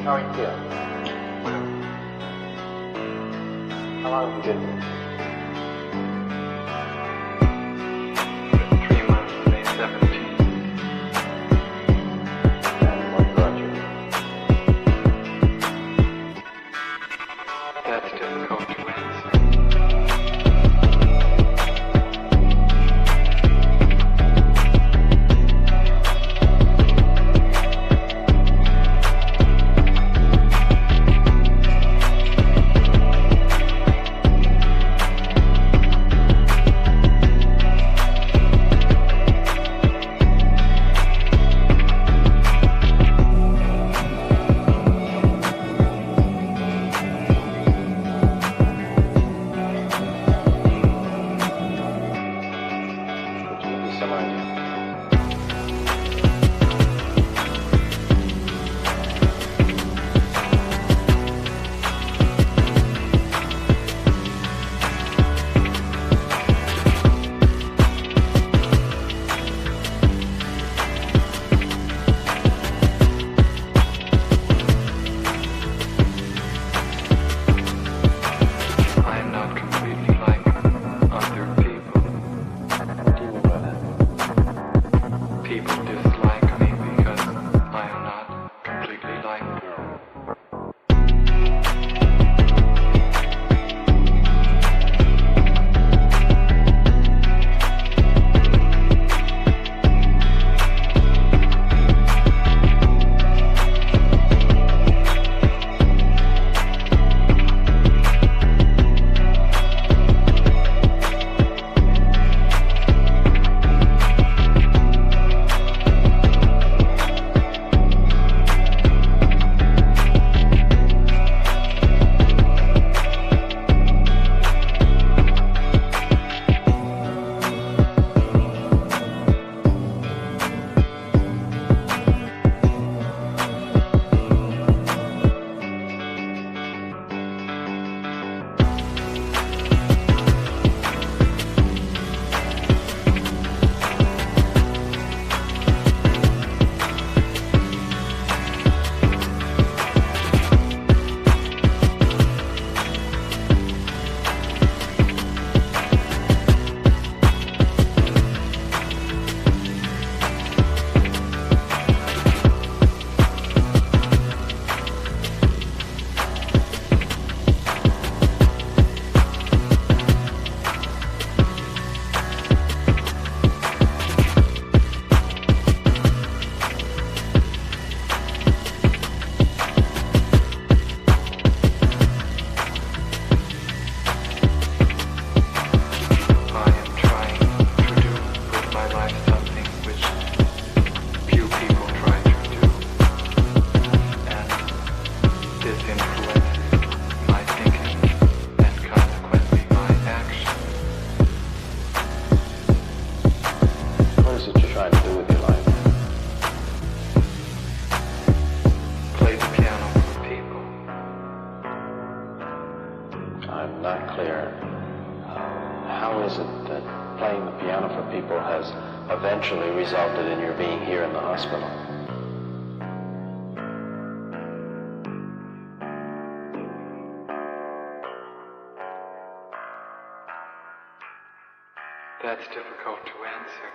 How are you feeling? How long have you been here? 3 months, May 17th. And what brought you? That's difficult to answer. Eventually resulted in your being here in the hospital. That's difficult to answer.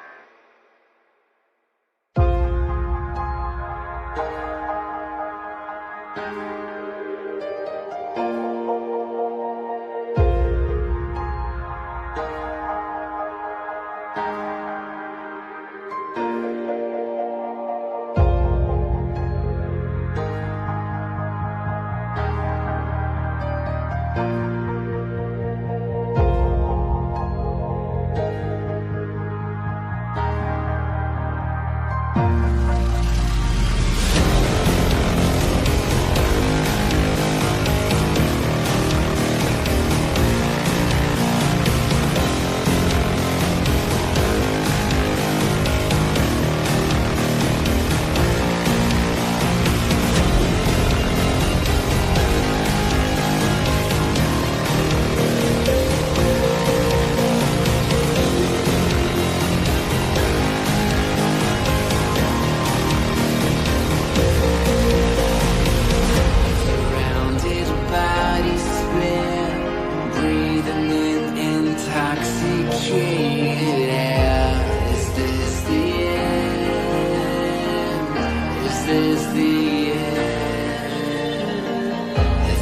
this the end?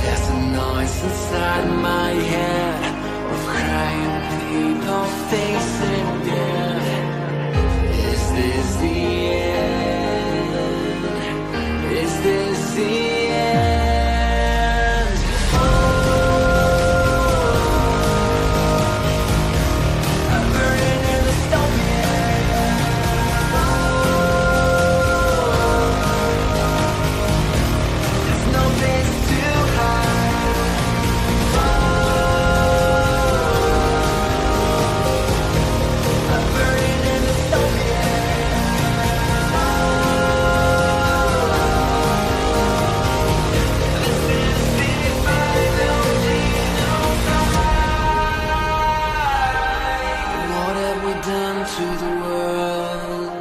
There's a noise inside my head of crying people facing death. Is this the end? Is this the end? I'm burning in the stone. There's no place to hide. I'm burning in the stone. This is the final genocide. What have we done to the world?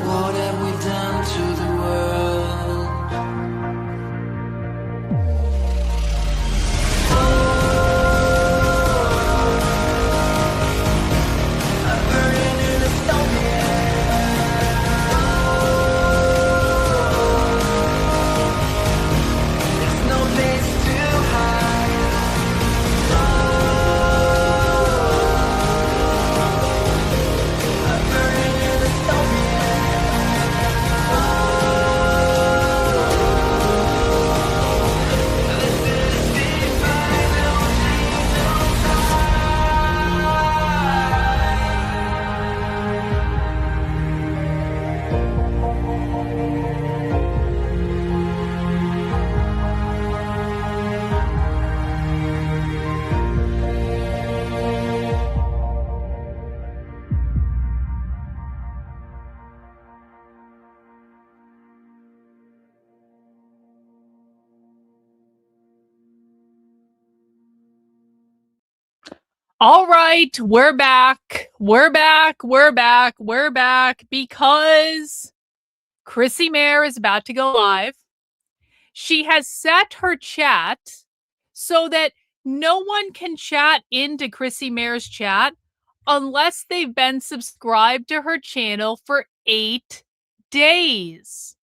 What have we done to the world? I'm burning in the stone. There's no place to hide. I'm burning in the stone. This is the final All right, we're back. We're back because Chrissie Mayr is about to go live. She has set her chat so that no one can chat into Chrissie Mayr's chat unless they've been subscribed to her channel for 8 days.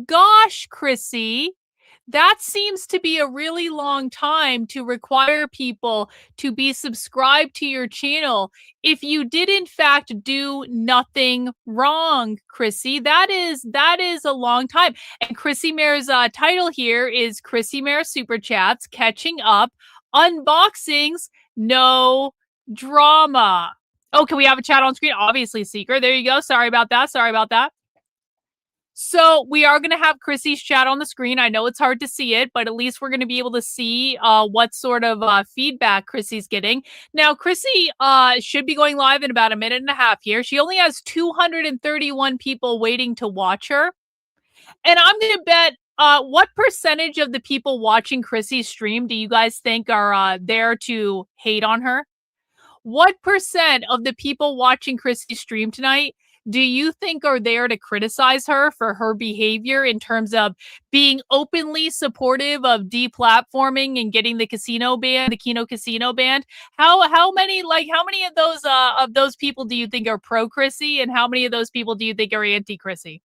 Gosh, Chrissie, that seems to be a really long time to require people to be subscribed to your channel if you did in fact do nothing wrong, Chrissie. That is a long time. And Chrissie Mayr's title here is Chrissie Mayr Super Chats, Catching Up, Unboxings, No Drama. Oh, can we have a chat on screen? Obviously, Seeker. There you go. Sorry about that. So we are going to have Chrissie's chat on the screen. I know it's hard to see it, but at least we're going to be able to see what sort of feedback Chrissie's getting. Now, Chrissie should be going live in about a minute and a half here. She only has 231 people waiting to watch her. And I'm going to bet what percentage of the people watching Chrissie's stream do you guys think are there to hate on her? What percent of the people watching Chrissie's stream tonight do you think are there to criticize her for her behavior in terms of being openly supportive of deplatforming and getting the casino ban, the Kino Casino banned? How many of those people do you think are pro Chrissie, and how many of those people do you think are anti Chrissie?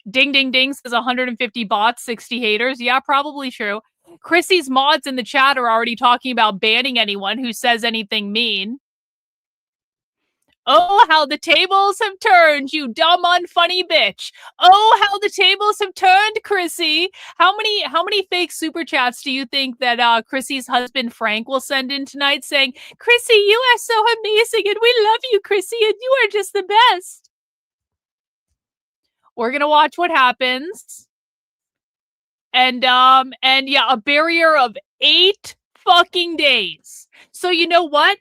Ding ding ding says 150 bots, 60 haters. Yeah, probably true. Chrissie's mods in the chat are already talking about banning anyone who says anything mean. Oh, how the tables have turned, you dumb, unfunny bitch. Oh, how the tables have turned, Chrissie. How many fake super chats do you think that Chrissie's husband Frank will send in tonight saying, Chrissie, you are so amazing and we love you, Chrissie, and you are just the best. We're going to watch what happens. And yeah, a barrier of 8 fucking days. So you know what?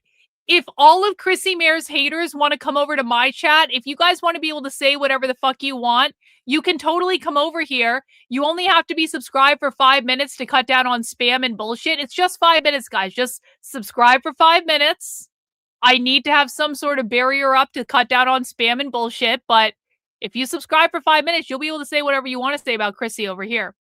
If all of Chrissie Mayr's haters want to come over to my chat, if you guys want to be able to say whatever the fuck you want, you can totally come over here. You only have to be subscribed for 5 minutes to cut down on spam and bullshit. It's just 5 minutes, guys. Just subscribe for 5 minutes. I need to have some sort of barrier up to cut down on spam and bullshit, but if you subscribe for 5 minutes, you'll be able to say whatever you want to say about Chrissie over here.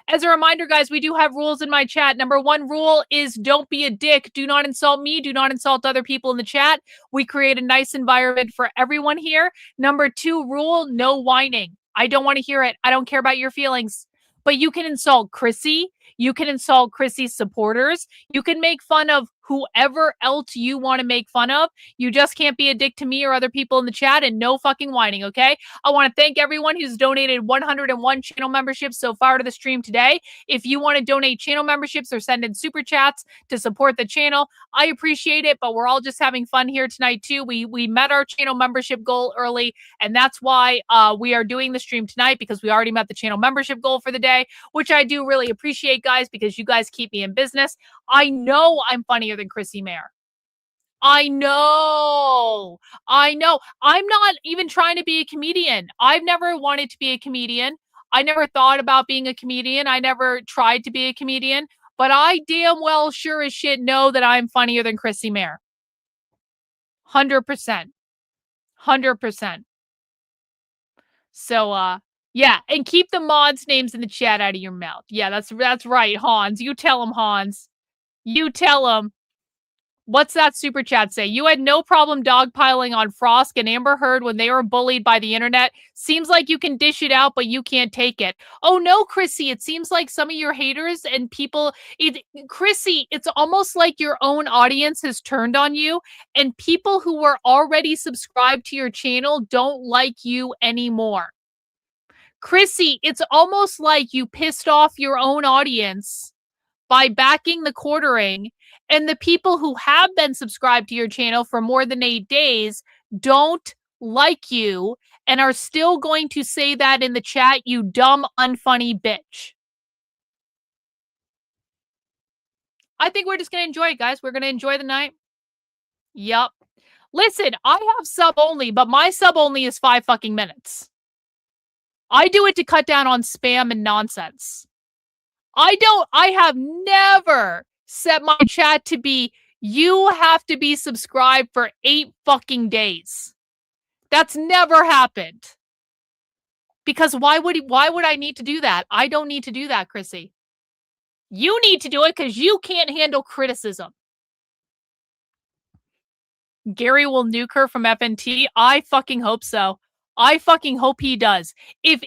As a reminder, guys, we do have rules in my chat. Number 1 rule is don't be a dick. Do not insult me. Do not insult other people in the chat. We create a nice environment for everyone here. Number 2 rule, no whining. I don't want to hear it. I don't care about your feelings. But you can insult Chrissie. You can insult Chrissie's supporters. You can make fun of whoever else you want to make fun of. You just can't be a dick to me or other people in the chat, and no fucking whining, okay? I want to thank everyone who's donated 101 channel memberships so far to the stream today. If you want to donate channel memberships or send in super chats to support the channel, I appreciate it, but we're all just having fun here tonight too. We met our channel membership goal early, and that's why we are doing the stream tonight, because we already met the channel membership goal for the day, which I do really appreciate, guys, because you guys keep me in business. I know I'm funnier than Chrissie Mayr. I know. I'm not even trying to be a comedian. I've never wanted to be a comedian. I never thought about being a comedian. I never tried to be a comedian, but I damn well sure as shit know that I'm funnier than Chrissie Mayr. 100%. 100%. So, yeah, and keep the mods' names in the chat out of your mouth. Yeah, that's right, Hans. You tell him, Hans. You tell him. What's that super chat say? You had no problem dogpiling on Frost and Amber Heard when they were bullied by the internet. Seems like you can dish it out, but you can't take it. Oh no, Chrissie, it seems like some of your haters and people, Chrissie, it's almost like your own audience has turned on you, and people who were already subscribed to your channel don't like you anymore. Chrissie, it's almost like you pissed off your own audience by backing the quartering, and the people who have been subscribed to your channel for more than 8 days don't like you and are still going to say that in the chat, you dumb, unfunny bitch. I think we're just going to enjoy it, guys. We're going to enjoy the night. Yup. Listen, I have sub only, but my sub only is 5 fucking minutes. I do it to cut down on spam and nonsense. I have never set my chat to be, you have to be subscribed for 8 fucking days. That's never happened. Because why would I need to do that? I don't need to do that, Chrissie. You need to do it because you can't handle criticism. Gary will nuke her from FNT. I fucking hope so. I fucking hope he does. If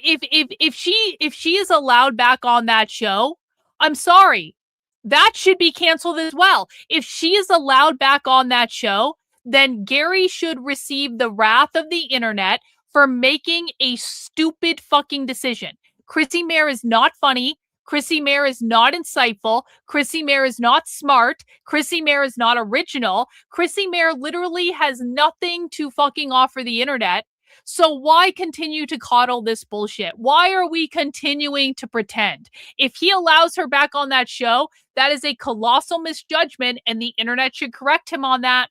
she is allowed back on that show, I'm sorry. That should be canceled as well. If she is allowed back on that show, then Gary should receive the wrath of the internet for making a stupid fucking decision. Chrissie Mayr is not funny. Chrissie Mayr is not insightful. Chrissie Mayr is not smart. Chrissie Mayr is not original. Chrissie Mayr literally has nothing to fucking offer the internet. So why continue to coddle this bullshit? Why are we continuing to pretend? If he allows her back on that show, that is a colossal misjudgment, and the internet should correct him on that.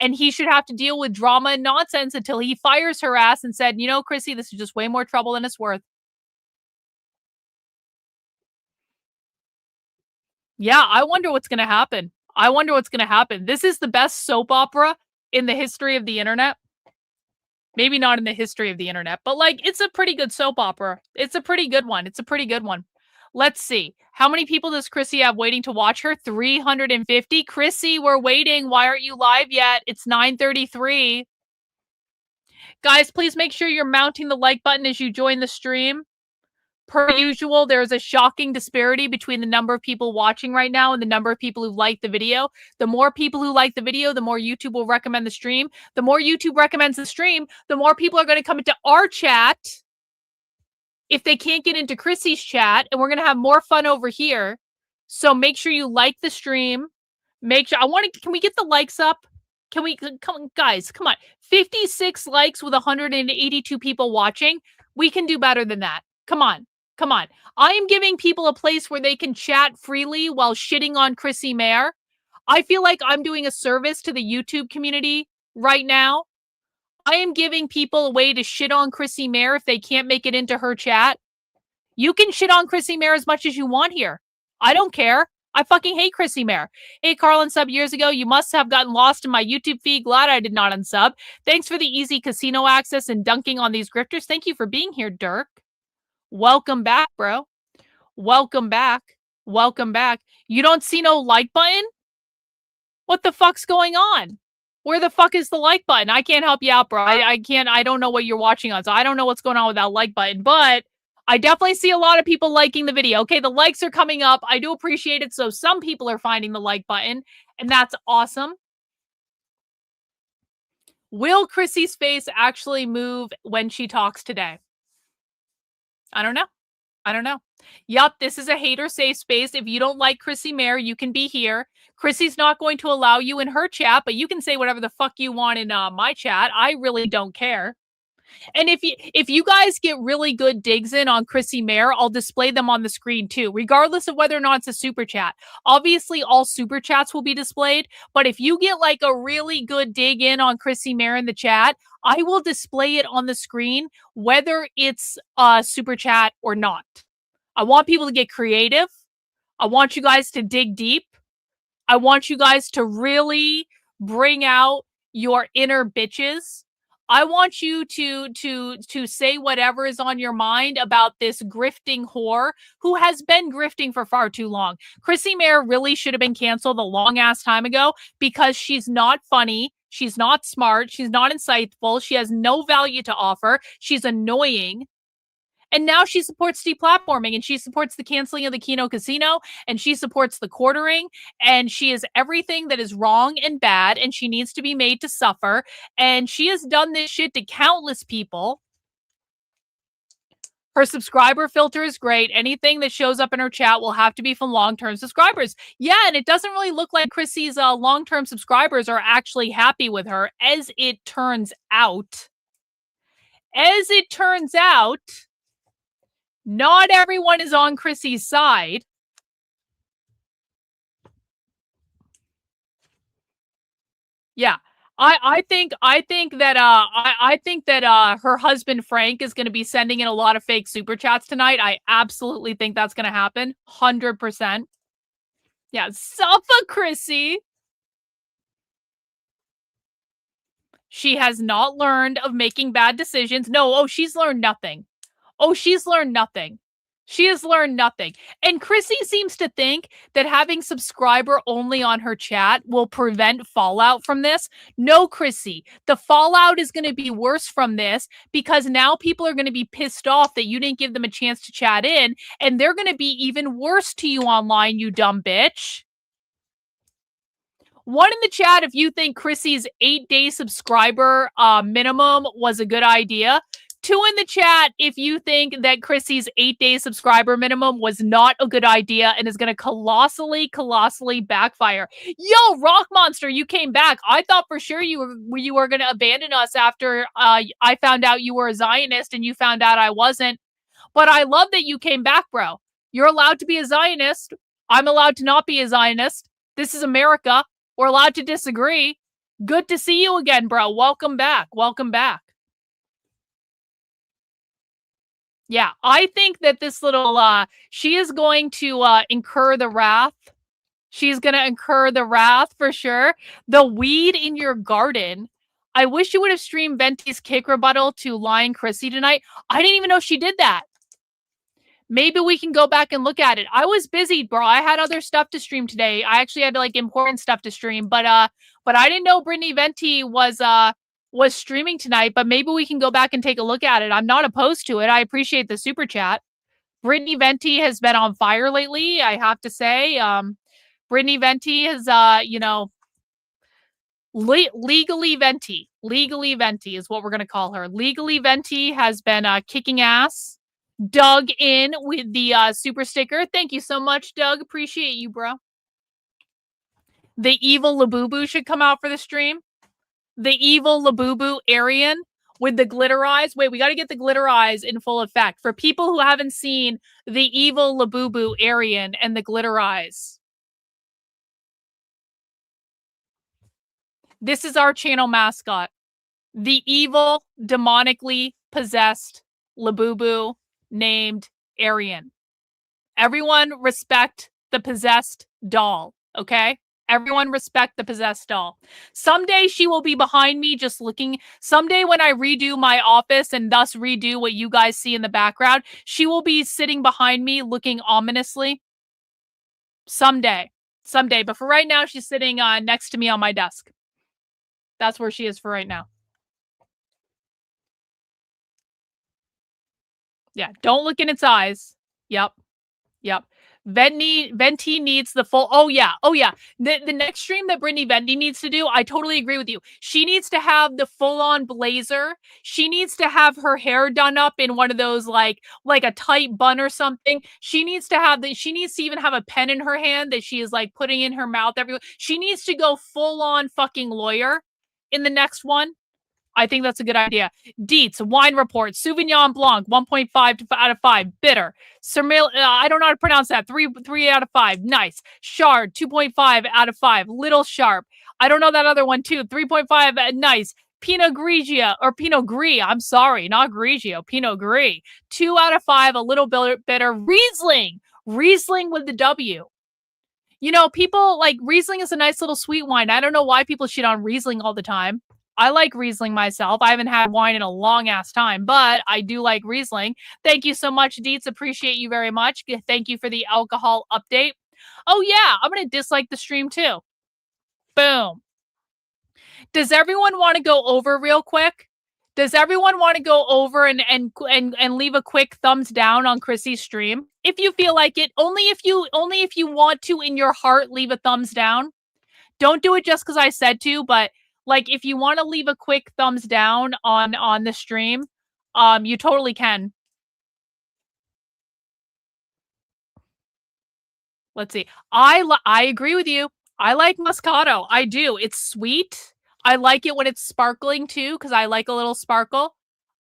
And he should have to deal with drama and nonsense until he fires her ass and said, you know, Chrissie, this is just way more trouble than it's worth. Yeah, I wonder what's going to happen. I wonder what's going to happen. This is the best soap opera in the history of the internet. Maybe not in the history of the internet, but like, it's a pretty good soap opera. It's a pretty good one. It's a pretty good one. Let's see. How many people does Chrissie have waiting to watch her? 350. Chrissie, we're waiting. Why aren't you live yet? It's 9:33. Guys, please make sure you're mounting the like button as you join the stream. Per usual, there is a shocking disparity between the number of people watching right now and the number of people who like the video. The more people who like the video, the more YouTube will recommend the stream. The more YouTube recommends the stream, the more people are going to come into our chat if they can't get into Chrissie's chat, and we're going to have more fun over here. So make sure you like the stream. Make sure, can we get the likes up? Can we, come on, guys, come on. 56 likes with 182 people watching. We can do better than that. Come on. Come on. I am giving people a place where they can chat freely while shitting on Chrissie Mayr. I feel like I'm doing a service to the YouTube community right now. I am giving people a way to shit on Chrissie Mayr if they can't make it into her chat. You can shit on Chrissie Mayr as much as you want here. I don't care. I fucking hate Chrissie Mayr. Hey, Karlyn sub years ago. You must have gotten lost in my YouTube feed. Glad I did not unsub. Thanks for the easy casino access and dunking on these grifters. Thank you for being here, Dirk. Welcome back, bro. Welcome back. Welcome back. You don't see no like button? What the fuck's going on? Where the fuck is the like button? I can't help you out, bro. I can't, I don't know what you're watching on, so I don't know what's going on with that like button, but I definitely see a lot of people liking the video. Okay, the likes are coming up. I do appreciate it. So some people are finding the like button, and that's awesome. Will Chrissie's face actually move when she talks today? I don't know. I don't know. Yup, this is a hater safe space. If you don't like Chrissie Mayr, you can be here. Chrissie's not going to allow you in her chat, but you can say whatever the fuck you want in my chat. I really don't care. And if you guys get really good digs in on Chrissie Mayr, I'll display them on the screen too, regardless of whether or not it's a super chat. Obviously, all super chats will be displayed, but if you get like a really good dig in on Chrissie Mayr in the chat, I will display it on the screen, whether it's a super chat or not. I want people to get creative. I want you guys to dig deep. I want you guys to really bring out your inner bitches. I want you to say whatever is on your mind about this grifting whore who has been grifting for far too long. Chrissie Mayr really should have been canceled a long ass time ago because she's not funny. She's not smart. She's not insightful. She has no value to offer. She's annoying. And now she supports deplatforming, and she supports the canceling of the Keno Casino, and she supports the quartering, and she is everything that is wrong and bad, and she needs to be made to suffer. And she has done this shit to countless people. Her subscriber filter is great. Anything that shows up in her chat will have to be from long-term subscribers. Yeah, and it doesn't really look like Chrissie's long-term subscribers are actually happy with her, as it turns out. As it turns out, not everyone is on Chrissie's side. Yeah. I think that her husband Frank is going to be sending in a lot of fake super chats tonight. I absolutely think that's going to happen. 100%. Yeah, suffer Chrissie. She has not learned of making bad decisions. No, she's learned nothing. She's learned nothing. She has learned nothing. And Chrissie seems to think that having subscriber only on her chat will prevent fallout from this. No, Chrissie. The fallout is going to be worse from this because now people are going to be pissed off that you didn't give them a chance to chat in, and they're going to be even worse to you online, you dumb bitch. One in the chat if you think Chrissie's 8-day subscriber minimum was a good idea. 2 in the chat if you think that Chrissie's 8-day subscriber minimum was not a good idea and is going to colossally backfire. Yo, Rock Monster, you came back. I thought for sure you were going to abandon us after I found out you were a Zionist and you found out I wasn't. But I love that you came back, bro. You're allowed to be a Zionist. I'm allowed to not be a Zionist. This is America. We're allowed to disagree. Good to see you again, bro. Welcome back. Welcome back. Yeah, I think that this little, she is going to incur the wrath. She's going to incur the wrath for sure. The weed in your garden. I wish you would have streamed Venti's kick rebuttal to Lion Chrissie tonight. I didn't even know she did that. Maybe we can go back and look at it. I was busy, bro. I had other stuff to stream today. I actually had like important stuff to stream, but I didn't know Brittany Venti was streaming tonight, but maybe we can go back and take a look at it. I'm not opposed to it. I appreciate the super chat. Brittany Venti has been on fire lately, I have to say. Brittany Venti has legally Venti is what we're going to call her. Legally Venti has been kicking ass. Doug in with the super sticker. Thank you so much, Doug. Appreciate you, bro. The evil Labubu should come out for the stream. The evil Labubu Aryan with the glitter eyes. Wait, we got to get the glitter eyes in full effect. For people who haven't seen the evil Labubu Aryan and the glitter eyes. This is our channel mascot. The evil, demonically possessed Labubu named Aryan. Everyone respect the possessed doll, okay? Everyone respect the possessed doll. Someday she will be behind me just looking. Someday when I redo my office and thus redo what you guys see in the background, she will be sitting behind me looking ominously. Someday. Someday. But for right now, she's sitting next to me on my desk. That's where she is for right now. Yeah, don't look in its eyes. Yep. Venti needs the full. Oh yeah. The next stream that Brittany Venti needs to do, I totally agree with you. She needs to have the full-on blazer. She needs to have her hair done up in one of those like a tight bun or something. She needs to even have a pen in her hand that she is like putting in her mouth everywhere. She needs to go full-on fucking lawyer in the next one. I think that's a good idea. Dietz, wine report, Sauvignon Blanc, 1.5 out of 5, bitter. Sermil, I don't know how to pronounce that. 3 out of 5, nice. Chard, 2.5 out of 5, little sharp. I don't know that other one too. 3.5, nice. Pinot Grigio, or Pinot Gris, I'm sorry, not Grigio, Pinot Gris. 2 out of 5, a little bitter. Riesling with the W. You know, people like Riesling is a nice little sweet wine. I don't know why people shit on Riesling all the time. I like Riesling myself. I haven't had wine in a long ass time, but I do like Riesling. Thank you so much, Dietz. Appreciate you very much. Thank you for the alcohol update. Oh yeah, I'm going to dislike the stream too. Boom. Does everyone want to go over real quick? Does everyone want to go over and leave a quick thumbs down on Chrissie's stream? If you feel like it, only if you want to in your heart leave a thumbs down. Don't do it just because I said to, but like, if you want to leave a quick thumbs down on the stream, you totally can. Let's see. I agree with you. I like Moscato. I do. It's sweet. I like it when it's sparkling too, because I like a little sparkle.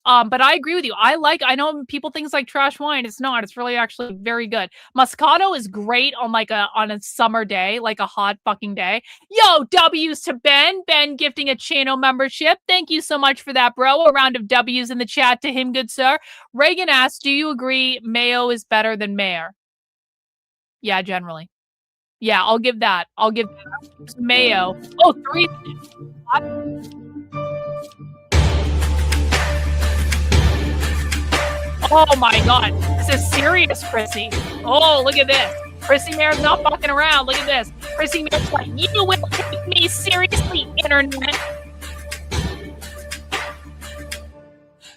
But I agree with you. I know people think it's like trash wine. It's not. It's really actually very good. Moscato is great on a summer day, like a hot fucking day. Yo, W's to Ben. Ben gifting a channel membership. Thank you so much for that, bro. A round of W's in the chat to him, good sir. Reagan asks, do you agree Mayo is better than Mayr? Yeah, generally. Yeah, I'll give that. I'll give Mayo. Oh, 3. Oh my god, this is serious, Chrissy. Oh, look at this. Chrissy Mayr's not fucking around. Look at this. Chrissy Mayr's like, you will take me seriously, internet.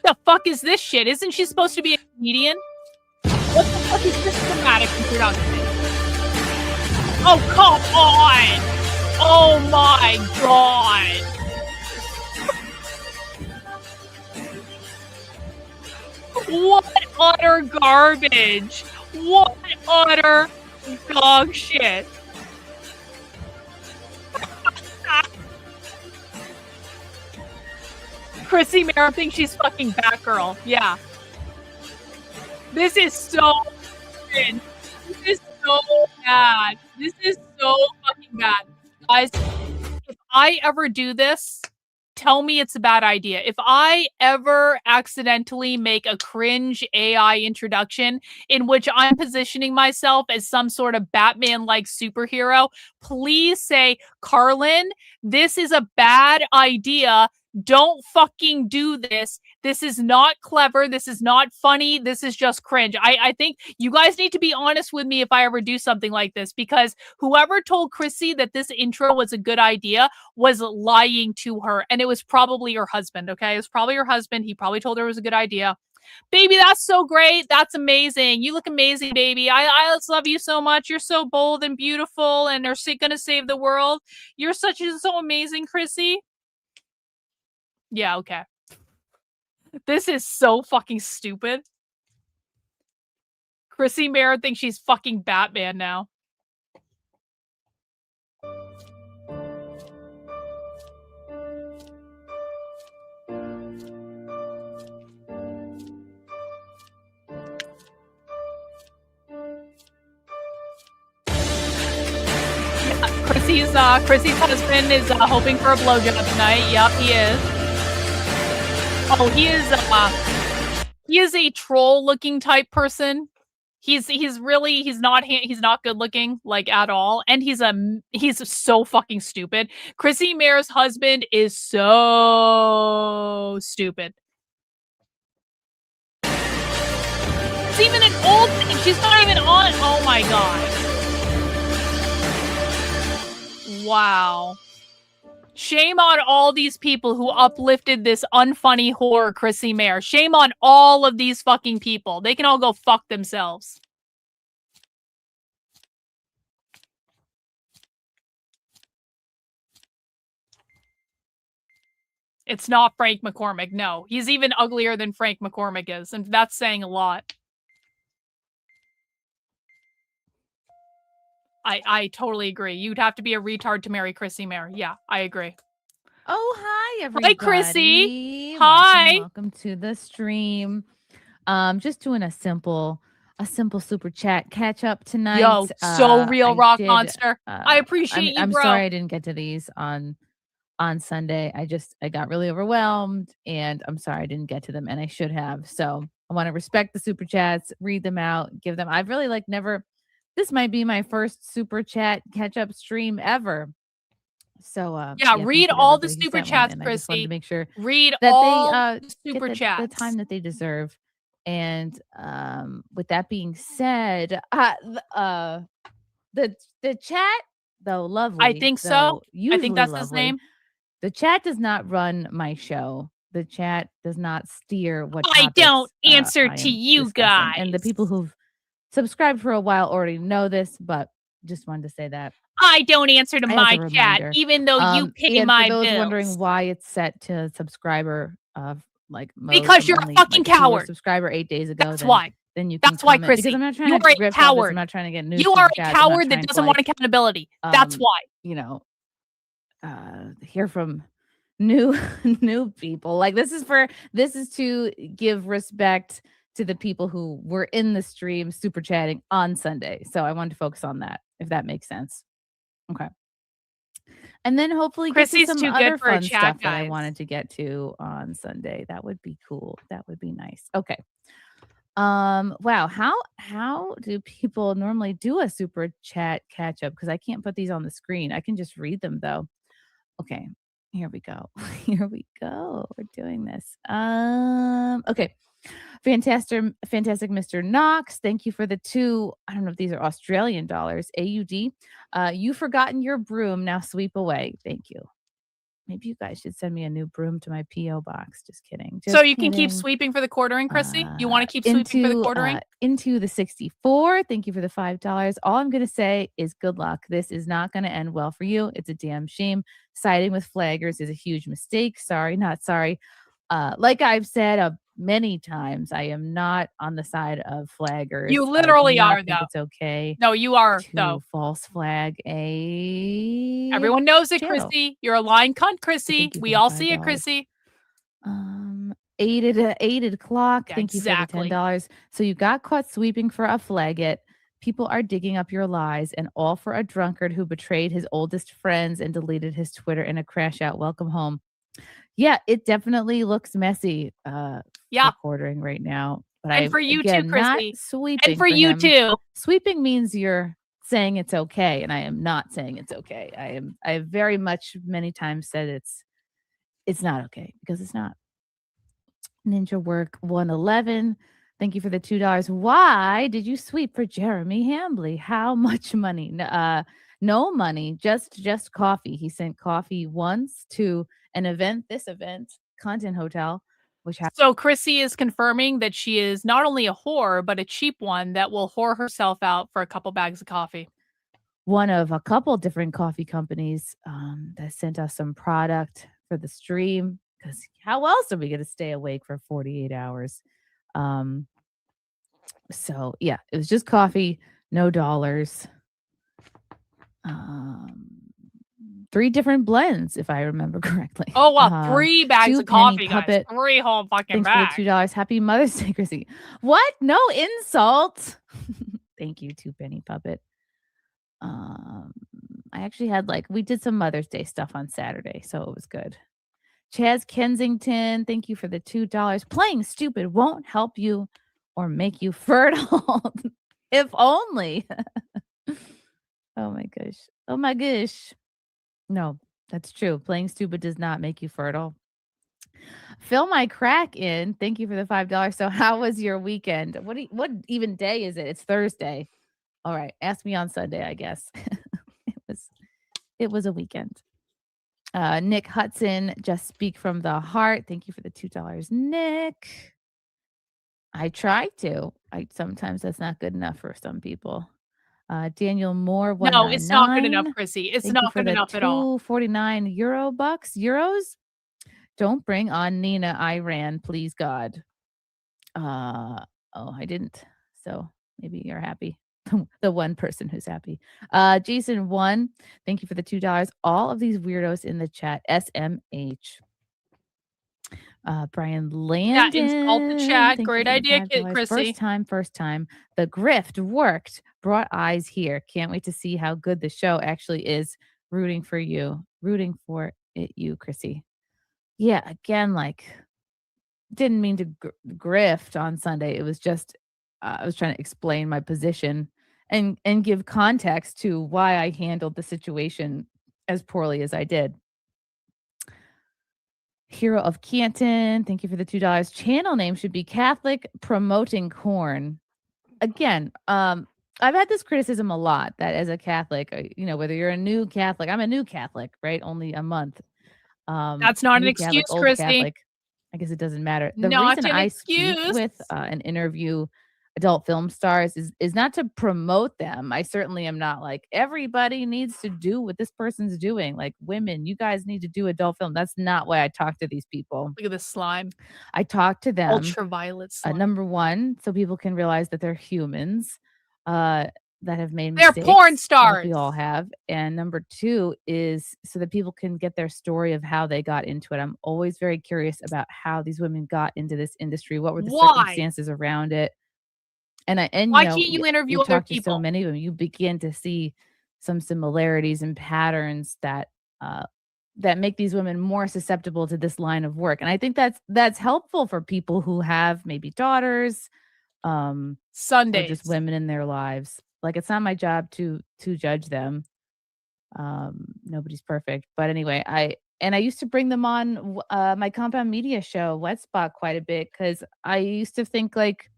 The fuck is this shit? Isn't she supposed to be a comedian? What the fuck is this dramatic introduction? Oh, come on! Oh my god! What utter garbage! What utter dog shit! Chrissy Mayr thinks she's fucking Batgirl. Yeah. This is so bad. This is so bad. This is so fucking bad. Guys, if I ever do this, tell me it's a bad idea. If I ever accidentally make a cringe AI introduction in which I'm positioning myself as some sort of Batman-like superhero, please say, Karlyn, this is a bad idea. Don't fucking do this. This is not clever. This is not funny. This is just cringe. I think you guys need to be honest with me if I ever do something like this, because whoever told Chrissy that this intro was a good idea was lying to her, and it was probably her husband, okay? It was probably her husband. He probably told her it was a good idea. Baby, that's so great. That's amazing. You look amazing, baby. I just love you so much. You're so bold and beautiful and are going to save the world. You're so amazing, Chrissy. Yeah, okay. This is so fucking stupid. Chrissy Mayr thinks she's fucking Batman now. Yeah, Chrissy's husband is hoping for a blowjob tonight. Yep, he is. Oh, he is a troll-looking type person. He's not good looking, like, at all, and he's so fucking stupid. Chrissie Mayr's husband is so stupid. It's even an old thing. She's not even on. Oh my god. Wow. Shame on all these people who uplifted this unfunny whore, Chrissie Mayr. Shame on all of these fucking people. They can all go fuck themselves. It's not Frank McCormick. No, he's even uglier than Frank McCormick is, and that's saying a lot. I totally agree. You'd have to be a retard to marry Chrissie Mayr. Yeah, I agree. Oh, hi, everybody. Hi, Chrissie. Hi. Welcome to the stream. Just doing a simple super chat catch up tonight. Yo, so real, Rock Monster. I appreciate you, I'm bro. sorry I didn't get to these on Sunday. I got really overwhelmed, and I'm sorry I didn't get to them, and I should have. So I want to respect the super chats, read them out, give them. I've really never. This might be my first super chat catch up stream ever. So yeah, read all the super chats, Chrissie. I just wanted to make sure read that all they the super chats, the time that they deserve. And with that being said, the chat, though lovely, I think so. I think that's lovely, his name. The chat does not run my show. The chat does not steer what I topics, don't answer I to am you discussing. guys. And the people who've subscribed for a while already know this, but just wanted to say that. I don't answer to my chat, reminder. even though you pay and my for those bills. wondering why it's set to subscriber mode, because you're a fucking coward. Subscriber 8 days ago. That's why. Then you can That's why, comment, Chrissie. because I'm not trying You to are a rip coward. others, I'm not trying to get news. You are a chats, coward that doesn't want accountability. That's why. Hear from new people. This is to give respect to the people who were in the stream super chatting on Sunday. So I wanted to focus on that, if that makes sense. Okay. And then hopefully get to some other fun stuff that I wanted to get to on Sunday. That would be cool. That would be nice. Okay. Wow. How do people normally do a super chat catch up? Because I can't put these on the screen. I can just read them though. Okay. Here we go. Here we go. We're doing this. Okay. Fantastic, Mr. Knox. Thank you for the 2. I don't know if these are Australian dollars. AUD. You've forgotten your broom. Now sweep away. Thank you. Maybe you guys should send me a new broom to my P.O. box. Just kidding. So you can keep sweeping for the quartering, Chrissie? You want to keep sweeping for the quartering? Into the 64. Thank you for the $5. All I'm going to say is good luck. This is not going to end well for you. It's a damn shame. Siding with flaggers is a huge mistake. Sorry, not sorry. Like I've said many times, I am not on the side of flaggers. You literally are, though. It's okay. No, you are, though. False flag a. Everyone knows it, channel. Chrissie. You're a lying cunt, Chrissie. We all see it, Chrissie. 8 o'clock. Yeah, Thank you for the $10. So you got caught sweeping for a flagget. People are digging up your lies, and all for a drunkard who betrayed his oldest friends and deleted his Twitter in a crash out. Welcome home. Yeah, it definitely looks messy. Quartering right now. But for you too, Chrissie. Sweeping. And for you too. Sweeping means you're saying it's okay, and I am not saying it's okay. I have very much many times said it's not okay, because it's not. Ninja Work 111. Thank you for the $2. Why did you sweep for Jeremy Hambley? How much money? No money, just coffee. He sent coffee once to an event, Content Hotel, So Chrissie is confirming that she is not only a whore, but a cheap one that will whore herself out for a couple bags of coffee. One of a couple different coffee companies that sent us some product for the stream, because how else are we going to stay awake for 48 hours? So yeah, it was just coffee, no dollars. 3 different blends, if I remember correctly. Oh wow, 3 bags of coffee, guys. 3 whole fucking bags. Thanks for the $2. Happy Mother's Day, Chrissie. What? No insult. Thank you, 2 penny puppet. I actually had we did some Mother's Day stuff on Saturday, so it was good. Chaz Kensington, thank you for the $2. Playing stupid won't help you or make you fertile. If only. Oh my gosh. Oh my gosh. No, that's true. Playing stupid does not make you fertile. Fill my crack in. Thank you for the $5. So how was your weekend? What even day is it? It's Thursday. All right. Ask me on Sunday, I guess. it was a weekend. Nick Hudson, just speak from the heart. Thank you for the $2, Nick. I try to. Sometimes that's not good enough for some people. Daniel Moore, No, it's not good enough, 199. Chrissy. It's Thank you not for good the enough at all. 249 euros. Don't bring on Nina Iran, please God. Oh, I didn't. So maybe you're happy. The one person who's happy. Jason 1, thank you for the $2. All of these weirdos in the chat. SMH. Brian Yeah, Landon. insult the chat. Thank you Great for the idea, $5. Chrissy. First time. The grift worked. Brought eyes here. Can't wait to see how good the show actually is. Rooting for you. Rooting for it, you, Chrissy. Yeah, again, like, didn't mean to grift on Sunday. It was just, I was trying to explain my position and give context to why I handled the situation as poorly as I did. Hero of Canton, thank you for the $2. Channel name should be Catholic Promoting Corn. Again, I've had this criticism a lot that as a Catholic, whether you're a new Catholic, I'm a new Catholic, right? Only a month. That's not an new excuse, Catholic, old Chrissy. Catholic. I guess it doesn't matter. The Not reason an I speak excuse. with and interview adult film stars is not to promote them. I certainly am not like, everybody needs to do what this person's doing. Like, women, you guys need to do adult film. That's not why I talk to these people. Look at this slime. I talk to them. Ultraviolet slime. Number one, so people can realize that they're humans that have made They're mistakes. porn like stars. we all have. And number two is so that people can get their story of how they got into it. I'm always very curious about how these women got into this industry. What were the circumstances around it? And why can't you interview other talk to so people? many of them, you begin to see some similarities and patterns that make these women more susceptible to this line of work. And I think that's helpful for people who have maybe daughters, Sundays, or just women in their lives. Like, it's not my job to judge them. Nobody's perfect. But anyway, I used to bring them on my Compound Media show, Wet Spot, quite a bit, because I used to think like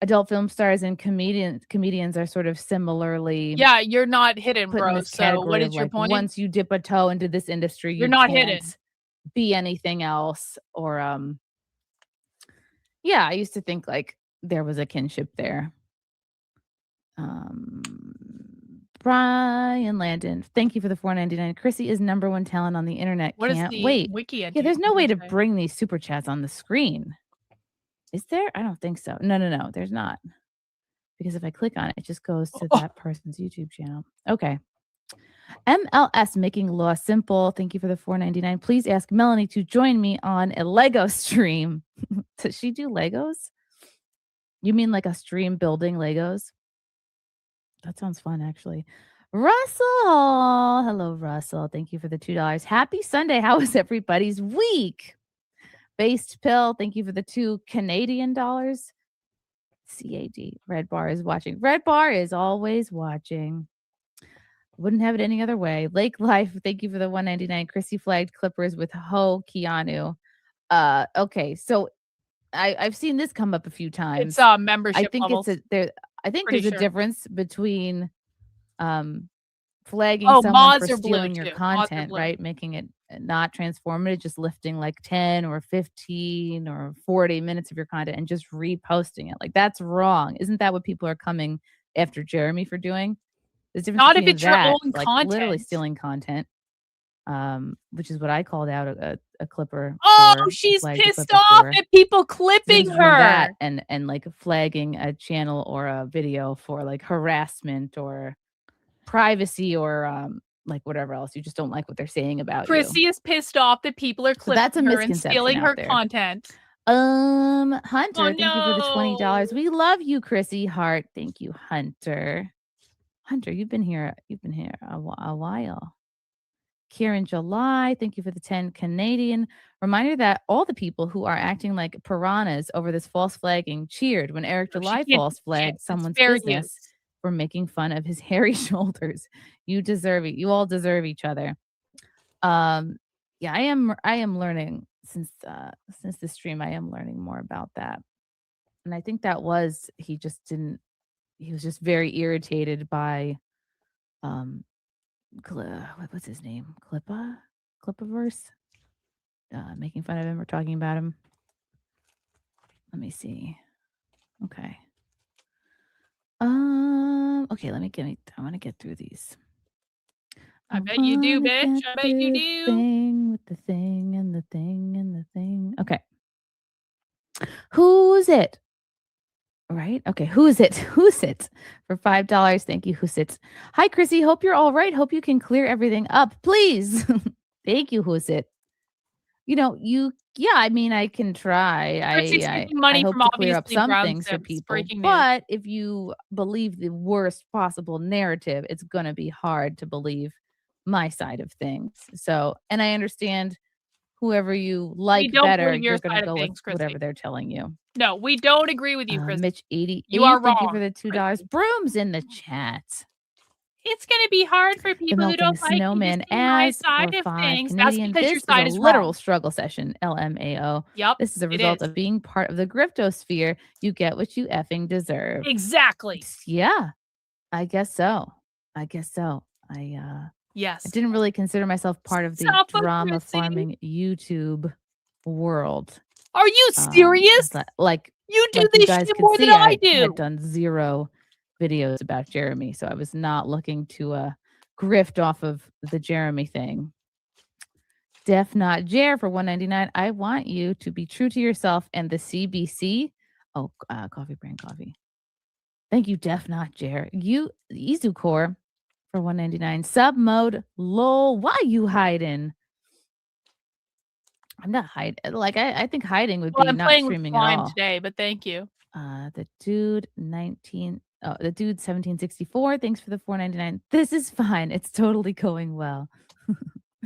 adult film stars and comedians are sort of similarly. Yeah, you're not hidden, put in bro. this So category what of is your like, point? once you dip a toe into this industry, You're not can't hidden. be anything else. Or yeah, I used to think like there was a kinship there. Brian Landon, thank you for the $4.99. Chrissy is number one talent on the internet. What Can't is the wait. wiki Yeah, there's no way to bring these super chats on the screen. Is there? I don't think so. No, there's not. Because if I click on it, it just goes to that person's YouTube channel. Okay. MLS Making Law Simple. Thank you for the $4.99. Please ask Melanie to join me on a Lego stream. Does she do Legos? You mean like a stream building Legos? That sounds fun, actually. Russell. Hello, Russell. Thank you for the $2. Happy Sunday. How was everybody's week? Based Pill. Thank you for the $2 Canadian. CAD. Red Bar is watching. Red Bar is always watching. Wouldn't have it any other way. Lake Life. Thank you for the $1.99. Chrissy flagged Clippers with Ho Keanu. Okay, so I've seen this come up a few times. It's membership I think levels. I think Pretty there's sure. a difference between flagging someone mods for are blue stealing your too. Mods are content, blue. right? Making it not transformative, just lifting like 10 or 15 or 40 minutes of your content and just reposting it. Like, that's wrong. Isn't that what people are coming after Jeremy for doing? There's a difference Not if between it's your that, own like content. literally stealing content, which is what I called out a clipper. Oh, for, she's flagged a pissed clipper off for. at people There's a clipping difference between her. that and like flagging a channel or a video for like harassment or privacy or like whatever else. You just don't like what they're saying about Chrissy you. is pissed off that people are clipping that's a her and misconception stealing out her there. content. Hunter, Oh, thank you for the $20. We love you, Chrissy Hart. Thank you, Hunter. Hunter, you've been here a while. Kieran July, thank you for the 10 Canadian. Reminder that all the people who are acting like piranhas over this false flagging cheered when Eric No, she July can't do false shit. flagged It's someone's fair business use. for making fun of his hairy shoulders. You deserve it. You all deserve each other. Yeah, I am learning since the stream. I am learning more about that. And I think that was he was just very irritated by what's his name? Clippaverse? Making fun of him or talking about him. Let me see. Okay. Okay, I want to get through these. I bet you do, wanna bitch. get I bet you through the do. thing with the thing and the thing and the thing. Okay. Who's it? Right? Okay. Who's it? Who's it? For $5. Thank you, Who's it? Hi, Chrissy. Hope you're all right. Hope you can clear everything up. Please. Thank you, Who's it? I mean, I can try. Chrissy's I taking money hope from to clear up obviously some brown things for simps. people. Breaking news. But if you believe the worst possible narrative, it's going to be hard to believe my side of things. So, and I understand whoever you like don't better, believe your you're going side to of go with things, Chrissy. whatever they're telling you. No, we don't agree with you, Chrissy. Mitch 88. You are Thank you wrong, for the $2. Chrissy. Brooms in the chat. It's going to be hard for The people who melting don't like you to snowman see my as side for of 5 things. Canadian. That's because your This side is is a literal wrong. struggle session. LMAO. Yep, This is a it result is. of being part of the griftosphere. You get what you effing deserve. Exactly. Yeah, I guess so. I Yes. didn't really consider myself part of the drama Suffocacy. farming YouTube world. Are you serious? Like You do you this guys shit could more see, than I do. had done 0 videos about Jeremy, so I was not looking to grift off of the Jeremy thing. Def Not Jer for $1.99. I want you to be true to yourself and the CBC. Oh, coffee brand coffee. Thank you, Def Not Jer. You Izucore for $1.99. Sub mode lol. Why you hiding? I'm not hiding. Like I think hiding would Well, be I'm not playing with streaming at slime all. today, but thank you. The dude 1764. Thanks for the $4.99. This is fine. It's totally going well.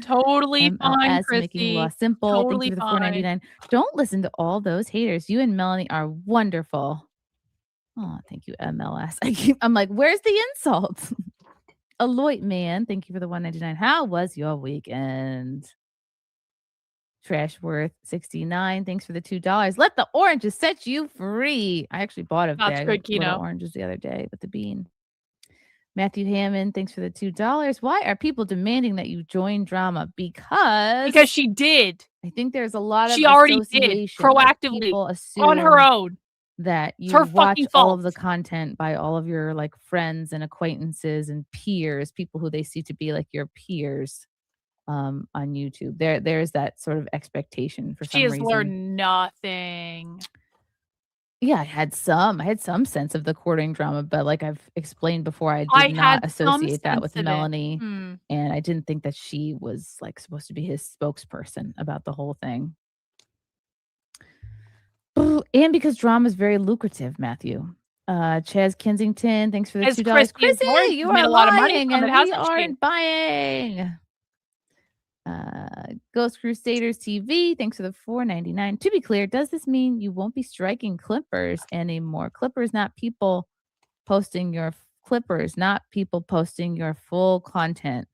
Totally fine, making law Chrissy. simple. Totally Thank you for the fine. $4.99. Don't listen to all those haters. You and Melanie are wonderful. Oh, thank you, MLS. I'm like, where's the insult? Aloy man, thank you for the $1.99. How was your weekend? Trashworth 69. Thanks for the $2. Let the oranges set you free. I actually bought a That's bag good, of little Kino. oranges the other day with the bean. Matthew Hammond, thanks for the $2. Why are people demanding that you join drama? Because she did. I think there's a lot of She already did association. Like, proactively people on her assume own. that It's you her watch fucking all fault. of the content by all of your like friends and acquaintances and peers, people who they see to be like your peers on YouTube. There's that sort of expectation for some She has reason. learned nothing. Yeah, I had some sense of the courting drama, but like I've explained before, I I did not had some associate that with sense of it. Melanie. Hmm. And I didn't think that she was like supposed to be his spokesperson about the whole thing. And because drama is very lucrative, Matthew. Chaz Kensington, thanks for the $2. Chrissy, you made are a lot of money lying, from and it, we hasn't she? aren't buying. Ghost Crusaders TV, thanks for the $4.99. To be clear, does this mean you won't be striking clippers anymore? Clippers, not people posting your clippers, not people posting your full content.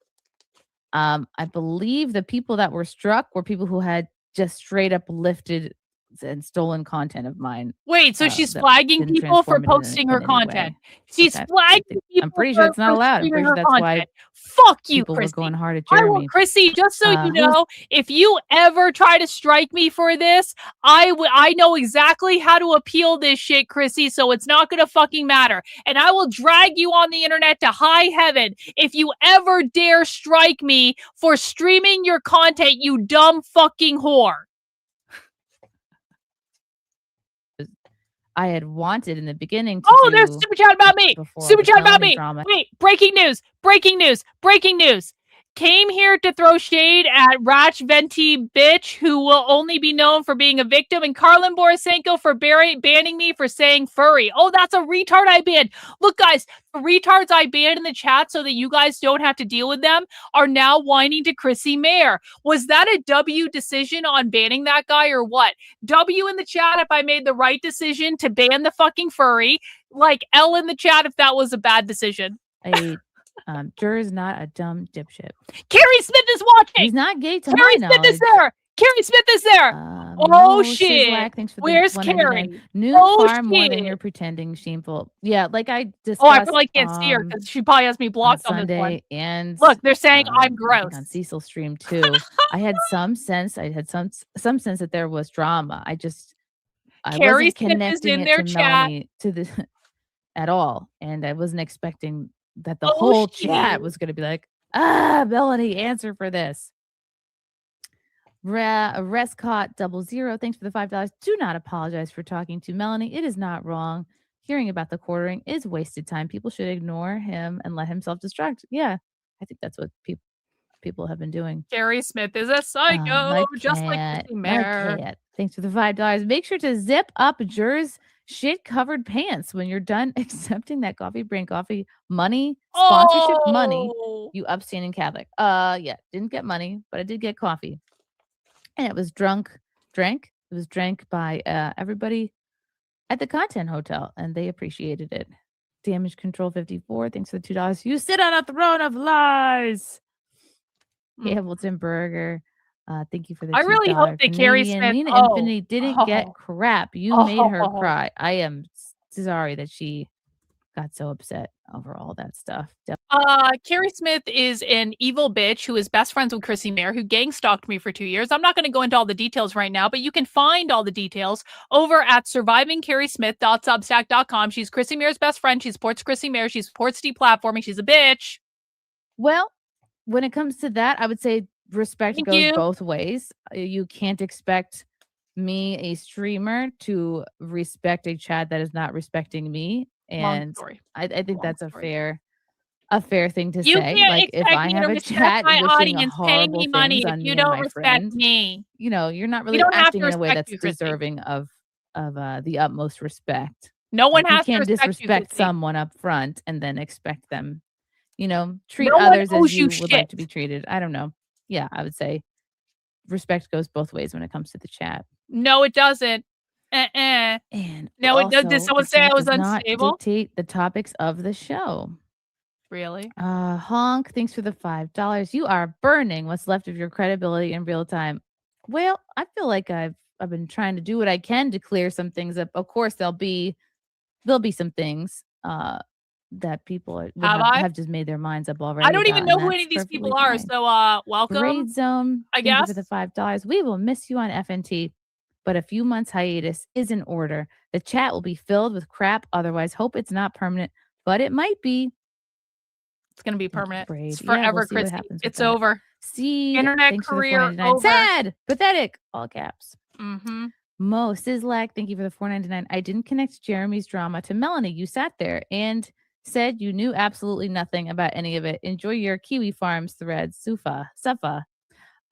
I believe the people that were struck were people who had just straight up lifted and stolen content of mine. Wait, so she's that flagging didn't people for transform it in posting her any content. way. She's Okay. flagging people. I'm pretty sure it's not for allowed. I'm streaming pretty sure her that's why content. Fuck you, people were Chrissy. going hard at I will, Jeremy. Chrissy, just so you who's- know, if you ever try to strike me for this, I know exactly how to appeal this shit, Chrissy, so it's not gonna fucking matter. And I will drag you on the internet to high heaven if you ever dare strike me for streaming your content, you dumb fucking whore. I had wanted in the beginning to Oh, do there's a super chat about me. before Super with chat about Melanie me. drama. Wait, breaking news. Breaking news. Breaking news. Came here to throw shade at Ratch Venti bitch, who will only be known for being a victim, and Karlyn Borysenko for banning me for saying furry. Oh, that's a retard I banned. Look, guys, the retards I banned in the chat so that you guys don't have to deal with them are now whining to Chrissie Mayr. Was that a W decision on banning that guy or what? W in the chat if I made the right decision to ban the fucking furry. Like L in the chat if that was a bad decision. Jur is not a dumb dipshit. Carrie Smith is watching. He's not gay to Carrie my Smith knowledge. is there. Carrie Smith is there. Oh No, shit. Sizzlack, thanks for the Where's 199. Carrie? Knew Oh, far more than shit. you're pretending. Shameful. Yeah, like I discussed. Oh, I probably can't see her because she probably has me blocked on this one. Sunday, and look, they're saying I'm I think gross. on Cecil's stream too. I had some sense. I had some sense that there was drama. I Carrie wasn't Smith is connecting in it their to chat. Melanie to the at all, and I wasn't expecting that the Oh, whole shit. chat was going to be like, Melanie, answer for this. Rescott 00, thanks for the $5. Do not apologize for talking to Melanie. It is not wrong. Hearing about the quartering is wasted time. People should ignore him and let him self-destruct. Yeah, I think that's what people have been doing. Carrie Smith is a psycho, just like Chrissie Mayr. Cat. Thanks for the $5. Make sure to zip up Jur's shit-covered pants when you're done accepting that Coffee Brain Coffee money, sponsorship money, you upstanding Catholic. Yeah, didn't get money, but I did get coffee. And it was drank. It was drank by everybody at the Content Hotel, and they appreciated it. Damage Control 54, thanks for the $2. You sit on a throne of lies. Hamilton Burger, thank you for the $2. I really hope that Carrie Smith Nina Infinity didn't get crap. You made her cry. I am sorry that she got so upset over all that stuff. Carrie Smith is an evil bitch who is best friends with Chrissie Mayr, who gang stalked me for 2 years. I'm not going to go into all the details right now, but you can find all the details over at survivingcarriesmith.substack.com. She's Chrissie Mayr's best friend. She supports Chrissie Mayr. She supports deplatforming. She's a bitch. Well, when it comes to that, I would say respect Thank goes you. both ways. You can't expect me, a streamer, to respect a chat that is not respecting me. And I think that's a fair thing to You say. can't Like if expect I me to have a respect chat my wishing audience, paying horrible me money things if on you me and don't my respect friend, me. you know, you're not really don't have acting to in a way respect that's you, Chrissie. deserving of the utmost respect. No one Like, you has to can't respect you, disrespect Chrissie. someone up front and then expect them, treat No one others owes as you you would like shit. to be treated. I don't know. Yeah, I would say respect goes both ways when it comes to the chat. No, it doesn't. And No, it does. Did also, someone the say I chat was does not unstable? dictate the topics of the show. Really? Honk, thanks for the $5. You are burning what's left of your credibility in real time. Well, I feel like I've been trying to do what I can to clear some things up. Of course, there'll be some things that people have just made their minds up already. I don't even know who that's any of these perfectly people are. fine. So, welcome. Grade Zone, I thank you guess. for the $5. We will miss you on FNT, but a few months hiatus is in order. The chat will be filled with crap. Otherwise, hope it's not permanent, but it might be. It's going to be permanent. Brave. It's forever, we'll see what Chrissie. happens with It's that. over. See, Internet thanks career for the $4.99. over. Sad, pathetic, all caps. Mm-hmm. Mo Sizzlack, thank you for the $4.99. I didn't connect Jeremy's drama to Melanie. You sat there and said you knew absolutely nothing about any of it. Enjoy your Kiwi Farms thread, Sufa.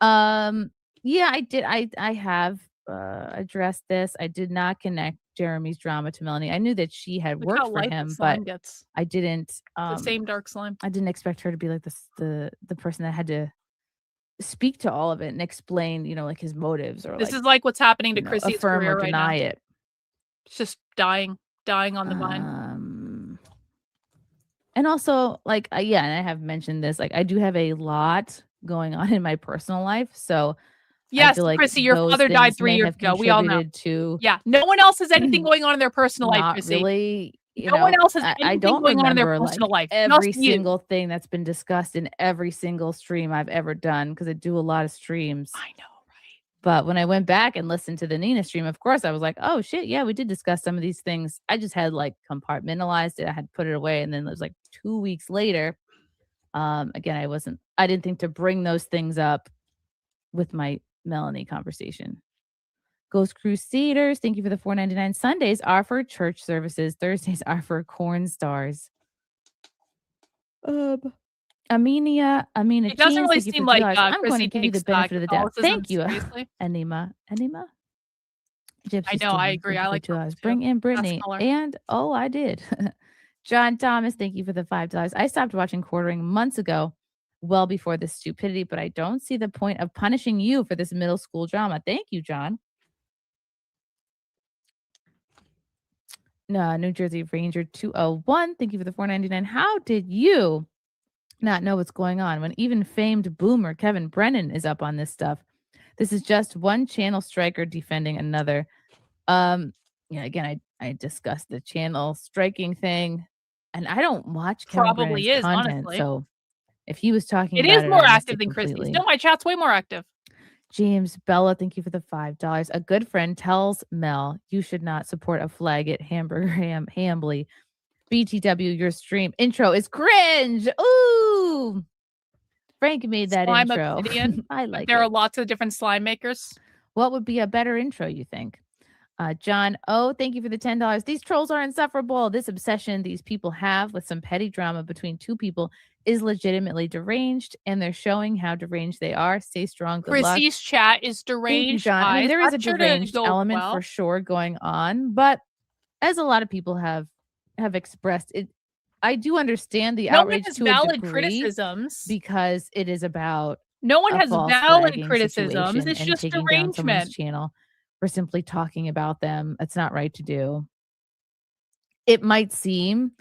Yeah, I did. I have addressed this. I did not connect Jeremy's drama to Melanie. I knew that she had Look worked how for light the him, slime but gets. I didn't. The same dark slime. I didn't expect her to be like this, the person that had to speak to all of it and explain, like his motives, or This is like what's happening to Chrissie's affirm career or right deny now. it. It's just dying on the vine. And also, and I have mentioned this, I do have a lot going on in my personal life, so yes, I feel like Chrissie, your father died 3 years ago. We all know. Yeah, no one else has anything going on in their personal life, Chrissie. Really. No one else has anything I don't going on in their remember personal life. every single thing that's been discussed in every single stream I've ever done, because I do a lot of streams. I know, right? But when I went back and listened to the Nina stream, of course, I was like, oh shit, yeah, we did discuss some of these things. I just had compartmentalized it. I had put it away, and then it was 2 weeks later. Again, I didn't think to bring those things up with my Melanie conversation. Ghost Crusaders, thank you for the $4.99. Sundays are for church services. Thursdays are for corn stars. Amina It doesn't Jeans, really thank you for seem the like $2. I'm going to Chrissy give you the takes benefit of the doubt. Catholicism Thank you, seriously. Anima. I Gypsy know, I Skin, agree. thank I you for like purple $2. too. Bring in Best Brittany. color. And I did. John Thomas, thank you for the $5. I stopped watching Quartering months ago, well before this stupidity, but I don't see the point of punishing you for this middle school drama. Thank you, John. No, New Jersey Ranger 201, thank you for the $4.99. How did you not know what's going on when even famed boomer Kevin Brennan is up on this stuff? This is just one channel striker defending another. Again, I discussed the channel striking thing, and I don't watch Kevin Brennan's Probably is, content, honestly. so if he was talking It about is it, more I missed active it than Chrissy's. completely. No, my chat's way more active. James Bella, thank you for the $5. A good friend tells Mel you should not support a flag at Hamburger Hambly. BTW, your stream intro is cringe. Ooh. Frank made that Slime intro. Obsidian. I like There it. are lots of different slime makers. What would be a better intro, you think? John O, thank you for the $10. These trolls are insufferable. This obsession these people have with some petty drama between two people is legitimately deranged, and they're showing how deranged they are. Stay strong. Good luck. Chrissy's chat is Thank you, deranged. John. I mean, guys. there is a That's sure to deranged go element well. for sure going on, but as a lot of people have expressed it, I do understand the No one outrage has to a valid degree criticisms. because it is about No one a has false valid flagging criticisms. situation It's and just taking down someone's derangement. channel for simply talking about them. It's not right to do. It might seem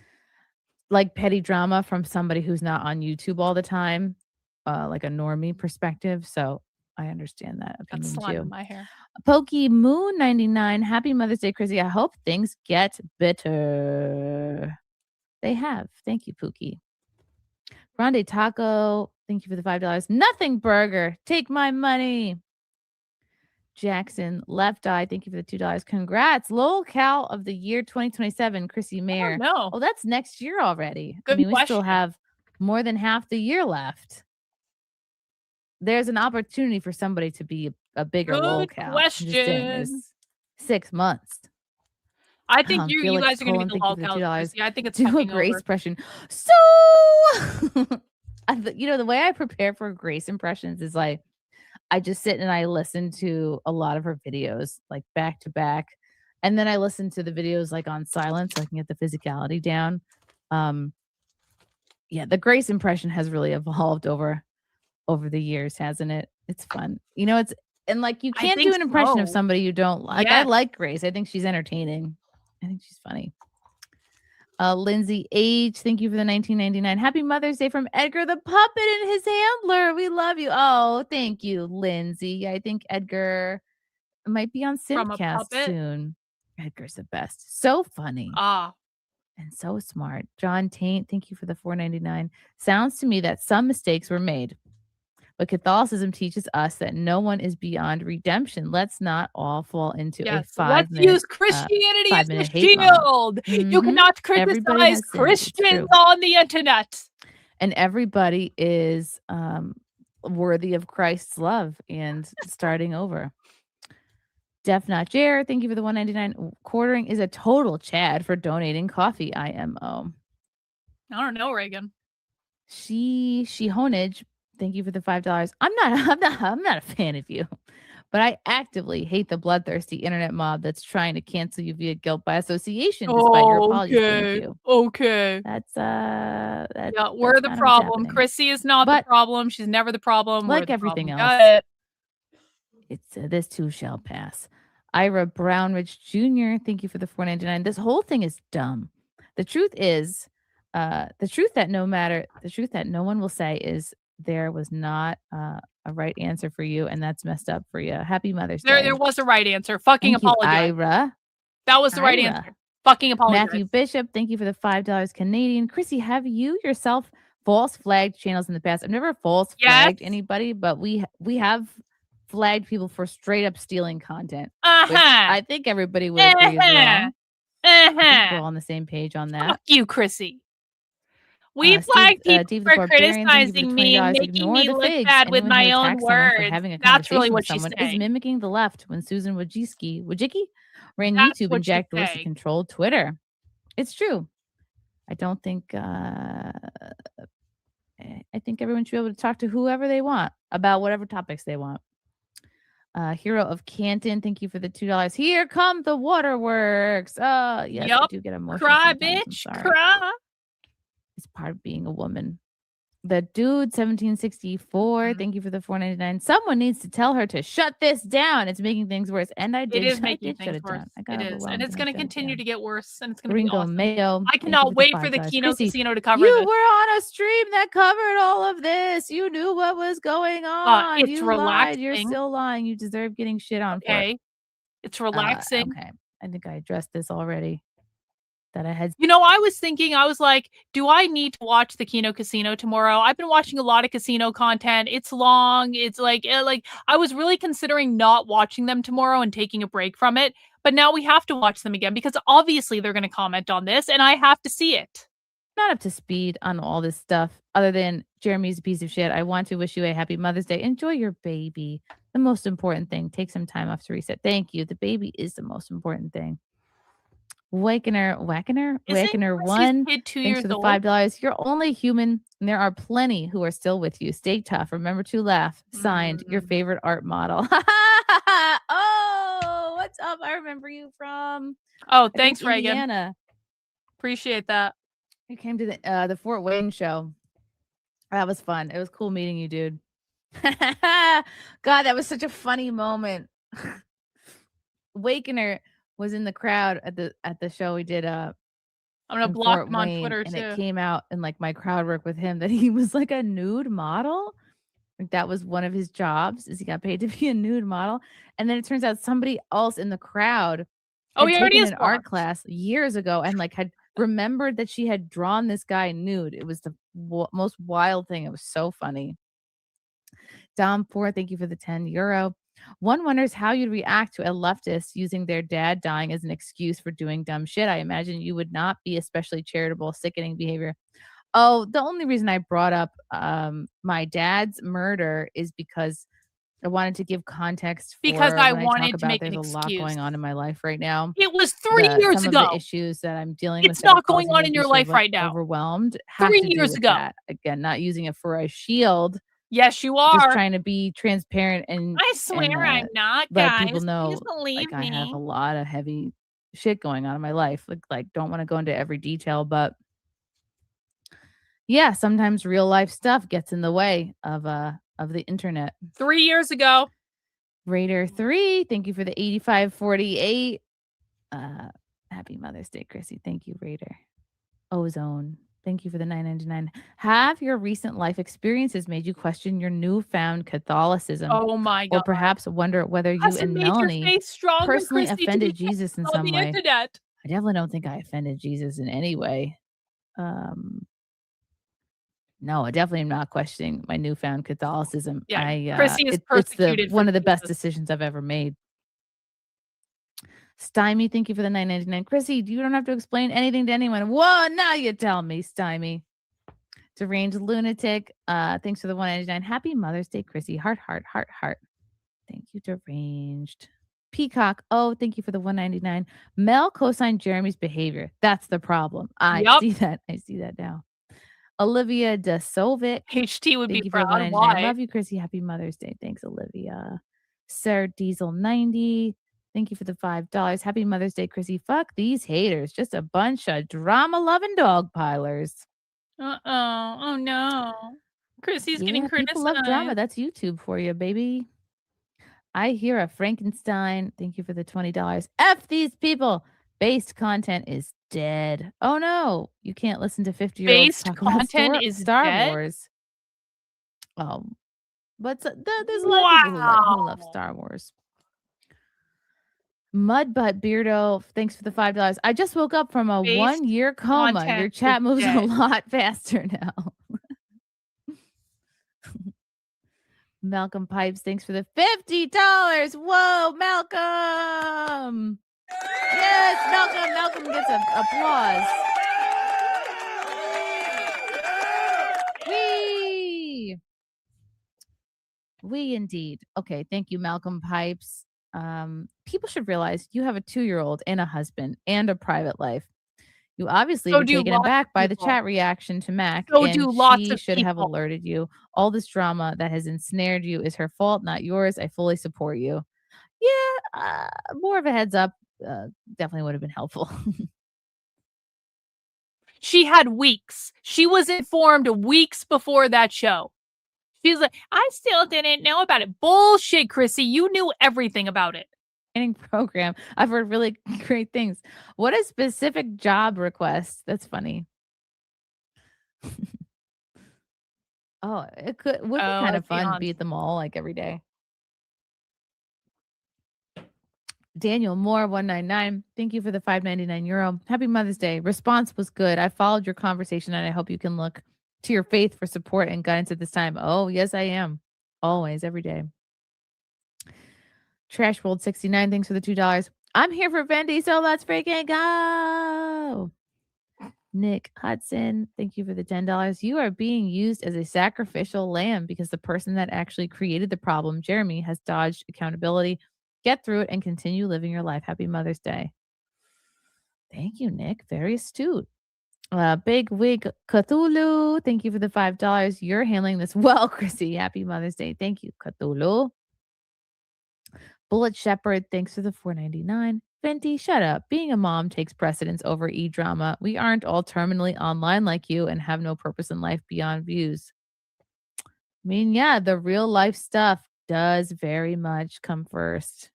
like petty drama from somebody who's not on YouTube all the time, like a normie perspective. So I understand that Got opinion slime in too. my hair. Pokey Moon 99. Happy Mother's Day, Chrissy. I hope things get better. They have. Thank you, Pookie. Grande Taco. Thank you for the $5. Nothing Burger. Take my money. Jackson Left Eye. Thank you for the $2. Congrats. Lol Cal of the year 2027. Chrissy Mayr. No. Oh, that's next year already. Good I mean, we still question. have more than half the year left. There's an opportunity for somebody to be a bigger lol Good Cal. I'm just saying, question. there's 6 months. I think you Felix guys are going to Colon, be the thank you for the lolcows. $2. Chrissy. I think it's Do a fucking Grace over. impression. So, the way I prepare for Grace impressions is like, I just sit and I listen to a lot of her videos, like back to back. And then I listen to the videos like on silent so I can get the physicality down. Yeah, the Grace impression has really evolved over the years, hasn't it? It's fun. It's and like you I can't do think an impression of so. somebody you don't like. I Yes. like Grace. I think she's entertaining. I think she's funny. Lindsay H, thank you for the $19.99. Happy Mother's Day from Edgar the puppet and his handler. We love you. Oh, thank you, Lindsay. I think Edgar might be on From a Simcast puppet? soon. Edgar's the best. So funny Ah. and so smart. John Taint, thank you for the $4.99. Sounds to me that some mistakes were made, but Catholicism teaches us that no one is beyond redemption. Let's not all fall into a Yes. 5 minute. Let's use Christianity as a 5-minute hate mob. shield. You Mhm. cannot Everybody criticize has sinned. It's Christians true. on the internet. And everybody is worthy of Christ's love and starting over. Def Not Jer, thank you for the $1.99. Quartering is a total Chad for donating coffee. IMO. I don't know, Reagan. She Honage, thank you for the $5. I'm not a fan of you, but I actively hate the bloodthirsty internet mob that's trying to cancel you via guilt by association despite your apologies. Thank you. Okay. That's Yeah, that's we're the kinda what's problem. happening. Chrissy is not the But problem. She's never the problem. We're like the everything problem. else, Got it. it's this too shall pass. Ira Brownridge Jr., thank you for the $4.99. This whole thing is dumb. The truth is, the truth that no one will say is there was not a right answer for you, and that's messed up for you. Happy Mother's Day. There was a right answer. Fucking Thank you, apologize. Ira. That was the right Ira. answer. Fucking apologize. Matthew Bishop, thank you for the $5 Canadian. Chrissy, have you yourself false flagged channels in the past? I've never false flagged anybody, but we have flagged people for straight up stealing content. Which I think everybody would agree is wrong. I think we're all on the same page on that. Fuck you, Chrissy. We flagged people for criticizing me, making me look bad with my own words. That's really what she's saying. Is mimicking the left when Susan Wojcicki ran That's YouTube what and Jack she's Dorsey saying. controlled Twitter. It's true. I don't think I think everyone should be able to talk to whoever they want about whatever topics they want. Hero of Canton, thank you for the $2. Here come the waterworks. Yes, I Yup. do get emotional. Cry, sometimes. I'm bitch. sorry. Cry. It's part of being a woman. The dude 1764, thank you for the $4.99. Someone needs to tell her to shut this down. It's making things worse. And I did. It is I making did shut things it worse. down. I got It is, overwhelmed and it's going to I shut it continue down. to get worse, and it's going to be Ringo awesome. Mayo. I thank you cannot for wait for the $5. Kino Chrissy, Casino to cover you this. were on a stream that covered all of this. You knew what was going on. It's you relaxing. lied. You're still lying. You deserve getting shit on for it. Okay, it's relaxing. Okay, I think I addressed this already. That I had. You know, I was thinking, I was like, do I need to watch the Kino Casino tomorrow? I've been watching a lot of casino content. It's long. It's like I was really considering not watching them tomorrow and taking a break from it. But now we have to watch them again because obviously they're going to comment on this and I have to see it. Not up to speed on all this stuff other than Jeremy's a piece of shit. I want to wish you a happy Mother's Day. Enjoy your baby. The most important thing. Take some time off to reset. Thank you. The baby is the most important thing. Wackener 1. Kid 2 Thanks years for the old? $5. You're only human, and there are plenty who are still with you. Stay tough. Remember to laugh. Signed, your favorite art model. Oh, what's up? I remember you from. Oh, thanks, Reagan. Indiana. Appreciate that. You came to the Fort Wayne show. That was fun. It was cool meeting you, dude. God, that was such a funny moment. Wakener was in the crowd at the show we did. I'm gonna in block Fort him on Wayne, Twitter and too. it came out in like my crowd work with him that he was like a nude model. Like that was one of his jobs, is he got paid to be a nude model. And then it turns out somebody else in the crowd Oh, had he already taken is an art blocked. class years ago and like had remembered that she had drawn this guy nude. It was the most wild thing. It was so funny. Dom 4, thank you for the €10. One wonders how you'd react to a leftist using their dad dying as an excuse for doing dumb shit. I imagine you would not be especially charitable, sickening behavior. Oh, the only reason I brought up my dad's murder is because I wanted to give context for Because I when wanted talk to about make an there's a lot excuse. going on in my life right now. It was 3 years Some ago. of the issues that I'm dealing with It's that are not going causing on me in to your be sort life of, like, right now. overwhelmed. Have 3 to do years with ago. that. Again, not using it for a shield. Yes, you Just are. trying to be transparent and I swear I'm not, let guys. people know Please believe like I have me. a lot of heavy shit going on in my life. Like don't want to go into every detail, but yeah, sometimes real life stuff gets in the way of the internet. 3 years ago. Raider 3, thank you for the 8548. Happy Mother's Day, Chrissy. Thank you, Raider. Ozone, thank you for the $9.99. Have your recent life experiences made you question your newfound Catholicism? Oh my God. Or perhaps wonder whether you Has it and made your Melanie faith stronger, personally Chrissy, to be offended Jesus in on some the way? internet? I definitely don't think I offended Jesus in any way. No, I definitely am not questioning my newfound Catholicism. Yeah, Chrissy is It's persecuted for one of the best Jesus. decisions I've ever made. Stymie, thank you for the $9.99. Chrissy, you don't have to explain anything to anyone. Whoa, now you tell me, Stymie. Deranged Lunatic, thanks for the $1.99. Happy Mother's Day, Chrissy. Heart, heart, heart, heart. Thank you, Deranged. Peacock, oh, thank you for the $1.99. Mel co-signed Jeremy's behavior. That's the problem. I see that. I see that now. Olivia Dasovic. HT would Thank be you for the proud. $1.99. Why? Love you, Chrissy. Happy Mother's Day. Thanks, Olivia. Sarah Diesel 90. Thank you for the $5. Happy Mother's Day, Chrissy. Fuck these haters. Just a bunch of drama-loving dog pilers. Uh-oh. Oh, no. Chrissy's getting criticized. People love drama. That's YouTube for you, baby. I hear a Frankenstein. Thank you for the $20. F these people. Based content is dead. Oh no, you can't listen to 50-year-olds Based talk about content is Star dead? Wars. But there's a lot of people who love Star Wars. Mudbutt Beardo, thanks for the $5. I just woke up from a Based 1-year coma. Your content chat is moves a dead. lot faster now. Malcolm Pipes, thanks for the $50. Whoa, Malcolm. Yes, Malcolm. Malcolm gets an applause. We indeed. Okay, thank you, Malcolm Pipes. People should realize you have a 2-year-old and a husband and a private life. You obviously So were do taken lots of aback by the people. chat reaction to Mac, So and do lots she of should have people. alerted you. All this drama that has ensnared you is her fault, not yours. I fully support you. Yeah, more of a heads up definitely would have been helpful. She had weeks. She was informed weeks before that show. She's like, I still didn't know about it. Bullshit, Chrissy. You knew everything about it. Program. I've heard really great things. What a specific job request. That's funny. Oh, it would be kind of fun to be at the mall like every day. Daniel Moore 199. Thank you for the €5.99. Happy Mother's Day. Response was good. I followed your conversation and I hope you can look to your faith for support and guidance at this time. Oh, yes, I am. Always, every day. Trash World 69. Thanks for the $2. I'm here for Fendi, so let's freaking go. Nick Hudson, thank you for the $10. You are being used as a sacrificial lamb because the person that actually created the problem, Jeremy, has dodged accountability. Get through it and continue living your life. Happy Mother's Day. Thank you, Nick. Very astute. Big Wig Cthulhu, thank you for the $5. You're handling this well, Chrissy. Happy Mother's Day. Thank you, Cthulhu. Bullet Shepherd, thanks for the $4.99. Fenty, shut up. Being a mom takes precedence over e-drama. We aren't all terminally online like you and have no purpose in life beyond views. I mean, yeah, the real life stuff does very much come first.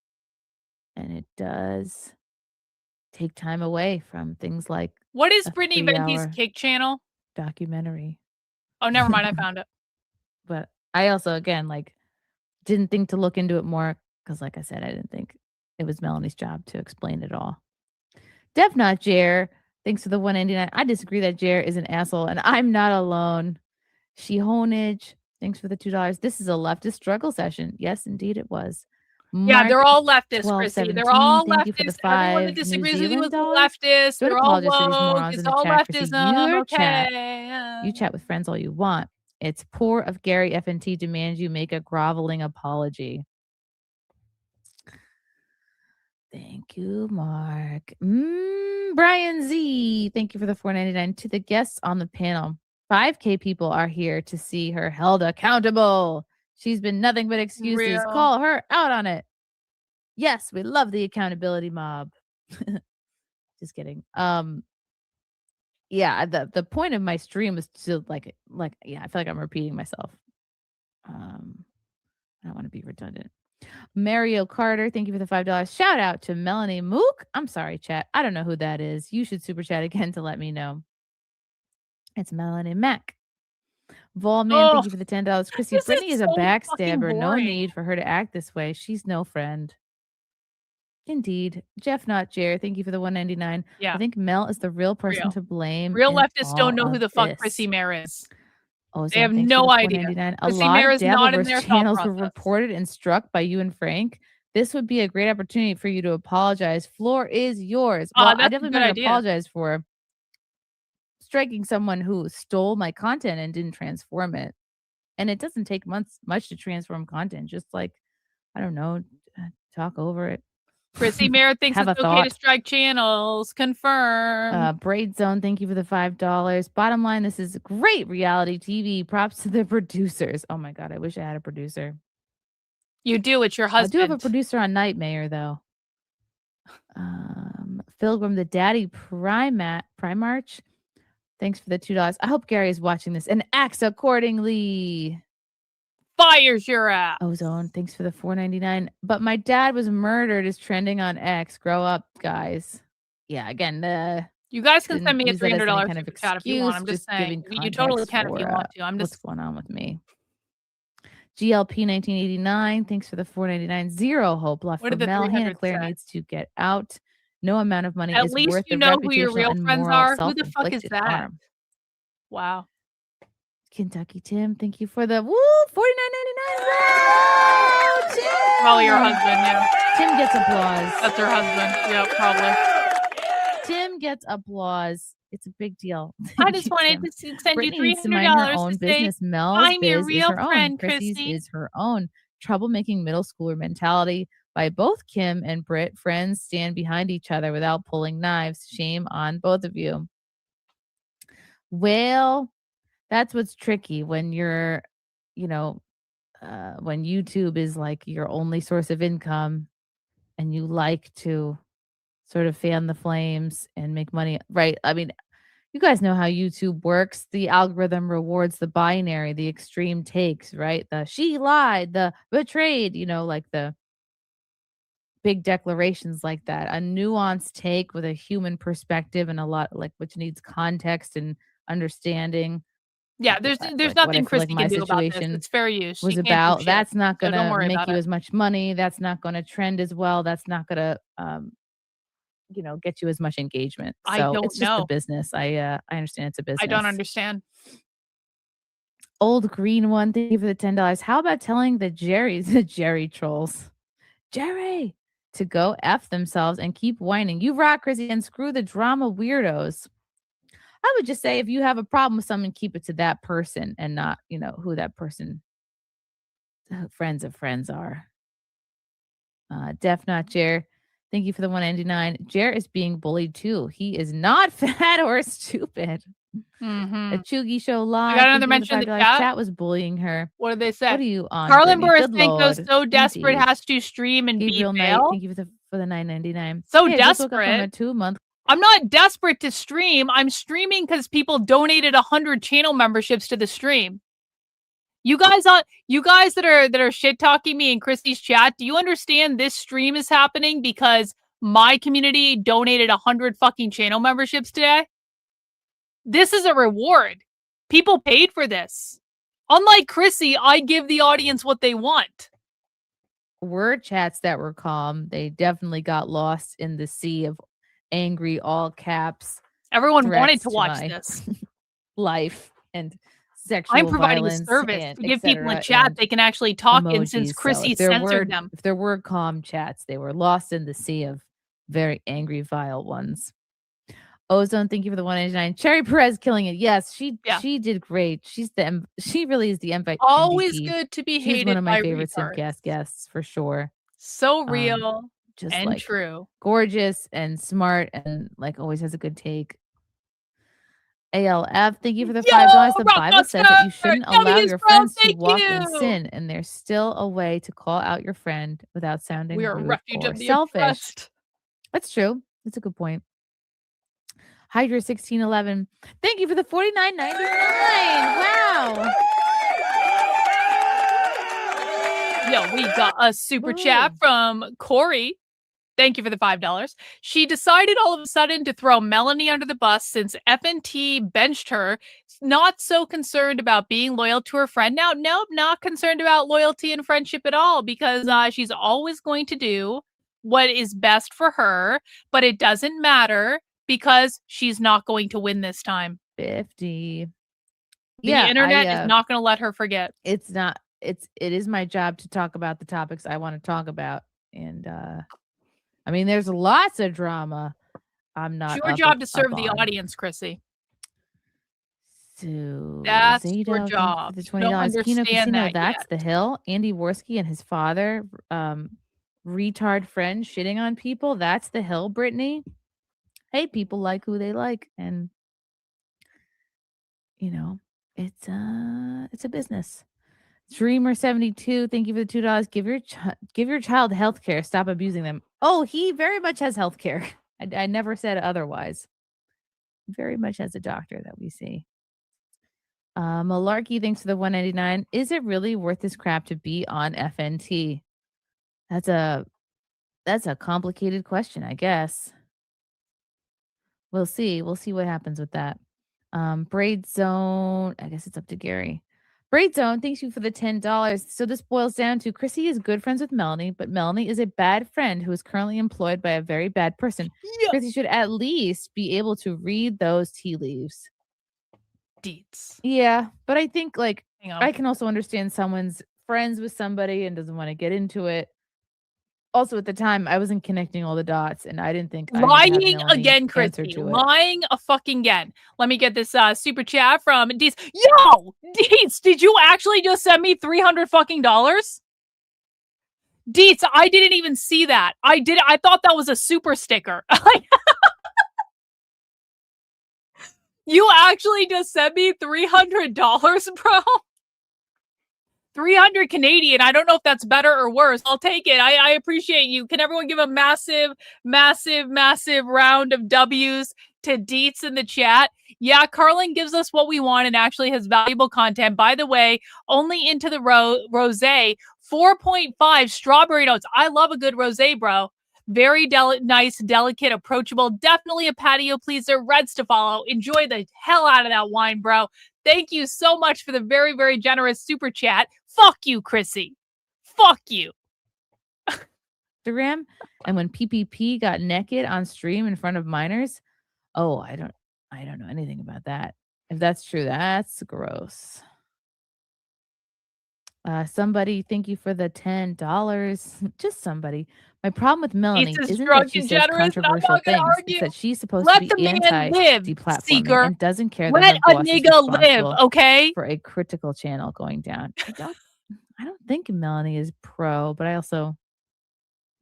And it does take time away from things like what is Brittany Venti's Kick channel? Documentary. Oh, never mind. I found it. But I also, again, like, didn't think to look into it more because, like I said, I didn't think it was Melanie's job to explain it all. Def Not Jer, thanks for the $1.99. I disagree that Jer is an asshole, and I'm not alone. She Honage, thanks for the $2. This is a leftist struggle session. Yes, indeed it was. Yeah, they're all leftists, Chrissy. They're all leftists. Everyone that disagrees with you is leftist. They're all woke. It's all leftism. Okay. You chat with friends all you want. It's poor of Gary FNT demands you make a groveling apology. Thank you, Mark. Brian Z, thank you for the $4.99. To the guests on the panel, 5K people are here to see her held accountable. She's been nothing but excuses. Real. Call her out on it. Yes, we love the accountability mob. Just kidding. Yeah, the point of my stream was to like yeah, I feel like I'm repeating myself. I don't want to be redundant. Mario Carter, thank you for the $5. Shout out to Melanie Mook. I'm sorry, chat. I don't know who that is. You should super chat again to let me know. It's Melanie Mack. Volman, thank you for the $10. Chrissy, Brittany is a backstabber. No need for her to act this way. She's no friend. Indeed. Jeff Not Jer, thank you for the $1.99. Yeah. I think Mel is the real person to blame. Real leftists don't know who the fuck Chrissy Mayr is. Oh, they have no idea. A lot of Dabbleverse channels were reported and struck by you and Frank. This would be a great opportunity for you to apologize. Floor is yours. Well, I definitely want to apologize for striking someone who stole my content and didn't transform it. And it doesn't take much to transform content. Just like, I don't know, talk over it. Chrissy Mayr thinks it's okay to strike channels. Confirm. Braid Zone, thank you for the $5. Bottom line, this is great reality TV. Props to the producers. Oh my God, I wish I had a producer. You do. It's your husband. I do have a producer on Nightmare, though. Pilgrim the Daddy Primarch. Thanks for the $2. I hope Gary is watching this and acts accordingly. Fires your ass. Ozone, thanks for the $4.99. But my dad was murdered is trending on X. Grow up, guys. Yeah, again, you guys can send me a $300 kind of chat if you want. I'm just saying, you totally can if you want to. I'm just what's going on with me. GLP 1989, thanks for the $4.99. Zero hope left for Mel. Hannah Claire needs to get out. No amount of money is worth the reputational and moral self-inflicted harm. At least you know who your real friends are. Who the fuck is that? Wow. Kentucky Tim, thank you for the $49.99. Wow, Tim! Probably your husband, yeah. Tim gets applause. That's her husband. Yeah, probably. Tim gets applause. It's a big deal. I just wanted to send you $300 to mind her own business. Mel's I'm your biz real is her friend, own. Chrissy's Chrissy. is her own. Troublemaking middle schooler mentality. by both Kim and Britt. Friends stand behind each other without pulling knives. Shame on both of you. Well, that's what's tricky when you're, when YouTube is like your only source of income and you like to sort of fan the flames and make money, right? I mean, you guys know how YouTube works. The algorithm rewards the binary, the extreme takes, right? The she lied, the betrayed, like the big declarations like that. A nuanced take with a human perspective and a lot like which needs context and understanding. Yeah, there's Like what I nothing feel Chrissy like can my do about this. situation It's fair use. She was can't do about. shit. That's not So don't gonna worry make about you it. as much money. That's not gonna trend as well. That's not gonna get you as much engagement. I So don't it's just a know. business. I understand it's a business. I don't understand. Old green one, thank you for the $10. How about telling the Jerry trolls, Jerry, to go F themselves and keep whining? You rock, Chrissy, and screw the drama weirdos. I would just say if you have a problem with someone, keep it to that person and not, who that person, friends of friends are. Def not Jer. Thank you for the 199. Jer is being bullied too. He is not fat or stupid. A Chugi show live. I got another mention in the chat. Chat was bullying her. What did they say? What are you on? Karlyn Brittany? Good Borysenko Lord. so desperate Indeed. has to stream and Gabriel be Knight, bail. thank you for the $9.99. So Hey, I just woke up from a desperate. 2-month. I'm not desperate to stream. I'm streaming because people donated 100 channel memberships to the stream. You guys that are shit talking me in Chrissy's chat, do you understand this stream is happening because my community donated 100 fucking channel memberships today? This is a reward. People paid for this. Unlike Chrissy, I give the audience what they want. Were chats that were calm. They definitely got lost in the sea of angry, all caps. Everyone wanted to watch this. Life and sexual I'm providing a violence service and to give people a et chat cetera, they can actually talk in emojis. since So Chrissy if there censored them. If there were calm chats, they were lost in the sea of very angry, vile ones. Ozone, thank you for the 189. Cherry Perez killing it. Yes, she did great. She really is the MVP. Always good to be hated. She's one of my by favorite retards. guests for sure. So real just and like true. Gorgeous and smart and like always has a good take. ALF, thank you for the $5. The Bible says that you shouldn't allow your friends to walk in sin, and there's still a way to call out your friend without sounding rude or selfish. Oppressed. That's true. That's a good point. Hydra 1611, thank you for the $49.99. Wow. Yo, we got a super chat from Corey. Thank you for the $5. She decided all of a sudden to throw Melanie under the bus since FNT benched her. Not so concerned about being loyal to her friend. Now, nope, not concerned about loyalty and friendship at all because she's always going to do what is best for her, but it doesn't matter because she's not going to win this time. 50. The internet is not going to let her forget. It's not. It is my job to talk about the topics I want to talk about. And I mean, there's lots of drama. I'm not. It's your job to serve the audience, Chrissy. So that's Zado, your job. The $20 Kino Casino. That's the hill. Andy Worski and his father, retard friend, shitting on people. That's the hill. Brittany. Hey, people like who they like, and it's a business. Dreamer72, thank you for the $2. Give your child health care. Stop abusing them. Oh, he very much has health care. I never said otherwise. Very much has a doctor that we see. Malarkey, thanks for the $199. Is it really worth this crap to be on FNT? That's a complicated question, I guess. We'll see. We'll see what happens with that. Braid Zone. I guess it's up to Gary. Braid Zone, thanks you for the $10. So this boils down to Chrissy is good friends with Melanie, but Melanie is a bad friend who is currently employed by a very bad person. Yeah. Chrissy should at least be able to read those tea leaves. Deets. Yeah, but I think I can also understand someone's friends with somebody and doesn't want to get into it. Also, at the time, I wasn't connecting all the dots, and I didn't think lying again, Chrissy. Lying a fucking again. Let me get this super chat from Deets. Yo, Deets, did you actually just send me $300 fucking dollars? Deets, I didn't even see that. I thought that was a super sticker. You actually just sent me $300, bro. 300 Canadian. I don't know if that's better or worse. I'll take it. I appreciate you. Can everyone give a massive, massive, massive round of W's to Deets in the chat? Yeah, Karlyn gives us what we want and actually has valuable content. By the way, only into the rosé, 4.5 strawberry notes. I love a good rosé, bro. Very nice, delicate, approachable. Definitely a patio pleaser. Reds to follow. Enjoy the hell out of that wine, bro. Thank you so much for the very, very generous super chat. Fuck you, Chrissie. Fuck you. Instagram, and when PPP got naked on stream in front of minors. Oh, I don't know anything about that. If that's true, that's gross. Somebody, thank you for the $10. Just somebody. My problem with Melanie isn't that she says controversial things. It's that she's supposed to be anti-deplatforming and doesn't care that Let her a boss is nigga live, responsible okay? for a critical channel going down. I don't think Melanie is pro, but I also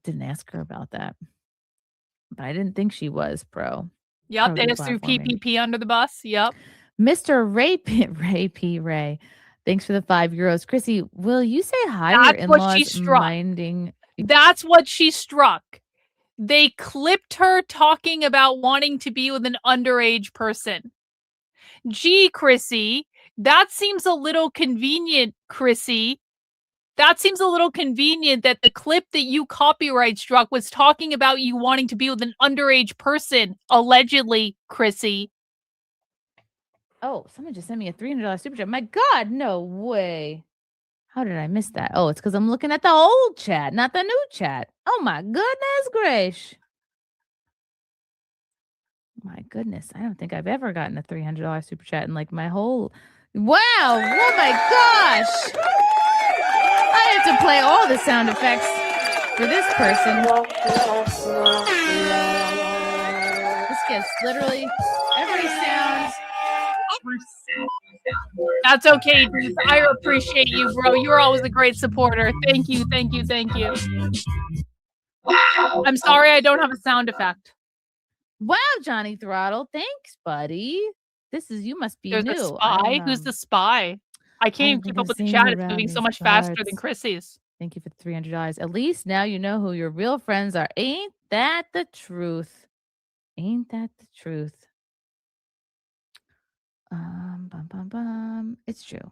didn't ask her about that. But I didn't think she was pro. Yep, they just threw PPP under the bus. Yep. Mr. Ray P. Ray. Thanks for the €5. Chrissie, will you say hi to your in-laws minding? That's what she struck. They clipped her talking about wanting to be with an underage person. Gee, Chrissie, that seems a little convenient, Chrissie. That seems a little convenient that the clip that you copyright struck was talking about you wanting to be with an underage person, allegedly, Chrissie. Oh, someone just sent me a $300 super chat. My God, no way. How did I miss that? Oh, it's because I'm looking at the old chat, not the new chat. Oh, my goodness gracious. My goodness. I don't think I've ever gotten a $300 super chat in like my whole... Wow. Oh, my gosh. I have to play all the sound effects for this person. This gets literally every sound. That's okay, dude. I appreciate you, bro. You're always a great supporter. Thank you, thank you, thank you. I'm sorry I don't have a sound effect. Wow, Johnny Throttle. Thanks, buddy. You must be There's new. a spy. Who's the spy? I can't even keep up with the chat. It's moving so much faster than Chrissie's. Thank you for the $300. At least now you know who your real friends are. Ain't that the truth? Ain't that the truth? It's true.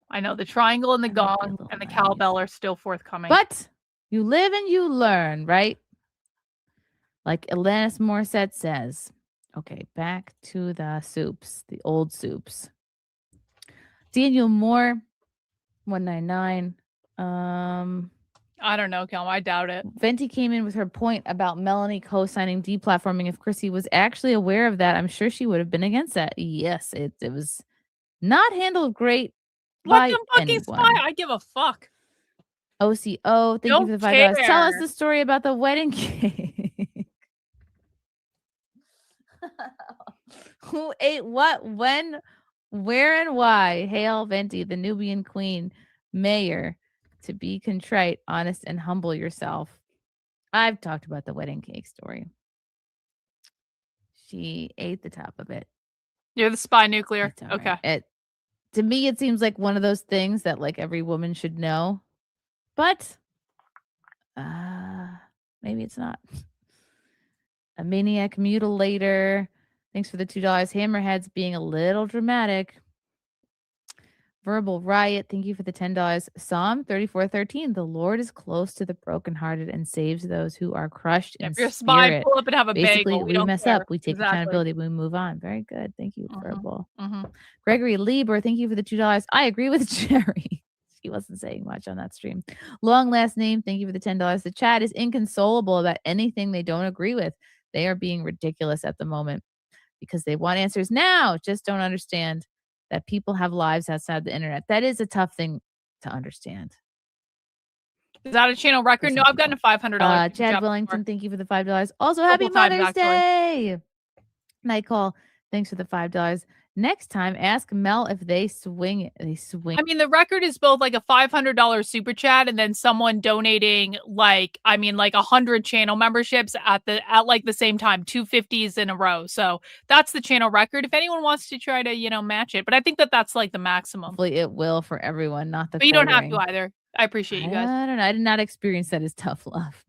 I know the triangle and the gong and the cowbell are still forthcoming. But you live and you learn, right? Like Alanis Morissette says. Okay, back to the soups, the old soups. Daniel Moore, 199. I don't know, Kelm. I doubt it. Venti came in with her point about Melanie co-signing deplatforming. If Chrissie was actually aware of that, I'm sure she would have been against that. Yes, it was not handled great. Let them fucking spy. I give a fuck. OCO, thank you for the $5. Tell us the story about the wedding cake. Who ate what, when, where, and why? Hail Venti, the Nubian queen, Mayr. To be contrite, honest, and humble yourself. I've talked about the wedding cake story. She ate the top of it. You're the spy nuclear. Okay. Right. To me, it seems like one of those things that like every woman should know. But maybe it's not. A maniac mutilator. Thanks for the $2. Hammerheads being a little dramatic. Verbal Riot, thank you for the $10. Psalm 34:13. The Lord is close to the brokenhearted and saves those who are crushed in if you're a spirit. spy, pull up and have a Basically, bagel. we mess up, we take accountability, we move on. Very good. Thank you, Verbal. Gregory Lieber, thank you for the $2. I agree with Jerry. He wasn't saying much on that stream. Long last name, thank you for the $10. The chat is inconsolable about anything they don't agree with. They are being ridiculous at the moment because they want answers now, just don't understand that people have lives outside the internet. That is a tough thing to understand. Is that a channel record? No, I've gotten a $500. Chad Wellington, thank you for the $5. Also, happy Mother's Day. Night Call, thanks for the $5. Next time, ask Mel if they swing. They swing. I mean, the record is both like a $500 super chat and then someone donating like 100 channel memberships at like the same time, 250s in a row. So that's the channel record. If anyone wants to try to, match it, but I think that's like the maximum. Hopefully it will for everyone, not the But you don't have to quartering. either. I appreciate you guys. I don't know. I did not experience that as tough love.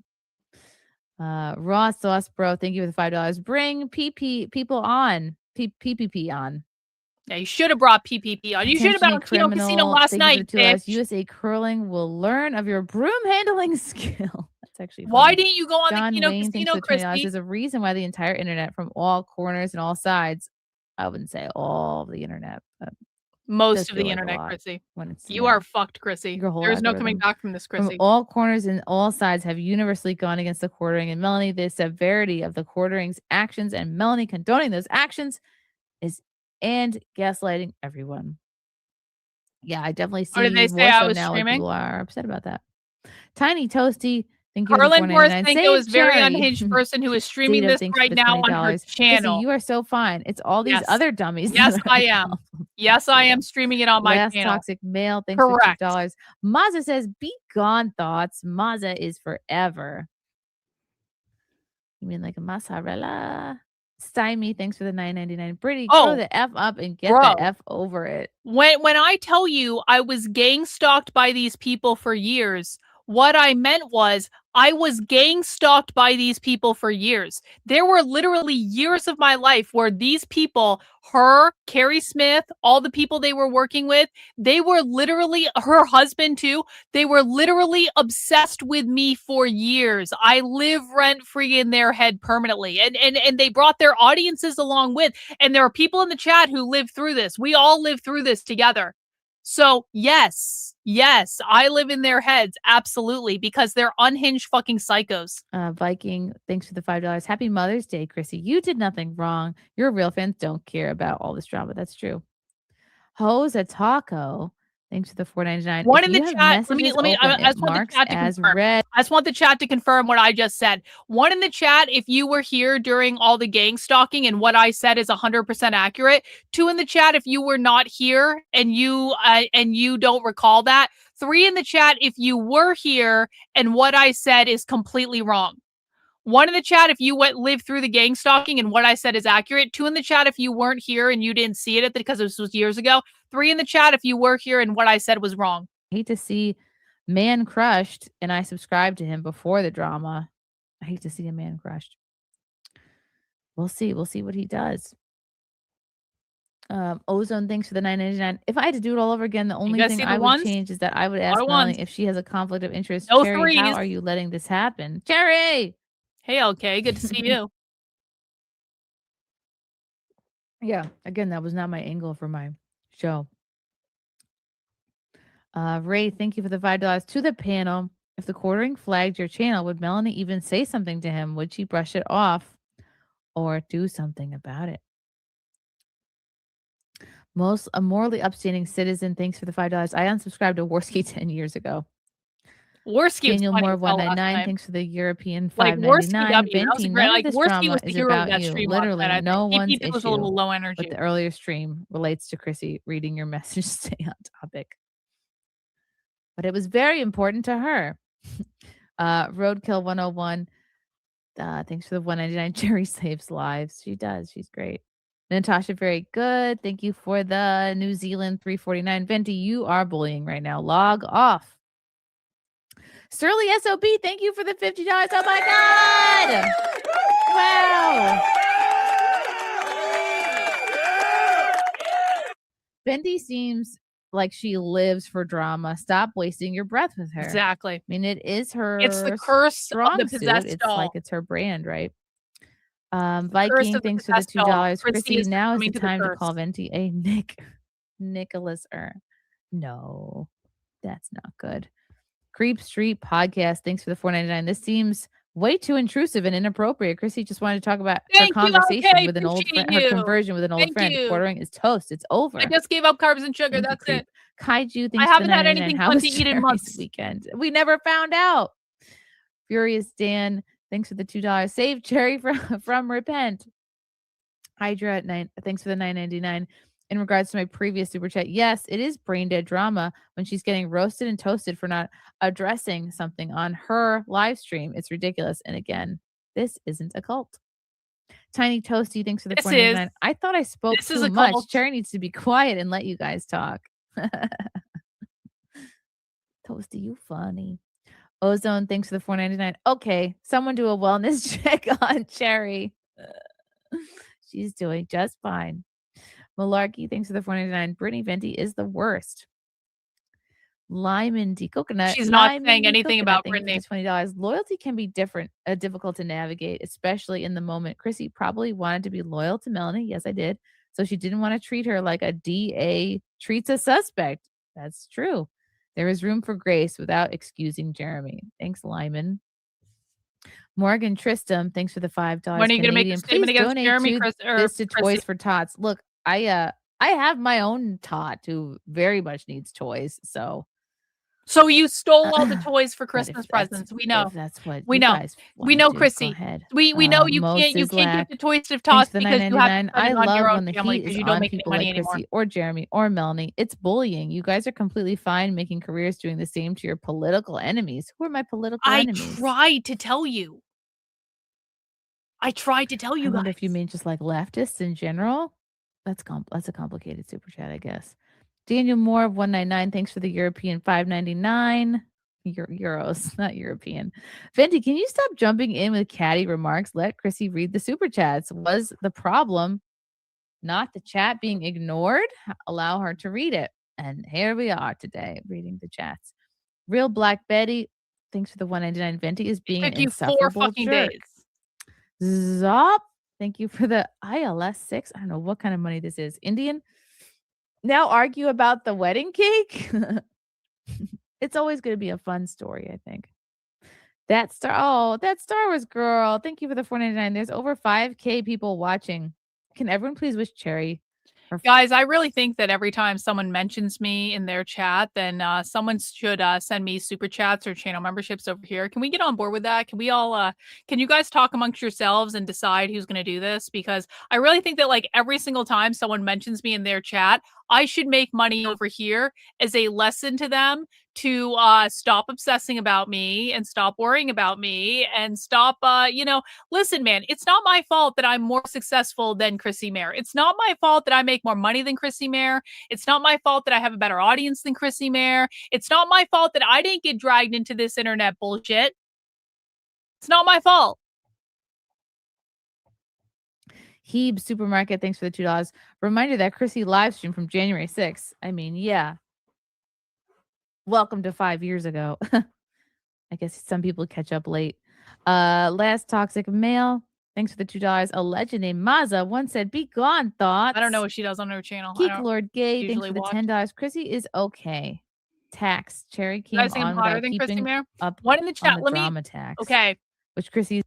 Raw sauce, bro. Thank you for the $5. Bring people on. PPP on. Yeah, you should have brought PPP on. You should have been on Kino Casino last night, bitch. USA Curling will learn of your broom handling skill. That's actually funny. Why didn't you go on John the Kino Wayne Casino, Christie? There's a reason why the entire internet from all corners and all sides, I wouldn't say all of the internet, but most of the internet, Chrissie. You are fucked, Chrissie. There's no coming back from this, Chrissie. From all corners and all sides have universally gone against the quartering. And Melanie, the severity of the quartering's actions and Melanie condoning those actions and gaslighting everyone. Yeah, I definitely see. Did they say I was streaming? People are upset about that. Tiny Toasty. Karlyn Borysenko is very unhinged person who is streaming this right now on her channel. Chrissie, you are so fine. It's all these other dummies. Yes, I am. Yes, I am streaming it on my channel. Toxic male. Thanks for $2. Mazza says, "Be gone, thoughts." Mazza is forever. You mean like a mozzarella? Stymie, thanks for the $9.99. Brittany, grow the F up and get the F over it. When I tell you I was gang stalked by these people for years, what I meant was I was gang stalked by these people for years. There were literally years of my life where these people, her, Carrie Smith, all the people they were working with, they were literally, her husband too, they were literally obsessed with me for years. I live rent-free in their head permanently. And they brought their audiences along with, and there are people in the chat who lived through this. We all lived through this together. So yes, I live in their heads, absolutely, because they're unhinged fucking psychos. Viking, thanks for the $5. Happy Mother's Day, Chrissie. You did nothing wrong. Your real fans don't care about all this drama. That's true. Hose Taco, thanks for the $4.99. One in the chat. Let me. I just want the chat to confirm. I just want the chat to confirm what I just said. One in the chat, if you were here during all the gang stalking and what I said is 100% accurate. Two in the chat, if you were not here and you don't recall that. Three in the chat, if you were here and what I said is completely wrong. One in the chat, if you lived through the gang stalking and what I said is accurate. Two in the chat, if you weren't here and you didn't see it because this was years ago. Three in the chat, if you were here and what I said was wrong. I hate to see man crushed, and I subscribed to him before the drama. I hate to see a man crushed. We'll see. We'll see what he does. Ozone, thanks for the $9.99. If I had to do it all over again, the only thing I would change is that I would ask Melanie if she has a conflict of interest. No Cherry, threes. how are you letting this happen? Cherry! Hey, okay. Good to see you. Yeah, again, that was not my angle for my show. Ray, thank you for the $5 to the panel. If the quartering flagged your channel, would Melanie even say something to him? Would she brush it off or do something about it? Most a morally upstanding citizen, thanks for the $5. I unsubscribed to Worski 10 years ago. Worski Daniel Moore 199, thanks for the European $5.99. Venti, none of this drama is about you. Literally, no one's issue. Was a little low energy. But the earlier stream relates to Chrissie reading your message. Stay on topic. But it was very important to her. Roadkill 101. Thanks for the $199. Jerry saves lives. She does. She's great. Natasha, very good. Thank you for the New Zealand 349. Venti, you are bullying right now. Log off. Surly SOB, thank you for the $50. Oh my God! Wow. Bendy seems like she lives for drama. Stop wasting your breath with her. Exactly. I mean, it is her. It's the curse of the possessed It's doll. like it's her brand, right? Viking, thanks for the $2. Chrissie, now is the time to call Venti a Nicholas. No, that's not good. Creep Street Podcast, thanks for the $4.99. This seems way too intrusive and inappropriate. Chrissie just wanted to talk about her conversation with an old friend, her conversion with an old friend. Quartering is toast. It's over. I just gave up carbs and sugar. That's it. Kaiju, thanks I haven't had anything fun to eat in months. Weekend. We never found out. Furious Dan, thanks for the $2. Save Cherry from Repent. Hydra at 9. Thanks for the $9.99. In regards to my previous super chat, yes, it is brain dead drama when she's getting roasted and toasted for not addressing something on her live stream. It's ridiculous. And again, this isn't a cult. Tiny Toasty, thanks for the This $4.99. is. I thought I spoke This is too a much. cult. Cherry needs to be quiet and let you guys talk. Toasty, you funny. Ozone, thanks for the $4.99. Okay, someone do a wellness check on Cherry. She's doing just fine. Malarkey, thanks for the $4.99. Brittany Venti is the worst. Lyman D. Coconut. She's not Lyman saying D. anything Coconut, about thank you for Brittany. the $20. Loyalty can be difficult to navigate, especially in the moment. Chrissy probably wanted to be loyal to Melanie. Yes, I did. So she didn't want to treat her like a DA treats a suspect. That's true. There is room for grace without excusing Jeremy. Thanks, Lyman. Morgan Tristram, thanks for the $5. When are you going to make a Canadian. statement Please against donate Jeremy to Chris or this to Chrissy? Toys for Tots. Look, I have my own tot who very much needs toys. So you stole all the toys for but if Christmas that's- presents. We know. If that's what We you know. guys We wanna know, do, go Chrissy. ahead. We know you Mo can't Sislak, get the toys to thanks toss for the because you have to $9.99. spend I it on love your own when the family heat because is you don't on make any people money like anymore. Chrissy or Jeremy or Melanie. It's bullying. You guys are completely fine making careers doing the same to your political enemies. Who are my political I enemies? tried to tell you. I tried to tell you I guys. wonder if you mean just like leftists in general. That's a complicated super chat, I guess. Daniel Moore of 199, thanks for the European $5.99. Euros, not European. Venti, can you stop jumping in with catty remarks? Let Chrissy read the super chats. Was the problem not the chat being ignored? Allow her to read it. And here we are today reading the chats. Real Black Betty, thanks for the 199. Venti is being an Took you 4 insufferable fucking jerk. days. Zop, thank you for the ILS 6. I don't know what kind of money this is. Indian. Now argue about the wedding cake. It's always going to be a fun story, I think. That Star Wars girl. Thank you for the $4.99. There's over 5K people watching. Can everyone please wish Cherry her Guys, I really think that every time someone mentions me in their chat, then someone should send me super chats or channel memberships over here. Can we get on board with that? Can we all can you guys talk amongst yourselves and decide who's going to do this? Because I really think that like every single time someone mentions me in their chat, I should make money over here as a lesson to them to stop obsessing about me and stop worrying about me and stop listen, man, it's not my fault that I'm more successful than Chrissie Mayr. It's not my fault that I make more money than Chrissie Mayr. It's not my fault that I have a better audience than Chrissie Mayr. It's not my fault that I didn't get dragged into this internet bullshit. It's not my fault. Hebe Supermarket, thanks for the $2. Reminder that Chrissy live stream from January 6th. I mean, yeah. Welcome to 5 years ago. I guess some people catch up late. Last Toxic Male, thanks for the $2. A legend named Maza once said, "Be gone, thoughts." I don't know what she does on her channel. Geek Lord Gay, thanks usually for the watch. $10. Chrissy is okay. Tax. Cherry You came guys think on I'm hotter without than Chrissie keeping Mayr? up One in the on chat. the Let me. drama tax. Okay. Which Chrissy.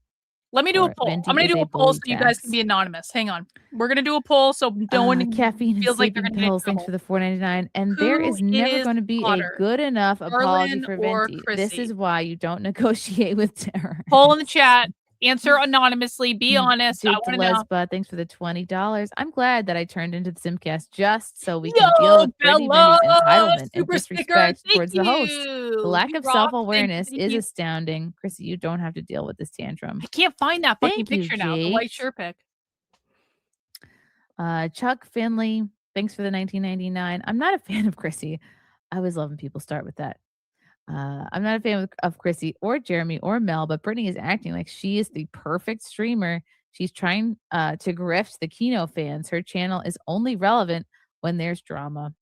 Let me do a Or poll. Venti I'm going is to do a a poll so bully you guys can tax. be anonymous. Hang on. We're going to do a poll so no one Caffeine and feels like they're sleeping going to get in pills. Thanks for trouble. the $4.99. And Who there is never is going to be hotter, a good enough apology Karlyn for or Venti. This Chrissie? is why you don't negotiate with terror. Poll in the chat. Answer anonymously. Be honest. I Jake want to know. Lesba, thanks for the $20. I'm glad that I turned into the Simcast just so we can deal with Brittany Bella! Vendi's entitlement and Super disrespect sticker. towards the host. You. The lack You of rock. self-awareness Thank you. is astounding. Chrissy, you don't have to deal with this tantrum. I can't find that fucking Thank you, picture now. The Jake. white shirt pic. Chuck Finley, thanks for the $19.99. I'm not a fan of Chrissy. I always love when people start with that. I'm not a fan of Chrissy or Jeremy or Mel, but Brittany is acting like she is the perfect streamer. She's trying to grift the Kino fans. Her channel is only relevant when there's drama.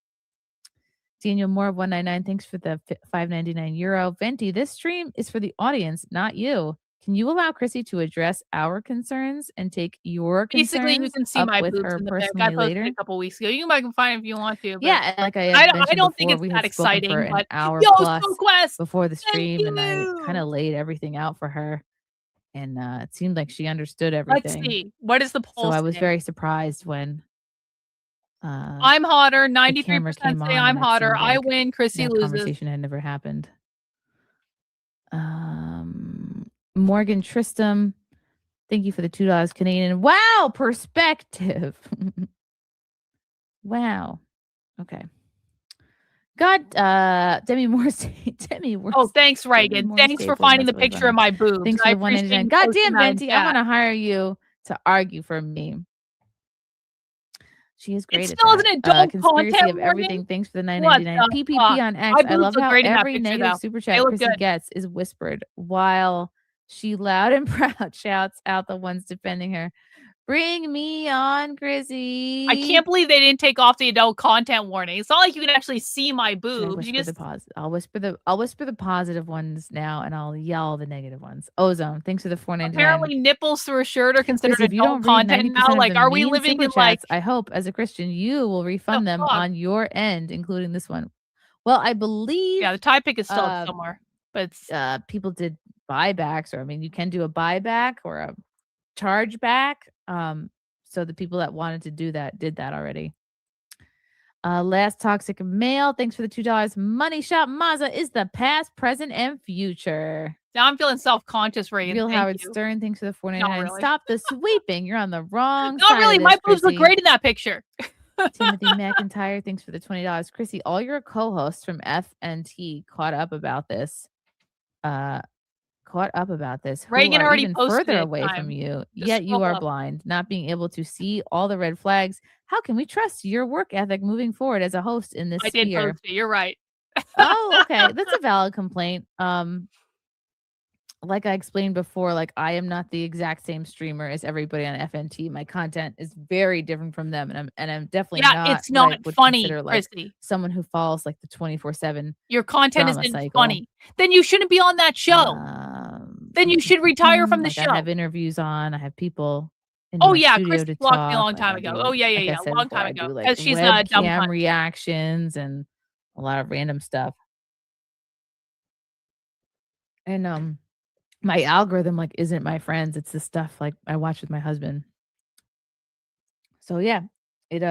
Daniel Moore, 199, thanks for the €5.99. Venti, this stream is for the audience, not you. Can you allow Chrissy to address our concerns and take your Basically, you concerns can see up my with boobs her in the pic. I personally posted later? a couple weeks ago. You can find it if you want to. But Yeah, and like I I mentioned don't think before, it's we that had spoken exciting. for an But hour yo, plus SoQuest, before the thank stream, and I kind you. of laid everything out for her, and it seemed like she understood Let's everything. see. What is the So poll I was say? very surprised when I'm hotter. the camera 93% came say on I'm and it hotter. seemed I like win. Chrissy that loses. conversation had never happened. Morgan Tristram, thank you for the $2 Canadian. Wow, perspective. Wow. Okay. God, Demi Moore. Demi Moore. Oh, thanks, Demi Reagan. Moore Thanks for Staples, finding the that's really picture of funny. my boobs. Thanks for I the appreciate 199. you God posting damn, that in Venti, I chat. want to hire you to argue for me. She is great It's at still that. an adult Conspiracy content of warning. everything. Thanks for the What 999. the PPP fuck? on X. My I boobs love look how great in that every picture, negative though. super They chat look Chrissy good. gets is whispered while she loud and proud shouts out the ones defending her. Bring me on, Chrissy. I can't believe they didn't take off the adult content warning. It's not like you can actually see my Should I boobs. whisper You just the positive? I'll whisper the positive ones now, and I'll yell the negative ones. Ozone, thanks for the 499. apparently nipples through a shirt are considered Chris, if you adult don't read content 90% now. of Like, the are we mean living super in like chats, I hope as a Christian you will the refund them fuck? on your end, including this one. Well, I believe Yeah, the tie pick is still up somewhere, but it's people did buybacks, or I mean, you can do a buyback or a chargeback. So the people that wanted to do that did that already. Last toxic male, thanks for the $2. Money Shop Mazza is the past, present, and future. now I'm feeling self-conscious, Reagan. Real Thank Howard you. Stern, thanks for the Not 499. really. Stop the sweeping. You're on the wrong Not side really. of My this, boobs look Chrissy. great in that picture. Timothy McIntyre, thanks for the $20. Chrissy, all your co-hosts from FNT caught up about this. Reagan who are already even posted further it. away from Time. you, Just yet you scroll are up. blind, not being able to see all the red flags. How can we trust your work ethic moving forward as a host in this I did sphere? post it. You're right. Oh, okay. That's a valid complaint. Like I explained before, like I am not the exact same streamer as everybody on FNT. My content is very different from them, and I'm definitely Yeah, not it's what I not would funny, consider like Chrissy. someone who follows like the 24/7 Your content drama isn't cycle. funny. Then you shouldn't be on that show. Then you should retire from the like show. I have interviews on. I have people in Oh my yeah, studio Chrissy to blocked talk. me a long like, time I ago. do, Oh yeah, like I said long before, time I ago. do like Because she's a dumb webcam cunt. reactions and a lot of random stuff. And my algorithm like isn't my friends. It's the stuff like I watch with my husband. So yeah, it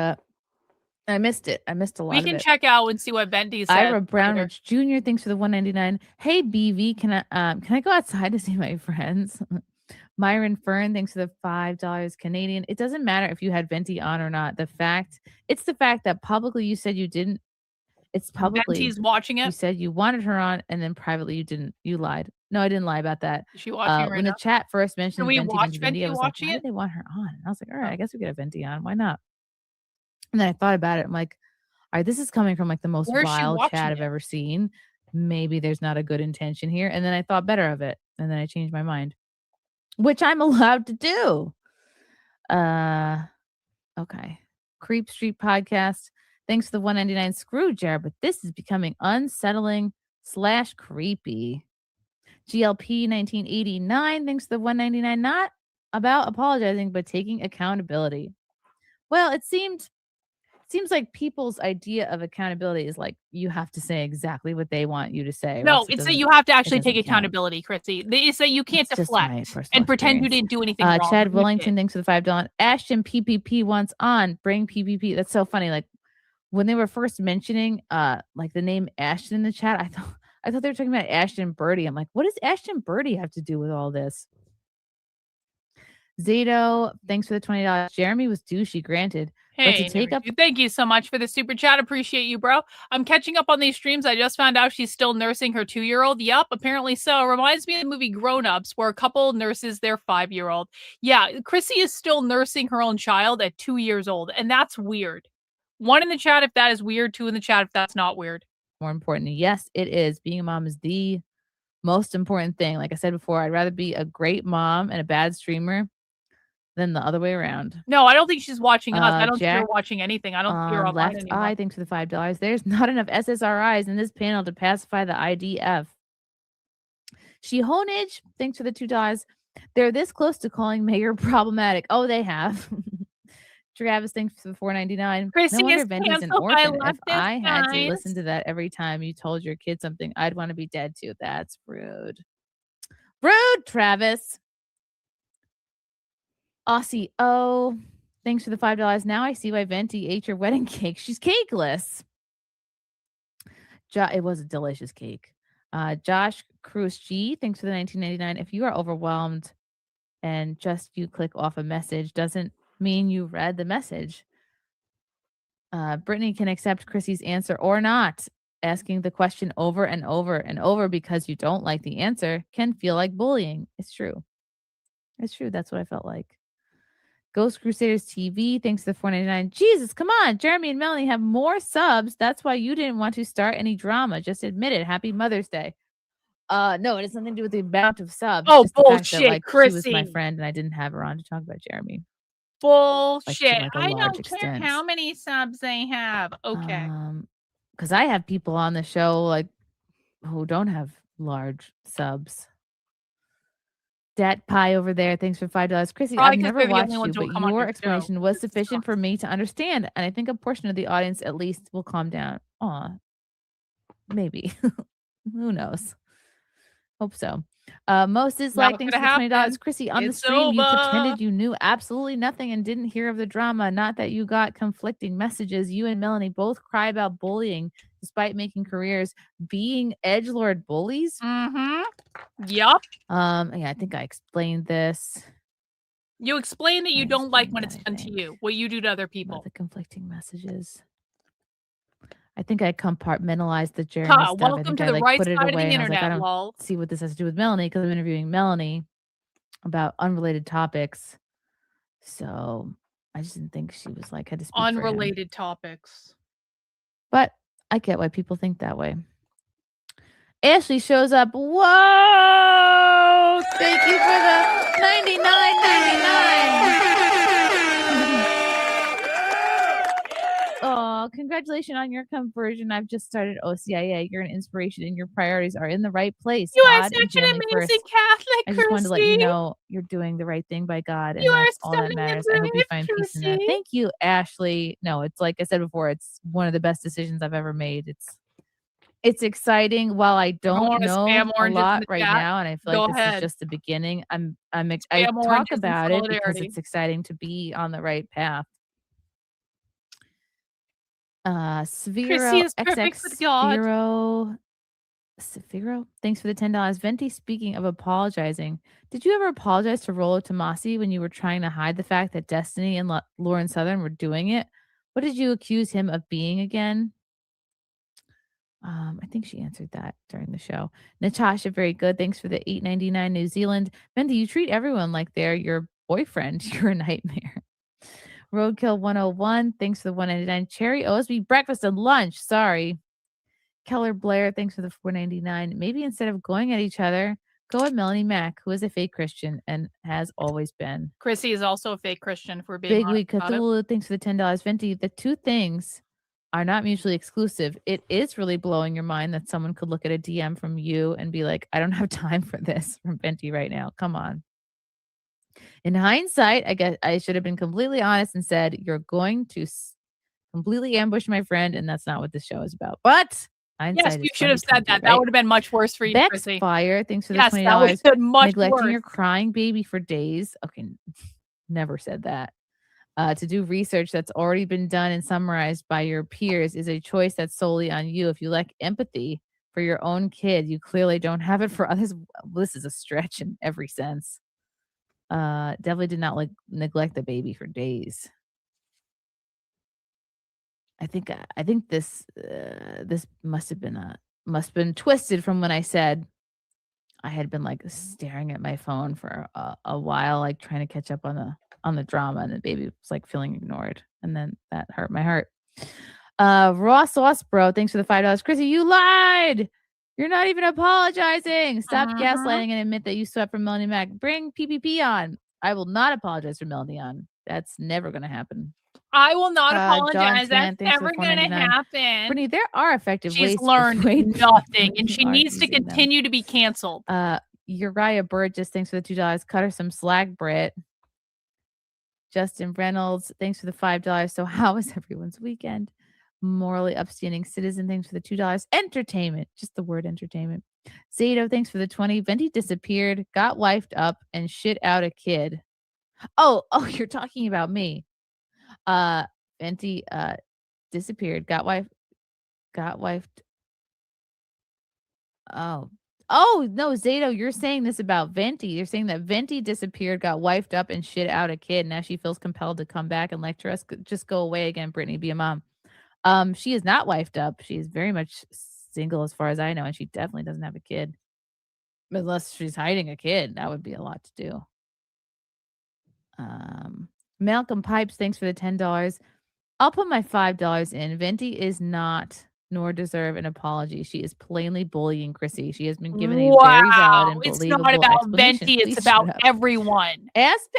I missed it. I missed a lot We of can it. check out and see what Bendy said. Ira later. Brownridge Jr. Thanks for the 199. Hey BV, can I go outside to see my friends? Myron Fern, thanks for the $5 Canadian. It doesn't matter if you had Venti on or not. It's the fact that publicly you said you didn't. It's publicly Benty's watching you it. said you wanted her on, and then privately you didn't. You lied. No, I didn't lie about that. Is she watching it right When now? the chat first mentioned Can we Venti, watch Venti, I Benty was like, watching why it? did they want her on? And I was like, all right, I guess we get a Venti on. Why not? And then I thought about it. I'm like, all right, this is coming from like the most Where is she vile watching chat I've it? ever seen. Maybe there's not a good intention here. And then I thought better of it. And then I changed my mind, which I'm allowed to do. Okay. Creep Street Podcast. Thanks for the 199 screw jar, but this is becoming unsettling / creepy. GLP 1989. Thanks for the 199. Not about apologizing, but taking accountability. Well, it seems like people's idea of accountability is like you have to say exactly what they want you to say. No, it's that you have to actually take accountability, Chrissy. It's that you can't deflect and pretend you didn't do anything wrong. Chad Wellington, thanks for the $5. Ashton PPP wants on. Bring PPP. That's so funny. Like when they were first mentioning like the name Ashton in the chat, I thought they were talking about Ashton Birdie. I'm like, what does Ashton Birdie have to do with all this? Zato, thanks for the $20. Jeremy was douchey, granted. Hey, thank you so much for the super chat. Appreciate you, bro. I'm catching up on these streams. I just found out she's still nursing her 2-year-old. Yup, apparently so. Reminds me of the movie Grown Ups, where a couple nurses their 5-year-old. Yeah, Chrissy is still nursing her own child at 2 years old, and that's weird. 1 in the chat if that is weird, 2 in the chat if that's not weird. More important. Yes, it is. Being a mom is the most important thing. Like I said before, I'd rather be a great mom and a bad streamer than the other way around. No, I don't think she's watching us. I don't Jack, see her watching anything. I don't see her online anymore. Eye, thanks for the $5. There's not enough SSRIs in this panel to pacify the IDF. She-Honage, thanks for the $2. They're this close to calling Mayr problematic. Oh, they have. Travis, thanks for the $4.99. Chrissy no wonder is Vendi's an canceled by orphan. If I had to guys. listen to that every time you told your kid something, I'd want to be dead too. That's rude. Rude, Travis. Aussie O, thanks for the $5. Now I see why Venti ate your wedding cake. She's cakeless. It was a delicious cake. Josh Cruz G, thanks for the $19.99. If you are overwhelmed and just you click off a message, doesn't mean you read the message. Brittany can accept Chrissie's answer or not. Asking the question over and over and over because you don't like the answer can feel like bullying. It's true. It's true. That's what I felt like. Ghost Crusaders TV, thanks to the $4.99. Jesus, come on. Jeremy and Melanie have more subs. That's why you didn't want to start any drama. Just admit it. Happy Mother's Day. No, it has nothing to do with the amount of subs. Oh, just the fact bullshit, that, like, she was my Chrissy. friend and I didn't have her on to talk about Jeremy. Bullshit. like, a I large don't care extent. how many subs they have. Okay. Because I have people on the show like who don't have large subs. Dat Pie over there, thanks for $5. Chrissy, Probably I've 'cause never they're the watched only you, ones who'll but come on your your show. explanation was This sufficient for sucks. me to understand, and I think a portion of the audience at least will calm down. Aw, maybe. Who knows? Hope so. Most is Not like, thanks for gonna the $20. happen. Chrissy, on the It's stream, you over. pretended you knew absolutely nothing and didn't hear of the drama. Not that you got conflicting messages. You and Melanie both cry about bullying despite making careers being edgelord bullies. Mm-hmm. Yup. Yeah, I think I explained this. You explain that you I don't like when explained it's that, I done to think. you, what you do to other About people. the conflicting messages. I think I compartmentalized the Jeremy stuff. I Welcome think to I the like right put it side of away, the and I was like, I internet, don't lol. see what this has to do with Melanie because I'm interviewing Melanie about unrelated topics. So I just didn't think she was like had to speak for him. Unrelated topics. But I get why people think that way. Ashley shows up. Whoa! Thank you for the $99.99. Oh, congratulations on your conversion. I've just started OCIA. You're an inspiration and your priorities are in the right place. You are God and such an family amazing first. Catholic, I just wanted to let you Chrissy. know you're doing the right thing by God, and You are that's all that stunning and matters. I hope you brave, find peace in that. Chrissy. Thank you, Ashley. No, it's like I said before, it's one of the best decisions I've ever made. It's exciting. While I don't wanna know spam a oranges in lot the right chat? now, and I feel Go like this is ahead. just the beginning. I Spam talk oranges in about it because solidarity. it's exciting to be on the right path. Chrissy Sphero is perfect XX with God. Sphero, thanks for the $10. Venti, speaking of apologizing, did you ever apologize to Rollo Tomasi when you were trying to hide the fact that Destiny and Lauren Southern were doing it? What did you accuse him of being again? I think she answered that during the show. Natasha, very good. Thanks for the $8.99 New Zealand. Venti, you treat everyone like they're your boyfriend. You're a nightmare. Roadkill 101, thanks for the $1.99. Cherry Osby, breakfast and lunch. Sorry. Keller Blair, thanks for the $4.99. Maybe instead of going at each other, go at Melanie Mack, who is a fake Christian and has always been. Chrissy is also a fake Christian, if we're being Big honest Week about it. Cthulhu, thanks for the $10. Venti, the two things are not mutually exclusive. It is really blowing your mind that someone could look at a DM from you and be like, I don't have time for this from Venti right now. Come on. In hindsight, I guess I should have been completely honest and said, you're going to completely ambush my friend, and that's not what this show is about. But hindsight Yes, is you should have said 20/20, that. right? That would have been much worse for you, Bex Chrissy. Fire, thanks for Yes, the that would $20. have been much Neglecting worse. your crying baby for days. Okay, never said that. To do research that's already been done and summarized by your peers is a choice that's solely on you. If you lack empathy for your own kid, you clearly don't have it for others. This is a stretch in every sense. Definitely did not neglect the baby for days. I think this must have been twisted from when I said I had been like staring at my phone for a while, like trying to catch up on the drama, and the baby was like feeling ignored, and then that hurt my heart. Raw sauce, bro. Thanks for the $5. Chrissy, you lied. You're not even apologizing. Stop gaslighting and admit that you swept from Melanie Mac. Bring PPP on. I will not apologize for Melanie on. That's never going to happen. I will not John apologize. Stan, That's thanks for never the going to $4.99. happen. Brittany, there are effective ways She's to learned persuade nothing, people and who she aren't needs to using them. continue to be canceled. Uriah Burgess, thanks for the $2. Cut her some slack, Britt. Justin Reynolds, thanks for the $5. So how was everyone's weekend? Morally upstanding citizen, thanks for the $2. Entertainment, just the word entertainment. Zato, thanks for the 20. Venti disappeared, got wifed up, and shit out a kid. Oh, you're talking about me. Venti disappeared, got wifed. Oh no, Zato, you're saying this about Venti. You're saying that Venti disappeared, got wifed up, and shit out a kid. Now she feels compelled to come back and lecture us. Just go away again, Brittany. Be a mom. She is not wifed up. She is very much single as far as I know, and she definitely doesn't have a kid. Unless she's hiding a kid. That would be a lot to do. Malcolm Pipes, thanks for the $10. I'll put my $5 in. Venti is not nor deserve an apology. She is plainly bullying Chrissie. She has been given a very valid and It's believable not about explanation. Venti, it's Please about shut up. everyone. Ask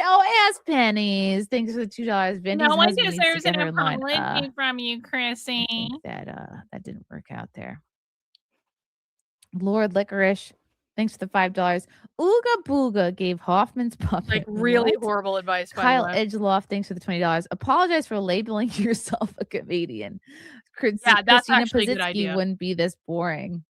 Pennies. Thanks for the $2. Venti's No one husband needs to deserves get an her in line. apology from you, I Chrissie. think that didn't work out there. Lord Licorice, thanks for the $5. Ooga Booga gave Hoffman's puppet. Like really What? horrible advice. Kyle by the way. Edgeloff, thanks for the $20. Apologize for labeling yourself a comedian. Yeah, that's Christina actually a good Pazitsky idea. wouldn't be this boring.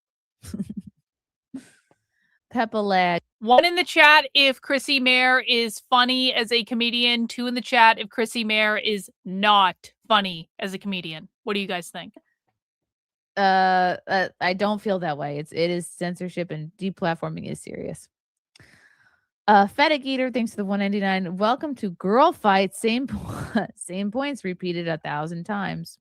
Peppa Lad. 1 in the chat if Chrissie Mayr is funny as a comedian. 2 in the chat if Chrissie Mayr is not funny as a comedian. What do you guys think? I don't feel that way. It is censorship and deplatforming is serious. Fetic Eater, thanks for the $1.99. Welcome to Girl Fight. Same points repeated 1,000 times.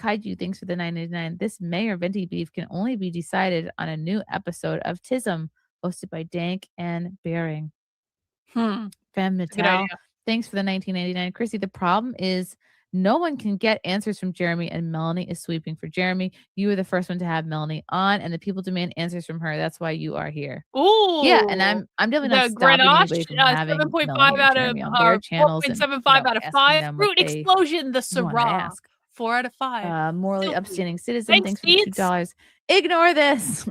Kaiju, thanks for the $9.99. This Mayr Venti beef can only be decided on a new episode of Tism, hosted by Dank and Bearing. Femme Natal, thanks for the $19.99. Chrissy, the problem is no one can get answers from Jeremy, and Melanie is sweeping for Jeremy. You were the first one to have Melanie on, and the people demand answers from her. That's why you are here. Ooh, yeah, and I'm definitely not stopping anybody from having 7.5 out of Jeremy on their channels. 4.75 out of 5. Fruit Explosion, the Syrah. 4 out of 5. Morally So upstanding citizen, thanks for the Beats. $2. Ignore this.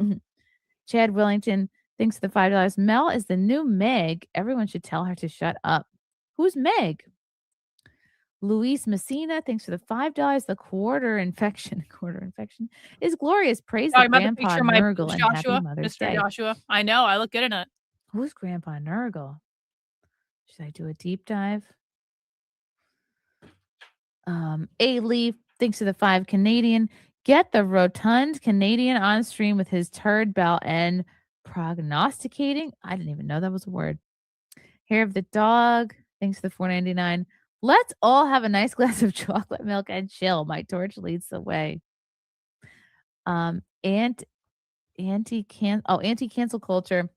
Chad Willington, thanks for the $5. Mel is the new Meg. Everyone should tell her to shut up. Who's Meg? Luis Messina, thanks for the $5. The quarter infection is glorious. Praise the Grandpa Nurgle and Joshua, happy Mother's Mr. Day. Joshua. I know, I look good in it. Who's Grandpa Nurgle? Should I do a deep dive? A Leaf, thanks to the 5 Canadian. Get the rotund Canadian on stream with his turd bell and prognosticating. I didn't even know that was a word. Hair of the Dog, thanks to the $4.99. Let's all have a nice glass of chocolate milk and chill. My torch leads the way. Anti-cancel culture.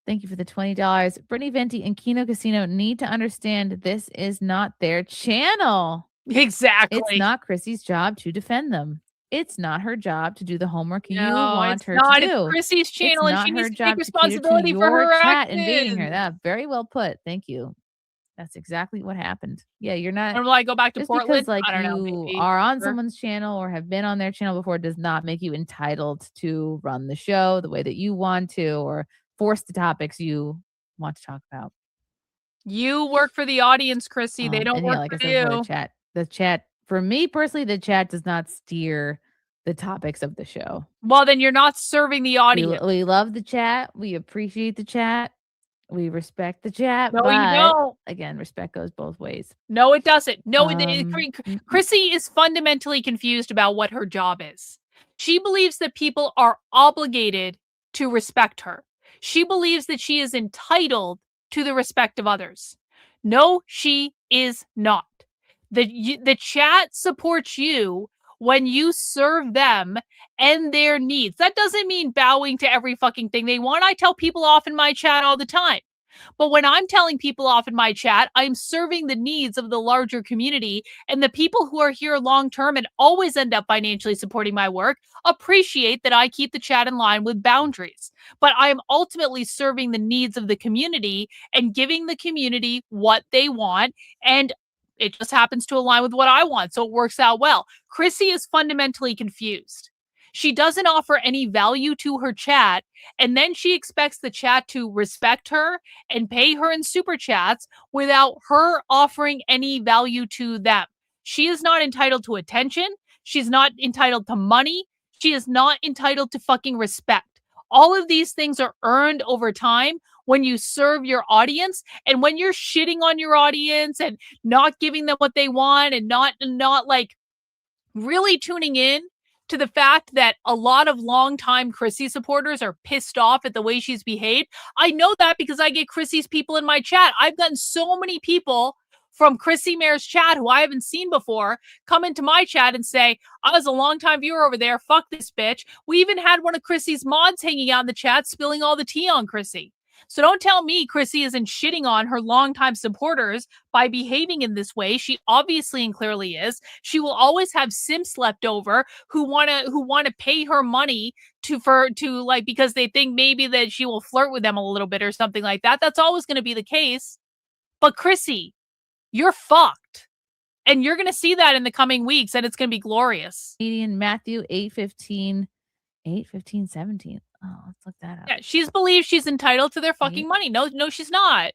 Thank you for the $20. Brittany Venti and Kino Casino need to understand this is not their channel. Exactly. It's not Chrissy's job to defend them. It's not her job to do the homework you want her to do. It's Chrissy's channel, it's and she not her needs to job take responsibility to for her chat actions. invading her. That very well put. Thank you. That's exactly what happened. Yeah, you're not. Or will I go back to just Portland? because like I don't know, you maybe. are on someone's channel or have been on their channel before does not make you entitled to run the show the way that you want to or force the topics you want to talk about. You work for the audience, Chrissy. They don't work like for I said, you. For the chat, for me personally, the chat does not steer the topics of the show. Well, then you're not serving the audience. We love the chat. We appreciate the chat. We respect the chat. No, but you don't. Again, respect goes both ways. No, it doesn't. No, Chrissy is fundamentally confused about what her job is. She believes that people are obligated to respect her. She believes that she is entitled to the respect of others. No, she is not. The chat supports you when you serve them and their needs. That doesn't mean bowing to every fucking thing they want. I tell people off in my chat all the time. But when I'm telling people off in my chat, I'm serving the needs of the larger community, and the people who are here long-term and always end up financially supporting my work appreciate that I keep the chat in line with boundaries. But I'm ultimately serving the needs of the community and giving the community what they want, and it just happens to align with what I want, so it works out well. Chrissy is fundamentally confused. She doesn't offer any value to her chat, and then she expects the chat to respect her and pay her in super chats without her offering any value to them. She is not entitled to attention. She's not entitled to money. She is not entitled to fucking respect. All of these things are earned over time when you serve your audience, and when you're shitting on your audience and not giving them what they want and not like really tuning in to the fact that a lot of longtime Chrissy supporters are pissed off at the way she's behaved. I know that because I get Chrissy's people in my chat. I've gotten so many people from Chrissie Mayr's chat, who I haven't seen before, come into my chat and say, I was a longtime viewer over there. Fuck this bitch. We even had one of Chrissie's mods hanging out in the chat, spilling all the tea on Chrissie. So don't tell me Chrissie isn't shitting on her longtime supporters by behaving in this way. She obviously and clearly is. She will always have simps left over who wanna pay her money to like, because they think maybe that she will flirt with them a little bit or something like that. That's always going to be the case. But Chrissie, you're fucked. And you're going to see that in the coming weeks, and it's going to be glorious. Comedian Matthew 8:15, 17. Oh, let's look that up. Yeah, she's believed she's entitled to their fucking money. No, she's not.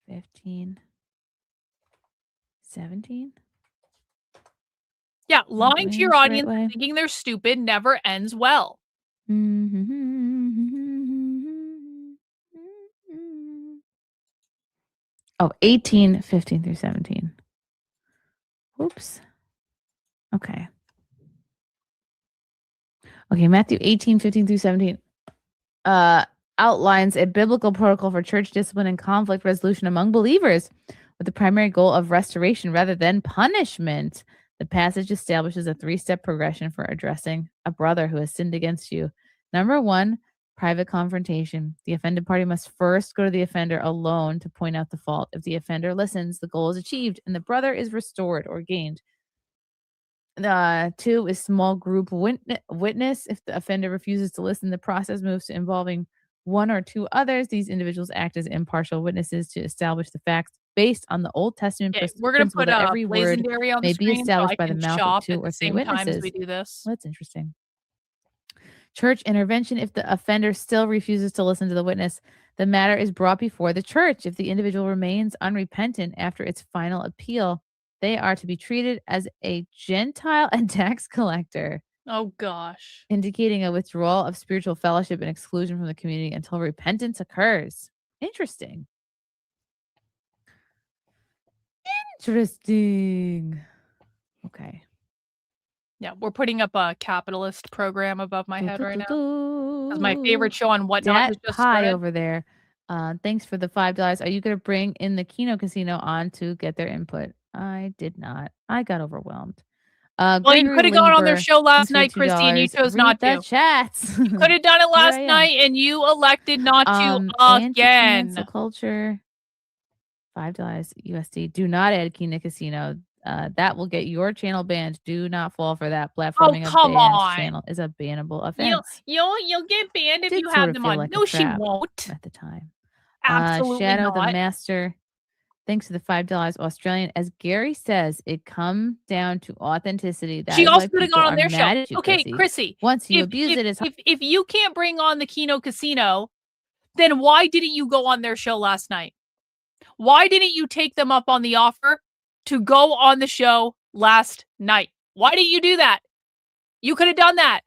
15, 17. Yeah, lying to your Right audience way. and thinking they're stupid never ends well. Oh, 18, 15 through 17. Oops. Okay. Okay, Matthew 18, 15 through 17 outlines a biblical protocol for church discipline and conflict resolution among believers with the primary goal of restoration rather than punishment. The passage establishes a 3-step progression for addressing a brother who has sinned against you. Number 1, private confrontation. The offended party must first go to the offender alone to point out the fault. If the offender listens, the goal is achieved and the brother is restored or gained. 2 is small group witness. If the offender refuses to listen, the process moves to involving 1 or 2 others. These individuals act as impartial witnesses to establish the facts based on the Old Testament we're going to put every word Blazendary on the may screen be established so by the mouth of 2 or 3 witnesses. As we do this. Well, that's interesting. Church intervention. If the offender still refuses to listen to the witness, the matter is brought before the church. If the individual remains unrepentant after its final appeal, they are to be treated as a Gentile and tax collector. Oh, gosh. Indicating a withdrawal of spiritual fellowship and exclusion from the community until repentance occurs. Interesting. Interesting. Okay. Yeah, we're putting up a capitalist program above my head right now. That's my favorite show on Whatnot. That Just pie started. over there. Thanks for the $5. Are you going to bring in the Kino Casino on to get their input? I did not. I got overwhelmed. Well, you could have gone on their show last night, Chrissy, and you chose not to. Chats. You could have done it last night, and you elected not to again. Cancel culture. $5 USD. Do not add Kino Casino. That will get your channel banned. Do not fall for that. Platforming come on. channel is a bannable offense. You'll get banned if Did you sort have of them feel on. like a No, she trap won't. at the time. Absolutely Shadow not. the Master. Thanks to the $5 Australian. As Gary says, it comes down to authenticity. That she is also why could have people gone on are their mad show. at you, Okay, Chrissy. Once you abuse it, it's if you can't bring on the Kino Casino, then why didn't you go on their show last night? Why didn't you take them up on the offer to go on the show last night? Why didn't you do that? You could have done that.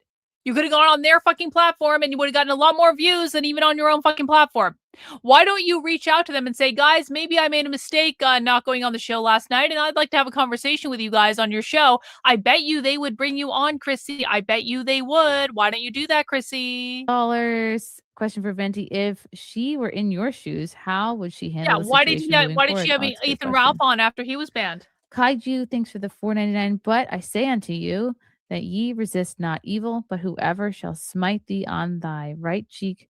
You could have gone on their fucking platform and you would have gotten a lot more views than even on your own fucking platform. Why don't you reach out to them and say, guys, maybe I made a mistake not going on the show last night, and I'd like to have a conversation with you guys on your show. I bet you they would bring you on, Chrissy. I bet you they would. Why don't you do that, Chrissy? Dollars. Question for Venti: if she were in your shoes, how would she handle? Why did she have Ethan Ralph on after he was banned? Kaiju, thanks for the $4.99. But I say unto you that ye resist not evil, but whoever shall smite thee on thy right cheek,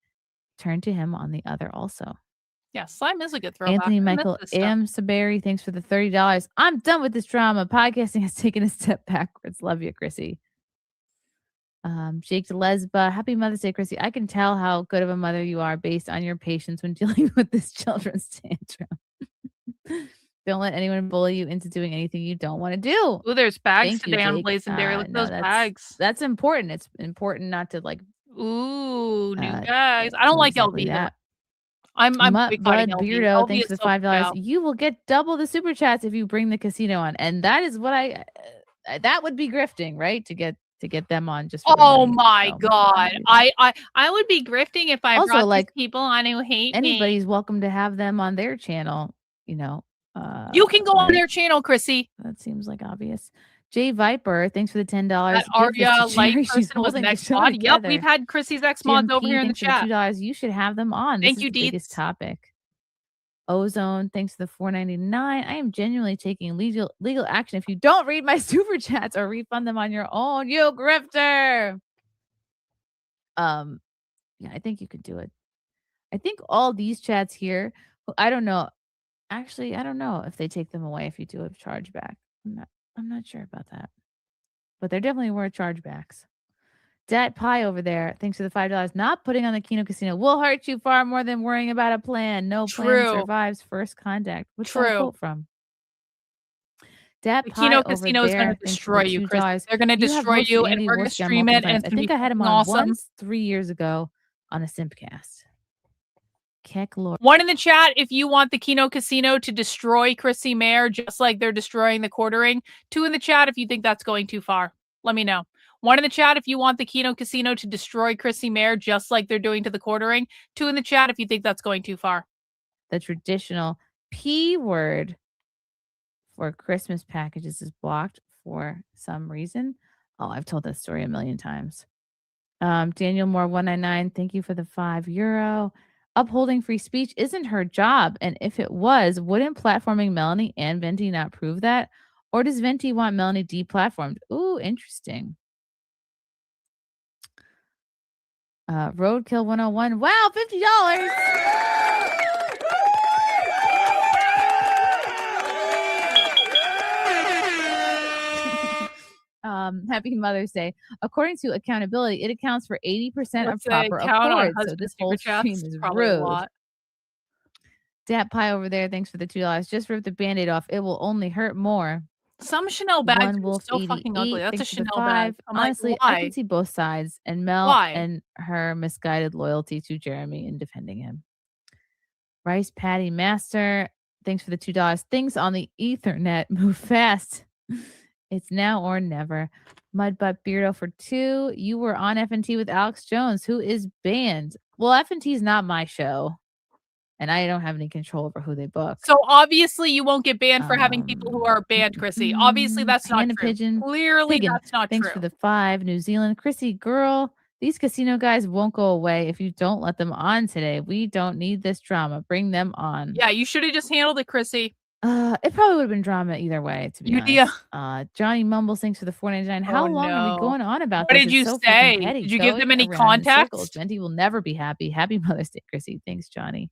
turn to him on the other also. Yeah, slime is a good throwback. Anthony Michael Saberi, thanks for the $30. I'm done with this drama. Podcasting has taken a step backwards. Love you, Chrissy. Jake Lesba, happy Mother's Day, Chrissy. I can tell how good of a mother you are based on your patience when dealing with this children's tantrum. Don't let anyone bully you into doing anything you don't want to do. Oh, there's bags today on Blazendary. Look at those bags. That's important. It's important not to like. Ooh, new bags. I don't like LV. That. I'm Bud Beardo, thanks for the $5. You will get double the super chats if you bring the casino on, and that is what that would be grifting, right? To get them on just. Oh my god, I would be grifting if I also brought like people on who hate anybody's me. Welcome to have them on their channel. You know. You can go on their channel, Chrissy. That seems like obvious. Jay Viper, thanks for the $10. That Arya light person was next mod. Yep, we've had Chrissy's ex mods over here in the chat. $2. You should have them on. Thank this you, is the biggest topic. Ozone, thanks to the $4.99. I am genuinely taking legal action if you don't read my super chats or refund them on your own, you grifter. Yeah, I think you could do it. I think all these chats here, I don't know. Actually, I don't know if they take them away if you do a chargeback. I'm not sure about that. But there definitely were chargebacks. Dat Pie over there, thanks for the $5. Not putting on the Kino Casino will hurt you far more than worrying about a plan. No plan True. survives first contact. What's that True. quote from? Dat The Pie Kino over Casino is going there, to thanks for destroy the you, Chris. $2. They're going to You have destroy hosted you, and Andy we're going to Worski on stream multiple it, and times. it's I going to be think I had him on awesome. once 3 years ago on a Simpcast. Keck Lord. One in the chat if you want the Kino Casino to destroy Chrissie Mayr just like they're destroying the quartering. 2 in the chat if you think that's going too far. Let me know. 1 in the chat if you want the Kino Casino to destroy Chrissie Mayr just like they're doing to the quartering. 2 in the chat if you think that's going too far. The traditional P word for Christmas packages is blocked for some reason. Oh, I've told that story a million times. Daniel Moore 199, thank you for the €5. Upholding free speech isn't her job, and if it was, wouldn't platforming Melanie and Venti not prove that? Or does Venti want Melanie deplatformed? Ooh, interesting. Roadkill 101. Wow, $50. Happy Mother's Day. According to accountability, it accounts for 80% of proper accord. So this whole stream is rude. Dat Pie over there, thanks for the $2. Just rip the Band-Aid off. It will only hurt more. Some Chanel bags are so 88, fucking ugly. That's a thanks for the Chanel bag. 5. I'm Honestly, like, why? I can see both sides, and Mel Why? and her misguided loyalty to Jeremy in defending him. Rice Patty Master, thanks for the $2. Things on the Ethernet move fast. It's now or never. Mudbutt Beardo for 2. You were on F&T with Alex Jones, who is banned. Well, F&T is not my show, and I don't have any control over who they book. So obviously you won't get banned for having people who are banned, Chrissy. Obviously that's not true. Pigeon, Clearly Piggin, that's not thanks true. for the 5. New Zealand, Chrissy, girl, these casino guys won't go away if you don't let them on today. We don't need this drama. Bring them on. Yeah, you should have just handled it, Chrissy. It probably would have been drama either way, to be honest. Johnny Mumbles, thanks for the $4.99. How long are we going on about what this? did you It's so say? fucking petty. Did you give them Going any around in circles. context? Venti will never be happy. Happy Mother's Day, Chrissy. Thanks, Johnny.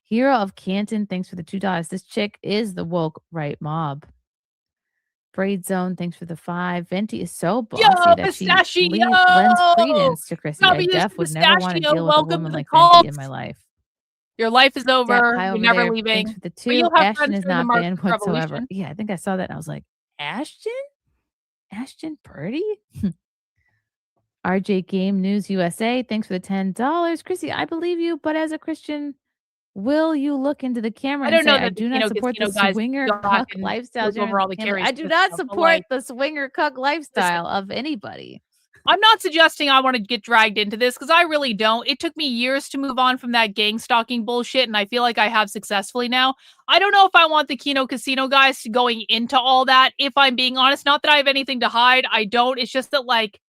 Hero of Canton, thanks for the $2. This chick is the woke right mob. Braid Zone, thanks for the 5. Venti is so bossy that she lends credence to Chrissy. I def would never want to deal with a woman like Venti in my life. Your life is over. You're never there. leaving. Thanks for the 2. Ashton is not banned whatsoever. Revolution. Yeah, I think I saw that and I was like, Ashton? Ashton Purdy? RJ Game News USA, thanks for the $10. Chrissy, I believe you, but as a Christian, will you look into the camera and say, I do not support the swinger cuck lifestyle? I do not support the swinger cuck lifestyle of anybody. I'm not suggesting I want to get dragged into this because I really don't. It took me years to move on from that gang stalking bullshit, and I feel like I have successfully now. I don't know if I want the Kino Casino guys going into all that, if I'm being honest. Not that I have anything to hide. I don't. It's just that, like,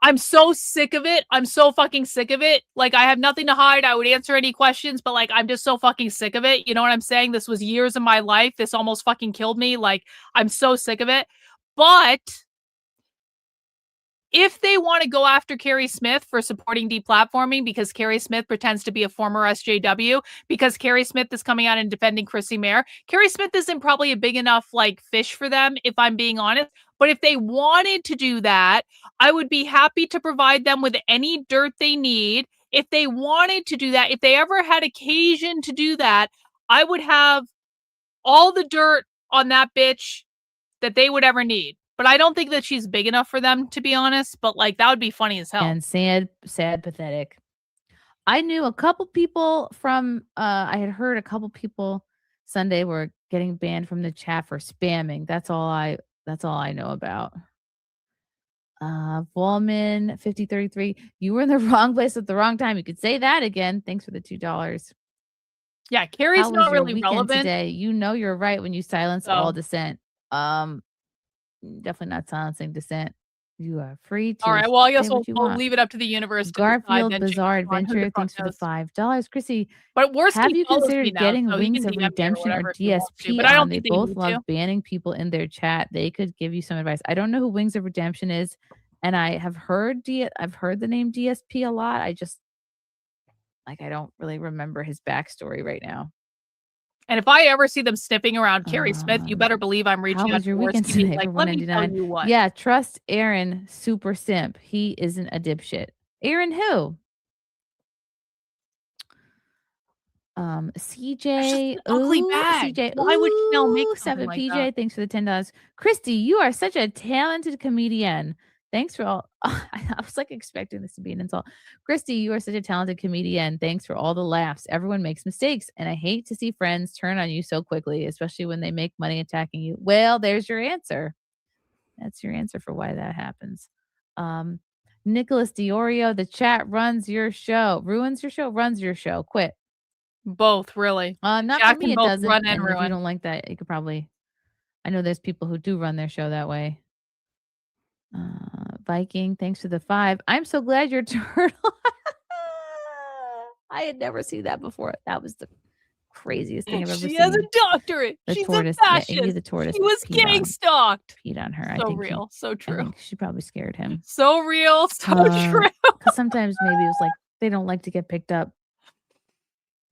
I'm so sick of it. I'm so fucking sick of it. Like, I have nothing to hide. I would answer any questions, but, like, I'm just so fucking sick of it. You know what I'm saying? This was years of my life. This almost fucking killed me. Like, I'm so sick of it. But if they want to go after Carrie Smith for supporting deplatforming because Carrie Smith pretends to be a former SJW, because Carrie Smith is coming out and defending Chrissie Mayr, Carrie Smith isn't probably a big enough, like, fish for them, if I'm being honest. But if they wanted to do that, I would be happy to provide them with any dirt they need. If they wanted to do that, if they ever had occasion to do that, I would have all the dirt on that bitch that they would ever need. But I don't think that she's big enough for them, to be honest. But, like, that would be funny as hell. And sad, pathetic. I knew a couple people from, I had heard a couple people Sunday were getting banned from the chat for spamming. That's all I know about. Volman 5033, you were in the wrong place at the wrong time. You could say that again. Thanks for the $2. Yeah, Carrie's not really relevant today. You know you're right when you silence all dissent. Definitely not silencing dissent. You are free to All right. Well, I say guess what you we'll want. leave it up to the universe to decide Garfield then, Bizarre James Bond, who the Adventure, fuck thanks for the knows? $5. Chrissy, But have Worski you follows me considered now, getting so he Wings can of DM me or Redemption or whatever if he wants to, DSP but I don't on? They think they both need love to. banning people in their chat. They could give you some advice. I don't know who Wings of Redemption is, and I have heard I've heard the name DSP a lot. I just I don't really remember his backstory right now. And if I ever see them sniffing around Carrie Smith, you better believe I'm How reaching out was to your weekend Worski being today like, for let me tell 199? you what. Yeah, trust Aaron, super simp. He isn't a dipshit. Aaron who? That's just CJ. an ugly Ooh, bag. CJ. Why would Chanel make Ooh, something 7 like PJ. that? Thanks for the $10. Christy, you are such a talented comedian. Thanks for all. I was like expecting this to be an insult. Christy, you are such a talented comedian. Thanks for all the laughs. Everyone makes mistakes, and I hate to see friends turn on you so quickly, especially when they make money attacking you. Well, there's your answer. That's your answer for why that happens. Nicholas Diorio, the chat runs your show. Ruins your show, runs your show. Quit. Both, really. Not Chat for me, can it both doesn't. run and And if you ruin. don't like that, you could probably. I know there's people who do run their show that way. Viking, thanks for the 5. I'm so glad you're turtle. I had never seen that before. That was the craziest thing I've ever She seen. has a doctorate. The She's tortoise, a yeah, fascist. Iggy the tortoise She was gang stalked. peed on her. So I think real, so I true. think she probably scared him. So real, so true. Because sometimes maybe it was like they don't like to get picked up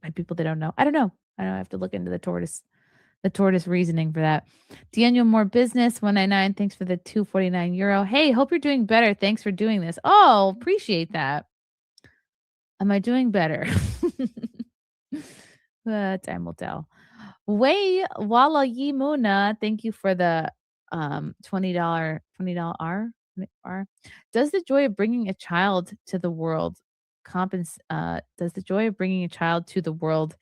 by people they don't know. I don't know. I have to look into the tortoise reasoning for that. Daniel More Business 199. Thanks for the €249. Hey, hope you're doing better. Thanks for doing this. Oh, appreciate that. Am I doing better? Time will tell. Way Walla Yimuna, thank you for the $20 R. Does the joy of bringing a child to the world does the joy of bringing a child to the world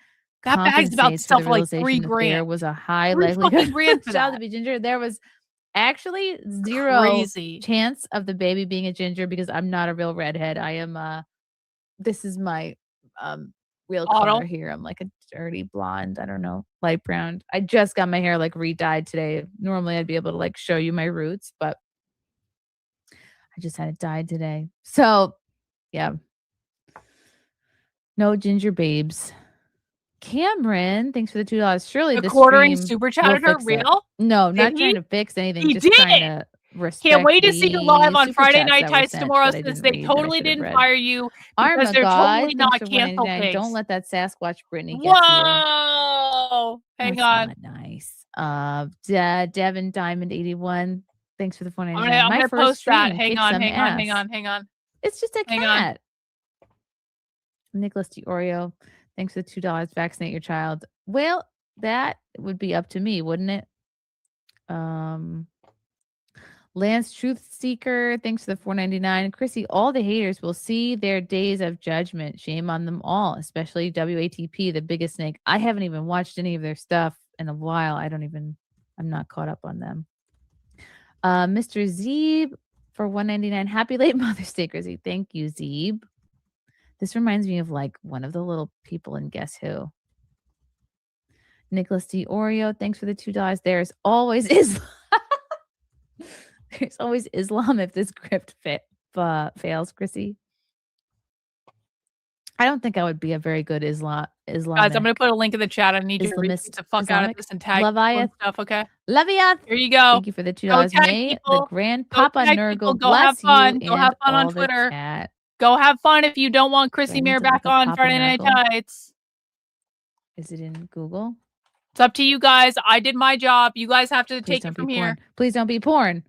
That bag's about to compensates for sell the for like realization that there $3,000. was a high $3 likelihood fucking for grand the for child that. to be ginger? There was actually zero Crazy. chance of the baby being a ginger because I'm not a real redhead. I am this is my real color here. I'm like a dirty blonde. I don't know, light brown. I just got my hair like re-dyed today. Normally I'd be able to like show you my roots, but I just had it dyed today. So yeah. No ginger babes. Cameron, thanks for the $2. Surely the the quartering stream super will chatted her fix it. real? No, Did not he? trying to fix anything. He Just trying did. to respect Can't wait to see you live the on super Friday chats Night that were Tights sent tomorrow that I since didn't they read that I totally should have didn't read. fire you Arm because of they're God, totally thanks not for cancel $199. pigs. Don't let that Sasquatch Brittany get to you. Whoa! Hang That's on. not nice. Devin Diamond 81. Thanks for the $499. I'm My gonna first post that. stream Hang kicked on, some hang on, ass. hang on. It's just a Hang on. cat. Nicholas Oreo, thanks for the $2. Vaccinate your child. Well, that would be up to me, wouldn't it? Lance Truth Seeker, thanks for the $4.99. Chrissy, all the haters will see their days of judgment. Shame on them all, especially WATP, the biggest snake. I haven't even watched any of their stuff in a while. I'm not caught up on them. Mr. Zeeb for $1.99. Happy late Mother's Day, Chrissy. Thank you, Zeeb. This reminds me of like one of the little people in Guess Who. Nicholas D. Oreo, thanks for the $2. There's always Islam. There's always Islam if this grift fails, Chrissy. I don't think I would be a very good Islamic. Guys, I'm going to put a link in the chat. I need you to read the fuck out of this and tag Leviath stuff, okay? Leviath. Here you go. Thank you for the $2. May the Grand Papa Nurgle Go have bless fun. you Go have fun and on all the Twitter. chat. Go have fun if you don't want Chrissy need Mayr to back look up on Papa Friday Night Nurgle? Tights. Is it in Google? It's up to you guys. I did my job. You guys have to Please take don't it from be here. porn. Please don't be porn.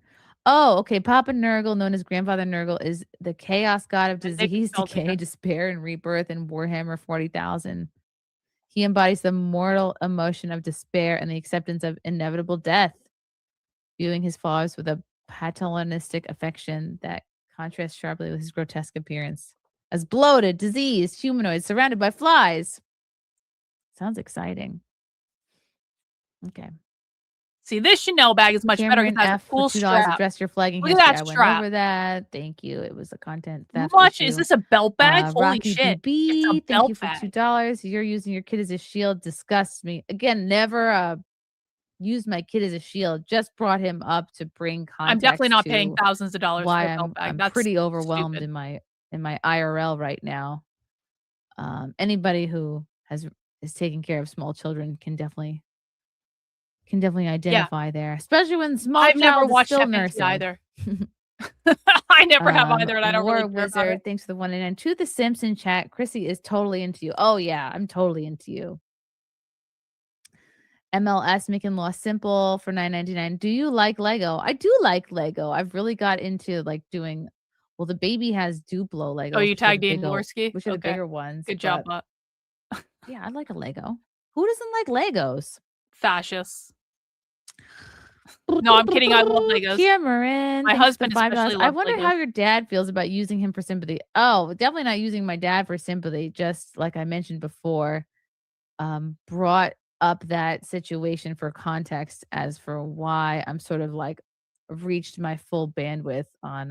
Oh, okay. Papa Nurgle, known as Grandfather Nurgle, is the chaos god of disease, decay, despair, and rebirth in Warhammer 40,000. He embodies the mortal emotion of despair and the acceptance of inevitable death, viewing his followers with a paternalistic affection that contrasts sharply with his grotesque appearance. As bloated, diseased, humanoid, surrounded by flies. Sounds exciting. Okay. See, this Chanel bag is much better because it has a cool strap. Address your flagging Look at history. that I went strap. over that. Thank you. It was a content theft Much issue. is this a belt bag? Holy Rocky shit! BB, It's a thank you for belt bag. $2. You're using your kid as a shield. Disgusts me. Again, never used my kid as a shield. Just brought him up to bring context. I'm definitely not paying to thousands of dollars for why a belt bag. I'm That's pretty overwhelmed stupid. in my IRL right now. Anybody who is taking care of small children can definitely identify there, especially when small I've never child is watched still FNT nursing. either. I never have either, and I don't War really care about Wizard, it. thanks for the 199. To the Simpson chat, Chrissie is totally into you. Oh yeah, I'm totally into you. MLS making law simple for $9.99. Do you like Lego? I do like Lego. I've really got into like doing. Well, the baby has Duplo Legos. Oh, you which are the tagged in bigger- Gorski? which are the Okay. bigger ones. Good job, but bot. yeah, I like a Lego. Who doesn't like Legos? Fascists. No, I'm kidding. I love Legos. Cameron, My thanks for husband the $5. especially I loves wonder Legos. how your dad feels about using him for sympathy. Oh, definitely not using my dad for sympathy. Just like I mentioned before, brought up that situation for context as for why I'm sort of like reached my full bandwidth on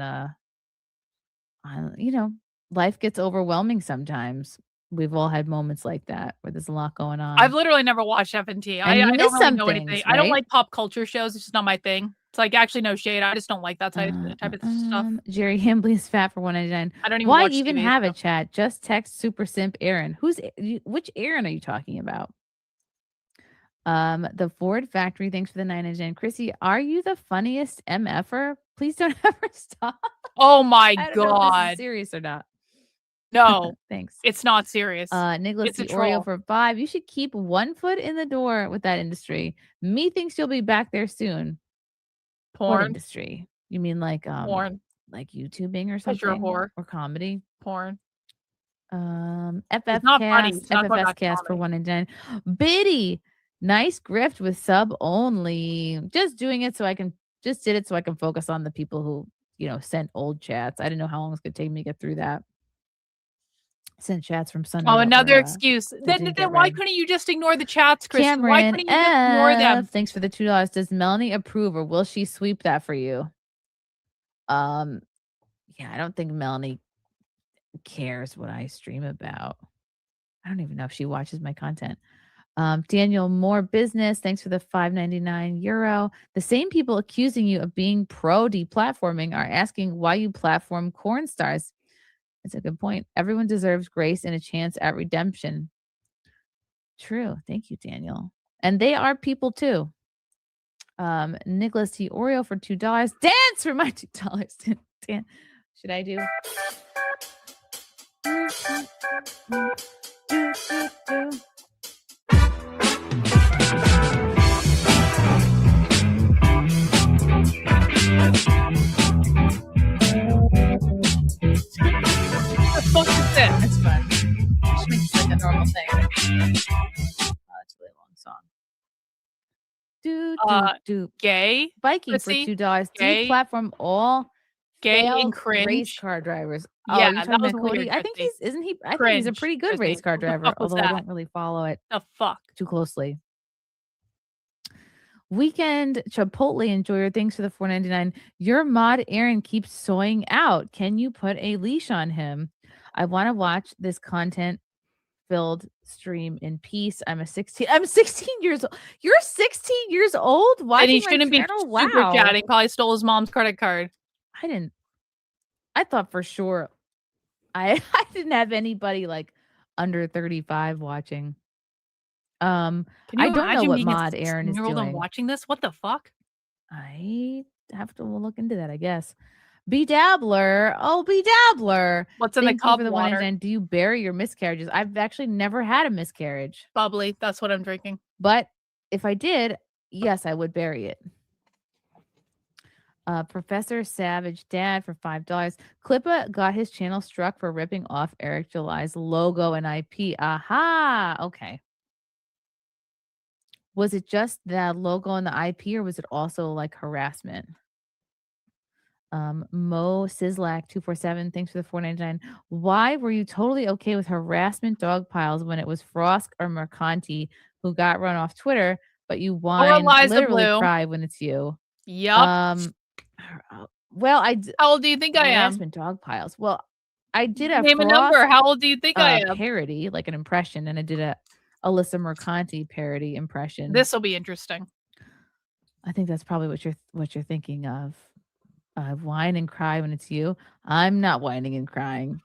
life gets overwhelming sometimes. We've all had moments like that where there's a lot going on. I've literally never watched FNT. I you don't miss really some know anything. things, I don't right? like pop culture shows. It's just not my thing. It's like actually no shade. I just don't like that type of stuff. Jerry Himbley's fat for $1.99. I don't even Why watch even TV, have so. a chat? Just text Super Simp Aaron. Which Aaron are you talking about? The Ford Factory. Thanks for the $9.99. Chrissie, are you the funniest MFer? Please don't ever stop. Oh my I don't know if this god. is serious or not. No, Thanks. it's not serious. Nicholas It's a the Oreo troll. for 5. You should keep one foot in the door with that industry. Me thinks you'll be back there soon. What Porn. industry? You mean like Porn. like YouTubing or 'Cause you're a something? whore. Or comedy? Porn. FF not funny. Cast, It's not going FFS back to Cast for comedy. $1.99. Biddy, nice grift with sub only. Just doing it so I can focus on the people who sent old chats. I didn't know how long it's gonna take me to get through that. Sent chats from Sunday. Oh, that another were, excuse. didn't Then get why read. couldn't you just ignore the chats, Chrissy? Why Cameron couldn't you just ignore them? F, thanks for the $2. Does Melanie approve or will she sweep that for you? Yeah, I don't think Melanie cares what I stream about. I don't even know if she watches my content. Daniel More Business, thanks for the €5.99. The same people accusing you of being pro deplatforming are asking why you platform corn stars. That's a good point. Everyone deserves grace and a chance at redemption. True. Thank you, Daniel. And they are people too. Nicholas T. Oreo for $2. Dance for my $2. Dan, should I do? The fuck is this? That's fun. Just make this like a normal thing. Oh, that's a really long song. Gay, Biking pussy, for $2. gay, Deplatform all gay and failed cringe. race car drivers. Yeah, you're that talking was about weird, Cody. I think Chrissy. I think he's a Cringe, pretty good Chrissy. race car What the driver, fuck was although I that? don't really follow it The fuck? too closely. Weekend Chipotle enjoyer, thanks for the $4.99. Your mod Aaron keeps soying out. Can you put a leash on him? I want to watch this content filled stream in peace. I'm 16 years old. You're 16 years old watching And he my shouldn't be channel? super Wow. chatting. Probably stole his mom's credit card. I thought for sure I didn't have anybody like under 35 watching. Can you I don't know imagine what being mod a Aaron is 16-year-old and doing. watching this? What the fuck? I have to look into that, I guess. B Dabbler. Oh, B Dabbler. What's in the Thank you cup for the water? 199. Do you bury your miscarriages? I've actually never had a miscarriage. Bubbly. That's what I'm drinking. But if I did, yes, I would bury it. Professor Savage Dad for $5. Klippa got his channel struck for ripping off Eric July's logo and IP. Aha. Okay. Was it just the logo and the IP, or was it also like harassment? Mo Sislak 247, thanks for the $4.99. Why were you totally okay with harassment dog piles when it was Frost or Mercanti who got run off Twitter, but you whine, Eliza literally Blue. cry when it's you? Yup. Well, How old do you think I am? Harassment dog piles. Well, I did a Name a Frost, number. How old do you think I am? parody, like an impression, and I did a Alyssa Mercanti parody impression. This will be interesting. I think that's probably what you're thinking of. Whine and cry when it's you. I'm not whining and crying.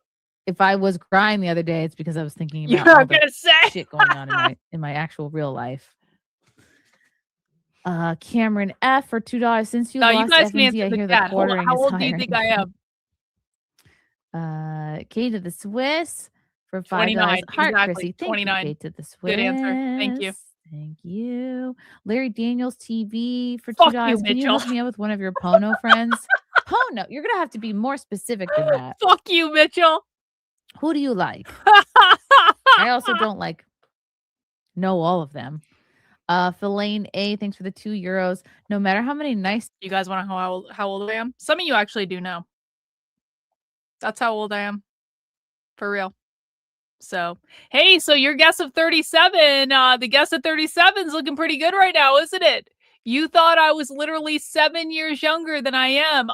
If I was crying the other day, it's because I was thinking You're about all not the gonna say. shit going on in my actual real life. Cameron F for $2 since you No, you lost guys can FNZ. answer I the hear the chat. quartering How is old do you higher. think I am? Kate to the Swiss for $5. 29. Heart Exactly. Chrissy. Thank 29. you, Kate to the Swiss. Good answer. Thank you. Thank you. Larry Daniels TV for Fuck $2. you, Can you Mitchell. hook me up with one of your Pono friends? Pono. You're gonna have to be more specific than that. Fuck you, Mitchell. Who do you like? I also don't know all of them. Filane A, thanks for the €2. No matter how many nice You guys want to know how old I am? Some of you actually do know. That's how old I am. For real. So, hey, so your guess of 37, the guess at 37 is looking pretty good right now, isn't it? You thought I was literally 7 years younger than I am.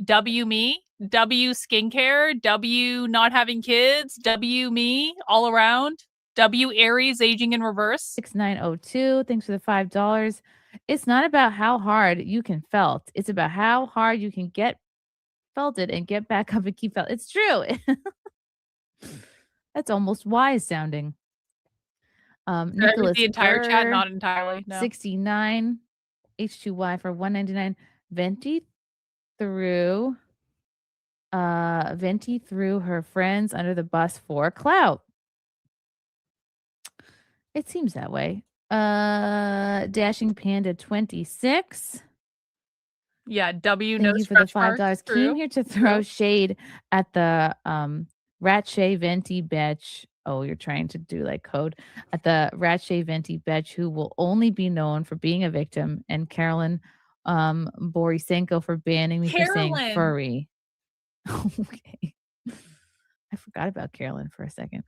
W me, W skincare, W not having kids, W me all around, W Aries aging in reverse. 6902, thanks for the $5. It's not about how hard you can felt. It's about how hard you can get felted and get back up and keep felt. It's true. That's almost wise sounding. Nicholas the entire chat, Burr, not entirely. No. 69 H2Y for $1.99. Venti threw her friends under the bus for clout. It seems that way. Dashing Panda 26. Yeah, W Thank no you for the stretch $5. marks. Came here to throw shade at the Ratche Venti Betch. Oh, you're trying to do like code at the Ratche Venti Betch, who will only be known for being a victim, and Karlyn Borysenko for banning me for saying Karlyn. furry. Okay. I forgot about Karlyn for a second.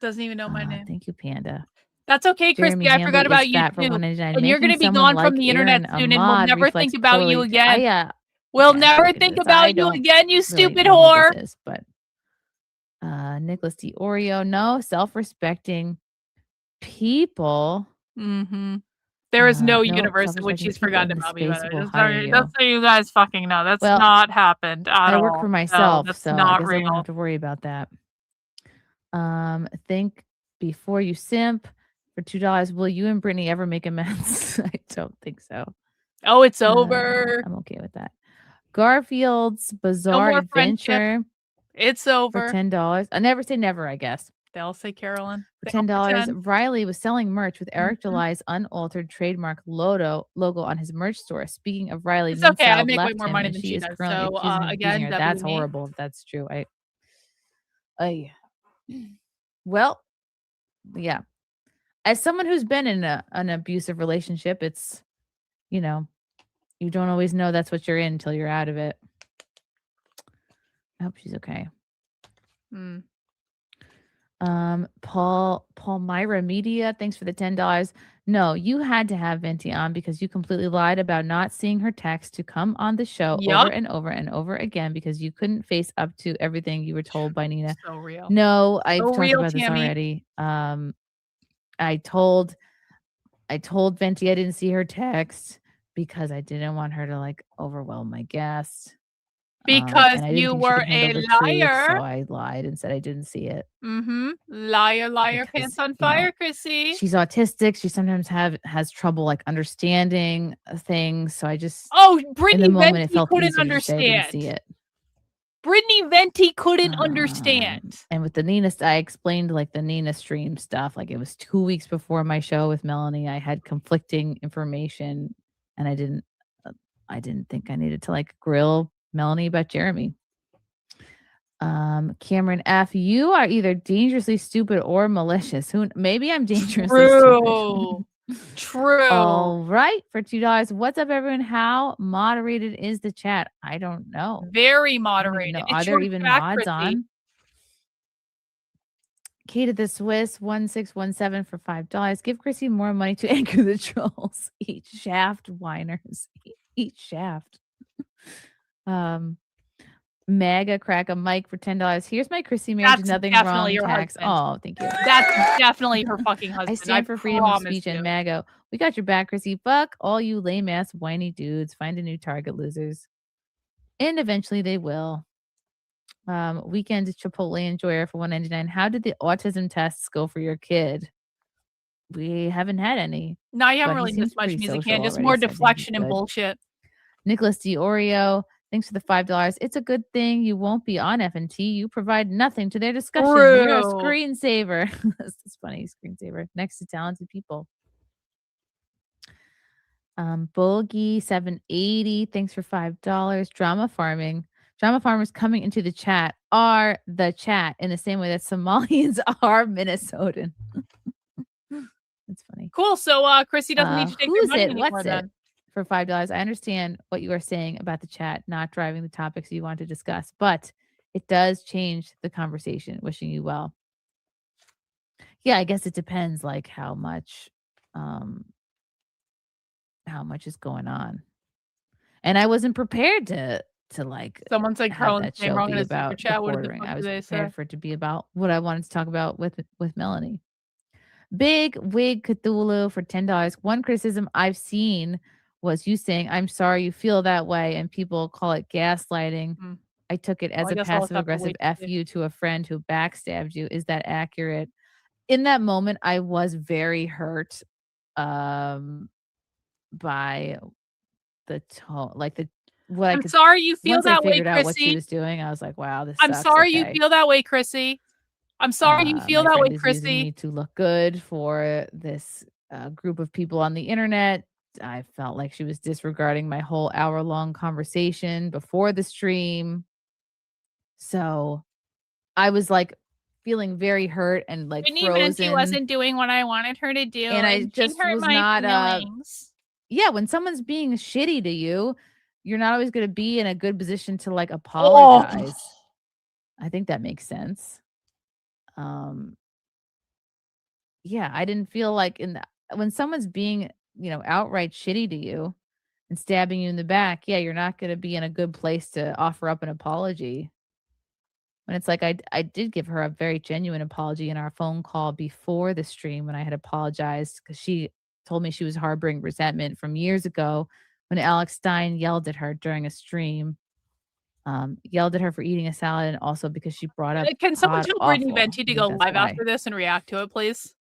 Doesn't even know my name. Thank you, Panda. That's okay, Christy. I forgot about you too. And you're going to be gone from the internet soon, and we'll never think about you again. We'll never think about you again, you stupid whore. But Nicholas D. Oreo, no self-respecting people. Mm-hmm. There is no No universe in which he's people forgotten in the about me. space By the will way. hire you. That's so you guys fucking know. That's Well, not happened at I all. work for myself, No, that's so I not guess I real. won't have to worry about that. Think before you simp for $2. Will you and Brittany ever make amends? I don't think so. Oh, it's over. I'm okay with that. Garfield's Bizarre Adventure. It's over. For $10. I never say never, I guess. They'll say Carolyn. For $10, Riley was selling merch with Eric July's unaltered trademark logo on his merch store. Speaking of Riley, it's okay. I Minsal make way left more him, money and than she she is does. currently So accusing him of beating again, her. That's WE. horrible. That's true. Well, yeah. As someone who's been in an abusive relationship, it's, you don't always know that's what you're in until you're out of it. I hope she's okay. Paul Myra Media, thanks for the $10. No, you had to have Venti on because you completely lied about not seeing her text to come on the show over and over and over again because you couldn't face up to everything you were told by Nina. So real. No, I've talked about this Tammy. already. I told Venti I didn't see her text because I didn't want her to overwhelm my guest. Because and I didn't you think she were could handle a the truth, liar. so I lied and said I didn't see it. Liar, Because, pants on fire, Chrissy. She's autistic. She sometimes has trouble understanding things. So I just Brittany in the moment Venti it felt couldn't easier to say I didn't see understand. it. Brittany Venti couldn't understand. And with the Nina, I explained the Nina stream stuff. It was 2 weeks before my show with Melanie. I had conflicting information, and I didn't think I needed to grill Melanie about Jeremy. Cameron F, you are either dangerously stupid or malicious. Maybe I'm dangerously stupid. True. All right, for $2. What's up, everyone? How moderated is the chat? I don't know. Very moderated. Are there even mods on? Kate at the Swiss 1617 for $5. Give Chrissy more money to anchor the trolls. Eat shaft whiners. Eat shaft. MAGA crack a mic for $10. Here's my Chrissy Mayr did That's nothing definitely wrong your tax. husband. Oh, thank you. That's definitely her fucking I husband. stand for freedom of promise speech and you. MAGA. We got your back, Chrissy. Fuck all you lame ass whiny dudes. Find a new target, losers. And eventually they will. Weekend Chipotle enjoyer for $1.99. How did the autism tests go for your kid? We haven't had any. No, you haven't but he really seems missed much pretty music, social just already, more so I think he's deflection and good. bullshit. Nicholas DiOrio, thanks for the $5. It's a good thing you won't be on F&T. You provide nothing to their discussion. You're a True. screensaver. That's funny, screensaver. Next to talented people. Bulgy 780, thanks for $5. Drama farming. Drama farmers coming into the chat are the chat in the same way that Somalians are Minnesotan. That's funny. Cool. So Chrissy doesn't need to take their Who's money it? anymore What's then. it? For $5. I understand what you are saying about the chat not driving the topics you want to discuss, but it does change the conversation. Wishing you well. Yeah, I guess it depends like how much is going on. And I wasn't prepared to like Someone said have Karlyn's that name show wrong in be a super about the chat. What the quartering. fuck I did was they prepared say? for it to be about what I wanted to talk about with Melanie. Big Wig Cthulhu for $10. One criticism I've seen was you saying, "I'm sorry you feel that way," and people call it gaslighting. Hmm. I took it as I a guess I'll just passive have to aggressive wait to F see. you to a friend who backstabbed you. Is that accurate? In that moment, I was very hurt by the tone, like what I I'm could sorry you feel once I that way, figured out what she Chrissy. was doing, I was like, wow, this I'm sucks. sorry you Okay. feel that way, Chrissy. I'm sorry you feel My that way, friend is using me Chrissy. to look good for this group of people on the internet. I felt like she was disregarding my whole hour-long conversation before the stream. So I was like feeling very hurt and like Brittany Venti frozen. wasn't doing what I wanted her to do, And I and just she hurt was my not feelings. yeah, when someone's being shitty to you, you're not always going to be in a good position to like Oh. apologize. I think that makes sense. Yeah, I didn't feel like when someone's being, outright shitty to you and stabbing you in the back, yeah, you're not going to be in a good place to offer up an apology. When it's like I did give her a very genuine apology in our phone call before the stream when I had apologized because she told me she was harboring resentment from years ago when Alex Stein yelled at her during a stream. Yelled at her for eating a salad and also because she brought up Can someone God tell Brittany awful. Venti I to think go that's live why. after this and react to it, please?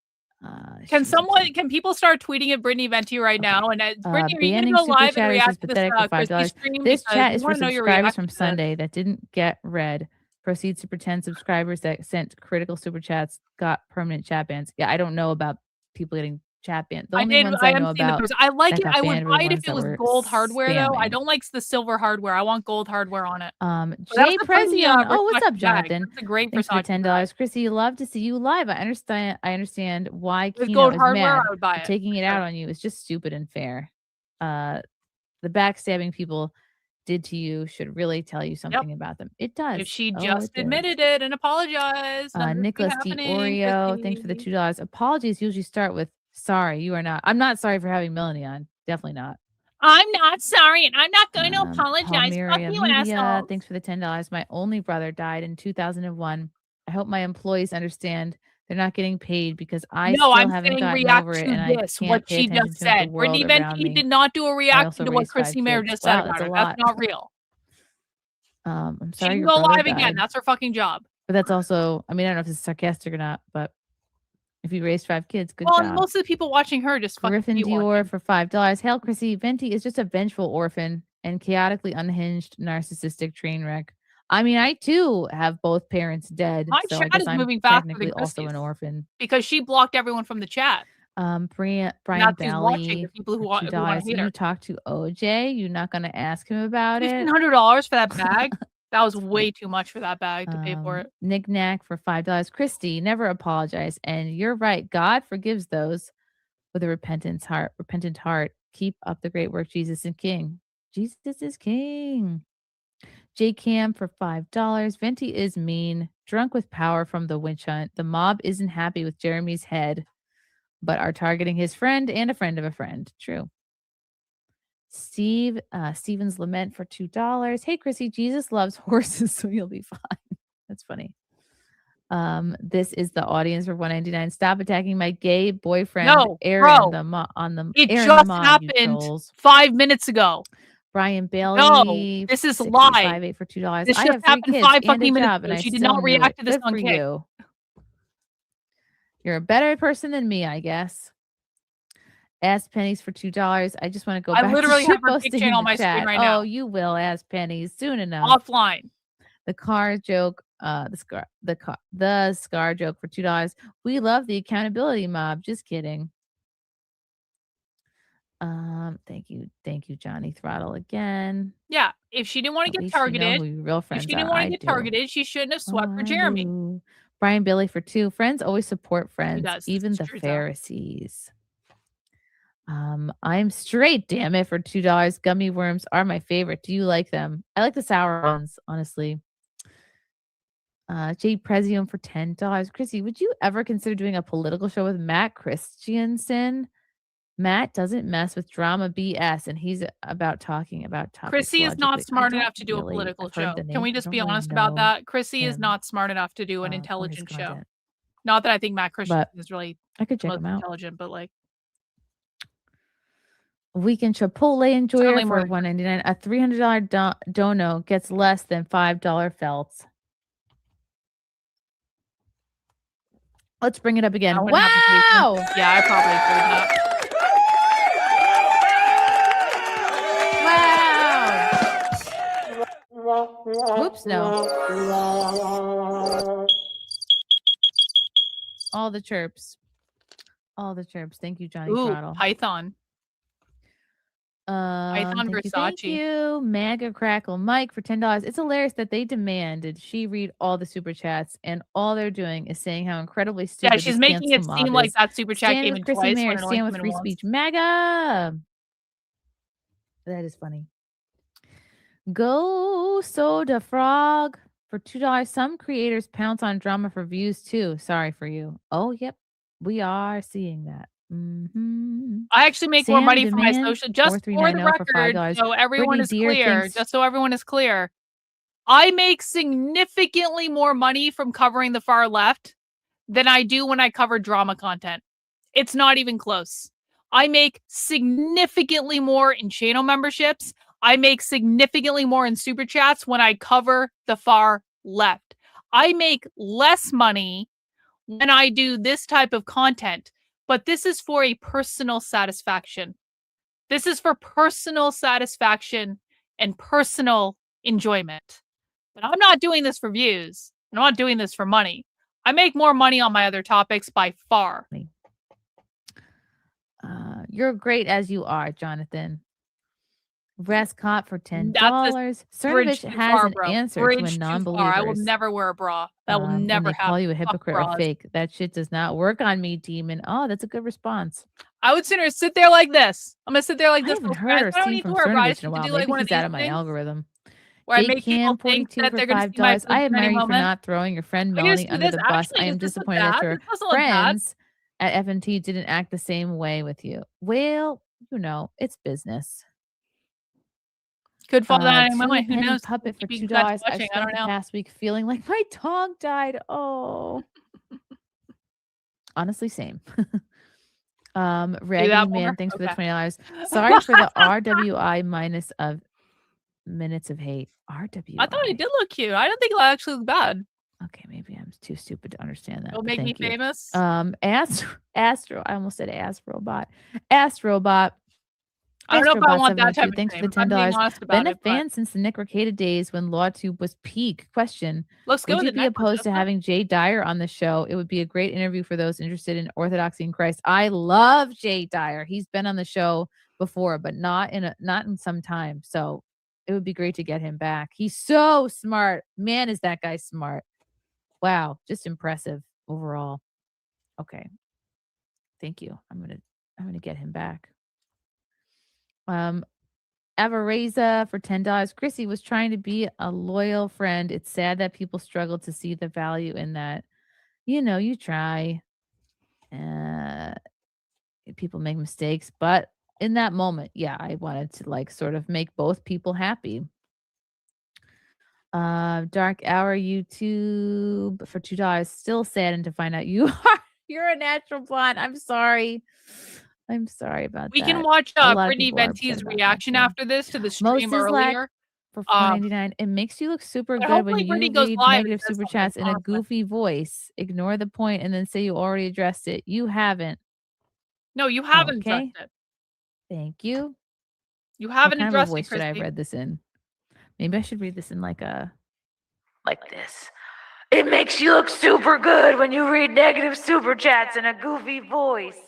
She's upset. Can people start tweeting at Brittany Venti right now? And Brittany, are you Banning gonna go super live and chatters is react to this pathetic for Chrissy $5. stream? This Because chat we is for want to know your subscribers reaction from to this. Sunday that didn't get read. Proceeds to pretend subscribers that sent critical super chats got permanent chat bans. Yeah, I don't know about people getting chat banned. The only ones I know about I like that it. got I would banned were the buy it if ones it that was were gold hardware though. I spamming. don't like the silver hardware. I want gold hardware on it. Jay Prezion. Oh, what's up, Versace bag. Jonathan? That's a great Thanks for Versace bag. $10. Chrissy, love to see you live. I understand why With Kino gold is hardware, mad. I would buy But it. taking it out on you is just stupid and fair. The backstabbing people did to you should really tell you something about them. It does. If she Oh, just it does. admitted it and apologized. Nicholas DiOrio, thanks for the $2. Apologies usually start with sorry, you are not. I'm not sorry for having Melanie on. Definitely not. I'm not sorry, and I'm not going to apologize. Fuck Palmyra you, Media, asshole. thanks for the $10. My only brother died in 2001. I hope my employees understand they're not getting paid because I still haven't gotten over it and I can't what pay she attention just to the said. world Brittany around Venti me. did not do a reaction also to what raised 5 Chrissy Mayr kids. just Wow, said that's about a her. lot. That's not real. I'm She sorry can your go brother live died. again. That's her fucking job. But that's also, I mean, I don't know if it's sarcastic or not, but if you raised 5 kids, good Well, job. and most of the people watching her just fucking Griffin hate Dior watching. for $5. Hail, Chrissy. Venti is just a vengeful orphan and chaotically unhinged, narcissistic train wreck. I mean, I too have both parents dead, My so I chat guess is I'm moving faster technically than also an Chrissy's orphan. because she blocked everyone from the chat. Brian Not she's watching Bally the people who for want to $2. hate her. You talked to OJ. You're not going to ask him about it. $1,500 for that bag. That was way too much for that bag to pay for it. Nick Knack for $5. Christy, never apologize. And you're right. God forgives those with a repentant heart. Keep up the great work. Jesus is King. Jesus is King. J Cam for $5. Venti is mean, drunk with power from the witch hunt. The mob isn't happy with Jeremy's head, but are targeting his friend and a friend of a friend. True. Stephen's Lament for $2. Hey, Chrissy, Jesus loves horses, so you'll be fine. That's funny. This is the audience for $1.99. Stop attacking my gay boyfriend, No, Aaron, bro. on the It Aaron just the Mod, you happened trolls. 5 minutes ago. Brian Bailey. No, this is live. 65.8 for $2. This I just have 3 happened kids 5 and a fucking minutes job, ago. and I She did still not knew react it. to this Good on for Kick. you. You're a better person than me, I guess. Ask Pennies for $2. I just want to go back I literally to have her shitposting Kick in channel on the my screen chat. right Oh, now. you will, Ask Pennies, soon enough. Offline. The car joke, the scar joke for $2. We love the accountability mob. Just kidding. Thank you, Johnny Throttle again. Yeah, if she didn't want to At get least you know targeted, who your real if friends she didn't are. want I to get do. targeted, she shouldn't have swept for I Jeremy. do. Brian Billy for $2. Friends always support friends, does. even It's the true, though. Pharisees. I'm straight, damn it, for $2. Gummy worms are my favorite. Do you like them? I like the sour ones, honestly. Jay Prezium for $10. Chrissy, would you ever consider doing a political show with Matt Christiansen? Matt doesn't mess with drama BS, and he's about talking about topics. Chrissy is not logically. smart I enough to do a don't really- political I've heard show. the Can name. we I just don't be really honest about know that? Chrissy is him, not smart enough to do an or his intelligent show. content. Not that I think Matt Christian But is really I could the check most him out. intelligent, but like Weekend Chipotle enjoyer Certainly for more- $1.99. A $300 dono gets less than $5 felts. Let's bring it up again. I wouldn't have the patience. Wow! Yeah, I probably agree with that. Wow! Oops, no. All the chirps. All the chirps. Thank you, Johnny Ooh, Throttle. Python. Python Thank Versace. you. Maga Crackle Mike for $10. It's hilarious that they demanded she read all the super chats, and all they're doing is saying how incredibly stupid. Yeah, she's making it seem like that super chat Stand came with in Chrissy twice. Mayr. When it only Stand with came in free once. speech. Maga. That is funny. Go Soda Frog for $2. Some creators pounce on drama for views too. Sorry for you. Oh, yep. We are seeing that. I actually make more money for my social, just for the 4390 for record, $5. so everyone Brittany is Deer clear. thinks- Just so everyone is clear, I make significantly more money from covering the far left than I do when I cover drama content. It's not even close. I make significantly more in channel memberships. I make significantly more in super chats when I cover the far left. I make less money when I do this type of content, but this is for a personal satisfaction. This is for personal satisfaction and personal enjoyment. But I'm not doing this for views. I'm not doing this for money. I make more money on my other topics by far. You're great as you are, Jonathan. Rescott for $10. Bridge Cernovich too has far, an bro. answer Bridge to a too far. non-believer. I will never wear a bra. That will never when they happen. call you a hypocrite or bras. fake. That shit does not work on me, demon. Oh, that's a good response. I would sooner sit there like this. I'm gonna sit there like I this. haven't I heard or don't seen need to from wear a bra. I Cernovich just in a need to while. do like Maybe one of he's out these of my things algorithm. where I make people Cam think 42 that for they're gonna see my $5. I boobs in any admire you for moment. not throwing your friend I can just Melanie do under this. the bus. Actually, I am this doesn't look disappointed that bad. your This doesn't look bad. friends at FNT didn't act the same way with you. Well, you know, it's business. Could fall down any moment. Who Penny knows? Puppet for Maybe $2. that's I've watching. I spent don't the know. past week feeling like my tongue died. Oh, honestly, same. Raggedy Man, thanks for the $20. Sorry for the RWI minus of minutes of hate. RWI. I thought it did look cute. I don't think it actually looked bad. Okay, maybe I'm too stupid to understand that. It'll but make me thank you. famous. Astro. I almost said Astrobot. Astrobot. I don't know if I want that type of Thanks fame. for the I'm being $10. honest about Been a it, fan since the Nick Recated days when LawTube was peak. Question. Looks good Would with you the be necklace, opposed to doesn't it? having Jay Dyer on the show? It would be a great interview for those interested in orthodoxy in Christ. I love Jay Dyer. He's been on the show before, but not in some time. So it would be great to get him back. He's so smart. Man, is that guy smart. Wow, just impressive overall. Okay. Thank you. I'm gonna get him back. Avareza for $10. Chrissy was trying to be a loyal friend. It's sad that people struggle to see the value in that. You know, you try. People make mistakes, but in that moment, yeah, I wanted to like sort of make both people happy. Dark Hour YouTube for $2. Still saddened to find out you're a natural blonde. I'm sorry. I'm sorry about We can that. watch A lot of Brittany people are upset Venti's about that reaction too. after this to the stream Moses Lack earlier. for Um, $4.99. It makes you look super but good when hopefully Brittany you goes read live and negative says super something, chats in a honestly. goofy voice. Ignore the point and then say you already addressed it. You haven't. No, you haven't Okay. addressed it. Thank you. You What haven't kind of a addressed it, voice should I have Chrissy. read this in? Maybe I should read this in like this. It makes you look super good when you read negative super chats in a goofy voice.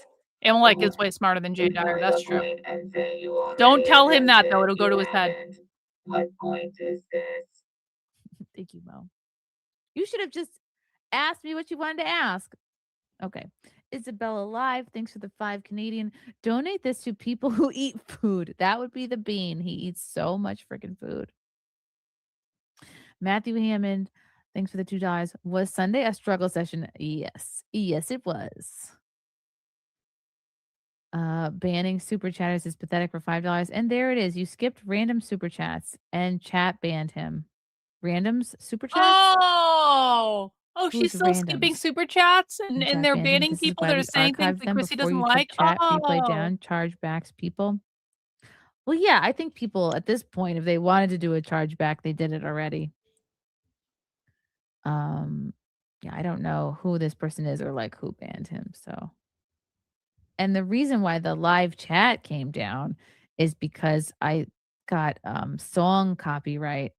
Amalek is way smarter than Jay Dyer. That's true. Don't tell him that, though. It'll go to his head. What point is this? Thank you, Mo. You should have just asked me what you wanted to ask. Okay. Isabella Live, thanks for the 5 Canadian. Donate this to people who eat food. That would be the bean. He eats so much freaking food. Matthew Hammond, thanks for the $2. Was Sunday a struggle session? Yes. Yes, it was. Banning super chatters is pathetic for $5. And there it is. You skipped random super chats and chat banned him. Randoms super chats? Oh, she's Who's still skipping randoms? super chats and Chat they're banned him. banning This is people why that are we saying things archived that them Chrissy before doesn't you like. took chat replay Oh, down, chargebacks people. Well, yeah, I think people at this point, if they wanted to do a chargeback, they did it already. Yeah, I don't know who this person is or like who banned him. So, and the reason why the live chat came down is because I got song copyright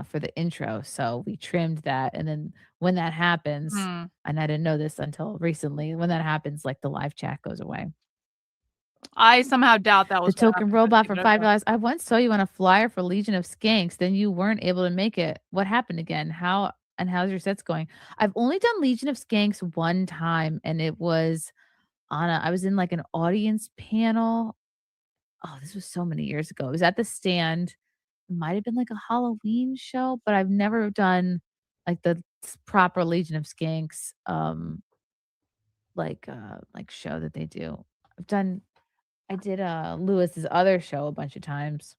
for the intro, so we trimmed that. And then when that happens, Hmm. and I didn't know this until recently, when that happens, like the live chat goes away. I somehow doubt that was The what token happened, robot Chrissy, for but okay. $5. I once saw you on a flyer for Legion of Skanks. Then you weren't able to make it. What happened again? How's your sets going? I've only done Legion of Skanks one time, and it was I was in like an audience panel. Oh, this was so many years ago. It was at the stand. It might have been like a Halloween show, but I've never done like the proper Legion of Skanks like show that they do. I did Lewis's other show a bunch of times.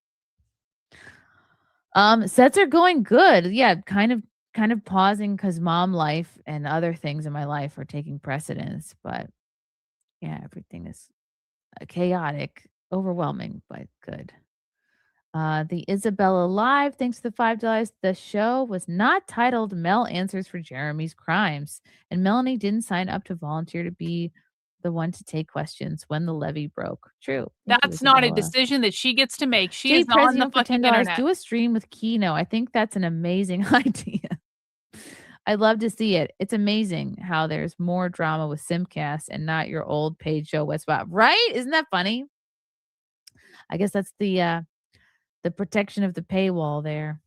Sets are going good. Yeah, kind of pausing because mom life and other things in my life are taking precedence. But yeah, everything is chaotic, overwhelming, but good. The Isabella Live, thanks to the $5. The show was not titled Mel Answers for Jeremy's Crimes, and Melanie didn't sign up to volunteer to be the one to take questions when the levee broke. True. Thank you, That's not a Isabella. decision that she gets to make. She Jay is on the Presio for fucking $10. internet. Do a stream with Kino. I think that's an amazing idea. I'd love to see it. It's amazing how there's more drama with Simcast and not your old paid show Westbot. Right? Isn't that funny? I guess that's the protection of the paywall there.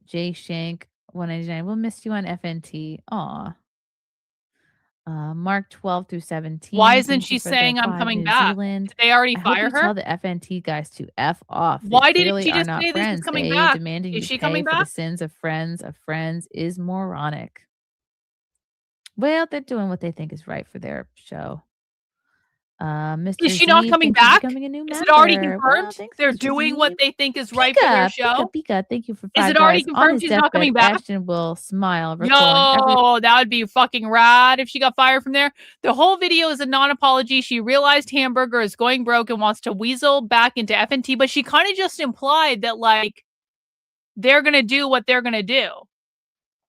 Jay Shank 199. We'll miss you on FNT. Aw. Mark 12 through 17. Why isn't Thank she you for the saying I'm 5 coming New back? Zealand. Did they already I hope fire you her? tell the FNT guys to F off. They Why didn't clearly she are just not say that she's friends. coming They back? demanding Is you she pay coming for the back? sins of friends is moronic. Well, they're doing what they think is right for their show. Mr. Is she not Z, coming thanks for back? becoming a new member. Is it already Well, confirmed? thanks, They're Mr. doing Z. what they think is right for their show? Pika, thank you for $5. Is it already On confirmed his she's not deathbed, coming back? Ashton will smile, recalling Yo, that would be fucking rad if she got fired from there. The whole video is a non-apology. She realized Hamburger is going broke and wants to weasel back into FNT, but she kind of just implied that like they're gonna do what they're gonna do.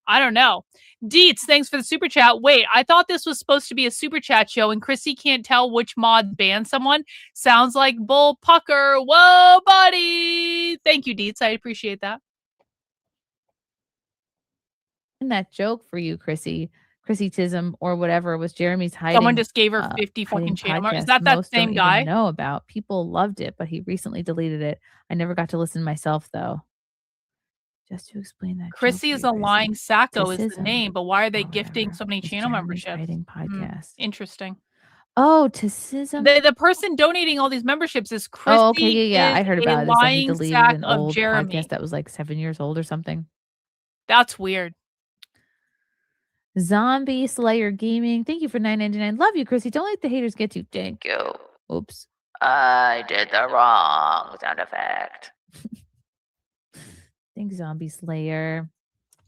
I don't know. Deets, thanks for the super chat. Wait, I thought this was supposed to be a super chat show and Chrissy can't tell which mod banned someone. Sounds like bull pucker. Whoa, buddy. Thank you, Deets. I appreciate that. that joke for you, Chrissy Tism or whatever was Jeremy's hiding. Someone just gave her 50 hiding fucking channel. Is podcast that most same don't guy? even know about. People loved it, but he recently deleted it. I never got to listen myself though. Just to explain that. Chrissy is a lying sacco is the Tism name, but why are they or gifting whatever so many was channel Jeremy's memberships? hiding podcast. Interesting. Oh, Tism. The person donating all these memberships is Chrissy. Oh, okay, yeah. I heard about this. That he lying deleted sack an of old Jeremy. podcast that was like 7 years old or something. That's weird. Zombie Slayer Gaming. Thank you for $9.99. Love you, Chrissy. Don't let the haters get you. Thank you. Oops. I did the wrong sound effect. Thanks, Zombie Slayer.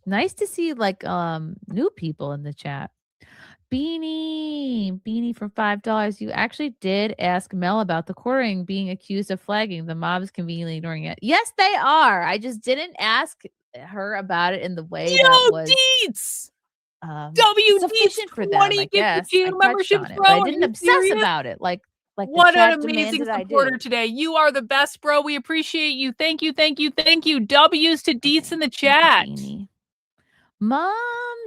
Nice to see like new people in the chat. Beanie for $5. You actually did ask Mel about the quartering being accused of flagging. The mob is conveniently ignoring it. Yes, they are. I just didn't ask her about it in the way that was Deets! W sufficient for them, 20 I guess. I touched membership, on it, bro. but I Are didn't you obsess serious? about it like the What chat an amazing demanded I supporter do. today. You are the best, bro. We appreciate you. Thank you. W's to Deets in the chat. Beanie. Mom,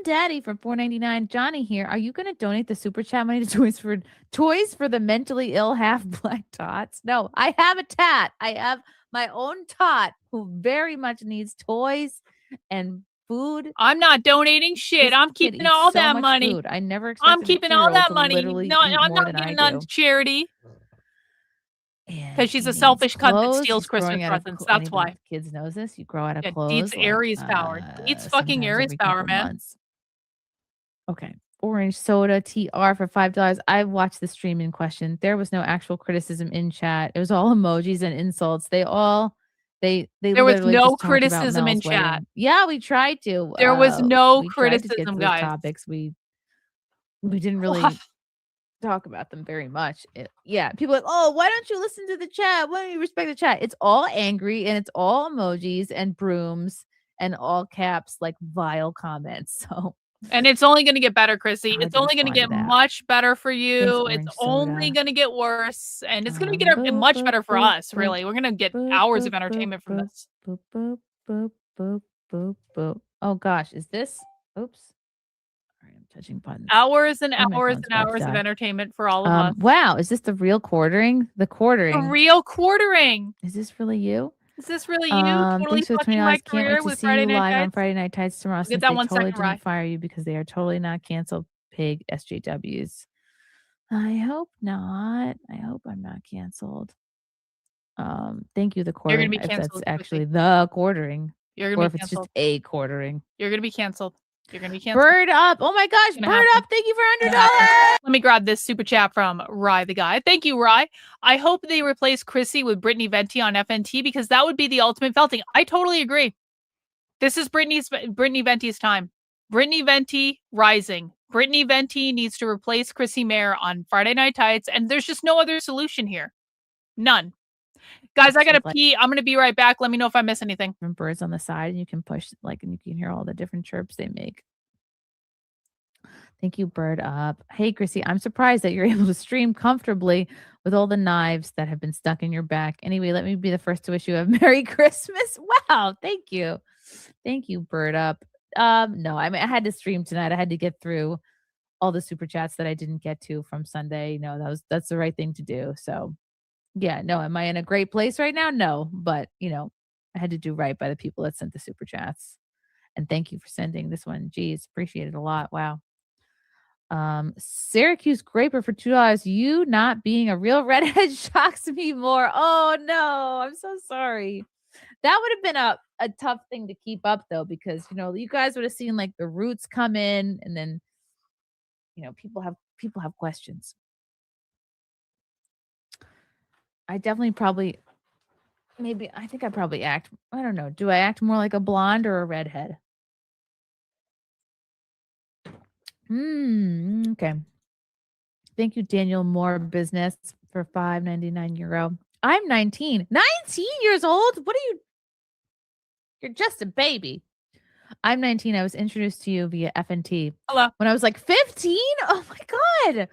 Daddy for $4.99. Johnny here. Are you going to donate the super chat money to Toys for the mentally ill half black tots? No, I have a tat. I have my own tot who very much needs toys and food. I'm not donating shit. I'm keeping all so that much money. Food. I never expected I'm keeping all that money. No, I'm more not than I giving none do. to charity. And Because she's he a selfish needs cunt that clothes. steals He's growing Christmas out of presents. cl- That's anybody why. with kids knows this. You grow out of Yeah, clothes. Deets Aries power. Deets fucking sometimes Aries every power, couple man. months. Okay. Orange soda TR for $5. I watched the stream in question. There was no actual criticism in chat. It was all emojis and insults. There was literally no just talked about criticism in Mel's chat. wedding. Yeah, we tried to. There was no we tried to get criticism, to those guys. topics. We didn't really talk about them very much. People are like, oh, why don't you listen to the chat? Why don't you respect the chat? It's all angry and it's all emojis and brooms and all caps like vile comments. So and it's only going to get better, Chrissy. I It's only going to get much better for you. Thanks, it's only soda. going to get worse, and it's going to get much better for us. Really, we're going to get hours of entertainment from this. Oh gosh, is this? Oops. Sorry, I'm touching buttons. Hours and And my hours phone's and about to hours of die. entertainment for all of us. Wow, is this the real quartering? The quartering. The real quartering. Is this really you? Is this really you? Totally Thanks for the fucking my $20. Can't career wait to with see Friday you Night live on Tights. Friday Night Tights tomorrow. Get Since that they one totally second, didn't Rye. fire you because they are totally not canceled. Pig SJWs. I hope not. I hope I'm not canceled. Thank you, the You're gonna quartering. be If that's canceled, actually Chrissy. the quartering. You're Or gonna if be it's canceled. just a quartering. You're gonna be canceled. You're gonna be canceled. Bird up. Oh my gosh, Gonna Bird happen. up. Thank you for Gonna $100. happen. Let me grab this super chat from Rye the guy. Thank you, Rye. I hope they replace Chrissy with Brittany Venti on FNT because that would be the ultimate felting. I totally agree. This is Brittany Venti's time. Brittany Venti rising. Brittany Venti needs to replace Chrissie Mayr on Friday Night Tights, and there's just no other solution here. None. Guys, I gotta pee. I'm gonna be right back. Let me know if I miss anything. From birds on the side, and you can push and you can hear all the different chirps they make. Thank you, Bird Up. Hey, Chrissy, I'm surprised that you're able to stream comfortably with all the knives that have been stuck in your back. Anyway, let me be the first to wish you a Merry Christmas. Wow, thank you. Thank you, Bird Up. No, I mean, I had to stream tonight. I had to get through all the super chats that I didn't get to from Sunday. No, that's the right thing to do. So yeah, no, am I in a great place right now? No, but I had to do right by the people that sent the super chats. And thank you for sending this one. Geez, appreciate it a lot. Wow. Syracuse Graper for $2. You not being a real redhead shocks me more. Oh no, I'm so sorry. That would have been a tough thing to keep up though, because you guys would have seen like the roots come in, and then people have questions. I definitely I think I probably act, I don't know. Do I act more like a blonde or a redhead? Okay. Thank you, Daniel Moore Business for €5.99. I'm 19 years old. What are you? You're just a baby. I'm 19. I was introduced to you via FNT. Hello. When I was like 15. Oh my God.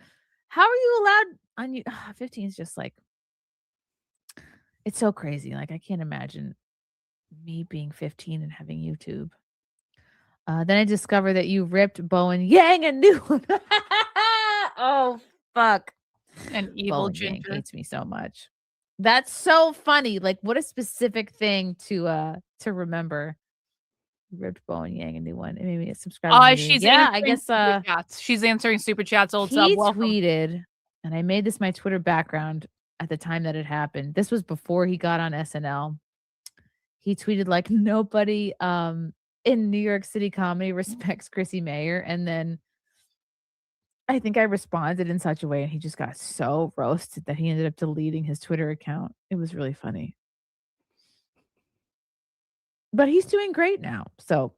How are you allowed on you? 15 is just like, it's so crazy. Like I can't imagine me being 15 and having YouTube. Then I discovered that you ripped Bowen Yang a new one. Oh, fuck. An evil Bowen Yang ginger. hates me so much. That's so funny. Like, what a specific thing to remember. Ripped Bowen Yang a new one. And maybe a subscriber. She's I guess super chats. She's answering super chats. Old sub. he Welcome. tweeted, and I made this my Twitter background at the time that it happened. This was before he got on SNL. He tweeted like nobody in New York City comedy respects Chrissie Mayr, and then I think I responded in such a way, and he just got so roasted that he ended up deleting his Twitter account. It was really funny. But he's doing great now. So,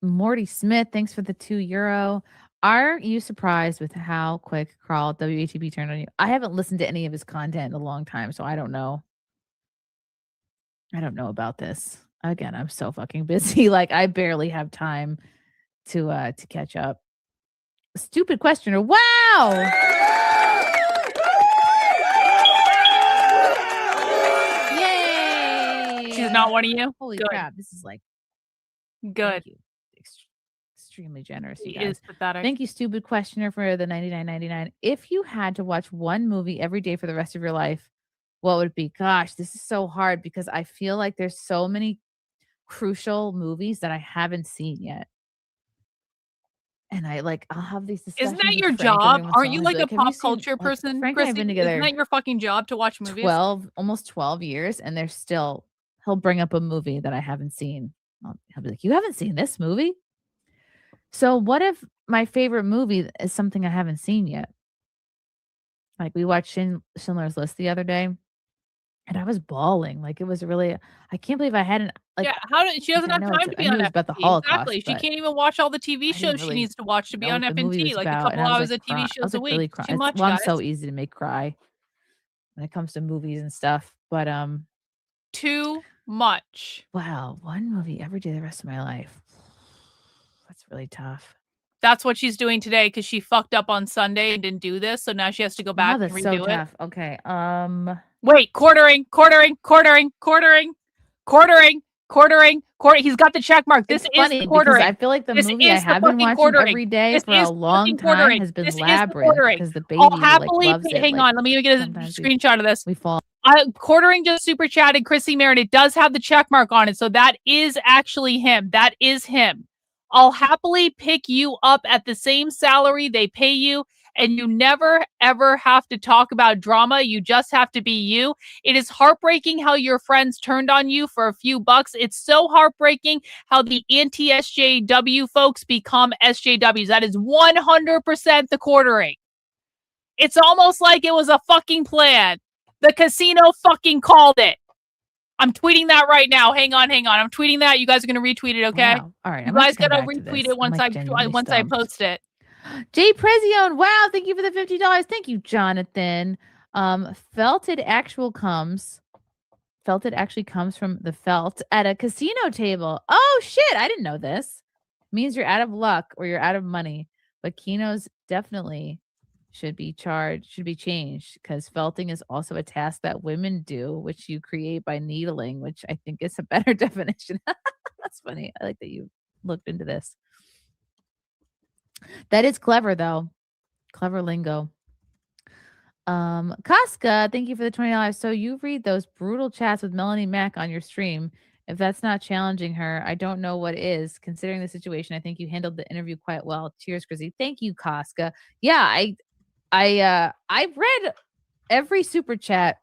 Morty Smith, thanks for the €2. Are you surprised with how quick Carl WATB turned on you? I haven't listened to any of his content in a long time, so I don't know. I don't know about this. Again, I'm so fucking busy. Like I barely have time to catch up. Stupid questioner. Wow. Yay. She's not one of you? Holy Good. crap. This is like Good. thank you. Extremely generous, you He guys. is pathetic. Thank you, stupid questioner, for the $99.99. If you had to watch one movie every day for the rest of your life, what would it be? Gosh, this is so hard because I feel like there's so many crucial movies that I haven't seen yet. And I'll have these discussions. Isn't that with your Frank job? every once in Aren't while. you He'll like be a "Have you pop seen-" culture like, person, Frank and I have Chrissy? been Isn't together that your fucking job to watch movies? 12, almost 12 years, and there's still he'll bring up a movie that I haven't seen. He'll be like, "You haven't seen this movie?" So what if my favorite movie is something I haven't seen yet? Like we watched Schindler's List the other day, and I was bawling. Like it was really, I can't believe I hadn't like. Yeah, how did she doesn't I have know time to I be knew on it was about the FNT. Holocaust, Exactly. She but can't even watch all the TV I shows didn't she really needs to watch to be know on what the movie FNT, was like a about, couple and I was hours like, of TV I shows was a like week. really It's crying. too much, Well, I'm guys. so easy to make cry when it comes to movies and stuff. But Too much. wow, one movie every day the rest of my life. That's really tough. That's what she's doing today because she fucked up on Sunday and didn't do this, so now she has to go back Wow, and that's so redo it. tough. Okay. Wait, quartering. He's got the check mark. This It's is funny because quartering. I feel like the This movie I is the have been fucking watching quartering. every day This for a is long fucking time quartering. has been This is the Labyrinth quartering. because the baby I'll like happily loves it. hang Like, on. Let me get a sometimes screenshot of this. we fall. Quartering just super chatted Chrissy Mayr. It does have the check mark on it, so that is actually him. That is him. I'll happily pick you up at the same salary they pay you, and you never ever have to talk about drama. You just have to be you. It is heartbreaking how your friends turned on you for a few bucks. It's so heartbreaking how the anti-SJW folks become SJWs. That is 100% the quartering. It's almost like it was a fucking plan. The casino fucking called it. I'm tweeting that right now. Hang on. I'm tweeting that. You guys are gonna retweet it, okay? Wow. All right. You guys gotta retweet it once I post it. Jay Prezione. Wow. Thank you for the $50. Thank you, Jonathan. Felted actually comes from the felt at a casino table. Oh shit. I didn't know this. Means you're out of luck or you're out of money. But Keno's definitely should be changed because felting is also a task that women do, which you create by needling, which I think is a better definition. That's funny. I like that you looked into this. That is clever though. Clever lingo. Casca, thank you for the $20. So you read those brutal chats with Melanie Mack on your stream. If that's not challenging her, I don't know what is. Considering the situation, I think you handled the interview quite well. Cheers, Chrissy. Thank you, Casca. Yeah, I read every super chat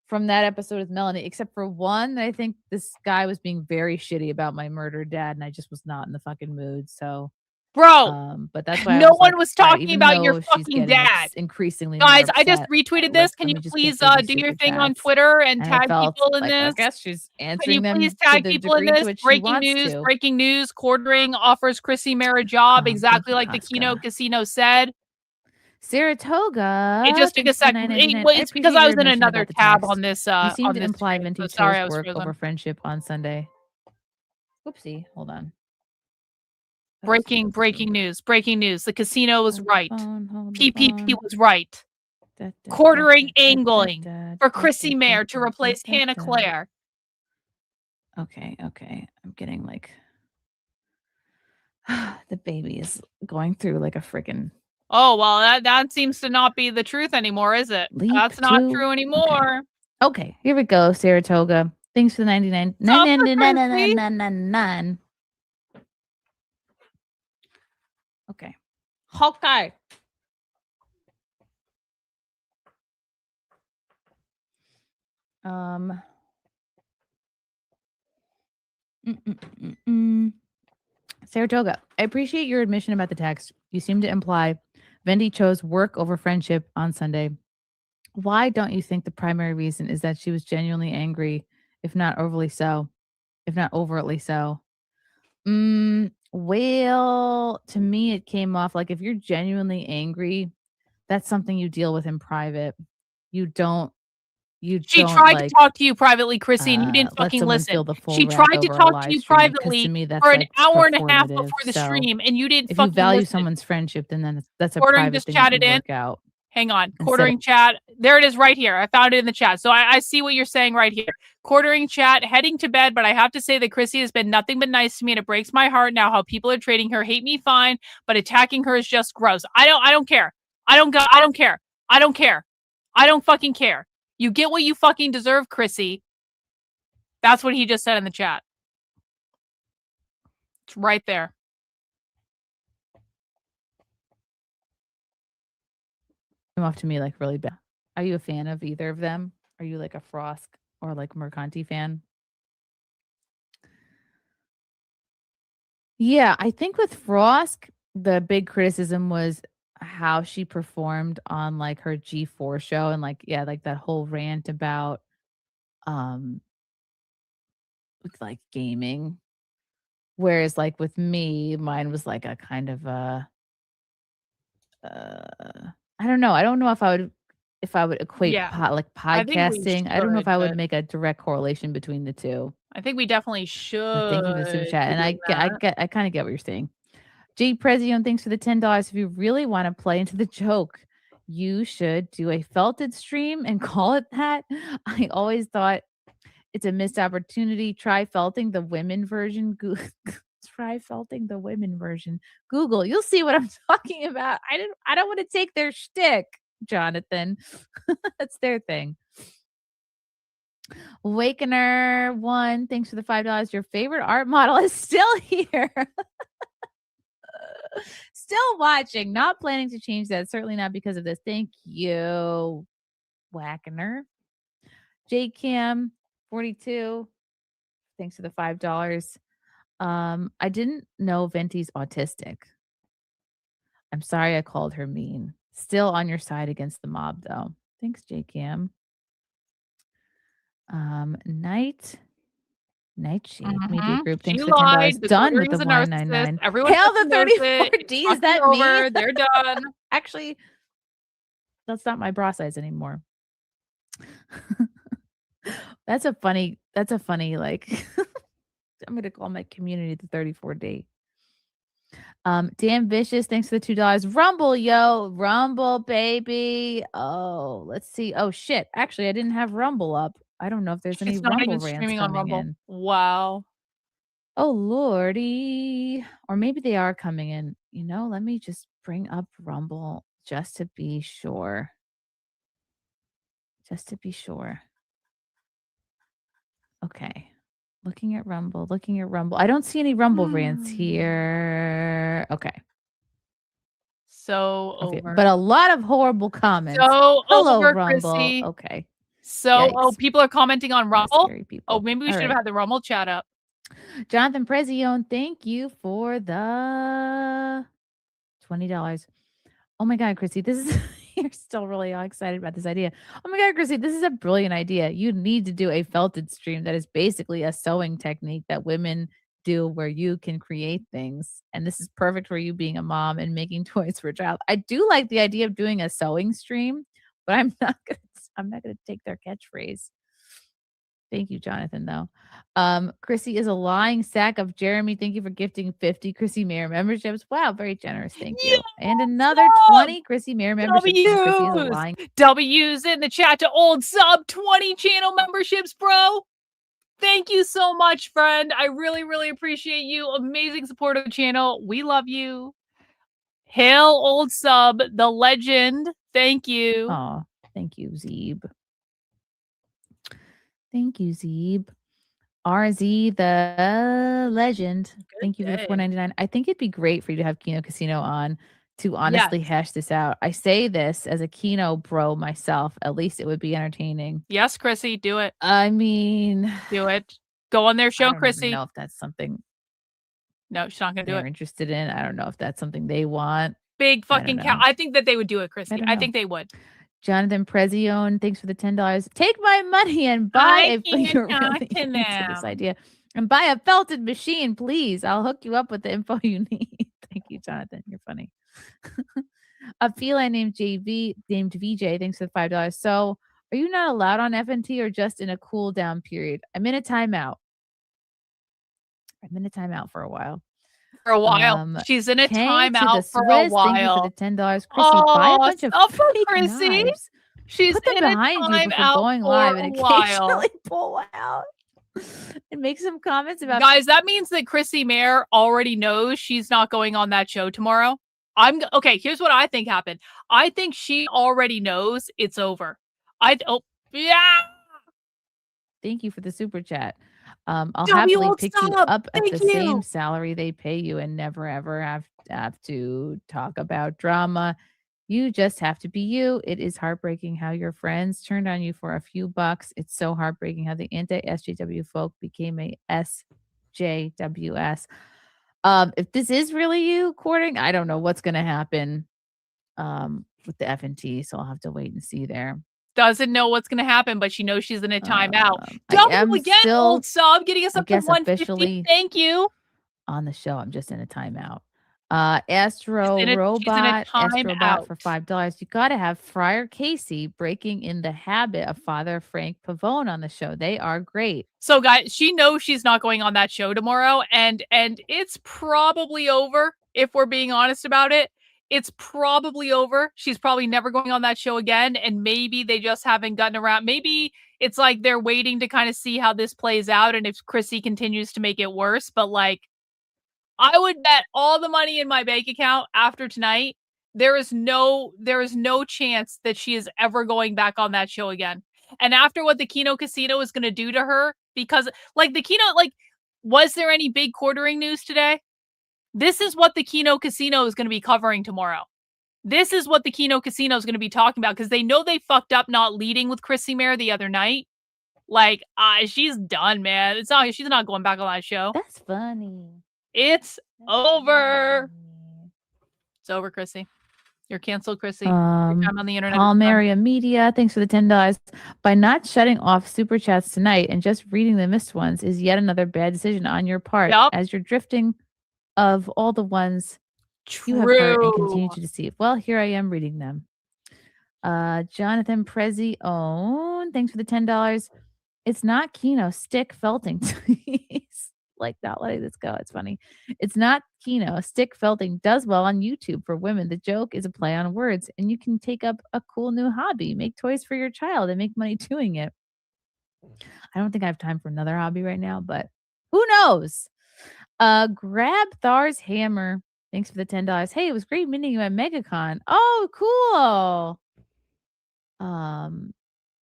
from that episode with Melanie, except for one that I think this guy was being very shitty about my murdered dad, and I just was not in the fucking mood. So, bro, but that's why no one like, was all right, talking even about your though she's fucking getting dad. increasingly Guys, more I just upset, retweeted let this. Can me you just please get through these do your super thing on chats. Twitter and And I tag felt people in like, I this? guess she's Can answering you them please to tag the people in degree to this? which she wants Breaking to. news. Quartering offers Chrissy Mayr a job, Thank exactly you, like the Casca. Keno Casino said. Saratoga. It just took a thanks for the second. $9.99. Well, I it's because appreciate I your was in admission another about the tab text. on this You seem on to this imply stream. So Venti sorry, chose I was work frozen. over friendship on Sunday. Oopsie, hold on. Breaking news. The casino was right. PPP was right. Quartering angling for Chrissy Mayr to replace Hannah Claire. Okay. I'm getting like the baby is going through like a freaking. Oh, well, that seems to not be the truth anymore, is it? That's not true anymore. Okay, here we go, Saratoga. Thanks for the 99. 999. Okay. Hawkeye. Saratoga, I appreciate your admission about the text. You seem to imply Vendi chose work over friendship on Sunday. Why don't you think the primary reason is that she was genuinely angry, if not overly so, if not overtly so? Well, to me, it came off like if you're genuinely angry, that's something you deal with in private. You don't She tried to like talk to you privately, Chrissy, and you didn't let fucking someone listen. feel the full She wrath tried to over a talk to live you stream because to privately me that's for an like hour and a half performative. before the So stream, and you didn't if you fucking value listen. someone's friendship, then that's a Quartering private just thing that chatted you in. work out. Hang on. Instead of- Quartering chat. There it is right here. I found it in the chat. So I see what you're saying right here. Quartering chat, heading to bed, but I have to say that Chrissy has been nothing but nice to me, and it breaks my heart now how people are treating her. Hate me fine, but attacking her is just gross. I don't care. I don't care. I don't care. I don't fucking care. You get what you fucking deserve, Chrissy. That's what he just said in the chat. It's right there. Came off to me like really bad. Are you a fan of either of them? Are you like a Frost or like Mercanti fan? Yeah, I think with Frost, the big criticism was how she performed on like her G4 show and like like that whole rant about with like gaming. Whereas like with me, mine was like a kind of a I don't know. I don't know if I would equate Yeah. like I think we podcasting. I don't know if I would should, make a direct correlation between the two. I think we definitely should. Thank you for the super chat. And be doing that. I kind of get what you're saying. J Prezion, thanks for the $10. If you really want to play into the joke, you should do a felted stream and call it that. I always thought it's a missed opportunity. Try felting the women version. Try felting the women version. Google, you'll see what I'm talking about. I don't want to take their shtick, Jonathan. That's their thing. Awakener 1, thanks for the $5. Your favorite art model is still here. Still watching. Not planning to change that. Certainly not because of this. Thank you, Wackener. JCam 42. Thanks for the $5. I didn't know Venti's autistic. I'm sorry I called her mean. Still on your side against the mob, though. Thanks, JCam. Nightshade Media Group. Thanks She for the $10. lied. Done with the Quartering's a narcissist. $1.99. Everyone Hail the fucking knows 34D. it. Is that over. me? They're done. Actually, that's not my bra size anymore. That's a funny like I'm gonna call my community the 34D. Dan Vicious, thanks for the $2. Rumble, yo, Rumble, baby. Oh, let's see. Oh shit. Actually, I didn't have Rumble up. I don't know if there's any It's not Rumble even rants streaming on coming Rumble. in. Wow. Oh lordy. Or maybe they are coming in. You know, let me just bring up Rumble just to be sure. Just to be sure. Okay. Looking at Rumble. I don't see any Rumble rants here. Okay. So Okay. over. But a lot of horrible comments. So Hello, over, Rumble. Chrissy. Okay. So, Yikes. people are commenting on Rumble. Scary people. Oh, maybe we All should have right. had the Rumble chat up. Jonathan Prezion, thank you for the $20. Oh my God, Chrissy, this is you're still really excited about this idea. Oh my God, Chrissy, this is a brilliant idea. You need to do a felted stream that is basically a sewing technique that women do where you can create things. And this is perfect for you being a mom and making toys for a child. I do like the idea of doing a sewing stream, but I'm not gonna take their catchphrase. Thank you, Jonathan, though. Chrissy is a lying sack of Jeremy. Thank you for gifting 50 Chrissy Mayr memberships. Wow, very generous. Thank you. And another 20 Chrissy Mayr memberships. Chrissy is a lying. W's in the chat to old sub 20 channel memberships, bro. Thank you so much, friend. I really, really appreciate you. Amazing support of the channel. We love you. Hail old sub, the legend. Thank you. Oh, thank you, Zeeb. Thank you, Zeeb. RZ, the legend. Thank you for the $4.99. I think it'd be great for you to have Kino Casino on to honestly hash this out. I say this as a Kino bro myself. At least it would be entertaining. Yes, Chrissy, do it. I mean, do it. Go on their I show, don't even Chrissy. know if that's something No, she's not going to do they're it. interested in. I don't know if that's something they want. Big I don't fucking cow. know. I think that they would do it, Chrissy. don't I know. think they would. Jonathan Prezione, thanks for the $10. Take my money and buy I can't you're talk really to into this them. idea. And buy a felted machine, please. I'll hook you up with the info you need. Thank you, Jonathan. You're funny. A feline named VJ, thanks for the $5. So are you not allowed on FNT or just in a cool down period? I'm in a timeout. For a while. For a while. She's in a Kang to timeout the for a Swiss, while. thank you for the $10. Chrissy, buy a bunch of stop fake Chrissy. knives. She's Put them in a behind you before timeout going for live a and while. occasionally pull out and make some comments about Guys, that means that Chrissie Mayr already knows she's not going on that show tomorrow. Okay, here's what I think happened. I think she already knows it's over. Yeah. Thank you for the super chat. I'll Joey happily won't pick you stop. up at Thank the same you. salary they pay you and never ever have to talk about drama. You just have to be you. It is heartbreaking how your friends turned on you for a few bucks. It's so heartbreaking how the anti-SJW folk became a SJWS. If this is really you courting, I don't know what's going to happen with the FNT, so I'll have to wait and see there. Doesn't know what's going to happen, but she knows she's in a timeout. I am Double again, still, old sub, getting us I up to guess, 150. officially Thank you. on the show. I'm just in a timeout. Astro Robot for $5. You got to have Friar Casey breaking in the habit of Father Frank Pavone on the show. They are great. So, guys, she knows she's not going on that show tomorrow, and it's probably over. If we're being honest about it, it's probably over. She's probably never going on that show again, and maybe they just haven't gotten around. Maybe it's like they're waiting to kind of see how this plays out, and if Chrissy continues to make it worse. But like, I would bet all the money in my bank account after tonight, there is no chance that she is ever going back on that show again. And after what the Kino Casino is going to do to her, because like the Kino, like, was there any big quartering news today? This is what the Kino Casino is going to be covering tomorrow. This is what the Kino Casino is going to be talking about because they know they fucked up not leading with Chrissie Mayr the other night. Like, she's done, man. She's not going back on that show. That's funny. It's over. It's over, Chrissy. You're canceled, Chrissy. Your time on the internet. Palmaria Media, thanks for the $10. By not shutting off super chats tonight and just reading the missed ones is yet another bad decision on your part. As you're drifting of all the ones you have heard and continue to deceive. Well, here I am reading them. Jonathan Prezione, thanks for the $10. It's not Kino, stick felting. Like not letting this go. It's funny. It's not Kino. Stick felting does well on YouTube for women. The joke is a play on words, and you can take up a cool new hobby. Make toys for your child and make money doing it. I don't think I have time for another hobby right now, but who knows? Grab Thar's hammer. Thanks for the $10. Hey, it was great meeting you at MegaCon. Oh, cool.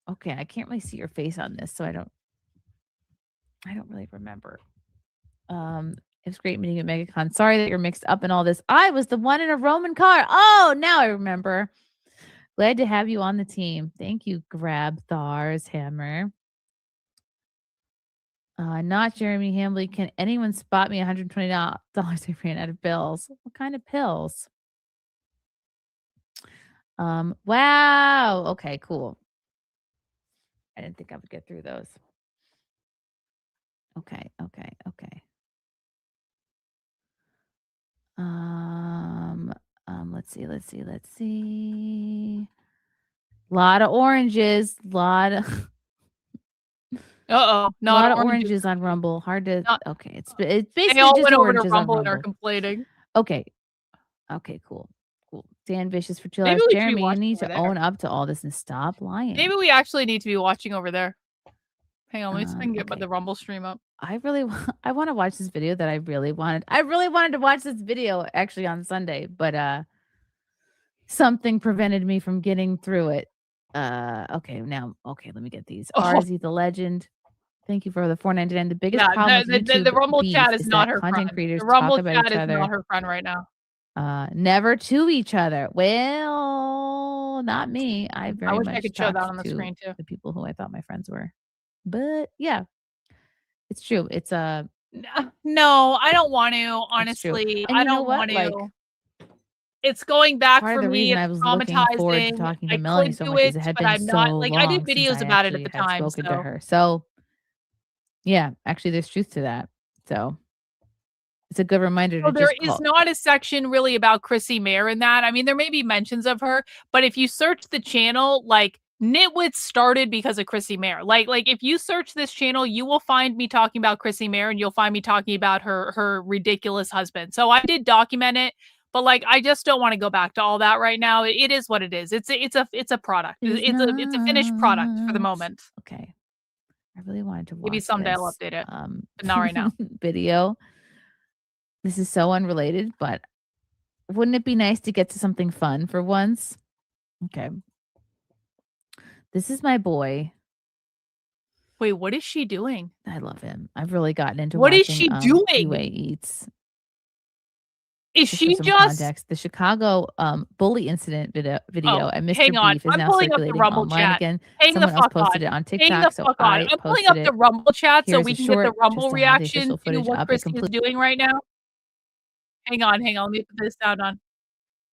Okay, I can't really see your face on this, so I don't really remember. It was great meeting you at MegaCon. Sorry that you're mixed up in all this. I was the one in a Roman car. Oh, now I remember. Glad to have you on the team. Thank you, Grab Thar's hammer. Not Jeremy Hambley. Can anyone spot me $120? I ran out of bills. What kind of pills? Wow. Okay, cool. I didn't think I would get through those. Okay. Let's see. Lot of oranges. Lot of oranges on Rumble. Hard to. Okay, it's basically they all just went over to oranges Rumble on and are Rumble. complaining. Okay, cool. Dan Vicious for $2. Jeremy, you need to own up to all this and stop lying. Maybe we actually need to be watching over there. Hang on, let me see if I can get the Rumble stream up. I want to watch this video that I really wanted. I really wanted to watch this video actually on Sunday, but something prevented me from getting through it. Okay, let me get these. RZ the Legend. Thank you for the $4.99. The biggest problem with YouTube the Rumble chat is not her content friend. creators The Rumble talk about chat each is other. not her friend right now. Never to each other. Well, not me. I wish I could show that on the screen too. The people who I thought my friends were. But yeah. It's true. It's a No, I don't want to. It's true. Honestly, And I you know don't what? want to. Like, It's going back part for of the me. reason I It's was looking forward to traumatizing. talking to I Melanie could so do much is it, it had but been I'm so not. Like I did long since videos I about it at actually the had time. spoken to So her. So yeah, actually, there's truth to that. So it's a good reminder to there just is call. not a section really about Chrissie Mayr in that. I mean, there may be mentions of her, but if you search the channel, like Nitwits started because of Chrissie Mayr. Like if you search this channel, you will find me talking about Chrissie Mayr, and you'll find me talking about her ridiculous husband. So I did document it, but like I just don't want to go back to all that right now. It is what it is. It's a product. It's a finished product for the moment. Okay. I really wanted to watch Maybe someday I'll this, update it, but not right now. video. This is so unrelated, but wouldn't it be nice to get to something fun for once? Okay. This is my boy. Wait, what is she doing? I love him. I've really gotten into What is watching she doing? UA Eats. Is Just for she some just context, the Chicago bully incident video Oh, and Mr. hang on. Beef is I'm now pulling up the circulating Rumble online chat. again. Hang the Someone else fuck posted on. it on Hang TikTok, the so fuck on. I I'm pulling posted up it. the Rumble chat so Here's we a can get the short, Rumble just to have the reaction official to footage what up. It Chrissie is completely doing right now. Hang on. Let me put this down on.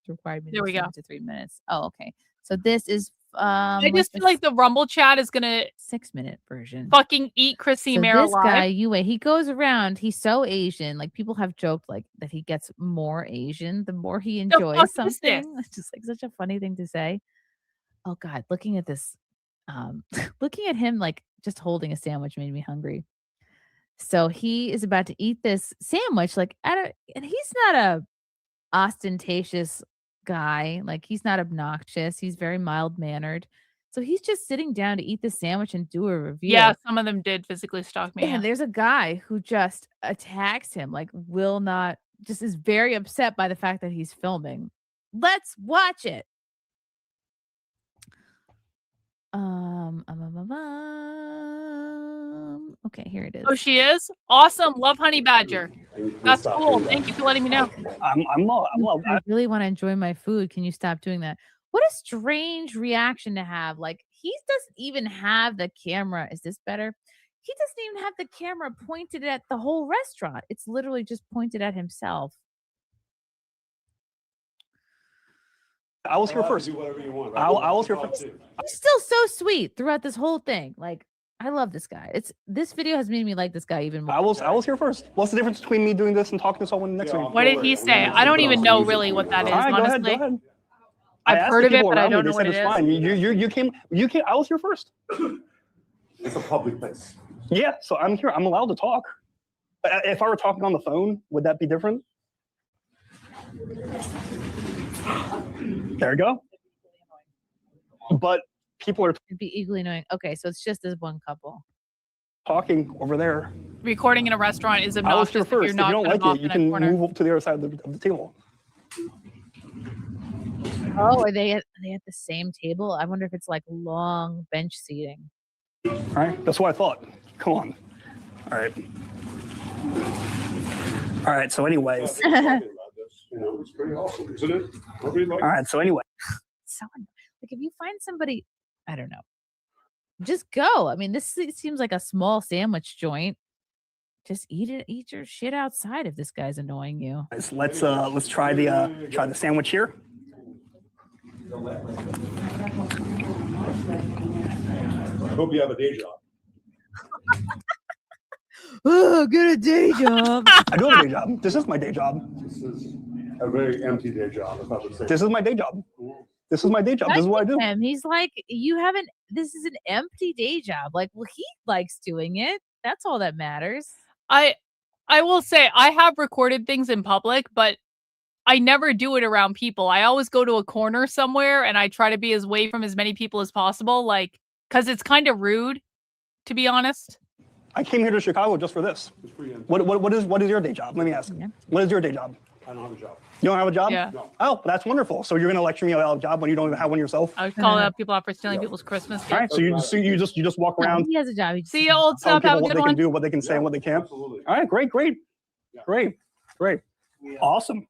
required me There to we go. listen to 3 minutes. Oh, okay. So this is I just feel like the Rumble chat is gonna 6-minute version. fucking eat Chrissie So Mayr this alive. guy, Yue, he goes around. He's so Asian. Like people have joked like that he gets more Asian the more he The fuck enjoys is this? something. It's just like such a funny thing to say. Oh God, looking at this, looking at him like just holding a sandwich made me hungry. So he is about to eat this sandwich, like and he's not a ostentatious guy. Like he's not obnoxious. He's very mild mannered. So he's just sitting down to eat the sandwich and do a review. Yeah, some of them did physically stalk me. And Yeah. there's a guy who just attacks him, like will not, just is very upset by the fact that he's filming. Let's watch it. Okay, here it is. Oh, she is? Awesome. Love Honey Badger. That's cool. Thank you for letting me know. I really want to enjoy my food. Can you stop doing that? What a strange reaction to have. Like he doesn't even have the camera. Is this better? He doesn't even have the camera pointed at the whole restaurant. It's literally just pointed at himself. I was here first. Do whatever you want. I was here first. He's still so sweet throughout this whole thing. Like I love this guy. This video has made me like this guy even more. I was here first. What's the difference between me doing this and talking to someone next to me? What did he say? I don't even know really what that is, All right, honestly. go ahead. I've asked heard the of it, people but I around me. don't They know what said it it's is. fine. You came. I was here first. It's a public place. Yeah, so I'm here. I'm allowed to talk. If I were talking on the phone, would that be different? There you go. But people are It'd be equally annoying. Okay, so it's just this one couple. talking over there. Recording in a restaurant is I was obnoxious here if you're first. If not you don't cutting like off it, you in a can corner. move up to the other side of the table. Oh, are they at the same table? I wonder if it's like long bench seating. All right, that's what I thought. Come on. All right. All right. So, anyways. It's pretty awesome, isn't it? All right. So, anyway. So like if you find somebody, I don't know, just go. I mean, this seems like a small sandwich joint. Just eat your shit outside if this guy's annoying you. Let's try the sandwich here. I hope you have a day job. Oh, get a day job. I do have a day job. This is my day job. This is a very empty day job. If I would say. This is my day job. This is my day job. This is what I do. Him. He's like, this is an empty day job. Like, well, he likes doing it. That's all that matters. I will say I have recorded things in public, but I never do it around people. I always go to a corner somewhere and I try to be away from as many people as possible, like, because it's kind of rude, to be honest. I came here to Chicago just for this. What is your day job? Let me ask. Yeah. What is your day job? I don't have a job. You don't have a job? Yeah. No. Oh, that's wonderful. So you're gonna lecture me about a job when you don't even have one yourself? I was calling out people out for stealing people's Christmas gifts. All right. So you just walk No, around, he has a job. He just See you, old telling stuff. Have people a what good they one. can do, what they can say, and what they can't. Absolutely. All right. Great. Awesome.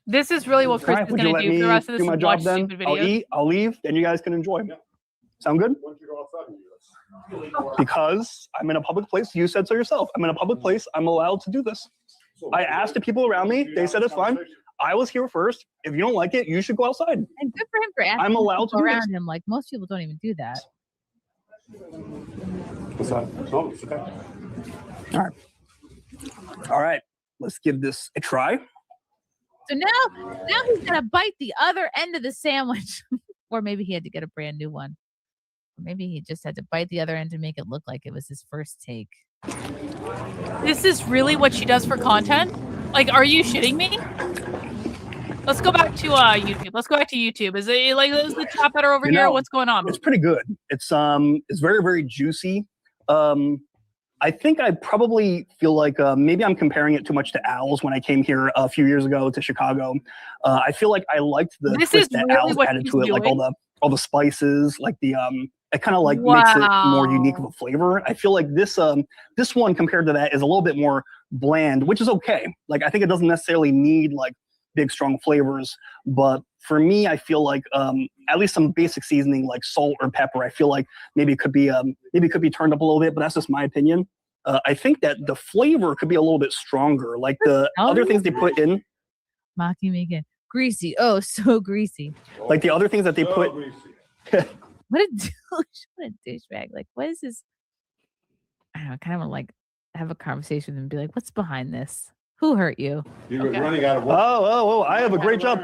This is really what All Chris right. is Would you going to let do me for the rest of do this my is job watch then? stupid I'll videos. eat. I'll leave. Then you guys can enjoy. Sound good? Once you go outside and do this. Because I'm in a public place. You said so yourself. I'm in a public place. I'm allowed to do this. I asked the people around me. They said it's fine. I was here first. If you don't like it, you should go outside. And good for him for asking I'm allowed to people do around this. him. Like most people don't even do that. What's that? No, it's okay. All right. Let's give this a try. So now he's gonna bite the other end of the sandwich, or maybe he had to get a brand new one. Or maybe he just had to bite the other end to make it look like it was his first take. This is really what she does for content? Like, are you shitting me? Let's go back to YouTube. Let's go back to YouTube. Is it like is the chat better over here? What's going on? It's pretty good. It's very, very juicy. I think I probably feel like maybe I'm comparing it too much to Owls when I came here a few years ago to Chicago. I feel like I liked the twist that Owls added to it, like all the spices, like the it kind of like makes it more unique of a flavor. I feel like this one compared to that is a little bit more bland, which is okay. Like I think it doesn't necessarily need like big strong flavors, but for me, I feel like at least some basic seasoning like salt or pepper. I feel like maybe it could be turned up a little bit, but that's just my opinion. I think that the flavor could be a little bit stronger. Like the other things they put in, mocking me again, greasy. Oh, so greasy. Like the other things that they put. What a douche! What a douchebag! Like, what is this? I don't know. I kind of want to like have a conversation with him and be like, "What's behind this? Who hurt you?" You're running out of work. Oh! I have a great job.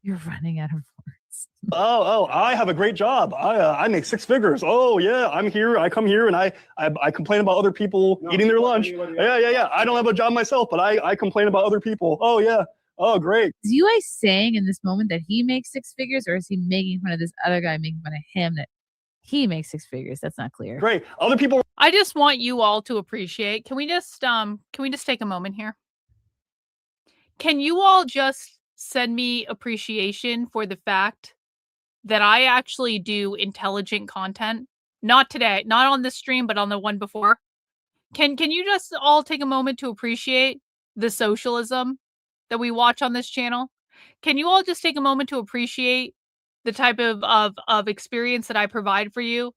You're running out of words. I have a great job. I make six figures. Oh yeah, I'm here. I come here and I complain about other people eating their lunch. Yeah. I don't have a job myself, but I complain about other people. Oh yeah. Oh great. Is you guys saying in this moment that he makes six figures, or is he making fun of this other guy making fun of him that he makes six figures? That's not clear. Great. Other people. I just want you all to appreciate. Can we just take a moment here? Can you all just send me appreciation for the fact that I actually do intelligent content? Not today, not on this stream, but on the one before. Can you just all take a moment to appreciate the socialism that we watch on this channel? Can you all just take a moment to appreciate the type of experience that I provide for you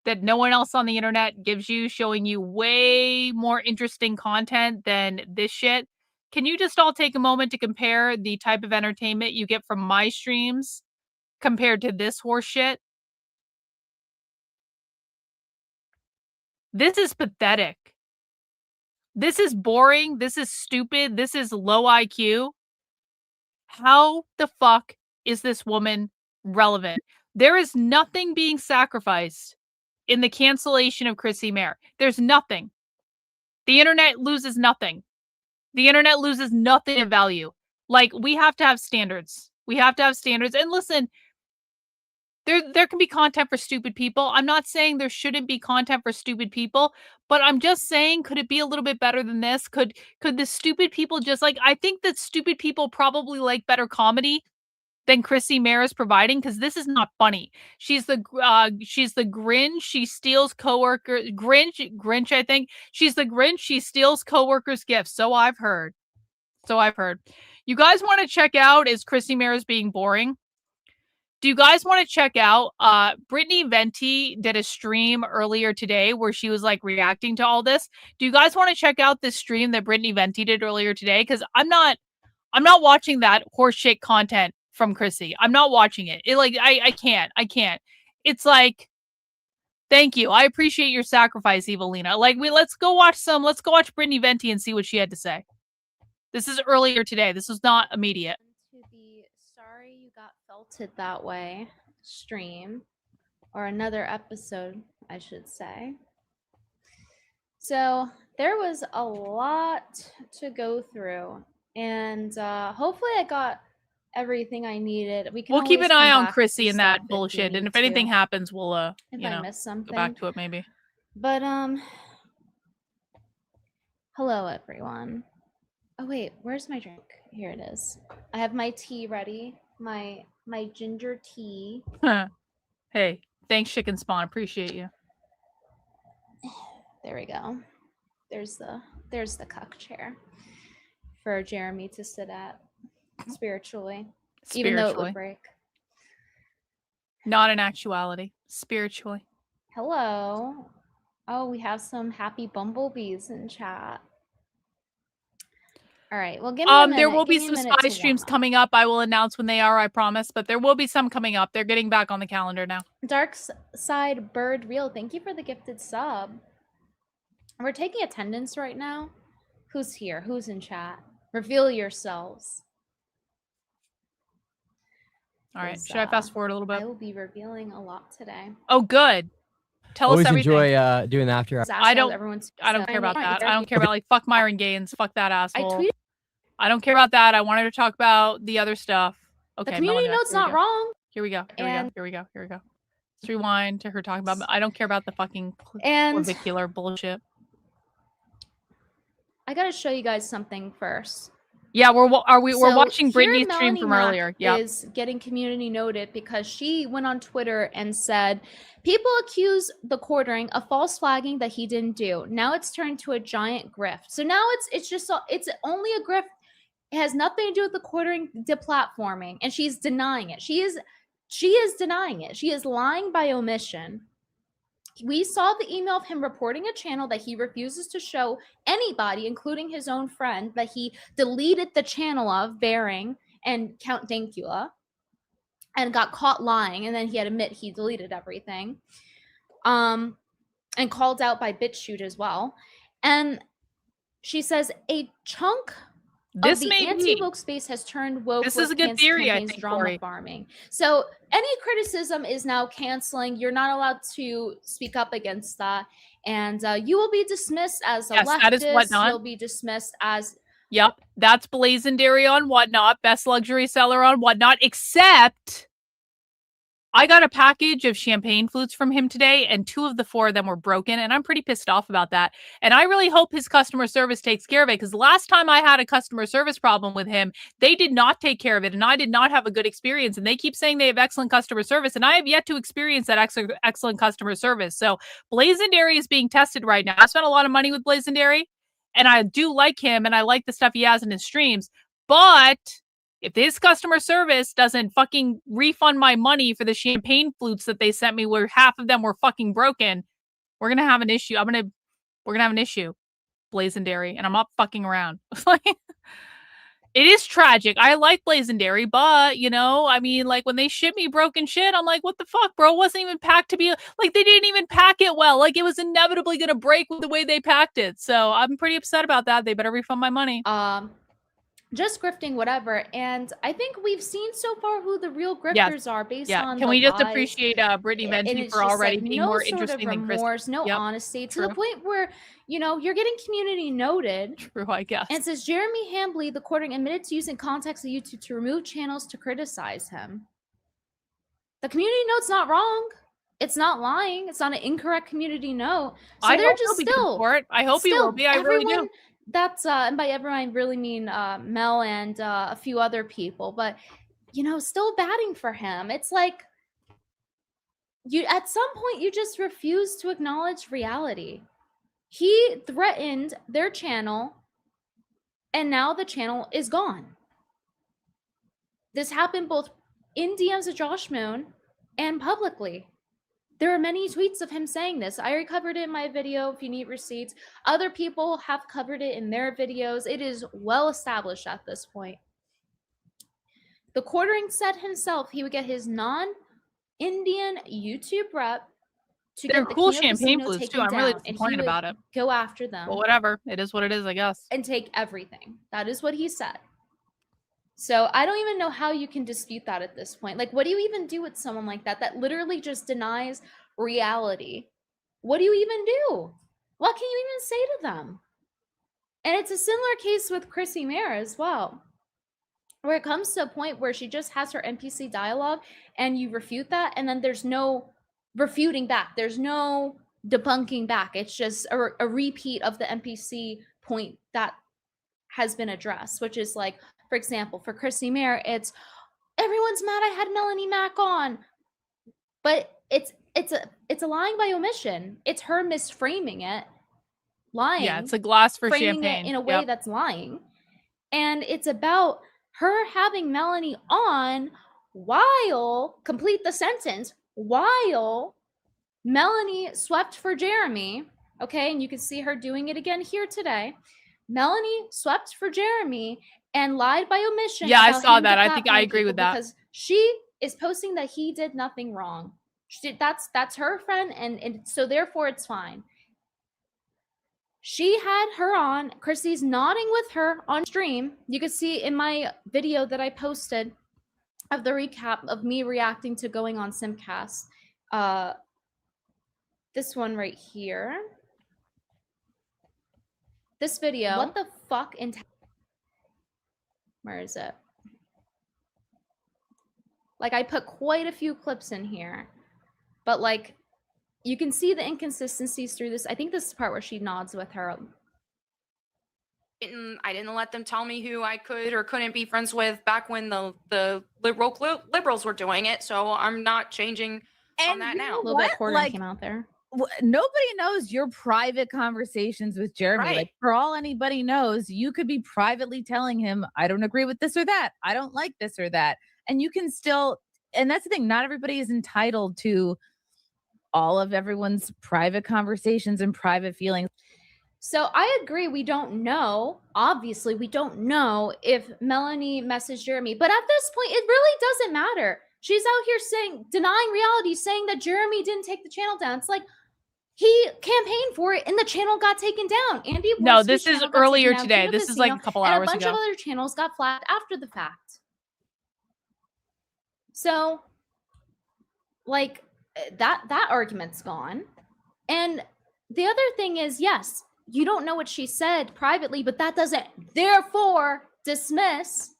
that no one else on the internet gives you, showing you way more interesting content than this shit? Can you just all take a moment to compare the type of entertainment you get from my streams compared to this horse shit? This is pathetic. This is boring. This is stupid. This is low IQ. How the fuck is this woman relevant? There is nothing being sacrificed in the cancellation of Chrissie Mayr. There's nothing. The internet loses nothing. The internet loses nothing of value. Like, we have to have standards. We have to have standards. And listen, there can be content for stupid people. I'm not saying there shouldn't be content for stupid people, but I'm just saying, could it be a little bit better than this? Could the stupid people just like, I think that stupid people probably like better comedy than Chrissie Mayr is providing, because this is not funny. She's the Grinch. She steals coworker Grinch. I think she's the Grinch. She steals coworkers' gifts. So I've heard. You guys want to check out is Chrissie Mayr is being boring? Do you guys want to check out Brittany Venti did a stream earlier today where she was like reacting to all this? Do you guys want to check out this stream that Brittany Venti did earlier today? Because I'm not watching that horseshit content from Chrissie. I'm not watching it. I can't. It's like, thank you. I appreciate your sacrifice, Evelina. Like, let's go watch Brittany Venti and see what she had to say. This is earlier today. This was not immediate. To the Sorry You Got Felted That Way stream, or another episode, I should say. So there was a lot to go through, and hopefully I got everything I needed. We'll keep an eye on Chrissie and that bullshit, and if anything happens, we'll if I miss something, go back to it maybe. But hello everyone. Oh wait, where's my drink? Here it is. I have my tea ready. My ginger tea. Hey, thanks Chicken Spawn. Appreciate you. There we go. There's the cuck chair for Jeremy to sit at spiritually. Even though it would break. Not in actuality. Spiritually. Hello. Oh, we have some happy bumblebees in chat. All right. Well, give me a minute. There will be Give me a some minute spy to streams warm up. coming up. I will announce when they are, I promise. But there will be some coming up. They're getting back on the calendar now. Dark Side Bird Real, thank you for the gifted sub. We're taking attendance right now. Who's here? Who's in chat? Reveal yourselves. All right. 'Cause, Should I fast forward a little I bit? will be revealing a lot today. Oh, good. Tell us Always everything. enjoy doing the after. I don't care about that. I don't care about like fuck Myron Gaines, fuck that asshole. I don't care about that. I wanted to talk about the other stuff. Okay, The community Melanie, note's here we not go. wrong. Here we go. Here we go. Here we go. Here we go. Let's rewind to her talking about. I don't care about the fucking And- clavicular bullshit. I gotta show you guys something first. Yeah, we're So watching here Brittany's stream Melanie from Mack earlier. Yeah. is getting community noted because she went on Twitter and said people accuse the quartering of false flagging that he didn't do. Now it's turned to a giant grift. So now it's only a grift. It has nothing to do with the quartering deplatforming, and she's denying it. She is denying it. She is lying by omission. We saw the email of him reporting a channel that he refuses to show anybody, including his own friend, that he deleted the channel of Bearing and Count Dankula and got caught lying. And then he had to admit he deleted everything. And called out by BitChute as well. And she says a chunk of the anti-woke space has turned woke. This is a good theory, I think, drama Corey. farming. So any criticism is now canceling. You're not allowed to speak up against that, and you will be dismissed as a leftist. That is Whatnot. You'll be dismissed as Yep, that's Blazendary on Whatnot, best luxury seller on Whatnot, except I got a package of champagne flutes from him today, and 2 of the 4 of them were broken, and I'm pretty pissed off about that. And I really hope his customer service takes care of it, because the last time I had a customer service problem with him, they did not take care of it, and I did not have a good experience. And they keep saying they have excellent customer service, and I have yet to experience that excellent customer service. So Blazendary is being tested right now. I spent a lot of money with Blazendary, and I do like him, and I like the stuff he has in his streams, but if this customer service doesn't fucking refund my money for the champagne flutes that they sent me, where half of them were fucking broken, we're gonna have an issue. We're gonna have an issue, Blazendary, and I'm not fucking around. It is tragic. I like Blazendary, but I mean, like when they ship me broken shit, I'm like, what the fuck, bro? It wasn't even packed to be like, they didn't even pack it well. Like it was inevitably gonna break with the way they packed it. So I'm pretty upset about that. They better refund my money. just grifting, whatever. And I think we've seen so far who the real grifters are based on. Can the we just lies. appreciate Brittany And Venti it's for just, already like, being no more sort of interesting than Chris? remorse, no Yep. honesty, to the True. point where you're getting community noted. True, I guess. And it says Jeremy Hambley, the quartering, admitted to using context of YouTube to remove channels to criticize him. The community note's not wrong. It's not lying. It's not an incorrect community note. So I they're hope just he'll be still. support. I hope he still, will be. I really do. everyone- That's and by everyone I really mean Mel and a few other people, but still batting for him. It's like you at some point you just refuse to acknowledge reality. He threatened their channel, and now the channel is gone. This happened both in DMs of Josh Moon and publicly. There are many tweets of him saying this. I already covered it in my video if you need receipts. Other people have covered it in their videos. It is well established at this point. The quartering said himself he would get his non-Indian YouTube rep to They're get the cool King of champagne Casino flutes taken too. I'm really down, and he disappointed would about it. go after them Well, whatever. It is what it is, I guess. and take everything. That is what he said. So I don't even know how you can dispute that at this point. Like, what do you even do with someone like that that literally just denies reality? What do you even do? What can you even say to them? And it's a similar case with Chrissie Mayr as well, where it comes to a point where she just has her NPC dialogue and you refute that, and then there's no refuting back. There's no debunking back. It's just a repeat of the NPC point that has been addressed, which is like, for example, for Chrissie Mayr, it's everyone's mad I had Melanie Mack on, but it's a lying by omission. It's her misframing it, lying. Yeah, it's a glass for framing champagne. it in a way that's lying, and it's about her having Melanie on while complete the sentence while Melanie swept for Jeremy, okay, and you can see her doing it again here today. Melanie swept for Jeremy and lied by omission. Yeah, I about saw him that. I think I deplatforming agree with people that. because she is posting that he did nothing wrong. That's her friend, and so therefore it's fine. She had her on. Chrissie's nodding with her on stream. You can see in my video that I posted of the recap of me reacting to going on Simcast. This one right here. This video. What the fuck in where is it? Like, I put quite a few clips in here, but like, you can see the inconsistencies through this. I think this is the part where she nods with her. I didn't let them tell me who I could or couldn't be friends with back when the liberals were doing it. So I'm not changing on that now. A little bit quartering came out there. Nobody knows your private conversations with Jeremy. Right. Like, for all anybody knows, you could be privately telling him, I don't agree with this or that. I don't like this or that. And you can still, and that's the thing, not everybody is entitled to all of everyone's private conversations and private feelings. So I agree, we don't know. Obviously, we don't know if Melanie messaged Jeremy. But at this point, it really doesn't matter. She's out here saying, denying reality, saying that Jeremy didn't take the channel down. It's like, he campaigned for it and the channel got taken down. Andy No, Warski's this is channel got earlier taken down, today. Kino This is like a Casino, couple and hours a bunch ago. of other channels got flagged after the fact. So, like, that argument's gone. And the other thing is, yes, you don't know what she said privately, but that doesn't therefore dismiss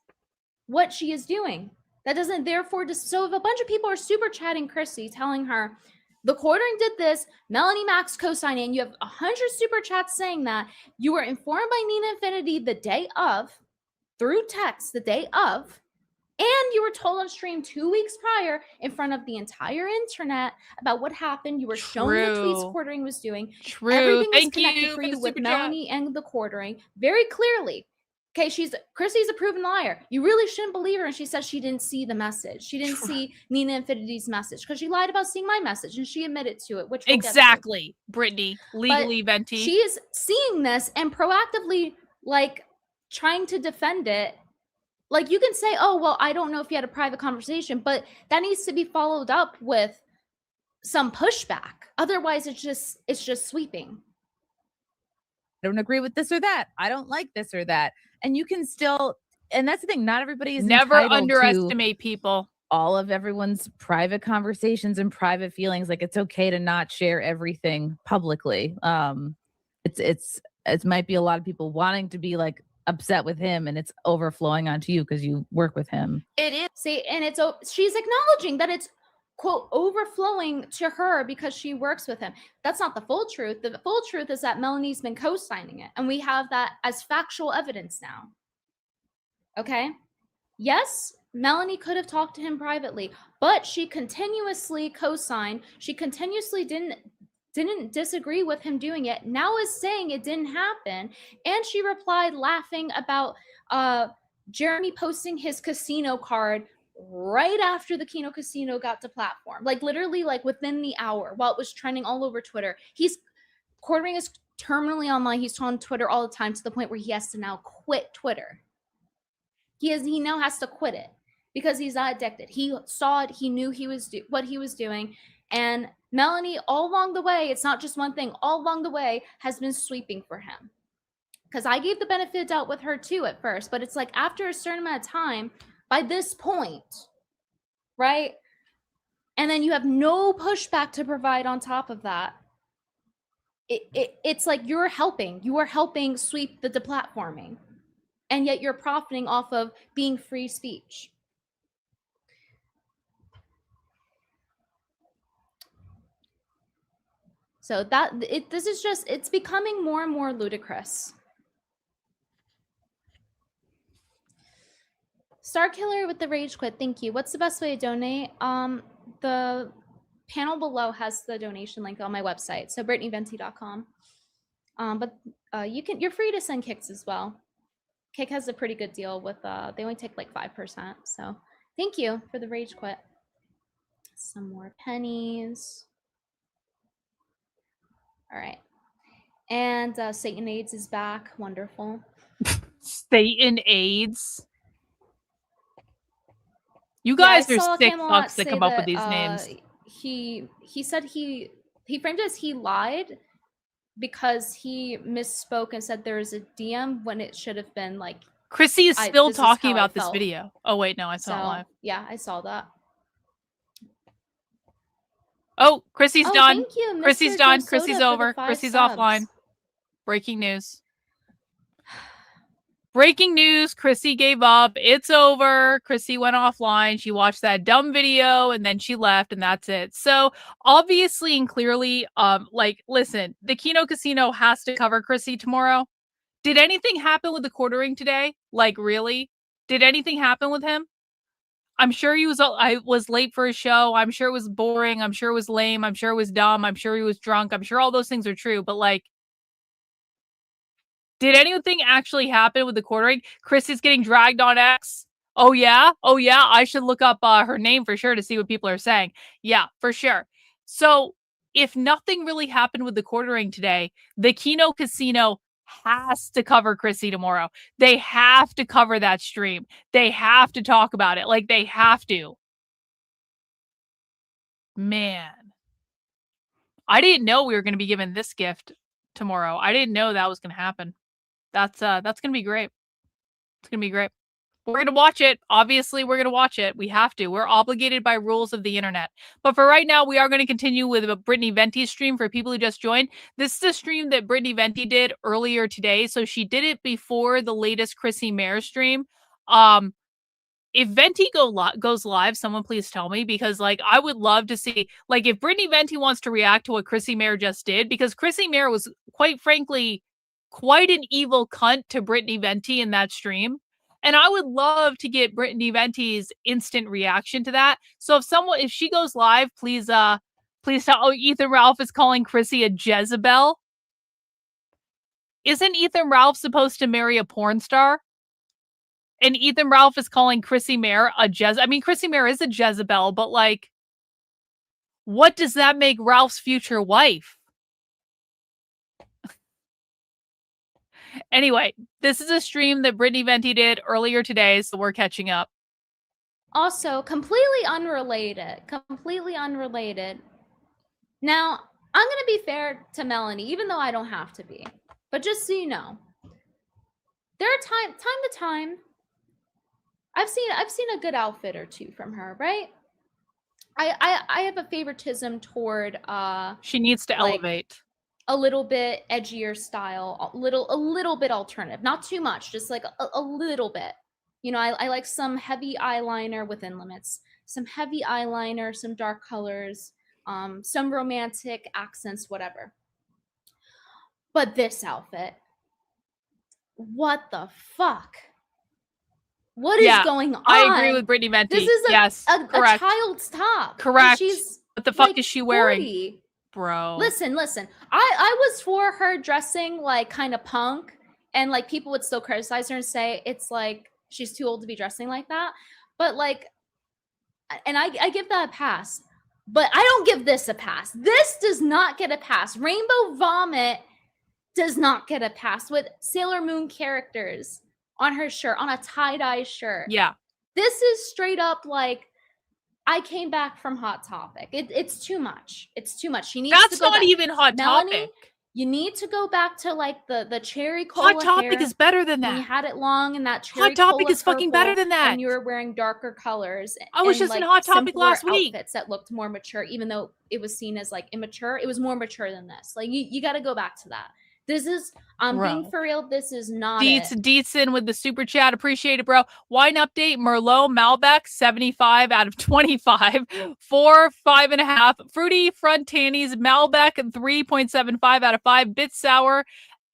what she is doing. That doesn't therefore so if a bunch of people are super chatting Chrissie, telling her the quartering did this, Melanie Max co-signing, and you have 100 super chats saying that, you were informed by Nina Infinity the day of, through text the day of, and you were told on stream 2 weeks prior in front of the entire internet about what happened. You were shown the tweets quartering was doing. True. Everything was Thank connected you for for you the with super chat. Melanie and the quartering very clearly. Okay, Chrissie's a proven liar. You really shouldn't believe her. And she says she didn't see the message. She didn't see Nina Infinity's message because she lied about seeing my message and she admitted to it, which we'll get to. Exactly, Brittany, legally venti. She is seeing this and proactively like trying to defend it. Like, you can say, oh, well, I don't know if you had a private conversation, but that needs to be followed up with some pushback. Otherwise, it's just sweeping. I don't agree with this or that. I don't like this or that. And you can still, and that's the thing, not everybody is Never entitled underestimate to people. all of everyone's private conversations and private feelings. Like, it's okay to not share everything publicly. It might be a lot of people wanting to be like upset with him, and it's overflowing onto you because you work with him. It is. See, and she's acknowledging that it's, quote, overflowing to her because she works with him. That's not the full truth. The full truth is that Melanie's been co-signing it, and we have that as factual evidence now. Okay? Yes, Melanie could have talked to him privately, but she continuously co-signed. She continuously didn't disagree with him doing it. Now is saying it didn't happen. And she replied laughing about Jeremy posting his casino card right after the Kino Casino got to platform. Like, literally, like, within the hour while it was trending all over Twitter. Quartering is terminally online. He's on Twitter all the time to the point where he has to now quit Twitter. He now has to quit it because he's not addicted. He saw it. He knew what he was doing. And Melanie, all along the way, it's not just one thing, all along the way has been sweeping for him. Because I gave the benefit of doubt with her too at first, but it's like after a certain amount of time, by this point, right? And then you have no pushback to provide on top of that. It's like you are helping sweep the deplatforming. And yet you're profiting off of being free speech. So it's becoming more and more ludicrous. Starkiller with the rage quit, thank you. What's the best way to donate? The panel below has the donation link on my website, so BrittanyVenti.com. But you're free to send kicks as well. Kick has a pretty good deal with they only take like 5%. So thank you for the rage quit. Some more pennies. All right. And Satan AIDS is back. Wonderful. Satan AIDS. You Yeah, I guys are saw sick Camelot fucks that say come up with that, these names. He said he framed it as he lied because he misspoke and said there was a DM when it should have been like. Chrissie is still this is talking how I about this felt. video. Oh wait, no, I saw it live. Yeah, I saw that. Oh, Chrissie's Oh, done. thank you, Mr. Chrissie's done. Joe Chrissie's Soda, for the over. 5 Chrissie's subs. offline. Breaking news. Breaking news. Chrissie gave up. It's over. Chrissie went offline. She watched that dumb video and then she left and that's it. So obviously and clearly, like, listen, the Kino Casino has to cover Chrissie tomorrow. Did anything happen with the quartering today? Like, really? Did anything happen with him? I'm sure I was late for his show. I'm sure it was boring. I'm sure it was lame. I'm sure it was dumb. I'm sure he was drunk. I'm sure all those things are true. But like, did anything actually happen with the quartering? Chrissie's getting dragged on X. Oh yeah? Oh yeah? I should look up her name for sure to see what people are saying. Yeah, for sure. So if nothing really happened with the quartering today, the Kino Casino has to cover Chrissie tomorrow. They have to cover that stream. They have to talk about it. Like, they have to. Man. I didn't know we were going to be given this gift tomorrow. I didn't know that was going to happen. That's going to be great. It's going to be great. We're going to watch it. Obviously, we're going to watch it. We have to. We're obligated by rules of the internet. But for right now, we are going to continue with Brittany Venti's stream for people who just joined. This is a stream that Brittany Venti did earlier today. So she did it before the latest Chrissie Mayr stream. If Venti goes live, someone please tell me, because like I would love to see, like, if Brittany Venti wants to react to what Chrissie Mayr just did, because Chrissie Mayr was quite frankly quite an evil cunt to Brittany Venti in that stream. And I would love to get Brittany Venti's instant reaction to that. So if she goes live, please tell. Oh, Ethan Ralph is calling Chrissie a Jezebel. Isn't Ethan Ralph supposed to marry a porn star? And Ethan Ralph is calling Chrissie Mayr a Jezebel. I mean, Chrissie Mayr is a Jezebel, but like, what does that make Ralph's future wife? Anyway, this is a stream that Brittany Venti did earlier today, so we're catching up. Also, completely unrelated. Now, I'm going to be fair to Melanie, even though I don't have to be. But just so you know, there are time to time, I've seen a good outfit or two from her, right? I have a favoritism toward she needs to elevate. A little bit edgier style, a little bit alternative, not too much, just like a little bit. You know, I like some heavy eyeliner within limits, some heavy eyeliner, some dark colors, some romantic accents, whatever. But this outfit, what the fuck? What is going on? I agree with Brittany Venti. This is a child's top. Correct. She's what the fuck like is she wearing? 40. Bro. Listen. I was for her dressing like kind of punk, and like people would still criticize her and say it's like she's too old to be dressing like that. But like, and I give that a pass. But I don't give this a pass. This does not get a pass. Rainbow Vomit does not get a pass with Sailor Moon characters on her shirt, on a tie-dye shirt. Yeah. This is straight up like, I came back from Hot Topic. It's too much. It's too much. She needs That's to go not back. even Hot Melanie, Topic. You need to go back to like the cherry cola Hot Topic hair is better than when you that. had it long and that cherry Hot Topic cola is fucking better purple, than that. and you were wearing darker colors. I was and, just in like, Hot Topic simpler last week. Outfits that looked more mature, even though it was seen as like immature. It was more mature than this. Like you got to go back to that. This is, I'm being for real. This is not Deetson with the super chat. Appreciate it, bro. Wine update. Merlot Malbec, 75 out of 25. 4, 5.5. Fruity Frontanis Malbec, 3.75 out of 5. Bit sour,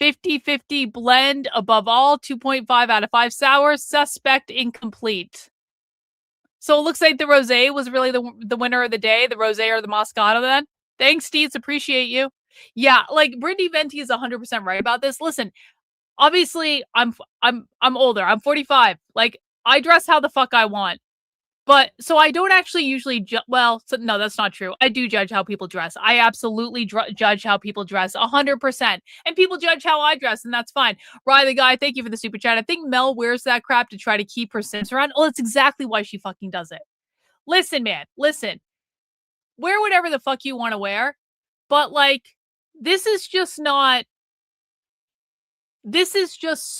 50-50 blend. Above all, 2.5 out of 5. Sour, suspect, incomplete. So it looks like the rosé was really the winner of the day. The rosé or the Moscato then. Thanks, Deets. Appreciate you. Yeah, like Brittany Venti is 100% right about this. Listen, obviously I'm older. I'm 45. Like I dress how the fuck I want. But so I don't actually usually no, that's not true. I do judge how people dress. I absolutely judge how people dress 100%. And people judge how I dress, and that's fine. Riley Guy, thank you for the super chat. I think Mel wears that crap to try to keep her Sims around. Oh, that's exactly why she fucking does it. Listen, man, listen. Wear whatever the fuck you want to wear. But like, this is just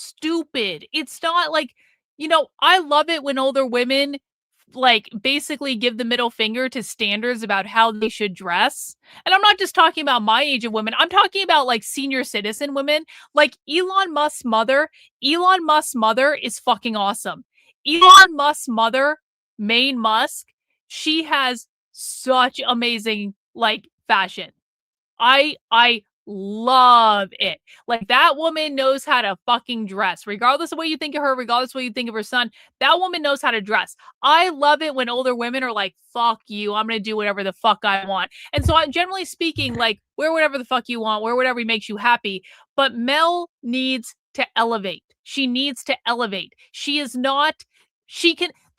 stupid. It's not like, I love it when older women like basically give the middle finger to standards about how they should dress. And I'm not just talking about my age of women. I'm talking about like senior citizen women. Like Elon Musk's mother is fucking awesome. Elon Musk's mother, Maine Musk, she has such amazing like fashion. I love it. Like that woman knows how to fucking dress. Regardless of what you think of her, regardless of what you think of her son, that woman knows how to dress. I love it when older women are like, fuck you, I'm gonna do whatever the fuck I want. And so I'm generally speaking, like, wear whatever the fuck you want, wear whatever makes you happy. But Mel needs to elevate. She needs to elevate. The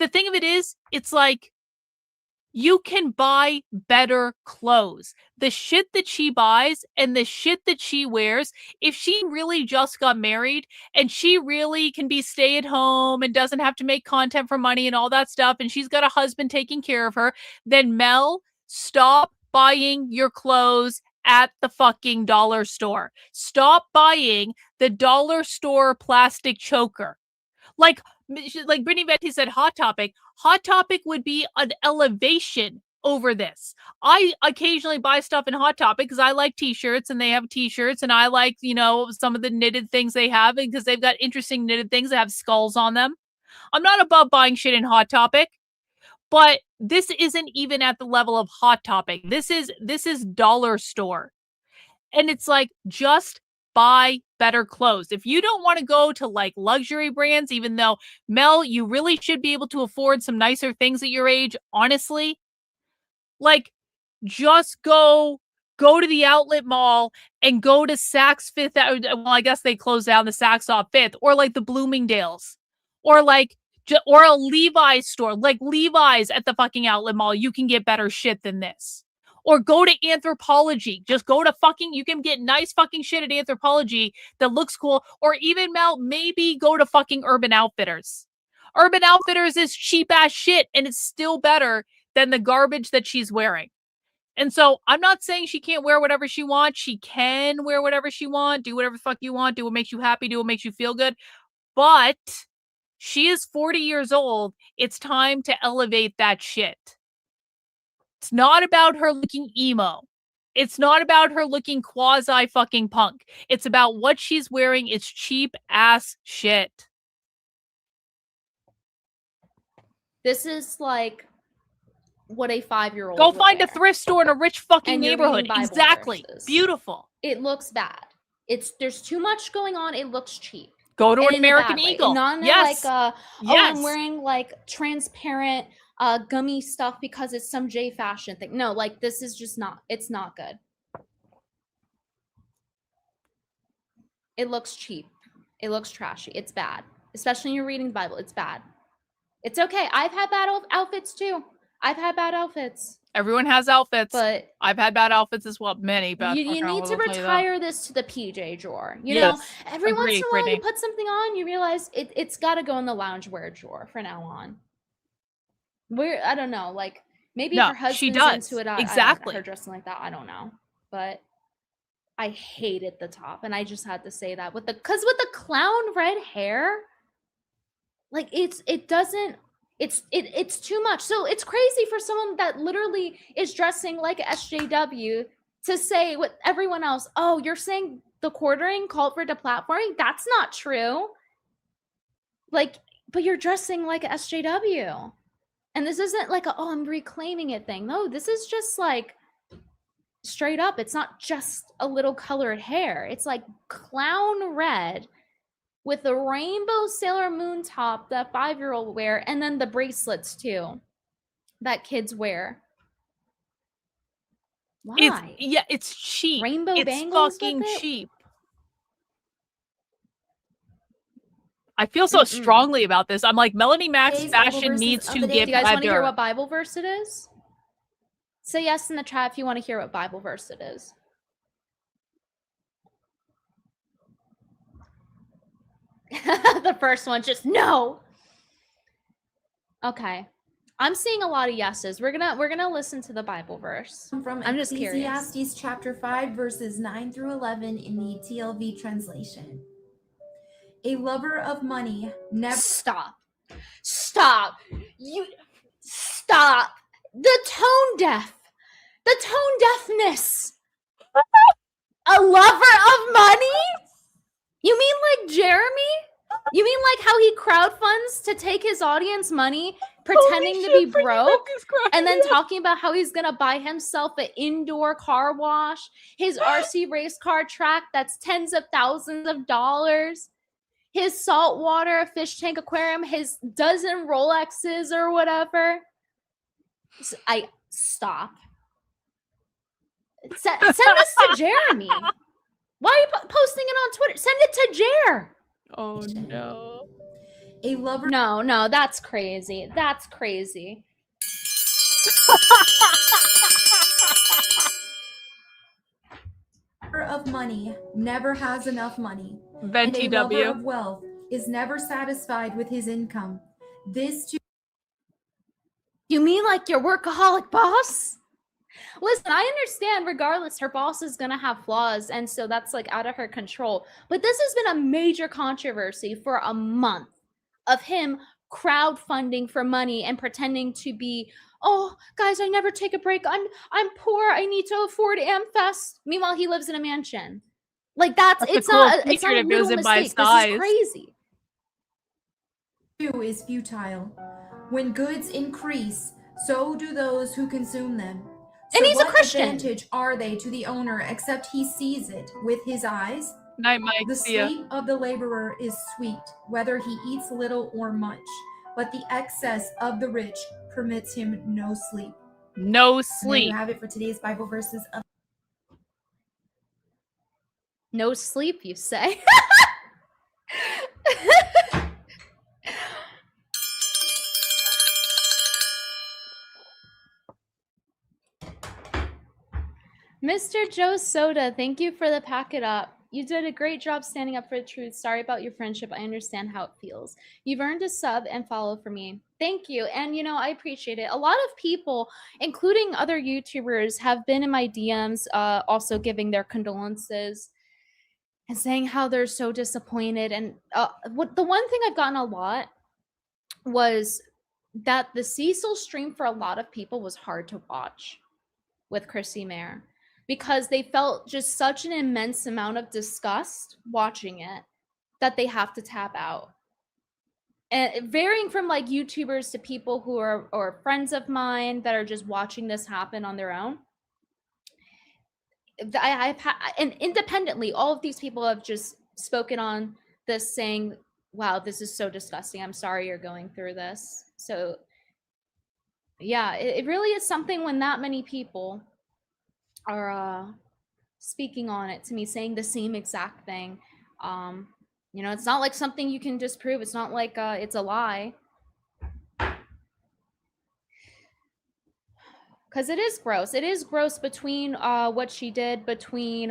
thing of it is, it's like, you can buy better clothes. The shit that she buys and the shit that she wears, if she really just got married and she really can be stay at home and doesn't have to make content for money and all that stuff, and she's got a husband taking care of her, then Mel, stop buying your clothes at the fucking dollar store. Stop buying the dollar store plastic choker. Like Brittany Venti said, Hot Topic. Hot Topic would be an elevation over this. I occasionally buy stuff in Hot Topic because I like t-shirts and they have t-shirts, and I like, some of the knitted things they have because they've got interesting knitted things that have skulls on them. I'm not above buying shit in Hot Topic, but this isn't even at the level of Hot Topic. This is dollar store. And it's like, just buy better clothes. If you don't want to go to like luxury brands, even though Mel, you really should be able to afford some nicer things at your age, honestly, like just go to the outlet mall and go to Saks Fifth. Well, I guess they closed down the Saks off Fifth, or like the Bloomingdale's, or like or a Levi's store, like Levi's at the fucking outlet mall. You can get better shit than this. Or go to Anthropology. Just go to you can get nice fucking shit at Anthropology that looks cool. Or even, Mel, maybe go to fucking Urban Outfitters. Urban Outfitters is cheap ass shit, and it's still better than the garbage that she's wearing. And so I'm not saying she can't wear whatever she wants. She can wear whatever she wants, do whatever the fuck you want, do what makes you happy, do what makes you feel good. But she is 40 years old. It's time to elevate that shit. It's not about her looking emo. It's not about her looking quasi fucking punk. It's about what she's wearing. It's cheap ass shit. This is like what a 5-year-old go find a thrift store in a rich fucking neighborhood. Exactly. Verses. Beautiful. It looks bad. There's too much going on. It looks cheap. Go to an American Eagle. Not yes. Like yes. I'm wearing like transparent gummy stuff because it's some J fashion thing. No, like this is just it's not good. It looks cheap. It looks trashy. It's bad. Especially when you're reading the Bible. It's bad. It's okay. I've had bad outfits too. I've had bad outfits. Everyone has outfits. But I've had bad outfits as well. Many bad. You need to retire this to the PJ drawer. You yes. know, every once in a while you put something on, you realize it's got to go in the loungewear drawer for now on. I don't know, like maybe her husband's into it. Exactly. Her dressing like that, I don't know, but I hated the top, and I just had to say that with the clown red hair, like it's too much. So it's crazy for someone that literally is dressing like a SJW to say with everyone else, oh, you're saying the quartering called for deplatforming? That's not true. Like, but you're dressing like a SJW. And this isn't like I'm reclaiming it thing. No, this is just like straight up. It's not just a little colored hair. It's like clown red with the rainbow Sailor Moon top that 5-year-old wear, and then the bracelets too that kids wear. Why? It's cheap. Rainbow bangles. It's fucking cheap. I feel so strongly about this. I'm like, Melanie Mack's Today's Bible fashion verses needs of to the day. get Do you guys want to hear better. what Bible verse it is? Say yes in the chat if you want to hear what Bible verse it is. The first one, just no. Okay. I'm seeing a lot of yeses. We're gonna listen to the Bible verse. From I'm just curious. Ecclesiastes chapter 5, verses 9 through 11 in the TLV translation. A lover of money never... Stop. You stop. The tone deaf. The tone deafness. A lover of money? You mean like Jeremy? You mean like how he crowdfunds to take his audience money, pretending to be broke, and then talking about how he's gonna buy himself an indoor car wash, his RC race car track that's tens of thousands of dollars, his saltwater fish tank aquarium, his dozen Rolexes or whatever. I stop. Send this to Jeremy. Why are you posting it on Twitter? Send it to Jer. Oh no. A lover No, that's crazy. That's crazy. of money never has enough money. Venti And a lover W. of wealth is never satisfied with his income. This too. You mean like your workaholic boss? Listen, I understand regardless, her boss is going to have flaws, and so that's like out of her control. But this has been a major controversy for a month of him crowdfunding for money and pretending to be, oh, guys, I never take a break. I'm poor. I need to afford AmFest. Meanwhile, he lives in a mansion. Like that's a it's cool not it's feature not a that little goes in by mistake. This size. is crazy. Too is futile. When goods increase, so do those who consume them. And he's a what Christian. advantage are they to the owner except he sees it with his eyes? Night, Mike. The See ya. sleep of the laborer is sweet, whether he eats little or much, but the excess of the rich permits him no sleep. No And there sleep. you have it for today's Bible verses of No sleep, you say? Mr. Joe Soda, thank you for the pack it up. You did a great job standing up for the truth. Sorry about your friendship. I understand how it feels. You've earned a sub and follow for me. Thank you. And, you know, I appreciate it. A lot of people, including other YouTubers, have been in my DMs also giving their condolences and saying how they're so disappointed. And the one thing I've gotten a lot was that the Cecil stream for a lot of people was hard to watch with Chrissie Mayr, because they felt just such an immense amount of disgust watching it that they have to tap out. And varying from like YouTubers to people who are or friends of mine that are just watching this happen on their own. And independently, all of these people have just spoken on this saying, wow, this is so disgusting. I'm sorry you're going through this. So yeah, it really is something when that many people are speaking on it to me, saying the same exact thing. You know, it's not like something you can disprove. It's not like it's a lie. Because it is gross. It is gross between what she did, between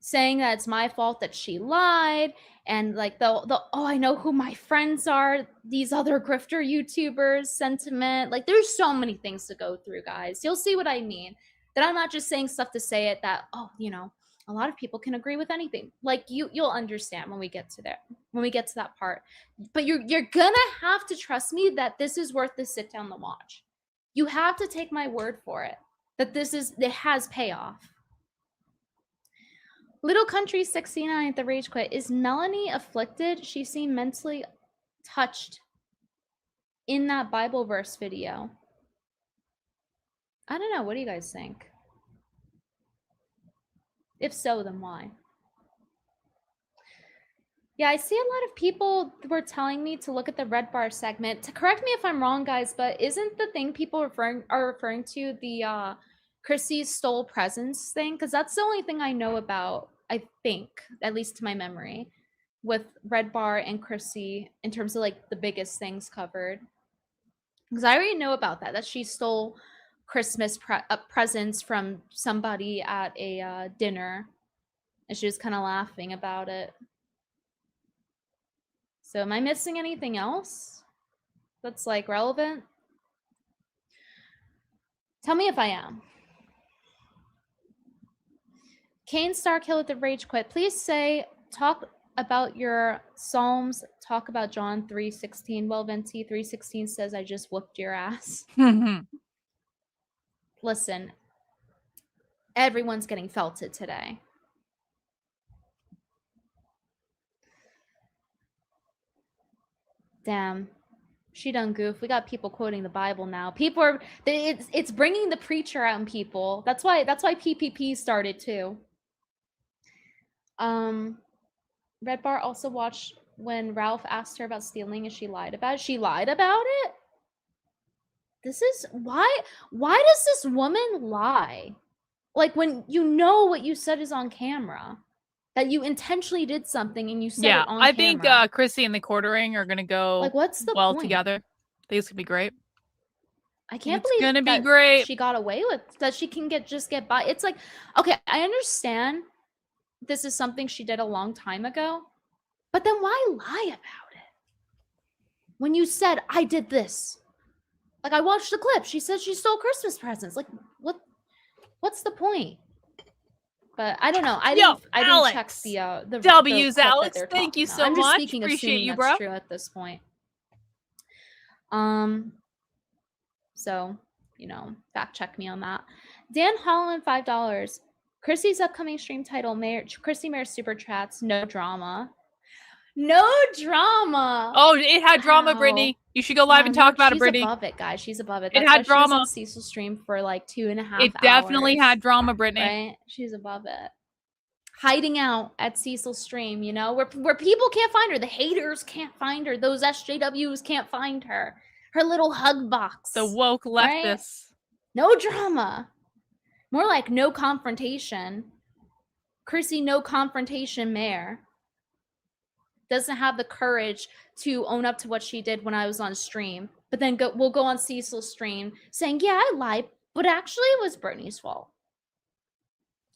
saying that it's my fault that she lied, and like the oh, I know who my friends are, these other grifter YouTubers sentiment. Like there's so many things to go through, guys. You'll see what I mean. That I'm not just saying stuff to say it, that, oh, you know, a lot of people can agree with anything. Like you'll understand when we get to that part. But you're gonna have to trust me that this is worth the sit down to watch. You have to take my word for it, that it has payoff. Little Country 69 at the Rage Quit. Is Melanie afflicted? She seemed mentally touched in that Bible verse video. I don't know. What do you guys think? If so, then why? Yeah, I see a lot of people were telling me to look at the red bar segment. To correct me if I'm wrong, guys, but isn't the thing people are referring to the Chrissie stole presents thing? Because that's the only thing I know about, I think, at least to my memory. with Red Bar and Chrissie in terms of like the biggest things covered. Because I already know about that she stole Christmas presents from somebody at a dinner, and she was kind of laughing about it. So am I missing anything else that's like relevant? Tell me if I am. Kane Starkill with the Rage Quit. Please say, talk about your Psalms. Talk about John 3:16. Well, Venti 3:16 says, I just whooped your ass. Listen, everyone's getting felted today. Damn. She done goof. We got people quoting the Bible now. People are it's bringing the preacher out in people. That's why PPP started too. Red Bar also watched when Ralph asked her about stealing and she lied about it. She lied about it? This is why does this woman lie? Like when you know what you said is on camera. That you intentionally did something and you said it on camera. I think Chrissie and the quartering are gonna go like what's the well point? together. I think it's gonna be great. I can't It's believe gonna be that great. she got away with that. She can just get by. It's like, okay, I understand this is something she did a long time ago, but then why lie about it? When you said I did this, like I watched the clip. She said she stole Christmas presents. Like what's the point? But I don't know. I didn't check the W's, clip that Alex. they're Thank you talking so about. I'm just much. speaking, Appreciate assuming you, that's bro. true at this point. So, you know, fact check me on that. Dan Holland, $5. Chrissie's upcoming stream title, Chrissie Mayr Super Chats, no drama. No drama. Oh, it had drama, Wow. Brittany. You should go live and talk about it, Brittany. She's above it, guys. She's above it. It That's had why drama. She was on Cecil's stream for like 2.5 hours. It definitely had drama, Brittany. Right? She's above it. Hiding out at Cecil's stream, you know, where people can't find her. The haters can't find her. Those SJWs can't find her. Her little hug box. The woke leftists. Right? No drama. More like no confrontation. Chrissie, no confrontation Mayr. Doesn't have the courage to own up to what she did when I was on stream. But then we'll go on Cecil's stream saying, yeah, I lied, but actually it was Brittany's fault.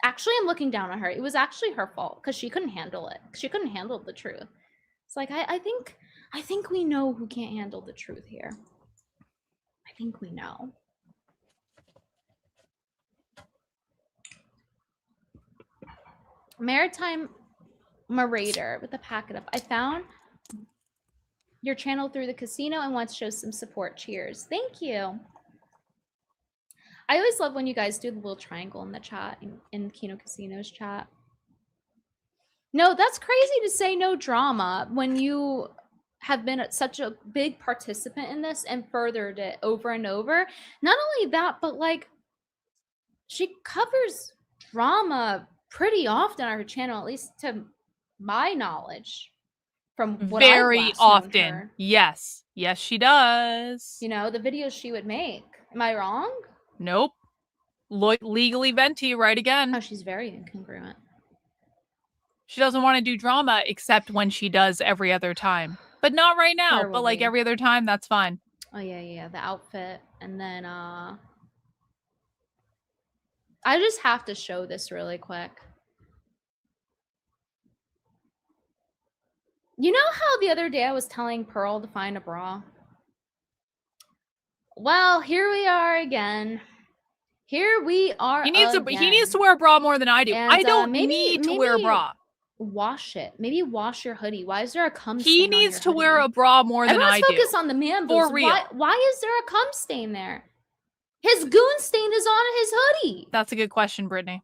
Actually, I'm looking down on her. It was actually her fault because she couldn't handle it. She couldn't handle the truth. It's like, I think we know who can't handle the truth here. I think we know. Maritime Marauder with the packet up. I found your channel through the casino and want to show some support. Cheers. Thank you. I always love when you guys do the little triangle in the chat, in Kino Casino's chat. No, that's crazy to say no drama when you have been such a big participant in this and furthered it over and over. Not only that, but like she covers drama pretty often on her channel, at least to my knowledge. From what very I've last known often. her. Yes, she does. You know, the videos she would make. Am I wrong? Nope. Legally venti right again. Oh, she's very incongruent. She doesn't want to do drama except when she does every other time. But not right now. But like every other time, that's fine. Oh yeah. The outfit. And then I just have to show this really quick. You know how the other day I was telling Pearl to find a bra? Well, here we are again. Here we are. He needs to wear a bra more than I do. And, I don't need to wear a bra. Wash it. Maybe wash your hoodie. Why is there a cum stain? He needs to wear a bra more than I do. Everyone's focused on the man boobs. For real. Why is there a cum stain there? His goon stain is on his hoodie. That's a good question, Brittany.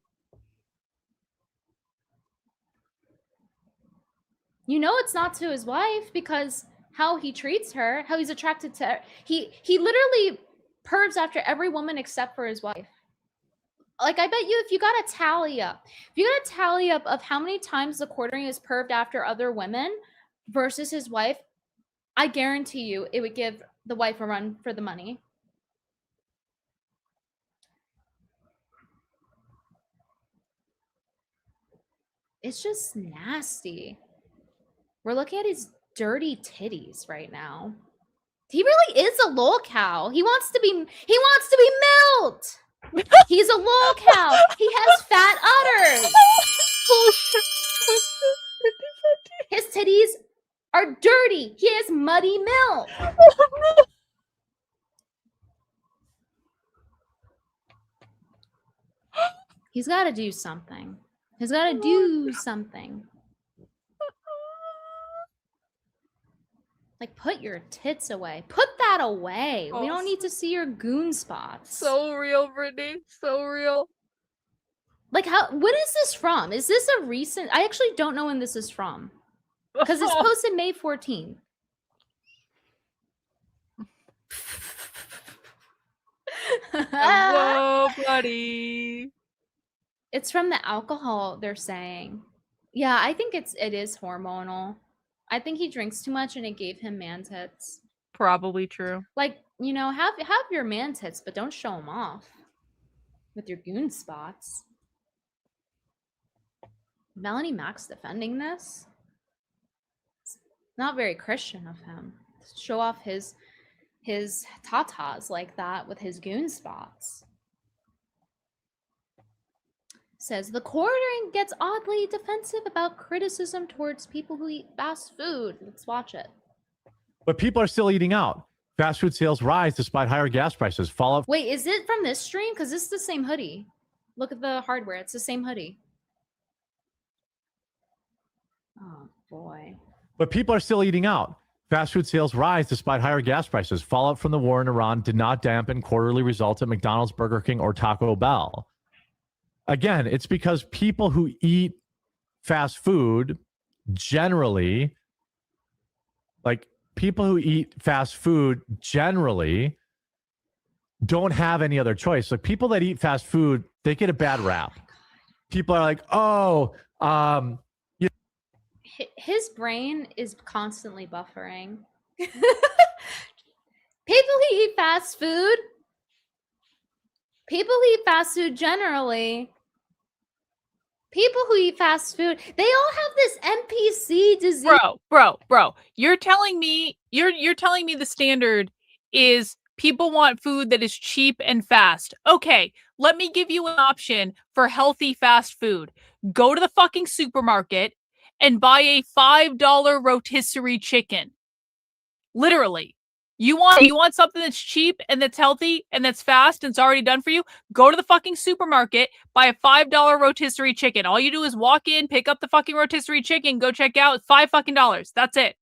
You know it's not to his wife because how he treats her, how he's attracted to her. He literally pervs after every woman except for his wife. Like, I bet you if you got a tally up of how many times the quartering is perved after other women versus his wife, I guarantee you it would give the wife a run for the money. It's just nasty. We're looking at his dirty titties right now. He really is a lol cow. He wants to be milked. He's a lol cow. He has fat udders. His titties are dirty. He has muddy milk. He's got to do something. He's got to do something. Like, put your tits away. Put that away. We don't need to see your goon spots. So real, Brittany. So real. Like, what is this from? Is this a recent? I actually don't know when this is from. Because it's posted May 14th. Whoa, buddy. It's from the alcohol, they're saying. Yeah, I think it is hormonal. I think he drinks too much and it gave him man tits. Probably true. Like, you know, have your man tits, but don't show them off with your goon spots. Melanie Mack's defending this. It's not very Christian of him to show off his tatas like that with his goon spots. Says the quartering gets oddly defensive about criticism towards people who eat fast food. Let's watch it. But people are still eating out. Fast food sales rise despite higher gas prices. Fallout. Wait, is it from this stream? Because this is the same hoodie. Look at the hardware. It's the same hoodie. Oh, boy. But people are still eating out. Fast food sales rise despite higher gas prices. Fallout from the war in Iran did not dampen quarterly results at McDonald's, Burger King, or Taco Bell. Again, it's because people who eat fast food generally, don't have any other choice. Like people that eat fast food, they get a bad rap. People are like, his brain is constantly buffering. People who eat fast food generally. People who eat fast food, they all have this NPC disease. Bro, you're telling me the standard is people want food that is cheap and fast. Okay, let me give you an option for healthy fast food. Go to the fucking supermarket and buy a $5 rotisserie chicken. Literally. You want something that's cheap and that's healthy and that's fast and it's already done for you? Go to the fucking supermarket, buy a $5 rotisserie chicken. All you do is walk in, pick up the fucking rotisserie chicken, go check out. $5 fucking. That's it.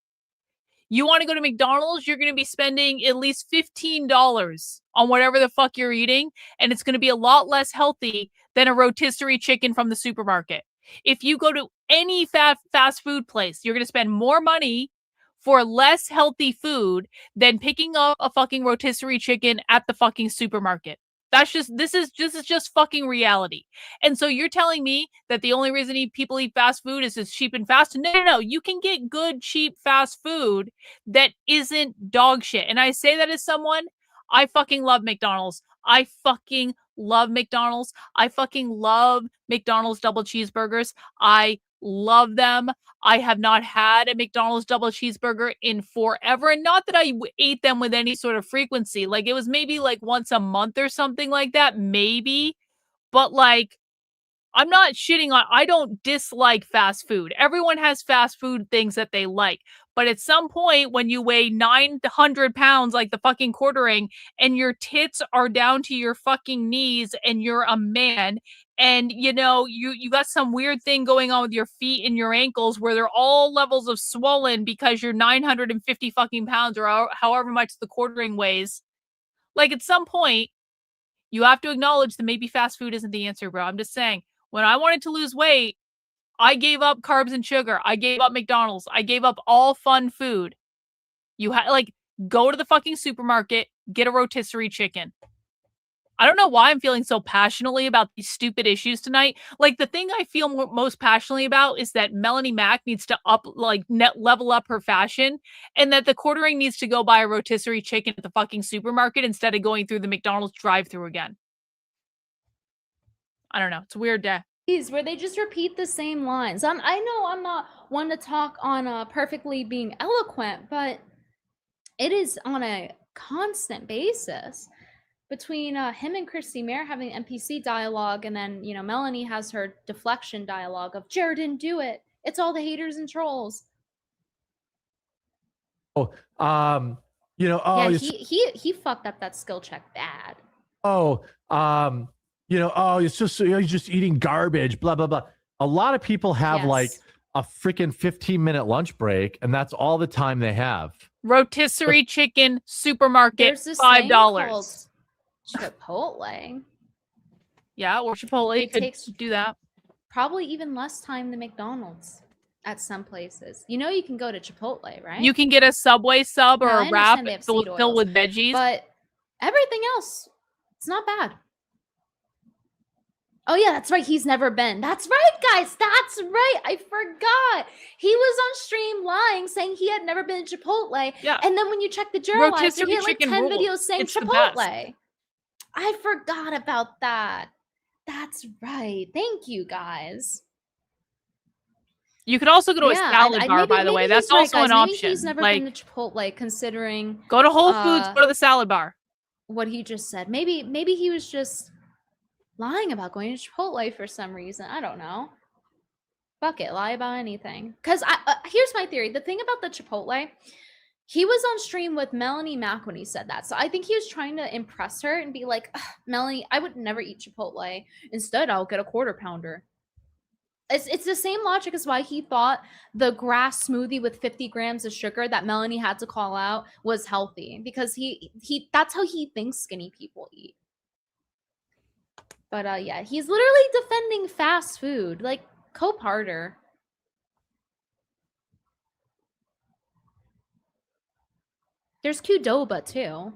You want to go to McDonald's, you're going to be spending at least $15 on whatever the fuck you're eating, and it's going to be a lot less healthy than a rotisserie chicken from the supermarket. If you go to any fast food place, you're going to spend more money for less healthy food than picking up a fucking rotisserie chicken at the fucking supermarket. This is just fucking reality. And so you're telling me that the only reason people eat fast food is it's cheap and fast? No. You can get good, cheap, fast food that isn't dog shit. And I say that as someone, I fucking love McDonald's. I fucking love McDonald's. I fucking love McDonald's double cheeseburgers. I love them. I have not had a McDonald's double cheeseburger in forever. And not that I ate them with any sort of frequency. Like it was maybe like once a month or something like that. Maybe. But like, I'm not shitting on, I don't dislike fast food. Everyone has fast food things that they like. But at some point when you weigh 900 pounds like the fucking quartering and your tits are down to your fucking knees and you're a man and you know, you got some weird thing going on with your feet and your ankles where they're all levels of swollen because you're 950 fucking pounds or however much the quartering weighs. Like at some point, you have to acknowledge that maybe fast food isn't the answer, bro. I'm just saying, when I wanted to lose weight, I gave up carbs and sugar. I gave up McDonald's. I gave up all fun food. You go to the fucking supermarket, get a rotisserie chicken. I don't know why I'm feeling so passionately about these stupid issues tonight. Like the thing I feel most passionately about is that Melanie Mack needs to level up her fashion, and that the quartering needs to go buy a rotisserie chicken at the fucking supermarket instead of going through the McDonald's drive-thru again. I don't know. It's a weird day. Where they just repeat the same lines. I know I'm not one to talk on perfectly being eloquent, but it is on a constant basis between him and Chrissie. Mayr having NPC dialogue, and then Melanie has her deflection dialogue of Jared didn't do it. It's all the haters and trolls. Yeah, he fucked up that skill check bad. It's just you're just eating garbage, blah blah blah. A lot of people have like a freaking 15-minute lunch break, and that's all the time they have. Rotisserie chicken supermarket, There's this $5. thing called Chipotle. Yeah, or Chipotle. It could takes do that. Probably even less time than McDonald's at some places. You can go to Chipotle, right? You can get a Subway sub or Now, I a wrap understand they have filled seed oils, with veggies. but everything else, it's not bad. Oh yeah, that's right. He's never been. That's right, guys. That's right. I forgot. He was on stream lying, saying he had never been to Chipotle. Yeah. And then when you check the journalizer, Rotisserie he had like chicken 10 rules. videos saying It's the best. Chipotle. I forgot about that. That's right. Thank you, guys. You could also go to a salad bar, by the way. That's he's right, also guys. an Maybe option. he's never Like, been to Chipotle, considering go to Whole Foods, go to the salad bar. what he just said. Maybe he was just lying about going to Chipotle for some reason. I don't know. Fuck it, lie about anything. Because here's my theory. The thing about the Chipotle, he was on stream with Melanie Mack when he said that. So I think he was trying to impress her and be like, Melanie, I would never eat Chipotle. Instead, I'll get a quarter pounder. It's the same logic as why he thought the grass smoothie with 50 grams of sugar that Melanie had to call out was healthy, because he that's how he thinks skinny people eat. But yeah, he's literally defending fast food. Like, cope harder. There's Qdoba too.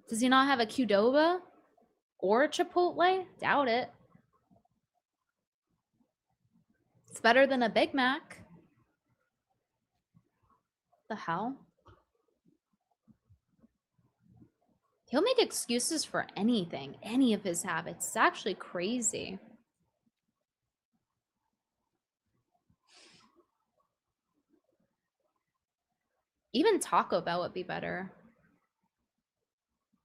Does he not have a Qdoba or a Chipotle? Doubt it. It's better than a Big Mac. The hell? He'll make excuses for anything, any of his habits. It's actually crazy. Even Taco Bell would be better.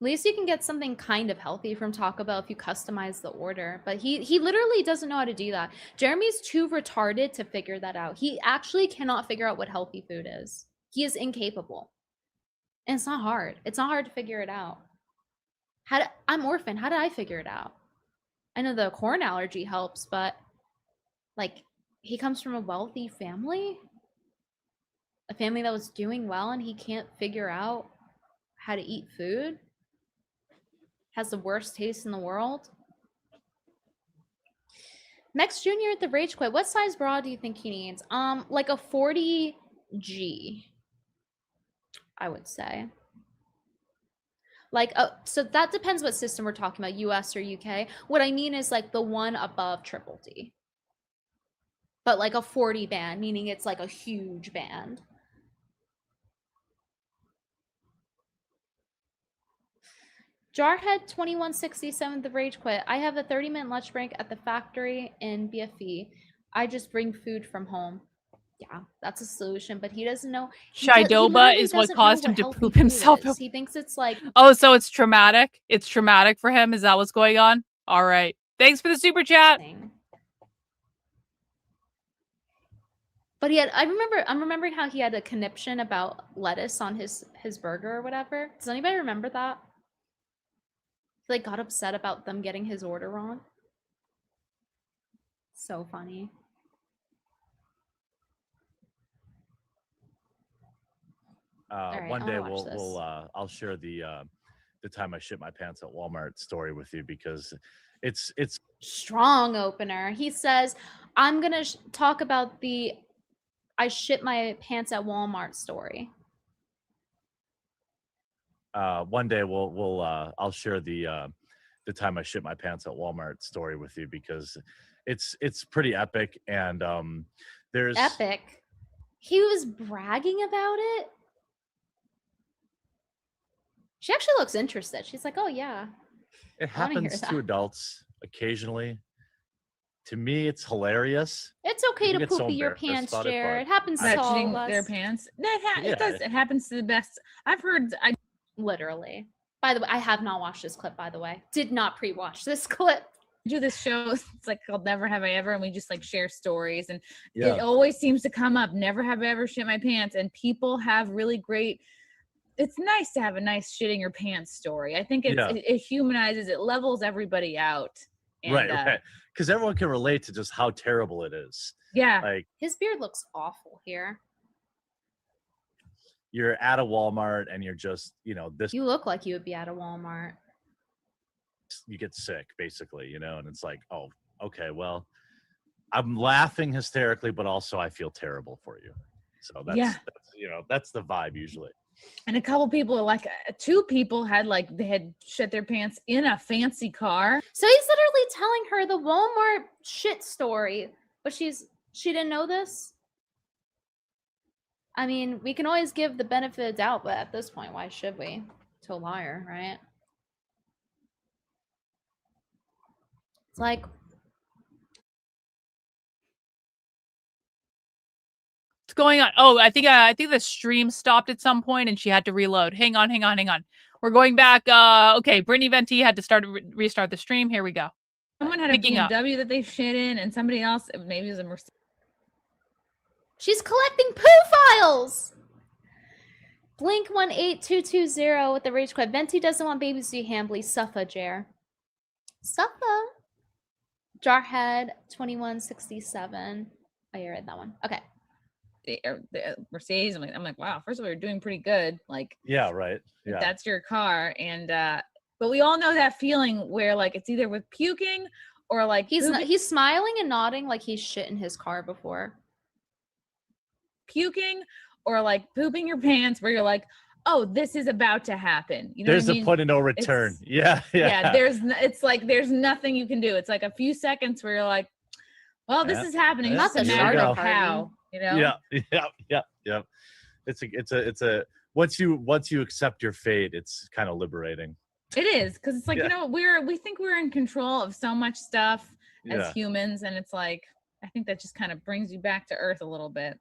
At least you can get something kind of healthy from Taco Bell if you customize the order. But he literally doesn't know how to do that. Jeremy's too retarded to figure that out. He actually cannot figure out what healthy food is. He is incapable. And it's not hard. It's not hard to figure it out. I'm orphan. How did I figure it out? I know the corn allergy helps, but like, he comes from a wealthy family? A family that was doing well, and he can't figure out how to eat food? Has the worst taste in the world? Max Jr. at the Rage Quit. What size bra do you think he needs? Like a 40G, I would say. Like, so that depends what system we're talking about, US or UK. What I mean is like the one above Triple D. But like a 40 band, meaning it's like a huge band. Jarhead 2167, the Rage Quit. I have a 30-minute lunch break at the factory in BFE. I just bring food from home. Yeah, that's a solution, but he doesn't know. Shidoba is what caused him to poop himself. He thinks it's like, oh, so it's traumatic. It's traumatic for him. Is that what's going on? All right. Thanks for the super chat. But he had, I'm remembering how he had a conniption about lettuce on his burger or whatever. Does anybody remember that? He like got upset about them getting his order wrong. So funny. Right, one day I'll share the time I shit my pants at Walmart story with you, because it's strong opener. He says, I'm gonna talk about the I shit my pants at Walmart story. One day I'll share the time I shit my pants at Walmart story with you, because it's pretty epic. And there's epic. He was bragging about it. She actually looks interested. She's like, oh yeah. It happens to adults occasionally. to me, it's hilarious. It's okay People to get so poopy your embarrassed pants, about it, Jared. but It happens to Not all shitting of their us. pants. Yeah. It happens to the best. I've heard. Literally. By the way, I have not watched this clip, by the way. Did not pre-watch this clip. Do this show. It's like called Never Have I Ever, and we just like share stories, and Yeah. it always seems to come up. Never have I ever shit my pants, and people have really great. It's nice to have a nice shitting your pants story. I think it humanizes, it levels everybody out. And, right. Because everyone can relate to just how terrible it is. Yeah. Like His beard looks awful here. you're at a Walmart and you're just, this. You look like you would be at a Walmart. You get sick, basically, and it's like, oh, okay, well, I'm laughing hysterically, but also I feel terrible for you. So that's the vibe usually. And a couple people are like, two people they had shit their pants in a fancy car. So he's literally telling her the Walmart shit story, but she didn't know this. I mean, we can always give the benefit of the doubt, but at this point, why should we? To a liar, right? It's like, What's going on? Oh, I think the stream stopped at some point and she had to reload. Hang on. We're going back. Okay, Brittany Venti had to restart the stream. Here we go. Someone had Picking a up. BMW that they shit in, and somebody else, maybe it was a Mercedes. she's collecting poo files! Blink 18220 with the rage quit. Venti doesn't want babies to be hambly. Suffa, Jer. Suffa. Jarhead 2167. Oh, you read that one. Okay. The Mercedes. I'm like, wow. First of all, you're doing pretty good. Like, Yeah, right. if Yeah. that's your car, and but we all know that feeling where like it's either with puking or like He's smiling and nodding like he's shit in his car before. puking or like pooping your pants, where you're like, oh, this is about to happen. You know, There's what I mean? a point of no return. It's- Yeah. It's like there's nothing you can do. It's like a few seconds where you're like, well, this Yeah. is happening. Yeah. It's just a Here we matter go. of how, you know? Yeah. It's a once you accept your fate, it's kind of liberating. It is, because it's like, Yeah. you know, we think we're in control of so much stuff as Yeah. humans, and it's like, I think that just kind of brings you back to earth a little bit.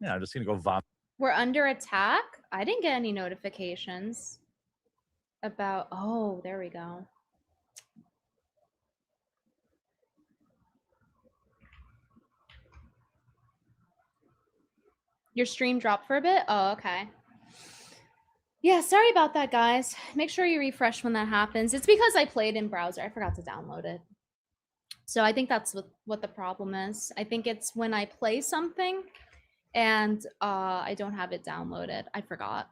Yeah, I'm just gonna go vomit. We're under attack? I didn't get any notifications about. Oh, there we go. Your stream dropped for a bit? Oh, okay. Yeah, sorry about that, guys. Make sure you refresh when that happens. It's because I played in browser. I forgot to download it. So I think that's what the problem is. I think it's when I play something and I don't have it downloaded. I forgot.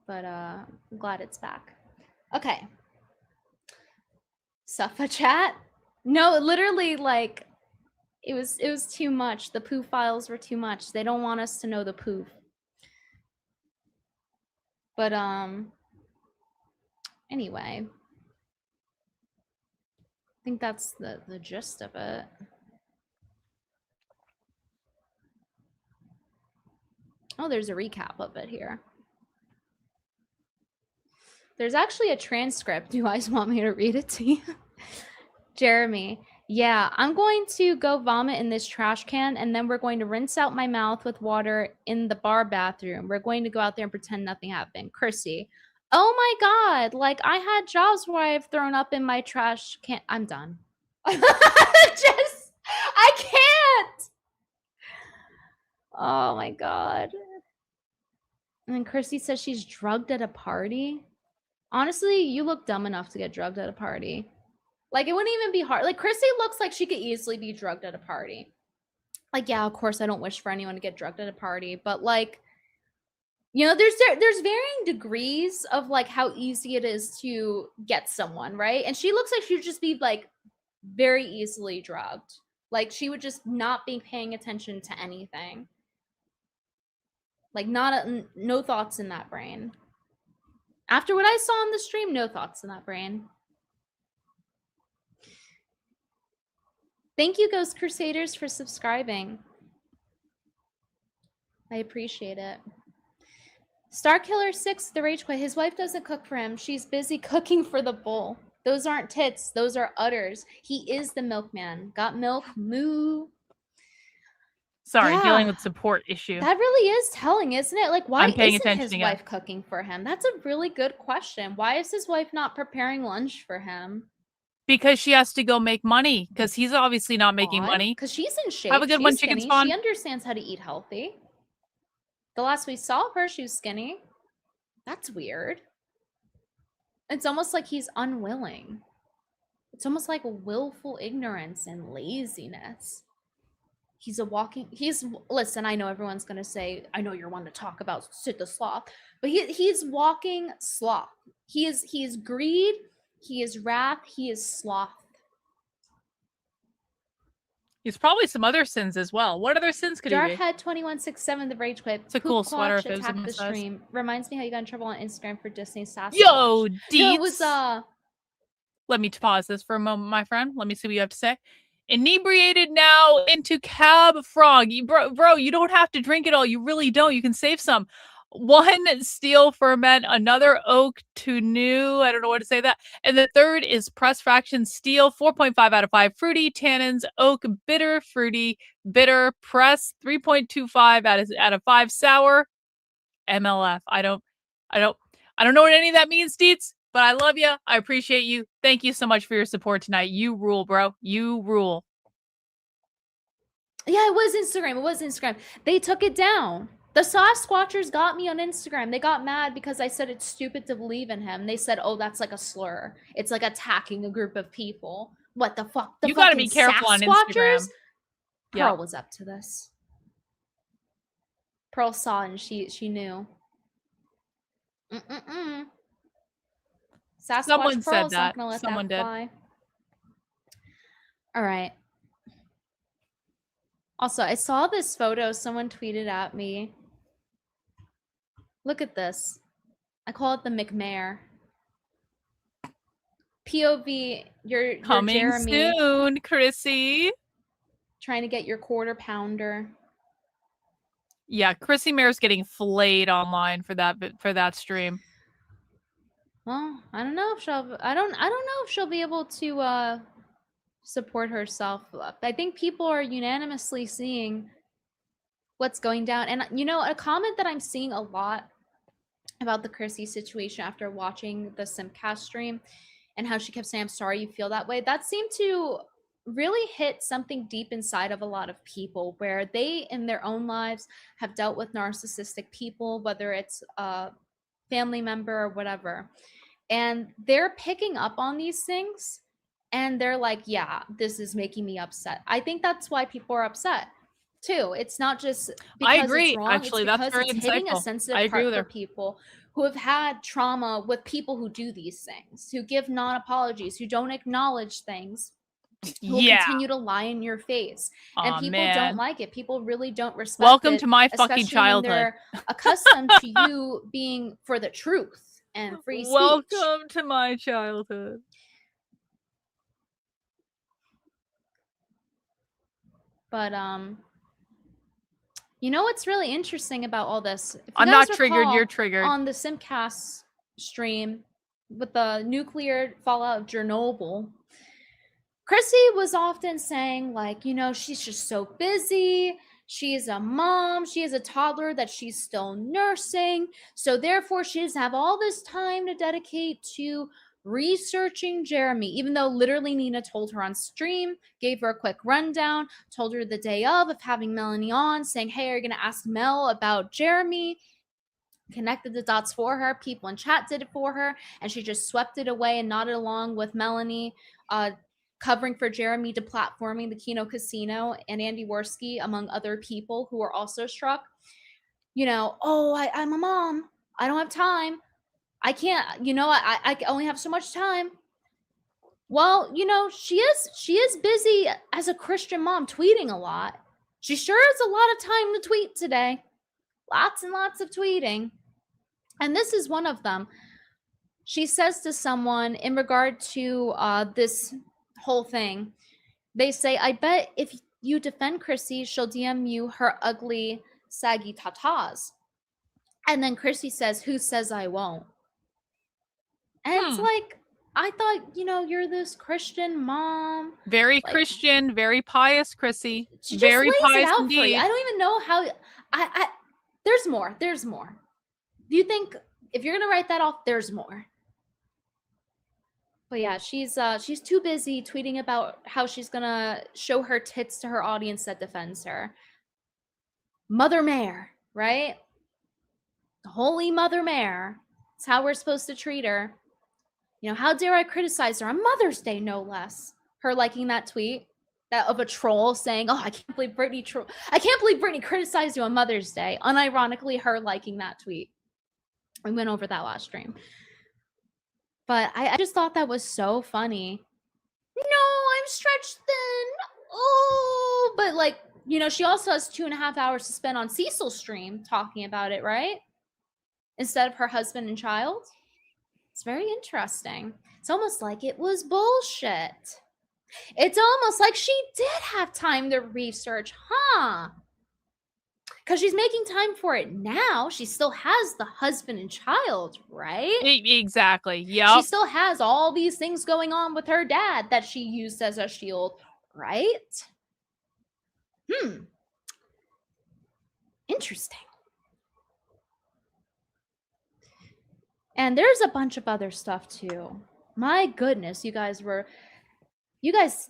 But I'm glad it's back. Okay. Suffa chat? No, literally, like, it was too much. The poo files were too much. They don't want us to know the poo. But anyway. I think that's the gist of it. Oh, there's a recap of it here. There's actually a transcript. Do you guys want me to read it to you? Jeremy. Yeah, I'm going to go vomit in this trash can, and then we're going to rinse out my mouth with water in the bar bathroom. We're going to go out there and pretend nothing happened. Chrissie. Oh my God. Like, I had jobs where I've thrown up in my trash can. I'm done. I can't. Oh my God. And then Chrissie says she's drugged at a party. Honestly, you look dumb enough to get drugged at a party. Like, it wouldn't even be hard. Like, Chrissie looks like she could easily be drugged at a party. Like, yeah, of course, I don't wish for anyone to get drugged at a party. But, like, you know, there's varying degrees of, like, how easy it is to get someone, right? And she looks like she would just be, like, very easily drugged. Like, she would just not be paying attention to anything. Like, no thoughts in that brain. After what I saw on the stream, no thoughts in that brain. Thank you, Ghost Crusaders, for subscribing. I appreciate it. Starkiller 6, the Rage Quit. His wife doesn't cook for him. She's busy cooking for the bull. Those aren't tits. Those are udders. He is the milkman. Got milk? Moo. Sorry, Yeah. dealing with support issue. That really is telling, isn't it? Like, why I'm paying isn't attention his again. wife cooking for him? That's a really good question. Why is his wife not preparing lunch for him? Because she has to go make money. Because he's obviously not making money. Because she's in shape. Have a good she's one, chicken skinny. spawn. She understands how to eat healthy. The last we saw of her, she was skinny. That's weird. It's almost like he's unwilling. It's almost like willful ignorance and laziness. Listen, I know everyone's going to say, I know you're one to talk about Sid the Sloth, but he's walking sloth. He is greed, he is wrath, he is sloth. He's probably some other sins as well. What other sins could he be? Jarhead2167, the rage quip. It's a cool sweater if it was attack in the the size. stream. Reminds me how you got in trouble on Instagram for Disney Sasquatch. Yo, Deets. No, it was Let me pause this for a moment, my friend. Let me see what you have to say. Inebriated now into cab frog. Bro, you don't have to drink it all. You really don't. You can save some. 1 steel ferment, another oak to new. I don't know what to say that. And the third is press fraction steel, 4.5 out of 5 fruity, tannins, oak, bitter, fruity, bitter, press, 3.25 out of 5 sour, MLF. I don't know what any of that means, Deets, but I love you. I appreciate you. Thank you so much for your support tonight. You rule, bro. You rule. Yeah, it was Instagram. They took it down. The Sasquatchers got me on Instagram. They got mad because I said it's stupid to believe in him. They said, oh, that's like a slur. It's like attacking a group of people. What the fuck? You gotta be careful on Instagram. Pearl was up to this. Pearl saw and she knew. Sasquatch Someone said Pearl's that. not gonna let Someone that did. fly. All right. Also, I saw this photo someone tweeted at me. Look at this. I call it the McMayor. POV, you're Coming Jeremy soon, Chrissy. trying to get your quarter pounder. Yeah, Chrissy Mayr's getting flayed online for that stream. Well, I don't know if she'll be able to support herself. I think people are unanimously seeing what's going down. And you know, a comment that I'm seeing a lot about the Chrissy situation after watching the Simcast stream and how she kept saying, I'm sorry you feel that way. That seemed to really hit something deep inside of a lot of people where they in their own lives have dealt with narcissistic people, whether it's a family member or whatever. And they're picking up on these things and they're like, yeah, this is making me upset. I think that's why people are upset too. It's not just because I agree. it's wrong. Actually, it's that's because very it's hitting a insightful. sensitive I agree part with for her. people who have had trauma with people who do these things, who give non-apologies, who don't acknowledge things, who will continue to lie in your face. And people don't like it. People really don't respect Welcome it, to my fucking especially when childhood. they're accustomed to you being for the truth and free speech. Welcome to my childhood. But you know what's really interesting about all this? If you I'm guys not triggered, recall, you're triggered. On the Simcast stream with the nuclear fallout of Chernobyl, Chrissy was often saying, like, you know, she's just so busy. She's a mom. She has a toddler that she's still nursing. So therefore, she doesn't have all this time to dedicate to researching Jeremy, even though literally Nina told her on stream, gave her a quick rundown, told her the day of having Melanie on, saying, hey, are you going to ask Mel about Jeremy? Connected the dots for her. People in chat did it for her. And she just swept it away and nodded along with Melanie, covering for Jeremy, deplatforming the Kino Casino and Andy Worski, among other people who were also struck. You know, oh, I'm a mom. I don't have time. I can't, you know, I only have so much time. Well, you know, she is busy as a Christian mom, tweeting a lot. She sure has a lot of time to tweet today. Lots and lots of tweeting. And this is one of them. She says to someone in regard to this whole thing, they say, I bet if you defend Chrissy, she'll DM you her ugly, saggy tatas. And then Chrissy says, who says I won't? And it's like, I thought, you're this Christian mom. Very Like, Christian, very pious, Chrissy. she just Very lays it pious out for indeed. you. I don't even know how. There's more. There's more. Do you think if you're gonna write that off, there's more? But yeah, she's too busy tweeting about how she's gonna show her tits to her audience that defends her. Mother Mayr, right? Holy Mother Mayr. It's how we're supposed to treat her. How dare I criticize her on Mother's Day, no less. Her liking that tweet that of a troll saying, "Oh, I can't believe Britney criticized you on Mother's Day." Unironically, her liking that tweet. We went over that last stream. But I just thought that was so funny. No, I'm stretched thin. Oh, but like, she also has 2.5 hours to spend on Cecil's stream talking about it, right? Instead of her husband and child. It's very interesting. It's almost like it was bullshit. It's almost like she did have time to research, huh? Because she's making time for it now. She still has the husband and child, right? Exactly. Yeah. She still has all these things going on with her dad that she used as a shield, right? Interesting. And there's a bunch of other stuff too. My goodness, you guys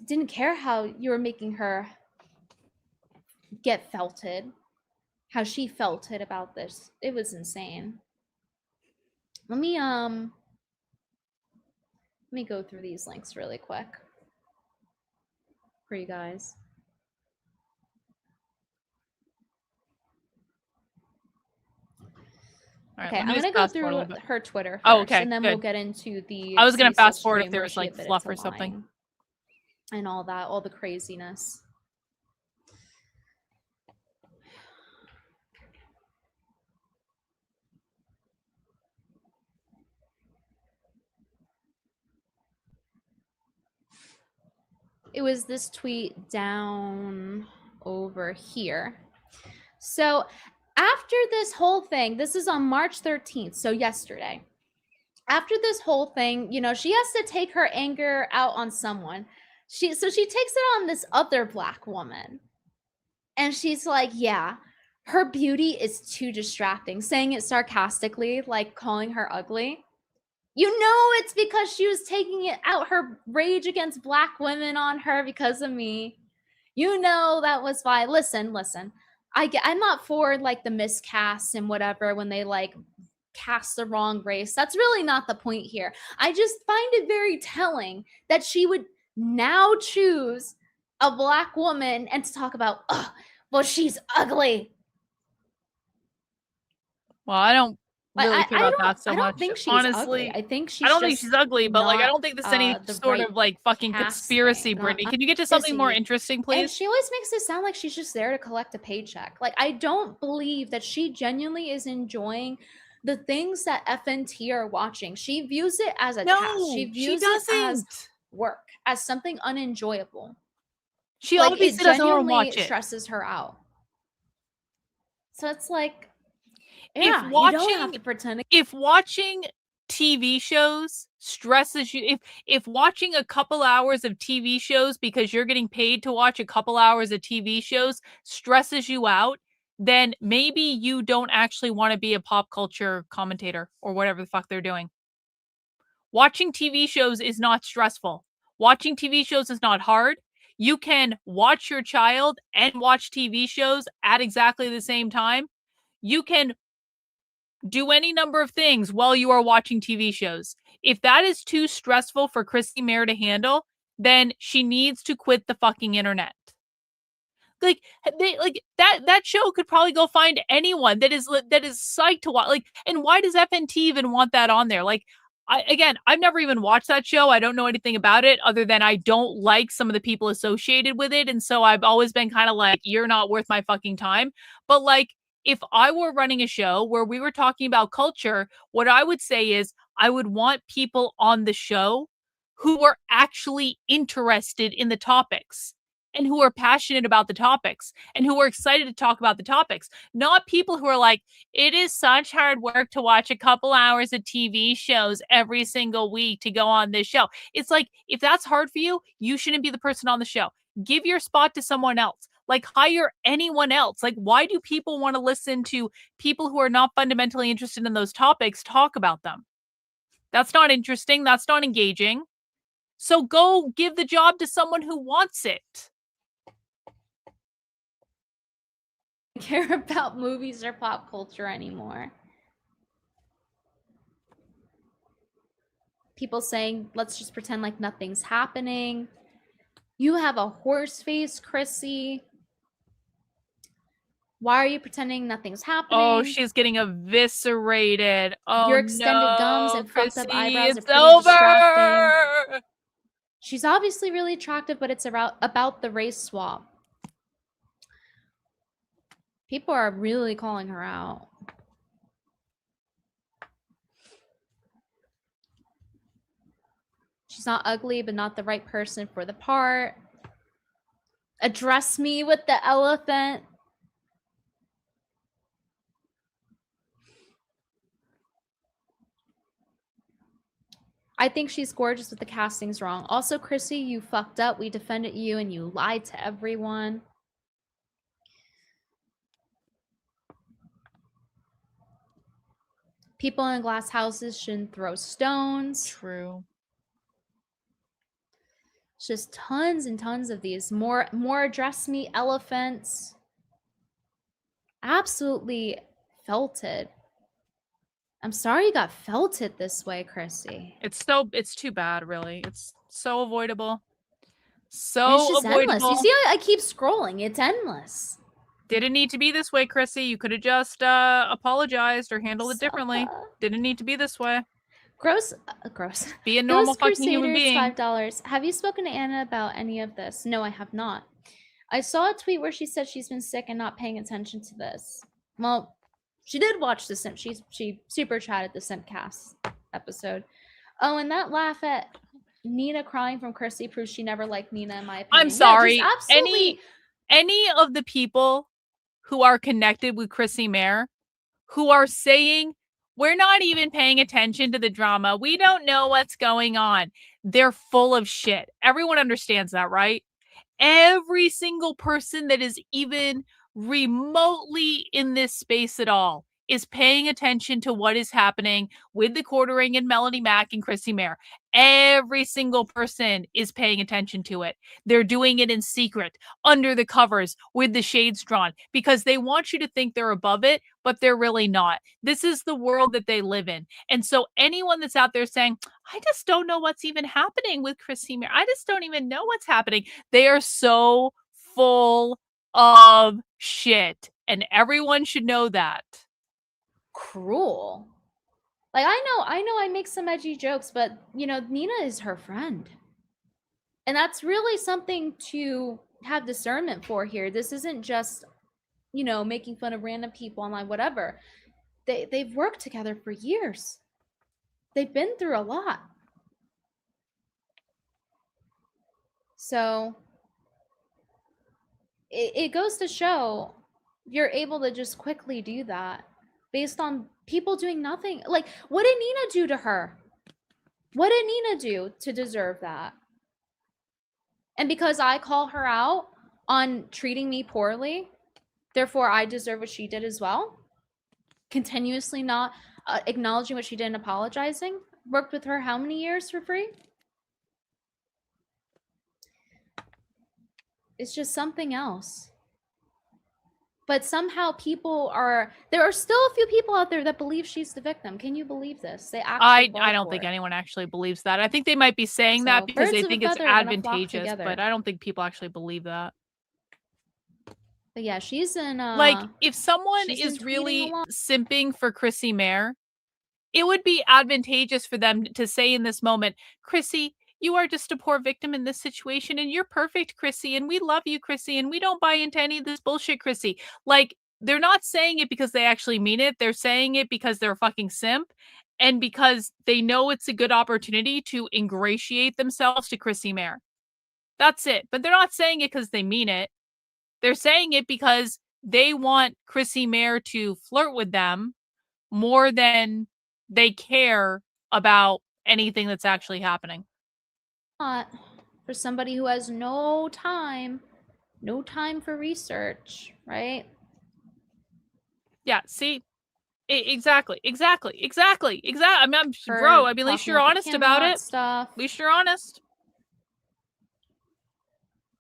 didn't care how you were making her get felted. How she felt it about this. It was insane. Let me go through these links really quick for you guys. Right, okay, I'm gonna go through her Twitter first, okay, and then good. we'll get into the. I was gonna Cecil fast forward if stream there where was she like admitted fluff to or something. lying and all that, all the craziness. It was this tweet down over here. So after this whole thing, this is on March 13th, so yesterday. After this whole thing, she has to take her anger out on someone. So she takes it on this other Black woman. And she's like, yeah, her beauty is too distracting, saying it sarcastically, like calling her ugly. It's because she was taking it out, her rage against Black women on her because of me. That was why. Listen. I'm not for like the miscasts and whatever when they like cast the wrong race. That's really not the point here. I just find it very telling that she would now choose a Black woman and to talk about, well, she's ugly. Well, I don't really care about that so much. I don't think she's honestly. ugly. I think I don't think she's ugly, but like I don't think this is any sort of like fucking conspiracy, Brittany. Can you get to something more interesting, please? And she always makes it sound like she's just there to collect a paycheck. Like I don't believe that she genuinely is enjoying the things that FNT are watching. She views it as a task. She views it as work, as something unenjoyable. She obviously doesn't want to watch it. Stresses her out. So it's like, yeah, you don't have to pretend. If watching TV shows stresses you, if watching a couple hours of TV shows because you're getting paid to watch a couple hours of TV shows stresses you out, then maybe you don't actually want to be a pop culture commentator or whatever the fuck they're doing. Watching TV shows is not stressful. Watching TV shows is not hard. You can watch your child and watch TV shows at exactly the same time. You can do any number of things while you are watching TV shows. If that is too stressful for Chrissie Mayr to handle, then she needs to quit the fucking internet. That show could probably go find anyone that is psyched to watch. Like, and why does FNT even want that on there? Like, I've never even watched that show. I don't know anything about it other than I don't like some of the people associated with it, and so I've always been kind of like, you're not worth my fucking time. But like, if I were running a show where we were talking about culture, what I would say is I would want people on the show who were actually interested in the topics. and who are passionate about the topics and who are excited to talk about the topics, not people who are like, it is such hard work to watch a couple hours of TV shows every single week to go on this show. It's like, if that's hard for you, you shouldn't be the person on the show. Give your spot to someone else. Like, hire anyone else. Like, why do people want to listen to people who are not fundamentally interested in those topics talk about them? That's not interesting. That's not engaging. So go give the job to someone who wants it. Care about movies or pop culture anymore. People saying, let's just pretend like nothing's happening. You have a horse face, Chrissie. Why are you pretending nothing's happening? Oh, she's getting eviscerated. Oh, your extended gums and fucked Chrissie, up eyebrows are it's pretty over. distracting. She's obviously really attractive, but it's about the race swap. People are really calling her out. She's not ugly, but not the right person for the part. Address me with the elephant. I think she's gorgeous, but the casting's wrong. Also, Chrissie, you fucked up. We defended you and you lied to everyone. People in glass houses shouldn't throw stones. True. It's just tons and tons of these. More address me elephants. Absolutely felted. I'm sorry you got felted this way, Chrissie. It's too bad, really. It's so avoidable. So And it's just avoidable. endless. You see how I keep scrolling? It's endless. Didn't need to be this way, Chrissie. You could have just apologized or handled it differently. Didn't need to be this way. Gross. Be a normal fucking human being. $5. Have you spoken to Anna about any of this? No, I have not. I saw a tweet where she said she's been sick and not paying attention to this. Well, she did watch the Simp. She super chatted the Simpcast episode. Oh, and that laugh at Nina crying from Chrissie proves she never liked Nina, in my opinion. I'm sorry. Yeah, absolutely. Any of the people who are connected with Chrissie Mayr who are saying, we're not even paying attention to the drama, we don't know what's going on, they're full of shit. Everyone understands that, right? Every single person that is even remotely in this space at all is paying attention to what is happening with the quartering and Melanie Mack and Chrissie Mayr. Every single person is paying attention to it. They're doing it in secret, under the covers, with the shades drawn, because they want you to think they're above it, but they're really not. This is the world that they live in. And so anyone that's out there saying, I just don't know what's even happening with Chrissie Mayr, I just don't even know what's happening, they are so full of shit. And everyone should know that. Cruel. Like, I know I make some edgy jokes, but, you know, Nina is her friend. And that's really something to have discernment for here. This isn't just, you know, making fun of random people online, whatever. They've worked together for years. They've been through a lot. So it goes to show you're able to just quickly do that based on people doing nothing. Like, what did Nina do to her? What did Nina do to deserve that? And because I call her out on treating me poorly, therefore I deserve what she did as well? Continuously not acknowledging what she did and apologizing? Worked with her how many years for free? It's just something else. But somehow there are still a few people out there that believe she's the victim. Can you believe this? They actually I don't think anyone actually believes that. I think they might be saying that because they think it's advantageous, but I don't think people actually believe that. But yeah, she's in like, if someone is really simping for Chrissie Mayr, it would be advantageous for them to say in this moment, Chrissie, you are just a poor victim in this situation, and you're perfect, Chrissie, and we love you, Chrissie, and we don't buy into any of this bullshit, Chrissie. Like, they're not saying it because they actually mean it. They're saying it because they're a fucking simp, and because they know it's a good opportunity to ingratiate themselves to Chrissie Mayr. That's it. But they're not saying it because they mean it. They're saying it because they want Chrissie Mayr to flirt with them more than they care about anything that's actually happening. Not for somebody who has no time for research, right? Yeah, see? Exactly. I mean, bro, I mean, at least you're honest about it. Stuff. At least you're honest.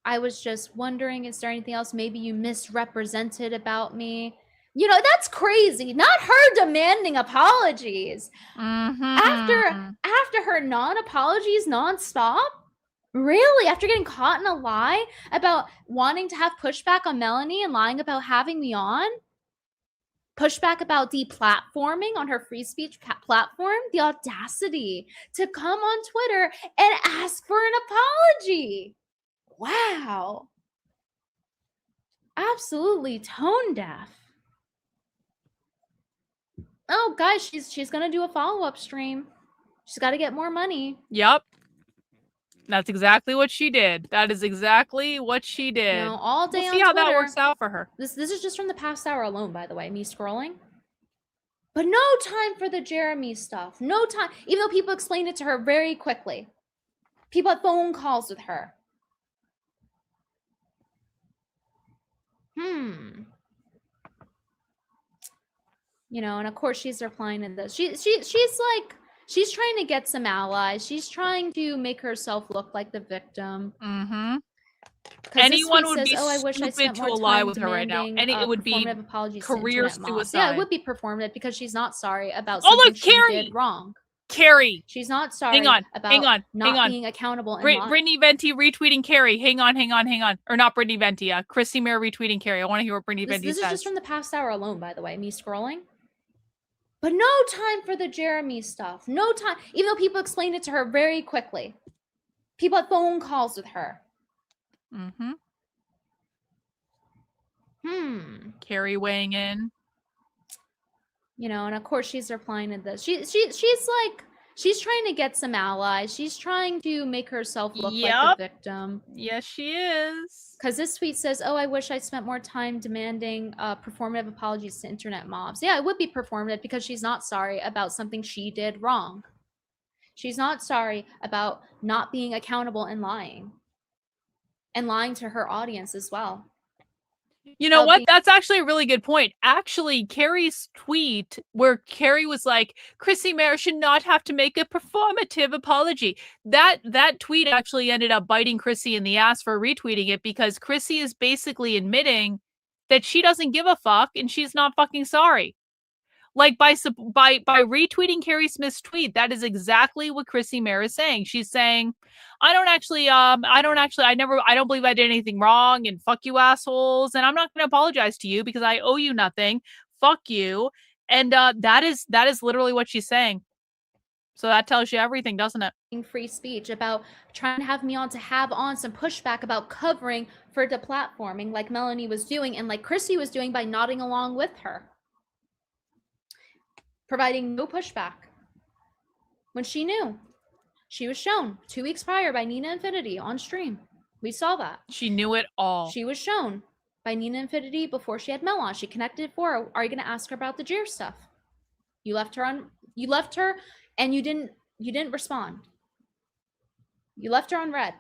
I was just wondering, is there anything else maybe you misrepresented about me? You know, that's crazy. Not her demanding apologies. After her non-apologies nonstop? Really? After getting caught in a lie about wanting to have pushback on Melanie and lying about having me on? Pushback about deplatforming on her free speech platform? The audacity to come on Twitter and ask for an apology. Wow. Absolutely tone deaf. Oh, guys, she's gonna do a follow-up stream. She's got to get more money. Yep. That's exactly what she did. That is exactly what she did. You know, all day we'll on see how Twitter. that works out for her. This is just from the past hour alone, by the way, me scrolling. But no time for the Jeremy stuff. No time. Even though people explained it to her very quickly. People had phone calls with her. You know, and of course she's replying to this. She's like, she's trying to get some allies. She's trying to make herself look like the victim. Anyone would be "Oh, I wish I stupid spent to more ally time with her right now. demanding, And it would be performative apologies to career internet mobs." suicide. Yeah, it would be performative because she's not sorry about Oh, something look, she Carrie! did wrong. Carrie. She's not sorry about not being accountable and lying. Brittany Venti retweeting Carrie. Hang on. Or not Brittany Venti. Chrissie Mayr retweeting Carrie. I want to hear what Brittany Venti This says. is just from the past hour alone, by the way, me scrolling. But no time for the Jeremy stuff. No time. Even though people explained it to her very quickly. People had phone calls with her. Carrie weighing in. You know, and of course she's replying to this. She's like, she's trying to get some allies. She's trying to make herself look like the victim. Yes, she is. Because this tweet says, "Oh, I wish I spent more time demanding performative apologies to internet mobs." Yeah, it would be performative because she's not sorry about something she did wrong. She's not sorry about not being accountable and lying. And lying to her audience as well. You know what? That's actually a really good point. Actually, Carrie's tweet where Carrie was like, Chrissie Mayr should not have to make a performative apology. That tweet actually ended up biting Chrissie in the ass for retweeting it because Chrissie is basically admitting that she doesn't give a fuck and she's not fucking sorry. Like by retweeting Carrie Smith's tweet, that is exactly what Chrissie Mayr is saying. She's saying, I don't believe I did anything wrong and fuck you assholes. And I'm not going to apologize to you because I owe you nothing. Fuck you. And that is literally what she's saying. So that tells you everything, doesn't it? Free speech about trying to have me on to have on some pushback about covering for deplatforming like Melanie was doing and like Chrissie was doing by nodding along with her. Providing no pushback. When she knew. She was shown 2 weeks prior by Nina Infinity on stream. We saw that. She knew it all. She was shown by Nina Infinity before she had Mel on. She connected for her. Are you going to ask her about the Jer stuff? You left her and you didn't respond. You left her on red.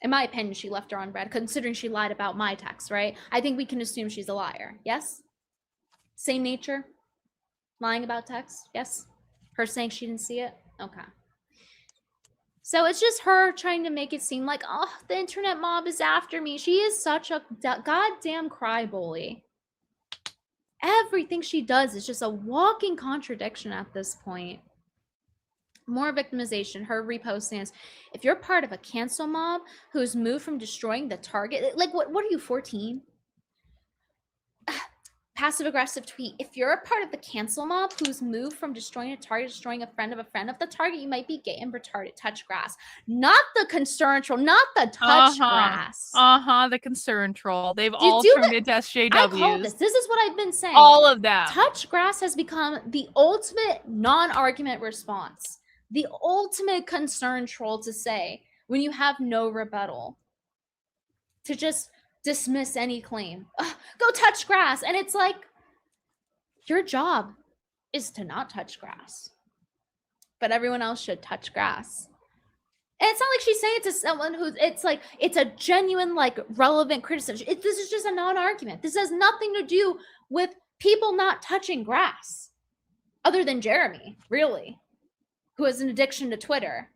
In my opinion, she left her on red, considering she lied about my text, right? I think we can assume she's a liar. Yes? Same nature? Lying about text? Yes? Her saying she didn't see it? Okay. So it's just her trying to make it seem like, oh, the internet mob is after me. She is such a goddamn crybaby. Everything she does is just a walking contradiction at this point. More victimization. Her repost says, if you're part of a cancel mob who's moved from destroying the target, like what are you, 14? Passive aggressive tweet. If you're a part of the cancel mob who's moved from destroying a target, destroying a friend of the target, you might be gay and retarded. Touch grass. Not the concern troll, not the touch grass. The concern troll. They've all turned into SJWs. I call this. This is what I've been saying. All of them. Touch grass has become the ultimate non-argument response. The ultimate concern troll to say, when you have no rebuttal, to just dismiss any claim. Ugh, go touch grass. And it's like, your job is to not touch grass, but everyone else should touch grass. And it's not like she's saying it to someone who's, it's like, it's a genuine, like, relevant criticism. This is just a non-argument. This has nothing to do with people not touching grass, other than Jeremy, really, who has an addiction to Twitter,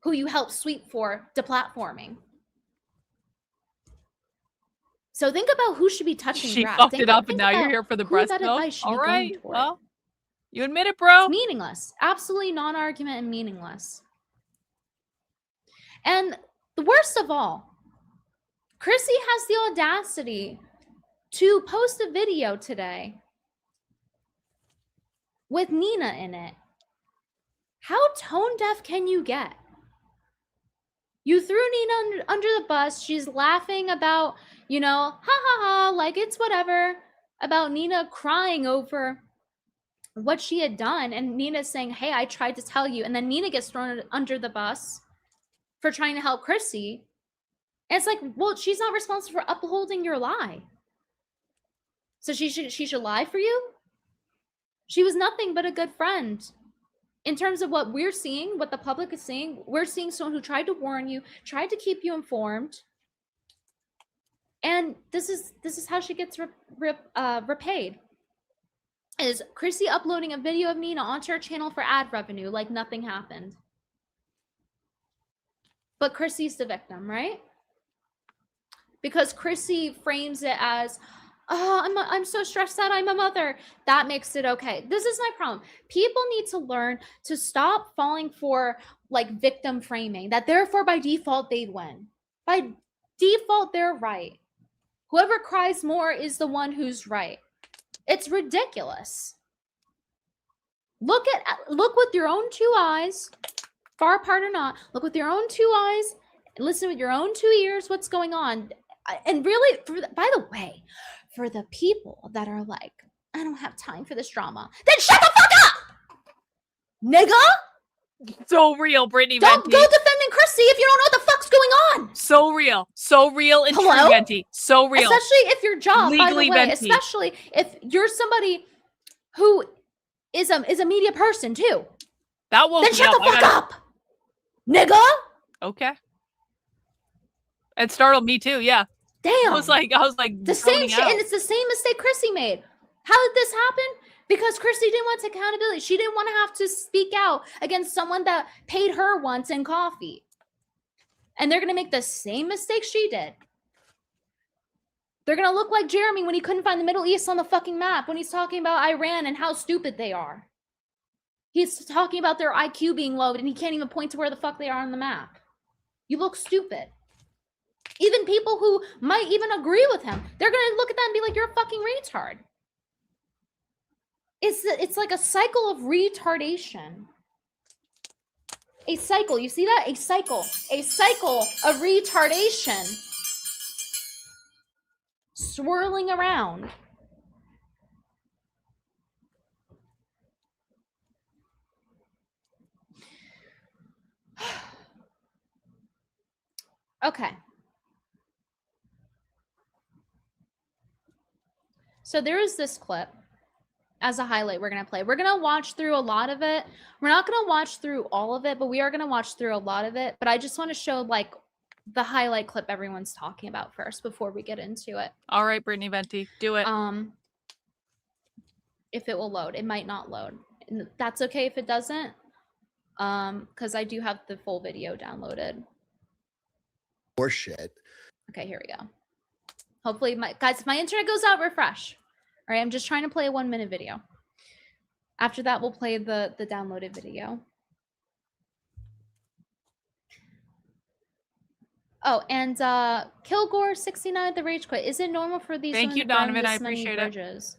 who you help sweep for deplatforming. So think about who should be touching She grass. fucked Think- it up, and think now you're about here for the who breast that milk. advice should All be going right, toward. well, you admit it, bro. It's meaningless. Absolutely non-argument and meaningless. And the worst of all, Chrissie has the audacity to post a video today with Nina in it. How tone deaf can you get? You threw Nina under the bus. She's laughing about, you know, ha ha ha, like it's whatever, about Nina crying over what she had done. And Nina saying, hey, I tried to tell you. And then Nina gets thrown under the bus for trying to help Chrissie. And it's like, well, she's not responsible for upholding your lie. So she should lie for you? She was nothing but a good friend. In terms of what we're seeing, what the public is seeing, we're seeing someone who tried to warn you, tried to keep you informed. And this is how she gets repaid. Is Chrissie uploading a video of Nina onto her channel for ad revenue like nothing happened. But Chrissie's the victim, right? Because Chrissie frames it as, oh, I'm so stressed out, I'm a mother. That makes it okay. This is my problem. People need to learn to stop falling for like victim framing, that therefore by default they win. By default, they're right. Whoever cries more is the one who's right. It's ridiculous. Look with your own two eyes, far apart or not, look with your own two eyes, and listen with your own two ears what's going on. And really, by the way, for the people that are like, I don't have time for this drama, then shut the fuck up, nigga. So real, Brittany. Don't Venti. go defending Chrissie if you don't know what the fuck's going on. So real and Hello? true, Venti. So real. Especially if your job, by the Legally way, Venti. especially if you're somebody who is a media person too. That woke Then me shut up. the fuck up, nigga. Okay. It startled me too. Yeah. Damn. I was like The same zoning shit, out. and it's the same mistake Chrissie made. How did this happen? Because Chrissie didn't want accountability. She didn't want to have to speak out against someone that paid her once in coffee. And they're going to make the same mistake she did. They're going to look like Jeremy when he couldn't find the Middle East on the fucking map, when he's talking about Iran and how stupid they are. He's talking about their IQ being low, and he can't even point to where the fuck they are on the map. You look stupid. Even people who might even agree with him, they're going to look at that and be like, you're a fucking retard. It's like a cycle of retardation. A cycle, you see that? A cycle of retardation swirling around. Okay. So there is this clip as a highlight we're going to play. We're going to watch through a lot of it. We're not going to watch through all of it, but we are going to watch through a lot of it. But I just want to show like the highlight clip everyone's talking about first before we get into it. All right, Brittany Venti, do it. If it will load. It might not load. And that's okay if it doesn't. Because I do have the full video downloaded. Or shit. Okay, here we go. Hopefully, if my internet goes out, refresh. All right, I'm just trying to play a 1-minute video. After that, we'll play the downloaded video. Oh, and Kilgore69 the Rage Quit. Is it normal for these Thank women you, to burn Donovan. I this many appreciate it. bridges?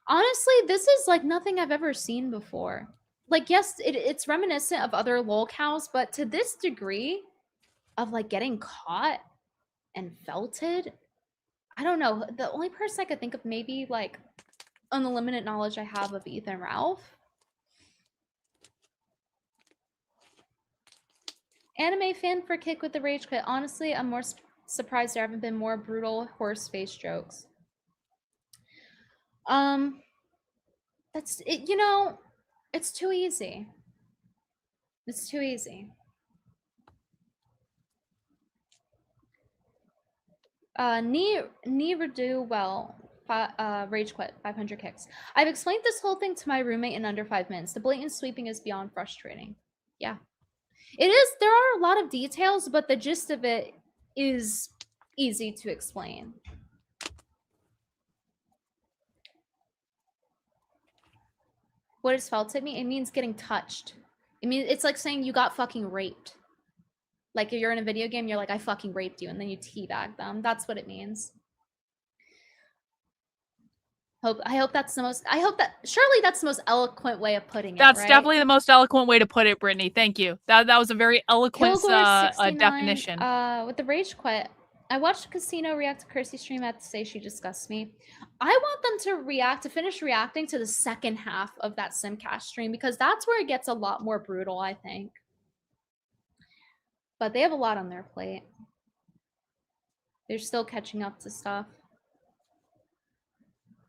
Honestly, this is like nothing I've ever seen before. Like, yes, it's reminiscent of other lolcows, but to this degree of like getting caught and felted, I don't know. The only person I could think of, maybe like on the limited knowledge I have of Ethan Ralph. Anime fan for kick with the rage quit. Honestly, I'm more surprised there haven't been more brutal horse face jokes. That's it. You know, it's too easy. It's too easy. Never do well. Rage quit 500 kicks. I've explained this whole thing to my roommate in under 5 minutes. The blatant sweeping is beyond frustrating. Yeah, it is. There are a lot of details, but the gist of it is easy to explain. What does felt at me? It means getting touched. It means it's like saying you got fucking raped. Like if you're in a video game, you're like, I fucking raped you, and then you teabag them. That's what it means. I hope that's the most. I hope that surely that's the most eloquent way of putting it. That's right? definitely the most eloquent way to put it, Brittany. Thank you. That was a very eloquent Kilgore69, definition. With the rage quit, I watched Casino react to Chrissie's stream. I have to say she disgusts me. I want them to finish reacting to the second half of that Simcast stream, because that's where it gets a lot more brutal, I think. But they have a lot on their plate. They're still catching up to stuff.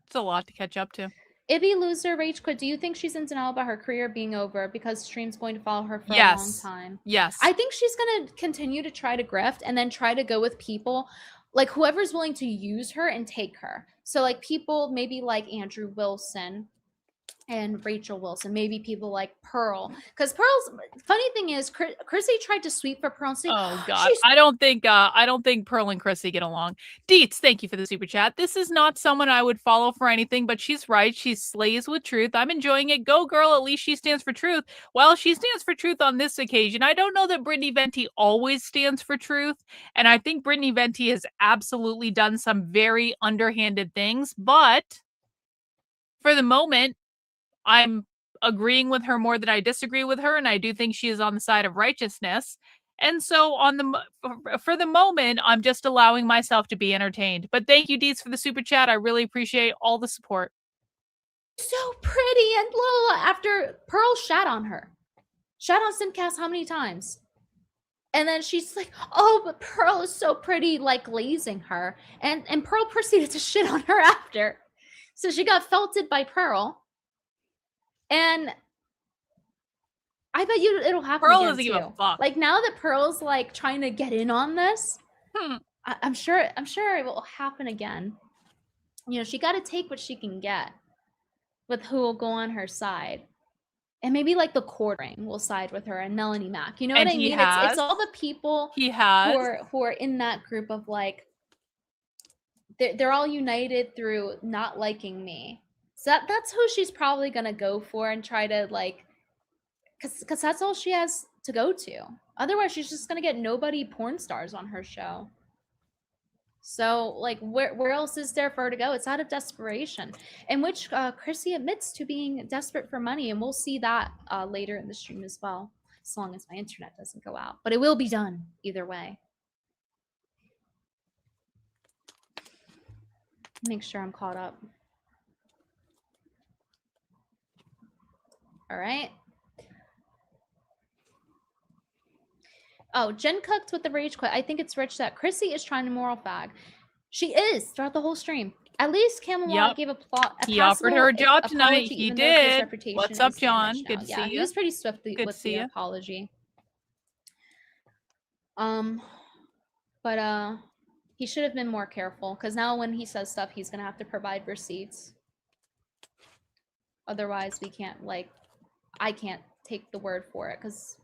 It's a lot to catch up to. Ibby loser rage quit. Do you think she's in denial about her career being over because stream's going to follow her for a long time? Yes. I think she's going to continue to try to grift and then try to go with people like whoever's willing to use her and take her. So like people maybe like Andrew Wilson and Rachel Wilson, maybe people like Pearl, because Pearl's funny thing is Chrissie tried to sweep for Pearl. And oh God, I don't think Pearl and Chrissie get along. Deets, thank you for the super chat. This is not someone I would follow for anything, but she's right. She slays with truth. I'm enjoying it. Go girl, at least she stands for truth. Well, she stands for truth on this occasion. I don't know that Brittany Venti always stands for truth, and I think Brittany Venti has absolutely done some very underhanded things, but for the moment, I'm agreeing with her more than I disagree with her, and I do think she is on the side of righteousness. And so for the moment, I'm just allowing myself to be entertained. But thank you, Deets, for the super chat. I really appreciate all the support. So pretty, and Lola, after Pearl shat on her. Shat on Simcast how many times? And then she's like, oh, but Pearl is so pretty, like glazing her. And Pearl proceeded to shit on her after. So she got felted by Pearl. And I bet you it'll happen Pearl again doesn't give a too. fuck. Like now that Pearl's like trying to get in on this, I'm sure it will happen again. You know, she got to take what she can get with who will go on her side. And maybe like the quartering will side with her and Melanie Mack. You know what I mean? It's all the people who are in that group of like they're all united through not liking me. So that's who she's probably gonna go for and try to like, cause that's all she has to go to. Otherwise, she's just gonna get nobody porn stars on her show. So like, where else is there for her to go? It's out of desperation, in which Chrissie admits to being desperate for money, and we'll see that later in the stream as well, as long as my internet doesn't go out. But it will be done either way. Make sure I'm caught up. All right. Oh, Jen Cooked with the rage quit. I think it's rich that Chrissie is trying to moral fag. She is throughout the whole stream. At least Camelot gave a plot. He offered her a job tonight. He did. What's up, John? Good to see you. He was pretty swift with the apology. But he should have been more careful, because now when he says stuff, he's gonna have to provide receipts. Otherwise, we can't like. I can't take the word for it, because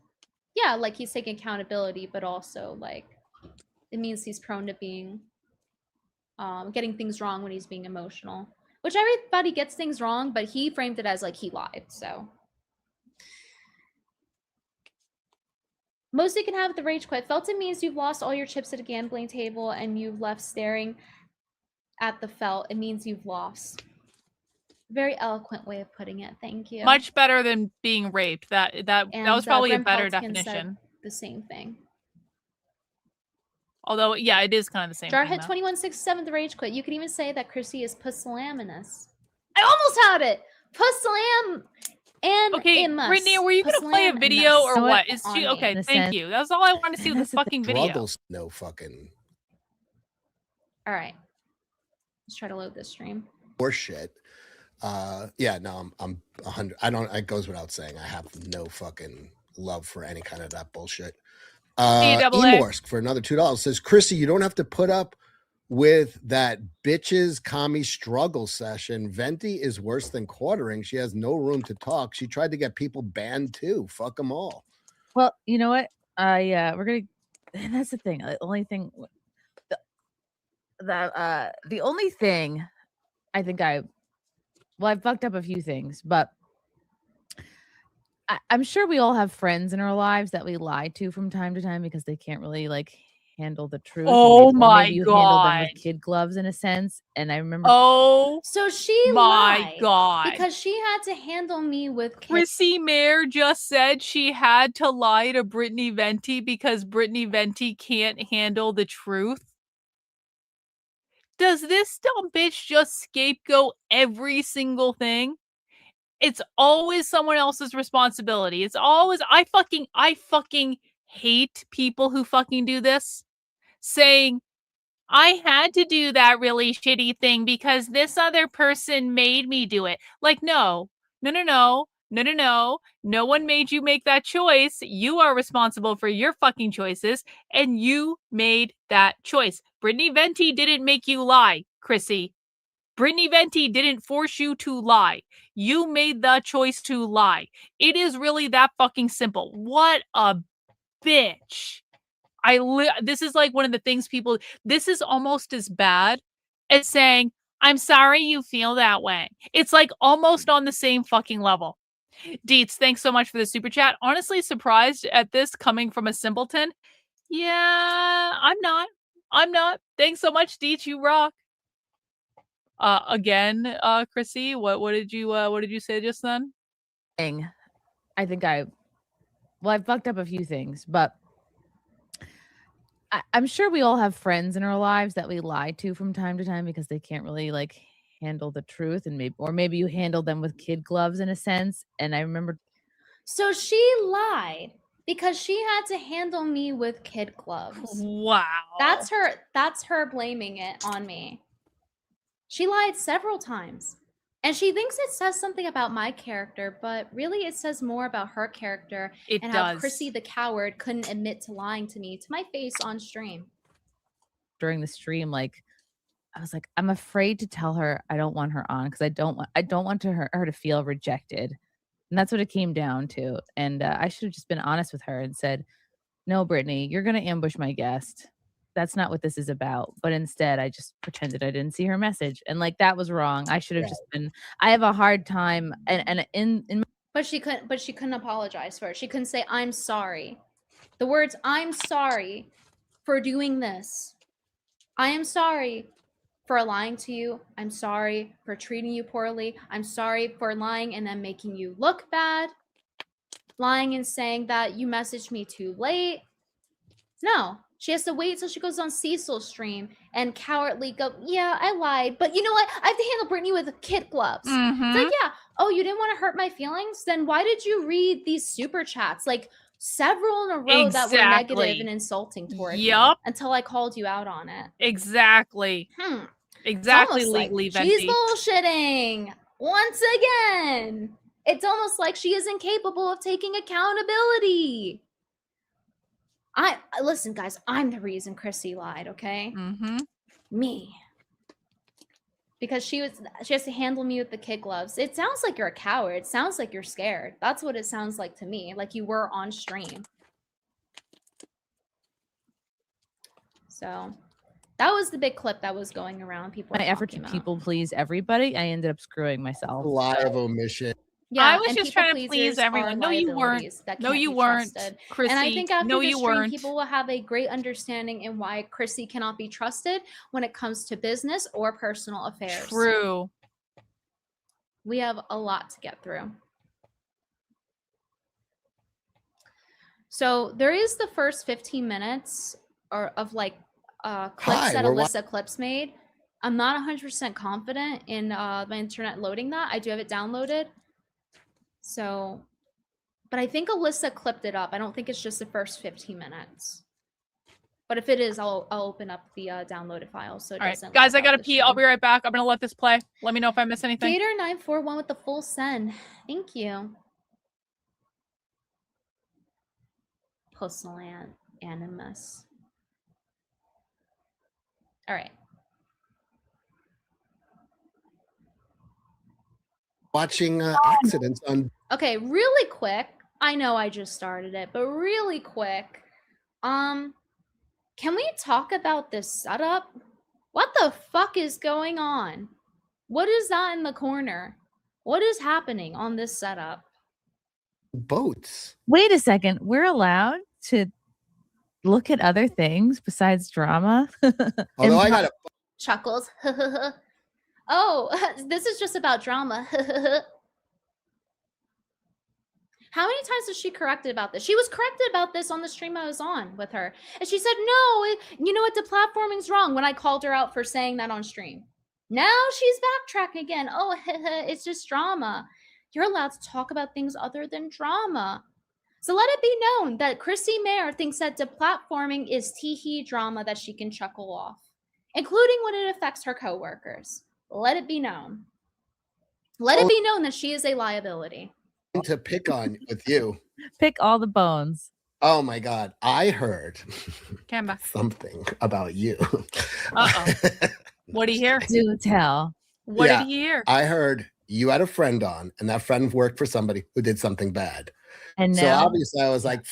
yeah, like he's taking accountability, but also like it means he's prone to being getting things wrong when he's being emotional, which everybody gets things wrong, but he framed it as like he lied. So mostly can have the rage quit. Felton means you've lost all your chips at a gambling table and you've left staring at the felt. It means you've lost. Very eloquent way of putting it. Thank you. Much better than being raped. That was probably a better definition. The same thing. Although, yeah, it is kind of the same. Jarhead 2167 the rage quit. You could even say that Chrissie is pusillanimous. I almost had it. And Okay, Imus, Brittany, were you gonna play a Paslan video Imus or You know what? what? Is on she me. okay? In a Thank sense- you. That's all I wanted to see with That's the the fucking video. Struggles, no fucking All right. Let's try to load this stream. horseshit. Yeah, no, I'm 100. I don't. It goes without saying. I have no fucking love for any kind of that bullshit. Emorsk for another $2 says, Chrissy, you don't have to put up with that bitches commie struggle session. Venti is worse than quartering. She has no room to talk. She tried to get people banned too. Fuck them all. Well, you know what? We're gonna. And that's the thing. The only thing the only thing I think I've fucked up a few things, but I'm sure we all have friends in our lives that we lie to from time to time because they can't really like handle the truth. Oh or my maybe you handle them with God. kid gloves in a sense. And I remember. Oh So she my lied God. because she had to handle me with Chrissy Mayr just said she had to lie to Brittany Venti because Brittany Venti can't handle the truth. Does this dumb bitch just scapegoat every single thing? It's always someone else's responsibility. It's always I fucking hate people who fucking do this, saying I had to do that really shitty thing because this other person made me do it. Like, no. No one made you make that choice. You are responsible for your fucking choices, and you made that choice. Brittany Venti didn't make you lie, Chrissy. Brittany Venti didn't force you to lie. You made the choice to lie. It is really that fucking simple. What a bitch. This is like one of the things this is almost as bad as saying, I'm sorry you feel that way. It's like almost on the same fucking level. Deets, thanks so much for the super chat. Honestly surprised at this coming from a simpleton. Yeah, I'm not. Thanks so much, Deets. You rock. Again, Chrissy, what did you say just then? I think I've fucked up a few things, but I'm sure we all have friends in our lives that we lie to from time to time because they can't really like handle the truth, and maybe you handle them with kid gloves in a sense. And I remember. So she lied because she had to handle me with kid gloves. Wow. That's her blaming it on me. She lied several times. And she thinks it says something about my character, but really it says more about her character and how Chrissy the coward couldn't admit to lying to me to my face on stream. During the stream, like I was like, I'm afraid to tell her I don't want her on because I don't want her to feel rejected. And that's what it came down to. And I should have just been honest with her and said, no, Brittany, you're going to ambush my guest. That's not what this is about. But instead, I just pretended I didn't see her message. And like, that was wrong. I should have just been, I have a hard time. But she couldn't apologize for it. She couldn't say, I'm sorry. The words, I'm sorry for doing this. I am sorry for lying to you. I'm sorry for treating you poorly. I'm sorry for lying and then making you look bad. Lying and saying that you messaged me too late. No, she has to wait till she goes on Cecil's stream and cowardly go, yeah, I lied. But you know what? I have to handle Brittany with kid gloves. It's like, yeah, oh, you didn't want to hurt my feelings? Then why did you read these super chats? Like several in a row that were negative and insulting toward me until I called you out on it. Exactly. Exactly, legally, Venti. She's bullshitting once again. It's almost like she is incapable of taking accountability. Listen, guys, I'm the reason Chrissy lied, okay? Me. Because she has to handle me with the kid gloves. It sounds like you're a coward. It sounds like you're scared. That's what it sounds like to me, like you were on stream. So that was the big clip that was going around. People my effort to people please everybody, I ended up screwing myself. Live omission. Yeah, I was just trying to please everyone. No, you weren't. No, you weren't, Chrissy. And I think after no, the you stream, weren't. people will have a great understanding in why Chrissy cannot be trusted when it comes to business or personal affairs. True. We have a lot to get through. So there is the first 15 minutes of like clips that Alyssa Clips made. I'm not 100% confident in my internet loading that. I do have it downloaded. So, but I think Alyssa clipped it up. I don't think it's just the first 15 minutes. But if it is, I'll open up the downloaded file. So it All right, doesn't guys, I log out gotta the pee. I'll stream. be right back. I'm gonna let this play. Let me know if I miss anything. Gator941 with the full send. Thank you. Pussland Animus. All right. Watching accidents on. Okay, really quick. I know I just started it, but really quick. Can we talk about this setup? What the fuck is going on? What is that in the corner? What is happening on this setup? Boats. Wait a second. We're allowed to look at other things besides drama. Although I got Chuckles. Oh, this is just about drama. How many times was she corrected about this? She was corrected about this on the stream I was on with her. And she said, no, you know what? Deplatforming's wrong when I called her out for saying that on stream. Now she's backtracking again. Oh, it's just drama. You're allowed to talk about things other than drama. So let it be known that Chrissie Mayr thinks that deplatforming is tee-hee drama that she can chuckle off, including when it affects her coworkers. Let it be known. Let it be known that she is a liability. To pick on with you. Pick all the bones. Oh my God. I heard Canva. something about you. Uh-oh. What do you hear? Do tell. What did he hear? I heard you had a friend on, and that friend worked for somebody who did something bad. And so now, obviously I was like,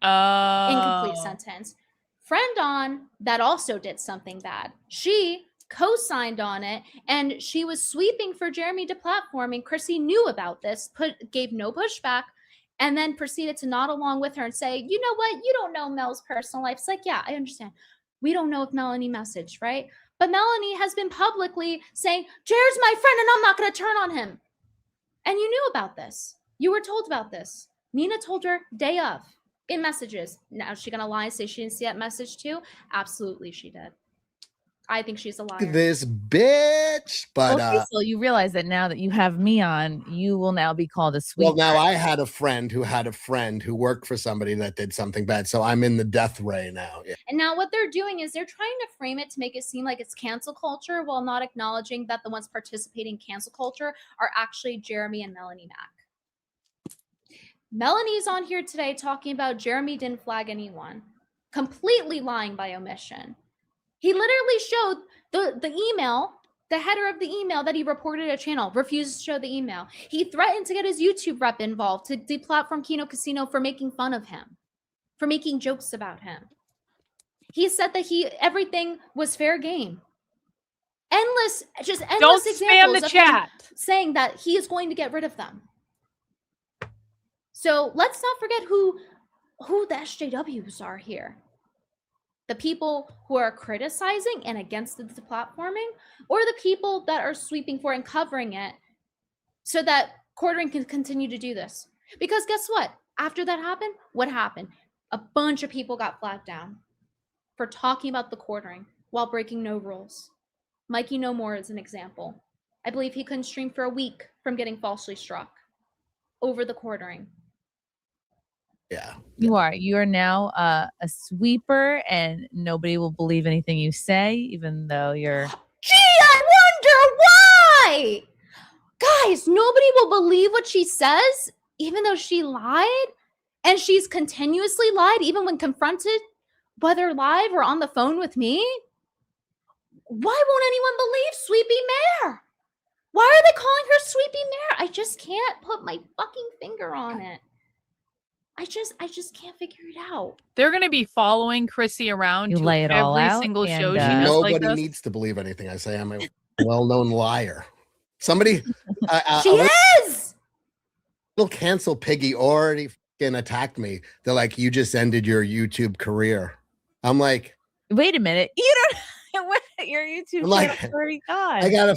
Incomplete sentence. Friend on that also did something bad. She co-signed on it, and she was sweeping for Jeremy deplatforming. Chrissie knew about this, gave no pushback, and then proceeded to nod along with her and say, you know what? You don't know Mel's personal life. It's like, yeah, I understand. We don't know if Melanie messaged, right? But Melanie has been publicly saying, Jared's my friend and I'm not going to turn on him. And you knew about this. You were told about this. Nina told her day of in messages. Now is she going to lie and say she didn't see that message too? Absolutely she did. I think she's a liar. This bitch. But okay, so you realize that now that you have me on, you will now be called a sweet. Well, now I had a friend who worked for somebody that did something bad. So I'm in the death ray now. Yeah. And now what they're doing is they're trying to frame it to make it seem like it's cancel culture while not acknowledging that the ones participating in cancel culture are actually Jeremy and Melanie Mack. Melanie's on here today talking about Jeremy didn't flag anyone, completely lying by omission. He literally showed the email, the header of the email that he reported a channel, refused to show the email. He threatened to get his YouTube rep involved to deplatform Kino Casino for making fun of him, for making jokes about him. He said that everything was fair game. Endless Don't examples spam the of chat. him saying that he is going to get rid of them. So let's not forget who the SJWs are here. The people who are criticizing and against the deplatforming, or the people that are sweeping for and covering it so that quartering can continue to do this. Because guess what? After that happened, what happened? A bunch of people got flagged down for talking about the quartering while breaking no rules. Mikey No More is an example. I believe he couldn't stream for a week from getting falsely struck over the quartering. Yeah. You are now a sweeper, and nobody will believe anything you say, even though you're. Gee, I wonder why! Guys, nobody will believe what she says, even though she lied. And she's continuously lied, even when confronted, whether live or on the phone with me. Why won't anyone believe Sweepy Mayr? Why are they calling her Sweepy Mayr? I just can't put my fucking finger on it. I just can't figure it out. They're going to be following Chrissie around You to lay it all every out, single and, show she does Nobody like this. needs to believe anything I say. I'm a well-known liar. Somebody, She is! Little cancel piggy already fucking attacked me. They're like, you just ended your YouTube career. I'm like, wait a minute. You don't. What, your YouTube I'm like, channel already gone. I got a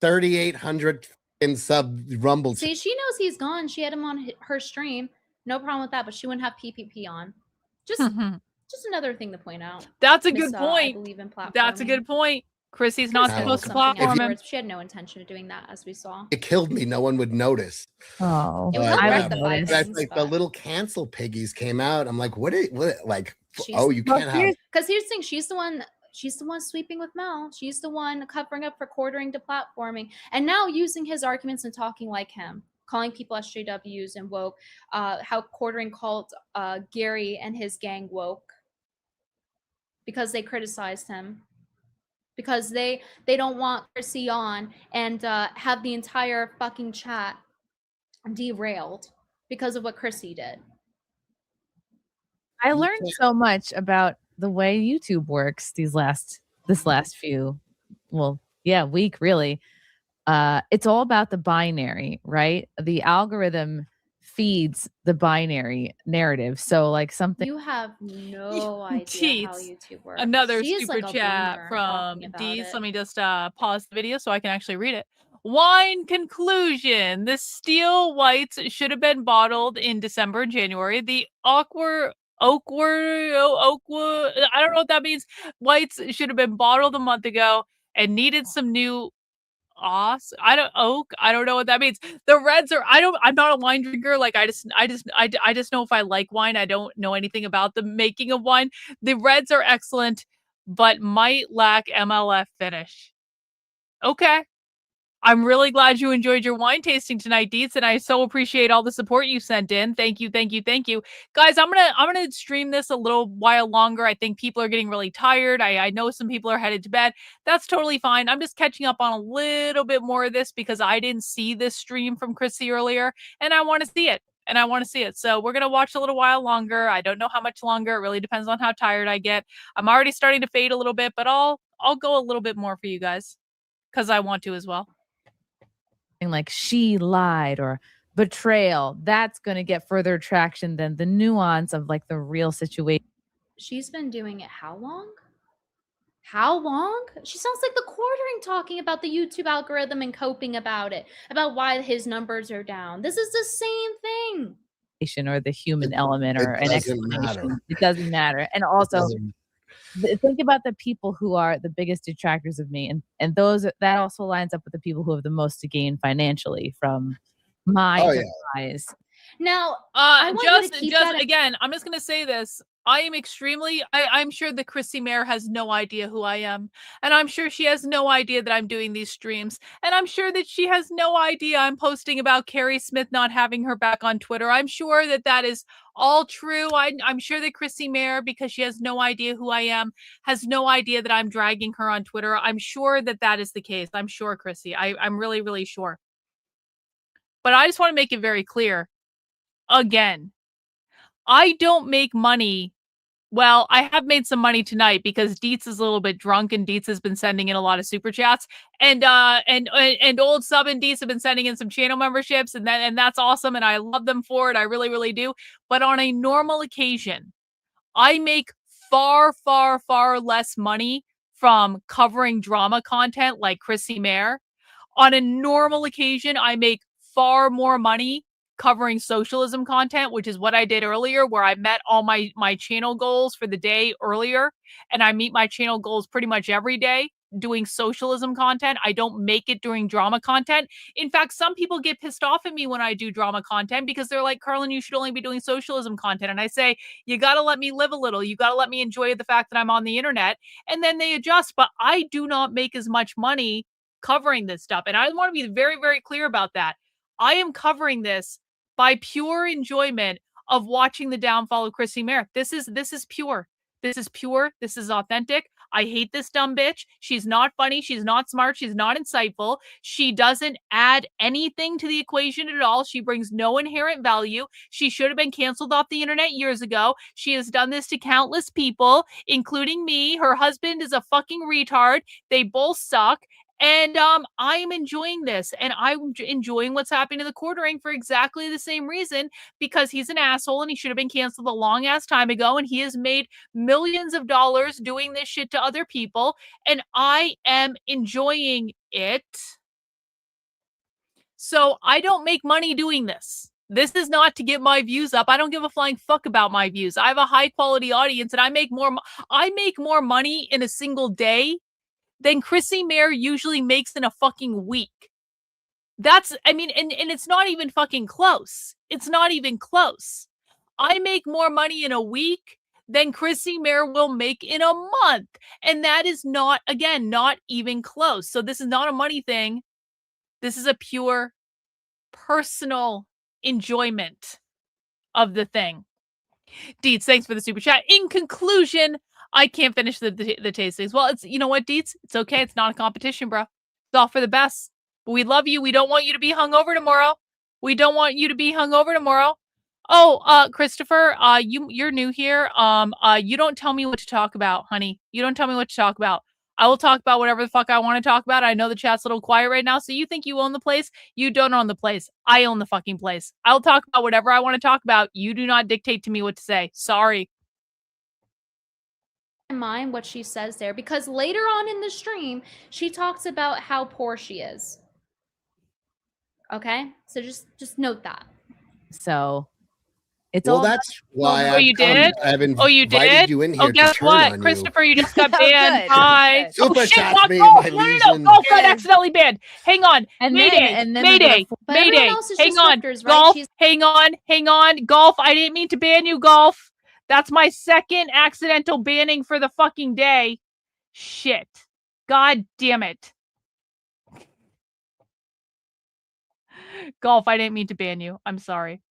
3,800 in sub Rumble. See, she knows he's gone. She had him on her stream. No problem with that, but she wouldn't have PPP on. Just another thing to point out. That's a Miss, good point. I believe in platforming. That's a good point. Chrissie's not Chrissy supposed to Something platform him. afterwards. She had no intention of doing that, as we saw. It killed me. No one would notice. Oh, It was I worth would the notice. $5, Like the but- little cancel piggies came out. I'm like, what? Like, She's- oh, you can't have. Because here's the thing, she's the one sweeping with Mel. She's the one covering up for quartering to platforming, and now using his arguments and talking like him, calling people SJWs and woke. How quartering called Gary and his gang woke because they criticized him, because they don't want Chrissie on and have the entire fucking chat derailed because of what Chrissie did. I learned so much about the way YouTube works this last few, week really. It's all about the binary, right? The algorithm feeds the binary narrative. So like something You have no idea how Cheats. YouTube works. Another She is super like a chat boomer from talking about Deez. it. Let me just pause the video so I can actually read it. Wine conclusion. The steel whites should have been bottled in December and January. The oakwood, I don't know what that means. Whites should have been bottled a month ago and needed some new I don't know what that means. The reds are I'm not a wine drinker. Like I just know if I like wine. I don't know anything about the making of wine. The reds are excellent, but might lack MLF finish. Okay. I'm really glad you enjoyed your wine tasting tonight, Deets, and I so appreciate all the support you sent in. Thank you. Guys, I'm gonna stream this a little while longer. I think people are getting really tired. I know some people are headed to bed. That's totally fine. I'm just catching up on a little bit more of this because I didn't see this stream from Chrissie earlier, and I want to see it. So we're gonna watch a little while longer. I don't know how much longer. It really depends on how tired I get. I'm already starting to fade a little bit, but I'll go a little bit more for you guys because I want to as well. like she lied or betrayal, that's going to get further traction than the nuance of like the real situation. She's been doing it how long? How long? She sounds like the quartering talking about the YouTube algorithm and coping about it, about why his numbers are down. This is the same thing. Or the human element or an doesn't explanation. matter. It doesn't matter. And also think about the people who are the biggest detractors of me, and those that also lines up with the people who have the most to gain financially from my demise. Now, I want you to keep that again, I'm just gonna say this. I am I'm sure that Chrissie Mayr has no idea who I am. And I'm sure she has no idea that I'm doing these streams. And I'm sure that she has no idea I'm posting about Carrie Smith not having her back on Twitter. I'm sure that that is all true. I'm sure that Chrissie Mayr, because she has no idea who I am, has no idea that I'm dragging her on Twitter. I'm sure that that is the case. I'm sure, Chrissie. I'm really, really sure. But I just want to make it very clear. Again, I don't make money. Well, I have made some money tonight because Deets is a little bit drunk and Deets has been sending in a lot of super chats, and old sub and Deets have been sending in some channel memberships, and that's awesome, and I love them for it. I really, really do. But on a normal occasion, I make far, far, far less money from covering drama content like Chrissie Mayr. On a normal occasion, I make far more money covering socialism content, which is what I did earlier, where I met all my channel goals for the day earlier, and I meet my channel goals pretty much every day doing socialism content. I don't make it during drama content. In fact, some people get pissed off at me when I do drama content because they're like, Karlyn, you should only be doing socialism content. And I say, you got to let me live a little. You got to let me enjoy the fact that I'm on the internet. And then they adjust, but I do not make as much money covering this stuff. And I want to be very, very clear about that. I am covering this by pure enjoyment of watching the downfall of Chrissie Mayr. This is pure. This is pure. This is authentic. I hate this dumb bitch. She's not funny. She's not smart. She's not insightful. She doesn't add anything to the equation at all. She brings no inherent value. She should have been canceled off the internet years ago. She has done this to countless people, including me. Her husband is a fucking retard. They both suck. And I am enjoying this, and I'm enjoying what's happening to the quartering for exactly the same reason, because he's an asshole and he should have been canceled a long ass time ago, and he has made millions of dollars doing this shit to other people, and I am enjoying it. So I don't make money doing this. This is not to get my views up. I don't give a flying fuck about my views. I have a high quality audience, and I make more money in a single day than Chrissie Mayr usually makes in a fucking week. That's, I mean, and it's not even fucking close. It's not even close. I make more money in a week than Chrissie Mayr will make in a month. And that is not, again, not even close. So this is not a money thing. This is a pure personal enjoyment of the thing. Deets, thanks for the super chat. In conclusion, I can't finish the tastings. Well, it's, you know what, Deets? It's okay. It's not a competition, bro. It's all for the best. But we love you. We don't want you to be hungover tomorrow. We don't want you to be hungover tomorrow. Oh, Christopher, you're new here. You don't tell me what to talk about, honey. You don't tell me what to talk about. I will talk about whatever the fuck I want to talk about. I know the chat's a little quiet right now, so you think you own the place? You don't own the place. I own the fucking place. I'll talk about whatever I want to talk about. You do not dictate to me what to say. Sorry. Mind what she says there, because later on in the stream, she talks about how poor she is. Okay? So just note that. So it's well, all that's why you did? I've you invited did? you in here Oh, guess to turn what? on Christopher, you just got banned. Good. Hi. Good. Super oh, shit, chat fuck, me, Golf. my No, legion. Golf got accidentally banned. Hang on. And Mayday. then Mayday. But everyone Mayday. else is Hang just on. drifters, right? Golf. She's- Hang on. Hang on. Golf. I didn't mean to ban you, Golf. That's my second accidental banning for the fucking day. Shit. God damn it. Golf, I didn't mean to ban you. I'm sorry.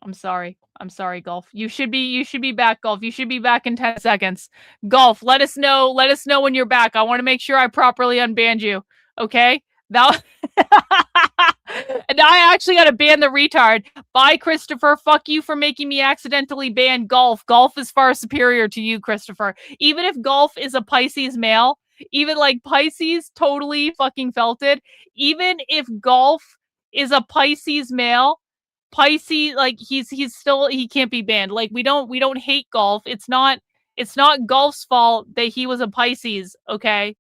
I'm sorry. I'm sorry, Golf. You should be back, Golf. You should be back in 10 seconds. Golf, let us know when you're back. I want to make sure I properly unbanned you. Okay? Now and I actually got to ban the retard. Bye, Christopher. Fuck you for making me accidentally ban Golf. Golf is far superior to you, Christopher. Even if Golf is a Pisces male, even like Pisces totally fucking felt it. Even if Golf is a Pisces male, Pisces, like he's still, he can't be banned. Like we don't hate Golf. It's not Golf's fault that he was a Pisces, okay?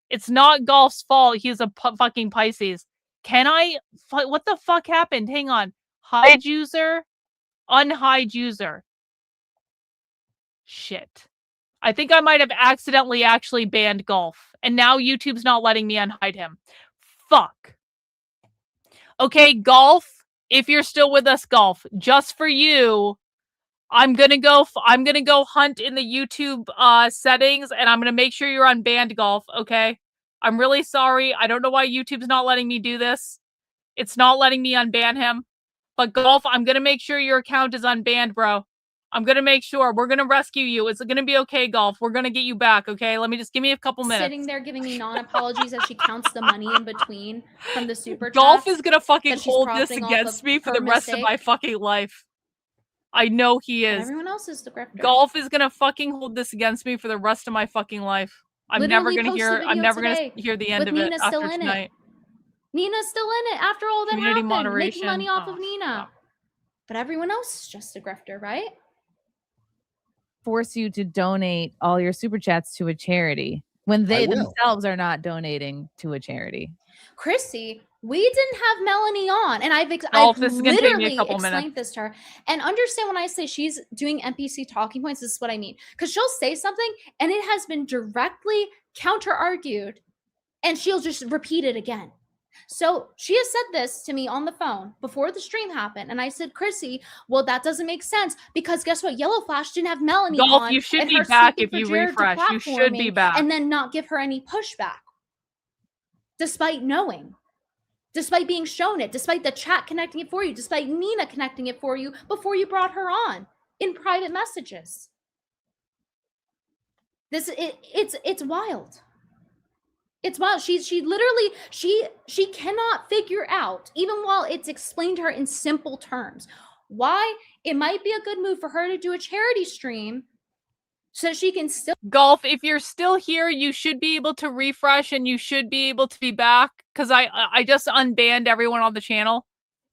It's not Golf's fault he's a fucking Pisces. Can I, what the fuck happened? Hang on. Hide user, unhide user. Shit. I think I might have accidentally actually banned Golf. And now YouTube's not letting me unhide him. Fuck. Okay, Golf. If you're still with us, Golf, just for you, I'm gonna go hunt in the YouTube settings, and I'm gonna make sure you're unbanned, Golf. Okay, I'm really sorry. I don't know why YouTube's not letting me do this. It's not letting me unban him. But Golf, I'm gonna make sure your account is unbanned, bro. I'm gonna make sure. We're gonna rescue you. It's gonna be okay, Golf. We're gonna get you back. Okay, give me a couple minutes. Sitting there giving me non-apologies as she counts the money in between from the super Golf chats is gonna fucking that she's hold this profiting off against of me for her the rest of my mistake. fucking life. I know he But is. everyone else is the grifter. Golf is gonna fucking hold this against me for the rest of my fucking life. I'm Literally never posted a gonna video hear the end with of it Nina still after in tonight. it. Nina's still in it after all that Community happened, moderation. making money off Oh, of Nina. But everyone else is just a grifter, right? Force you to donate all your super chats to a charity when they themselves are not donating to a charity. Chrissy, we didn't have Melanie on, and I've this is gonna take me a literally couple explained minutes. this to her. And understand when I say she's doing NPC talking points, this is what I mean. Because she'll say something, and it has been directly counter-argued, and she'll just repeat it again. So she has said this to me on the phone before the stream happened, and I said, Chrissy, well, that doesn't make sense because guess what? Yellow Flash didn't have Melanie Golf, on. you should and be her back speaking if for you Jared refresh. You should be deplatforming back. and then not give her any pushback, despite knowing, despite being shown it, despite the chat connecting it for you, despite Nina connecting it for you before you brought her on in private messages. It's wild. It's wild. She literally she cannot figure out, even while it's explained to her in simple terms, why it might be a good move for her to do a charity stream so that she can still. Golf, if you're still here, you should be able to refresh and you should be able to be back because I just unbanned everyone on the channel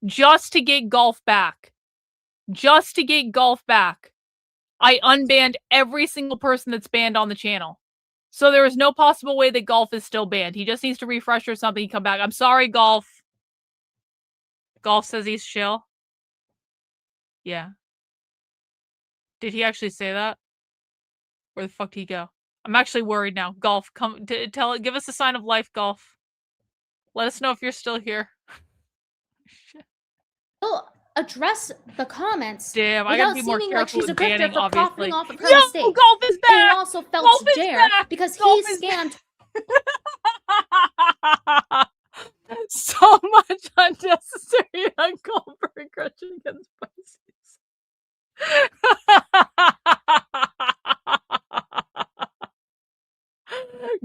just to get Golf back. Just to get Golf back. I unbanned every single person that's banned on the channel. So there is no possible way that Golf is still banned. He just needs to refresh or something and come back. I'm sorry, Golf. Golf says he's chill. Yeah. Did he actually say that? Where the fuck did he go? I'm actually worried now. Golf, come give us a sign of life, Golf. Let us know if you're still here. Well, address the comments. Damn, I gotta without be more seeming like careful she's a with grifter banning, for obviously. profiting off of her Yo, mistakes. Golf is back! And also felt Golf is Jer back! because Golf he is scammed. So much unnecessary uncalled for aggression against Pisces.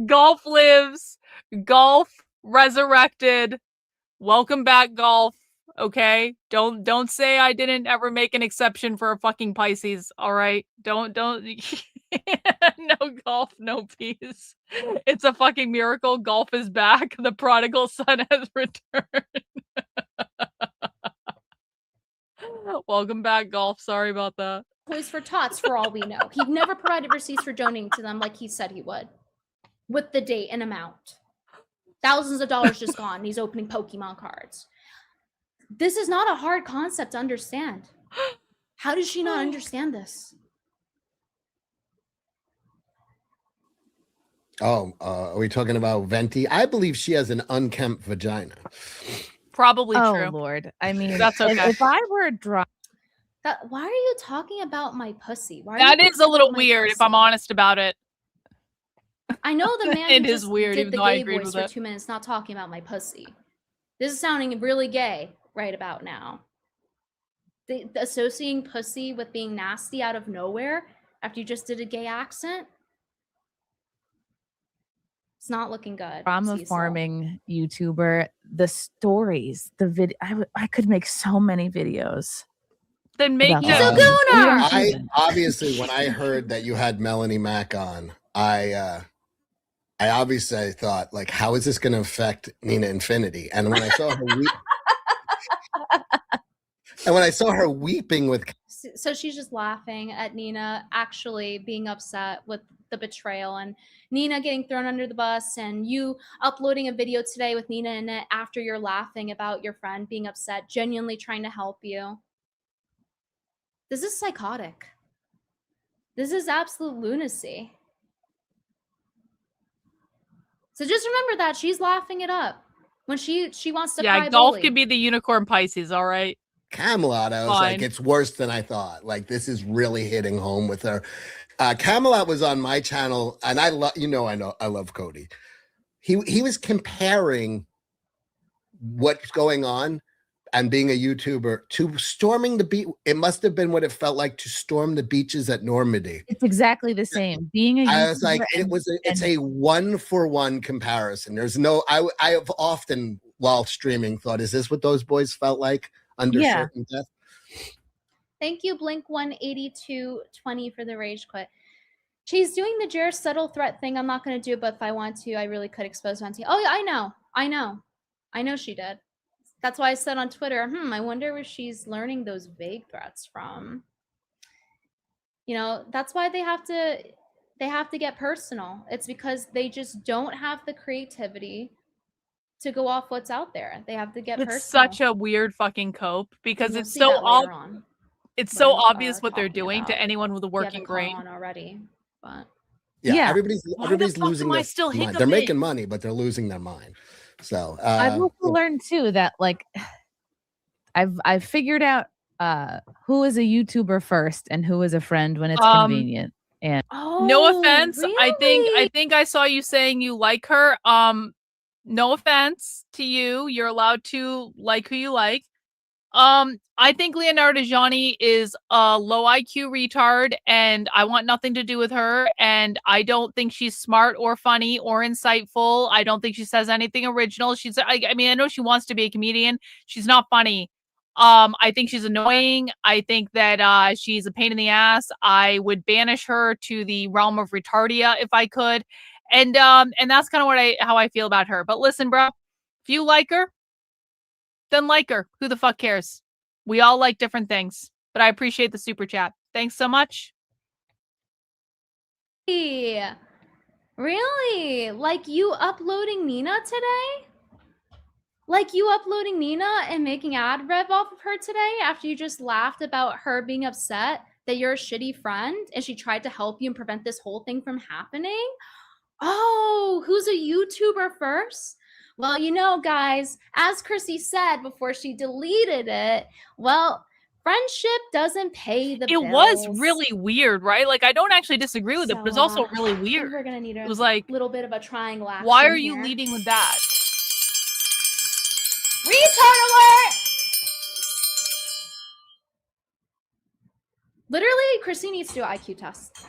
Golf lives. Golf resurrected. Welcome back, Golf. Okay, don't say I didn't ever make an exception for a fucking Pisces. All right, don't. No Golf, no peace. It's a fucking miracle. Golf is back. The prodigal son has returned. Welcome back, Golf. Sorry about that. Toys for Tots, for all we know. He never provided receipts for donating to them like he said he would, with the date and amount. Thousands of dollars just gone. And he's opening Pokemon cards. This is not a hard concept to understand. How does she not understand this? Oh, are we talking about Venti? I believe she has an unkempt vagina. Probably Oh true. Lord, I mean, That's okay. if I were drunk, Why are you talking about my pussy? Why are That you is a talking little about my weird, if pussy? I'm honest about it. I know the man It who is just weird, did even the though I gay agreed voice with for it. 2 minutes, not talking about my pussy. This is sounding really gay right about now. The associating pussy with being nasty out of nowhere after you just did a gay accent. It's not looking good. trauma Cecil. farming YouTuber, the stories, the video, I could make so many videos. Then make about He's that. a gooner! I obviously, when I heard that you had Melanie Mack on, I obviously thought, like, how is this going to affect Nina Infinity? And when I saw her weeping with, So she's just laughing at Nina actually being upset with the betrayal and Nina getting thrown under the bus and you uploading a video today with Nina in it after you're laughing about your friend being upset, genuinely trying to help you. This is psychotic. This is absolute lunacy. So just remember that she's laughing it up when she wants to Yeah, cry Golf bully. could be the unicorn Pisces, all right? Camelot, I was like, Fine. it's worse than I thought. Like, this is really hitting home with her. Camelot was on my channel, and I love Cody. He was comparing what's going on and being a YouTuber to storming the beach. It must have been what it felt like to storm the beaches at Normandy. It's exactly the same. Being a I was like, YouTuber it's a 1-for-1 comparison. There's no, I have often while streaming thought, is this what those boys felt like under certain death? Thank you, Blink18220 for the rage quit. She's doing the Jer subtle threat thing. I'm not going to do it, but if I want to, I really could expose Venti. Oh, yeah, I know she did. That's why I said on Twitter, I wonder where she's learning those vague threats from. You know, that's why they have to get personal. It's because they just don't have the creativity to go off what's out there. They have to get personal. It's such a weird fucking cope because You'll it's see so that later on. it's so when, obvious what they're talking doing about- to anyone with a You working haven't caught brain. on already, but Yeah, Yeah. everybody's Why the fuck losing am I their still mind. They're hiccuping? making money, but they're losing their mind. So I've also learned too that like I've figured out who is a YouTuber first and who is a friend when it's convenient. And No offense. I think I saw you saying you like her. No offense to you. You're allowed to like who you like. I think Leonardo Gianni is a low IQ retard and I want nothing to do with her. And I don't think she's smart or funny or insightful. I don't think she says anything original. I mean, I know she wants to be a comedian. She's not funny. I think she's annoying. I think that she's a pain in the ass. I would banish her to the realm of retardia if I could. And that's kind of how I feel about her. But listen, bro, if you like her, then like her. Who the fuck cares? We all like different things. But I appreciate the super chat. Thanks so much. Really? Like you uploading Nina today? Like you uploading Nina and making ad rev off of her today after you just laughed about her being upset that you're a shitty friend and she tried to help you and prevent this whole thing from happening? Oh, who's a YouTuber first? Well, you know, guys, as Chrissie said before she deleted it, well, friendship doesn't pay the bills. It was really weird, right? Like, I don't actually disagree with it, but it's also really I think weird. we're gonna need It was like, little bit of a triangle action. why are you here. leading with that? Retard alert! Literally, Chrissie needs to do an IQ test.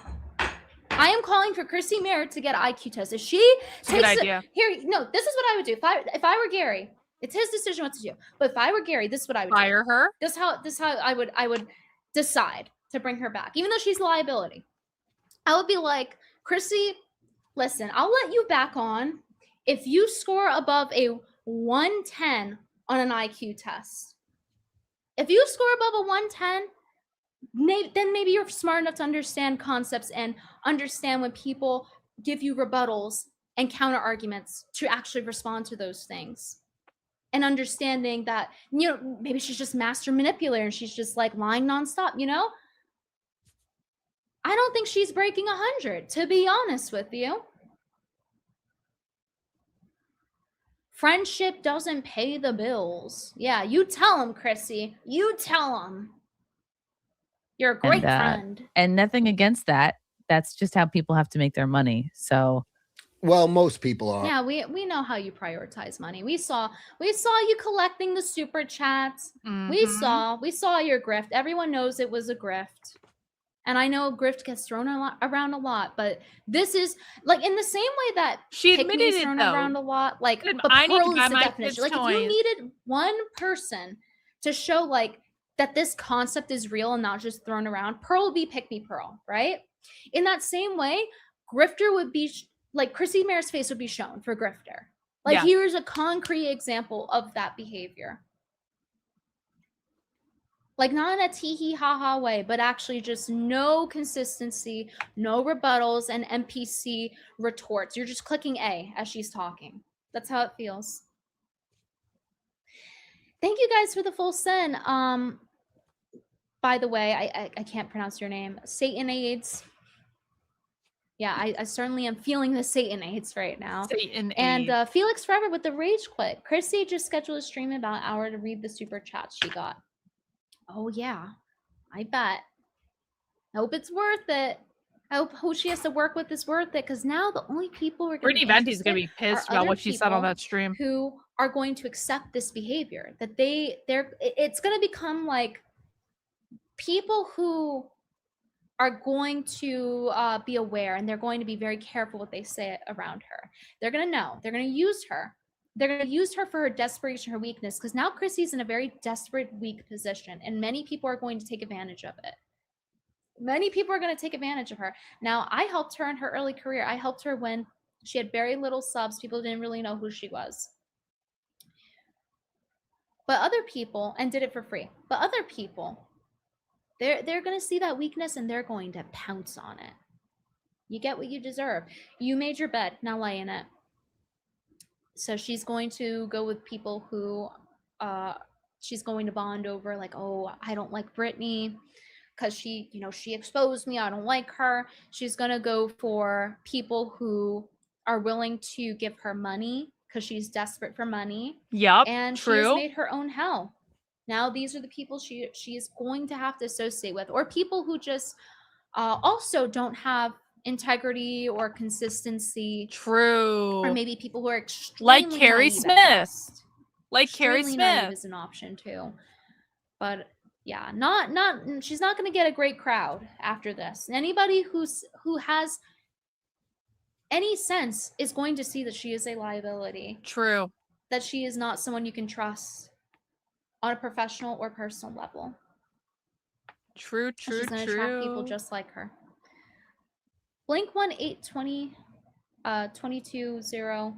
I am calling for Chrissie Mayr to get an IQ test. If she takes it, here, no, this is what I would do. If I were Gary, it's his decision what to do. But if I were Gary, this is what I would fire her. This how I would decide to bring her back, even though she's a liability. I would be like, Chrissie, listen, I'll let you back on if you score above a 110 on an IQ test. If you score above a 110, then maybe you're smart enough to understand concepts and understand when people give you rebuttals and counter arguments to actually respond to those things. And understanding that, you know, maybe she's just master manipulator and she's just like lying nonstop, you know? I don't think she's breaking 100, to be honest with you. Friendship doesn't pay the bills. Yeah, you tell him, Chrissie. You tell him. You're a great friend. And nothing against that. That's just how people have to make their money. So, well, most people are. Yeah, we know how you prioritize money. We saw you collecting the super chats. Mm-hmm. We saw your grift. Everyone knows it was a grift. And I know grift gets thrown around a lot, but this is like in the same way that she admitted admitted it thrown though. around a lot. Like, but I need Pearl to buy is the my definition. kids' Like, if toys. you needed one person to show like that this concept is real and not just thrown around, Pearl would be Pick Me Pearl, right? In that same way, grifter would be like Chrissie Mayr's face would be shown for grifter. Like, here's a concrete example of that behavior. Like, not in a tee-hee ha-ha way, but actually just no consistency, no rebuttals, and NPC retorts. You're just clicking A as she's talking. That's how it feels. Thank you guys for the full send. By the way, I can't pronounce your name. Satan AIDS. Yeah, I certainly am feeling the Satan AIDS right now. Satan and AIDS. Felix Forever with the rage quit. Chrissie just scheduled a stream in about an hour to read the super chat she got. Oh yeah, I bet. I hope it's worth it. I hope who she has to work with is worth it, because now the only people who are going to be Venti's gonna be pissed about what she said on that stream. Who are going to accept this behavior? That it's going to become like people who are going to be aware, and they're going to be very careful what they say around her. They're going to know. They're going to use her. They're going to use her for her desperation, her weakness, because now Chrissie's in a very desperate, weak position, and many people are going to take advantage of it. Many people are going to take advantage of her. Now, I helped her in her early career. I helped her when she had very little subs. People didn't really know who she was. But other people, and did it for free, but other people, they're going to see that weakness and they're going to pounce on it. You get what you deserve. You made your bed, now lay in it. So she's going to go with people who she's going to bond over, like, oh, I don't like Brittany because she exposed me. I don't like her. She's going to go for people who are willing to give her money because she's desperate for money. Yep, and true. She has made her own hell. Now these are the people she is going to have to associate with, or people who just also don't have integrity or consistency. True. Or maybe people who are extremely like Carrie naive Smith. Like Carrie Extremely naive Smith is an option too. But yeah, she's not going to get a great crowd after this. Anybody who has any sense is going to see that she is a liability. True. That she is not someone you can trust on a professional or personal level. True. She's going to attract people just like her. Blink 18220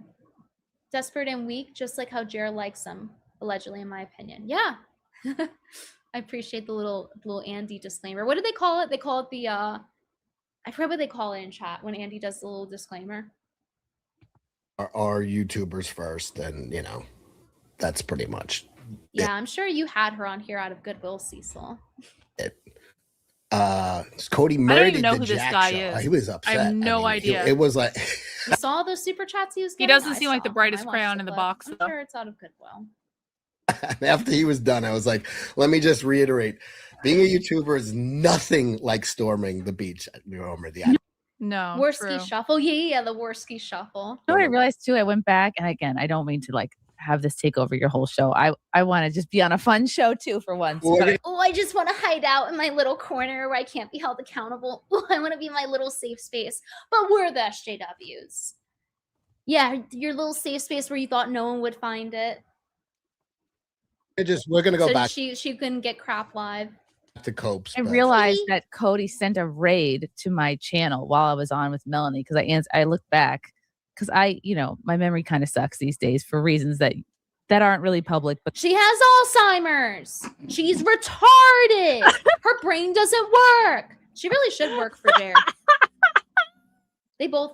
desperate and weak, just like how Jared likes them, allegedly, in my opinion. Yeah. I appreciate the little Andy disclaimer. What do they call it? They call it the I forget what they call it in chat when Andy does the little disclaimer. Are YouTubers first, then that's pretty much Yeah, I'm sure you had her on here out of goodwill, Cecil. Cody I Murray don't even did know the who this Jack guy show. is. He was upset. I have no idea. It was like You saw those super chats he was He getting? doesn't I seem like the saw. brightest I watched crayon in the clip. box, I'm though. sure it's out of goodwill. after he was done, I was like, let me just reiterate. Being a YouTuber is nothing like storming the beach at the No. Worski shuffle. Yeah, the Worski shuffle. You know what I realized too? I went back, and again, I don't mean to like have this take over your whole show. I want to just be on a fun show too for once. But Oh, I just want to hide out in my little corner where I can't be held accountable. Oh, I want to be my little safe space. But we're the SJWs. Yeah, your little safe space where you thought no one would find it. We're gonna go So back she couldn't get crap live. to Copes. I but- realized that Cody sent a raid to my channel while I was on with Melanie because I looked back because my memory kind of sucks these days for reasons that aren't really public. But She has Alzheimer's. She's retarded. Her brain doesn't work. She really should work for Jared. They both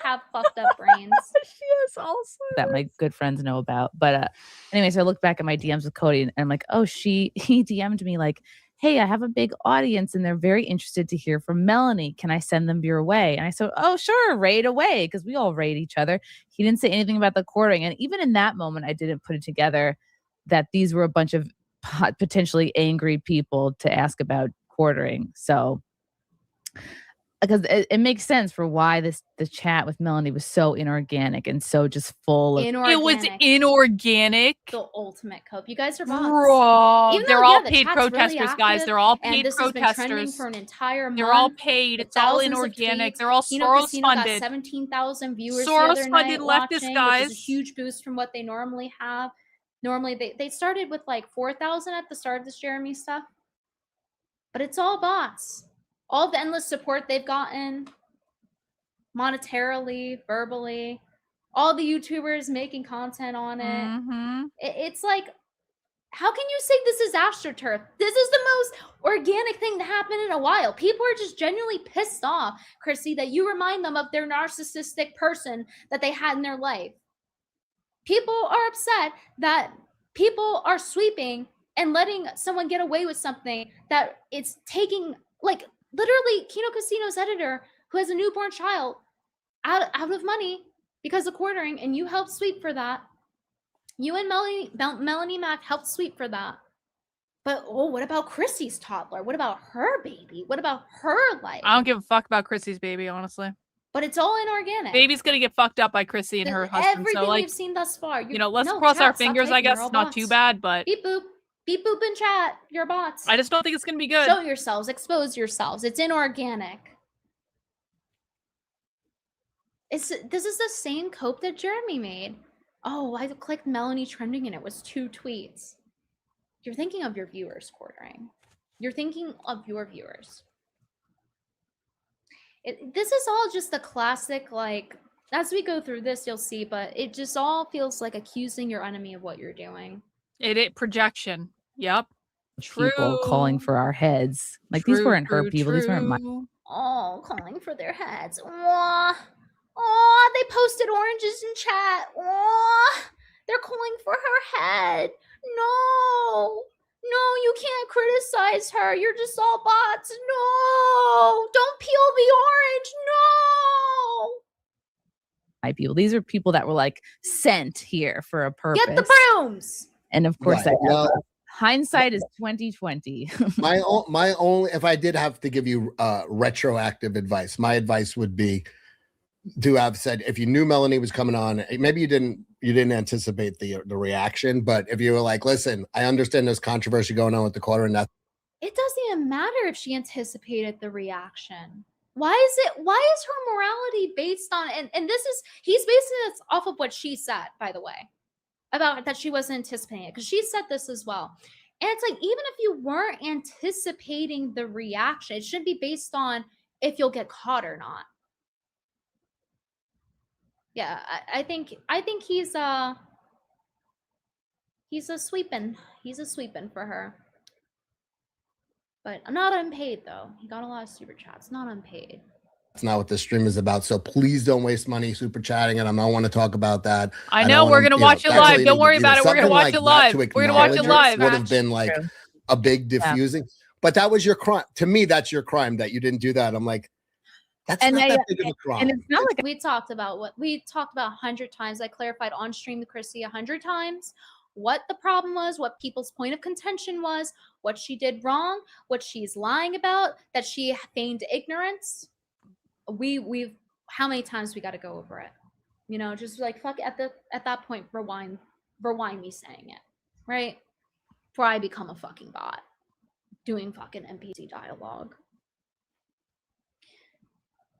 have fucked up brains. She has also that my good friends know about. But anyway, so I look back at my DMs with Cody and I'm like, oh, he DM'd me like, hey, I have a big audience and they're very interested to hear from Melanie. Can I send them your way? And I said, oh, sure, raid away, because we all raid each other. He didn't say anything about the quartering. And even in that moment, I didn't put it together that these were a bunch of potentially angry people to ask about quartering. So because it makes sense for why the chat with Melanie was so inorganic and so just full of It was inorganic. The ultimate cope. You guys are bots. Bro, Even they're though, all the paid chat's protesters, really guys. active, They're all and paid this has been trending protesters. for an entire month. They're all paid. It's all Thousands of inorganic. tweets. They're all Kino Soros Casino got funded. 17,000 viewers the Soros other funded night leftist watching, guys. which is a huge boost from what they normally have. Normally, they started with like 4,000 at the start of this Jeremy stuff. But it's all bots. All the endless support they've gotten, monetarily, verbally, all the YouTubers making content on it. It's like, how can you say this is AstroTurf? This is the most organic thing to happen in a while. People are just genuinely pissed off, Chrissy, that you remind them of their narcissistic person that they had in their life. People are upset that people are sweeping and letting someone get away with something that it's taking, like, literally Kino Casino's editor who has a newborn child out of money because of quartering, and you helped sweep for that. You and Melanie Mack helped sweep for that. But what about Chrissy's toddler? What about her baby? What about her life? I don't give a fuck about Chrissy's baby, honestly. But it's all inorganic. Baby's gonna get fucked up by Chrissy and her husband. Everything So, like, we've seen thus far. let's cross our fingers. I guess it's not too bad, but beep boop in chat. You're bots. I just don't think it's gonna be good. Show yourselves. Expose yourselves. It's inorganic. This is the same cope that Jeremy made. Oh, I clicked Melanie trending and it was 2 tweets. You're thinking of your viewers, quartering. You're thinking of your viewers. This is all just the classic, like, as we go through this, you'll see, but it just all feels like accusing your enemy of what you're doing. It projection. Yep. people calling for our heads. Like these weren't her people. These weren't my. Oh, calling for their heads. Oh, they posted oranges in chat. Oh, they're calling for her head. No, you can't criticize her. You're just all bots. No, don't peel the orange. No. My people. These are people that were like sent here for a purpose. Get the brooms. And of course, Right. hindsight is 2020. my only, if I did have to give you retroactive advice, my advice would be to have said, if you knew Melanie was coming on, maybe you didn't anticipate the reaction, but if you were like, listen, I understand there's controversy going on with the quarter, and that It doesn't even matter if she anticipated the reaction. Why is her morality based on, and he's basing this off of what she said, by the way, about that she wasn't anticipating it, because she said this as well. And it's like, even if you weren't anticipating the reaction, it shouldn't be based on if you'll get caught or not. Yeah, I think he's a sweeping for her. But I'm not unpaid though. He got a lot of super chats. Not unpaid. that's not what this stream is about. So please don't waste money super chatting, and I don't want to talk about that. I know we're gonna watch it live. Don't worry about it. We're gonna watch it live. We're gonna watch it live. Would have been like a big diffusing. But that was your crime. To me, that's your crime that you didn't do that. I'm like, that's not that big of a crime. And it's not like we talked about 100 times. I clarified on stream to Chrissie 100 times what the problem was, what people's point of contention was, what she did wrong, what she's lying about, that she feigned ignorance. We've how many times we got to go over it? You know, just like fuck at that point, rewind me saying it, right? Before I become a fucking bot doing fucking NPC dialogue.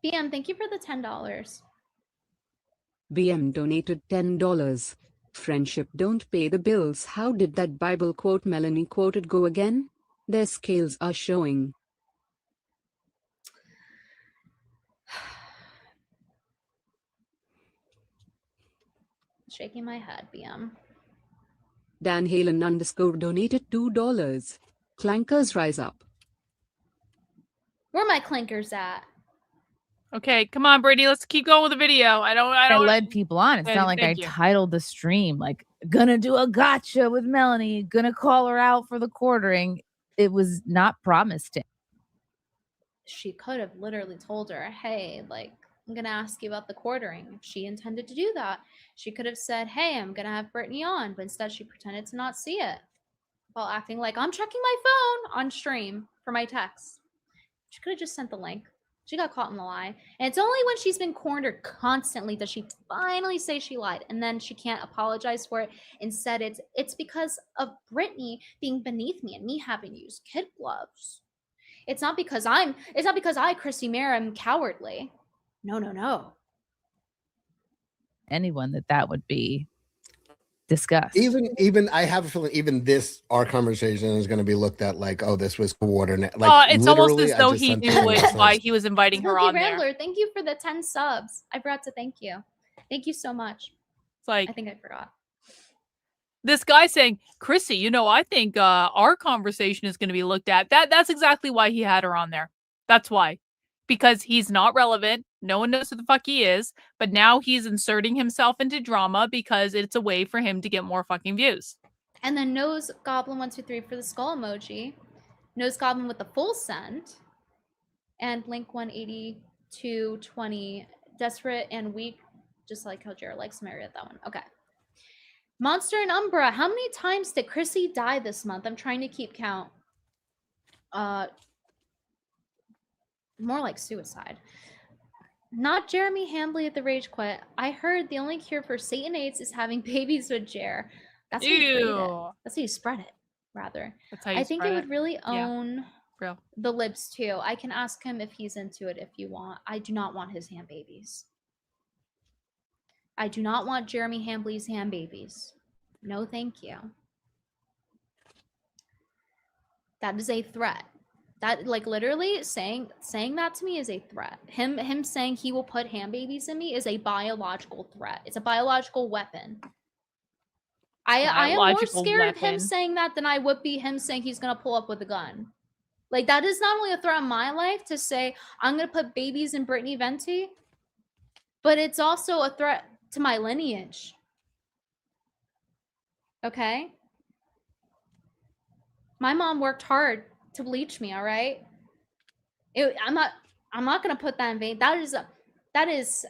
BM, thank you for the $10. BM donated $10. Friendship don't pay the bills. How did that Bible quote Melanie quoted go again? Their scales are showing. Shaking my head, BM. Dan Halen _ donated $2. Clankers rise up. Where are my clankers at? Okay, come on, Brittany. Let's keep going with the video. I don't led people on. It's not like I titled the stream like gonna do a gotcha with Melanie, gonna call her out for the quartering. It was not promised. She could have literally told her, hey, like, I'm gonna ask you about the quartering. If she intended to do that, she could have said, hey, I'm gonna have Brittany on, but instead she pretended to not see it while acting like I'm checking my phone on stream for my text. She could have just sent the link. She got caught in the lie. And it's only when she's been cornered constantly does she finally say she lied. And then she can't apologize for it. Instead, it's because of Brittany being beneath me and me having to use kid gloves. It's not because I, Chrissie Mayr, am cowardly. No. Anyone that would be discussed. Even I have a feeling even our conversation is going to be looked at like, oh, this was coordinated. Like, it's almost as though he knew why he was inviting her on Rambler, there. thank you for the 10 subs. I forgot to thank you. Thank you so much. It's like, I think I forgot. This guy saying, Chrissie, you know, I think our conversation is going to be looked at. That's exactly why he had her on there. That's why. Because he's not relevant. No one knows who the fuck he is. But now he's inserting himself into drama because it's a way for him to get more fucking views. And then Nose Goblin 123 for the skull emoji. Nose Goblin with the full send. And Link 18220. Desperate and weak. Just like how Jared likes Mary at that one. Okay. Monster and Umbra. How many times did Chrissie die this month? I'm trying to keep count. More like suicide. Not Jeremy Hambley at the Rage Quit. I heard the only cure for Satan AIDS is having babies with Jer. That's how you spread it. That's how you spread it, rather. That's how you I think it would really own Real. the libs too. I can ask him if he's into it if you want. I do not want his hand babies. I do not want Jeremy Hambley's hand babies. No, thank you. That is a threat. That, like, literally saying that to me is a threat. Him saying he will put hand babies in me is a biological threat. It's a biological weapon. I am more scared of him saying that than I would be him saying he's gonna pull up with a gun. Like, that is not only a threat on my life to say I'm gonna put babies in Brittany Venti, but it's also a threat to my lineage. Okay? My mom worked hard to bleach me, all right? I'm not gonna put that in vain. That is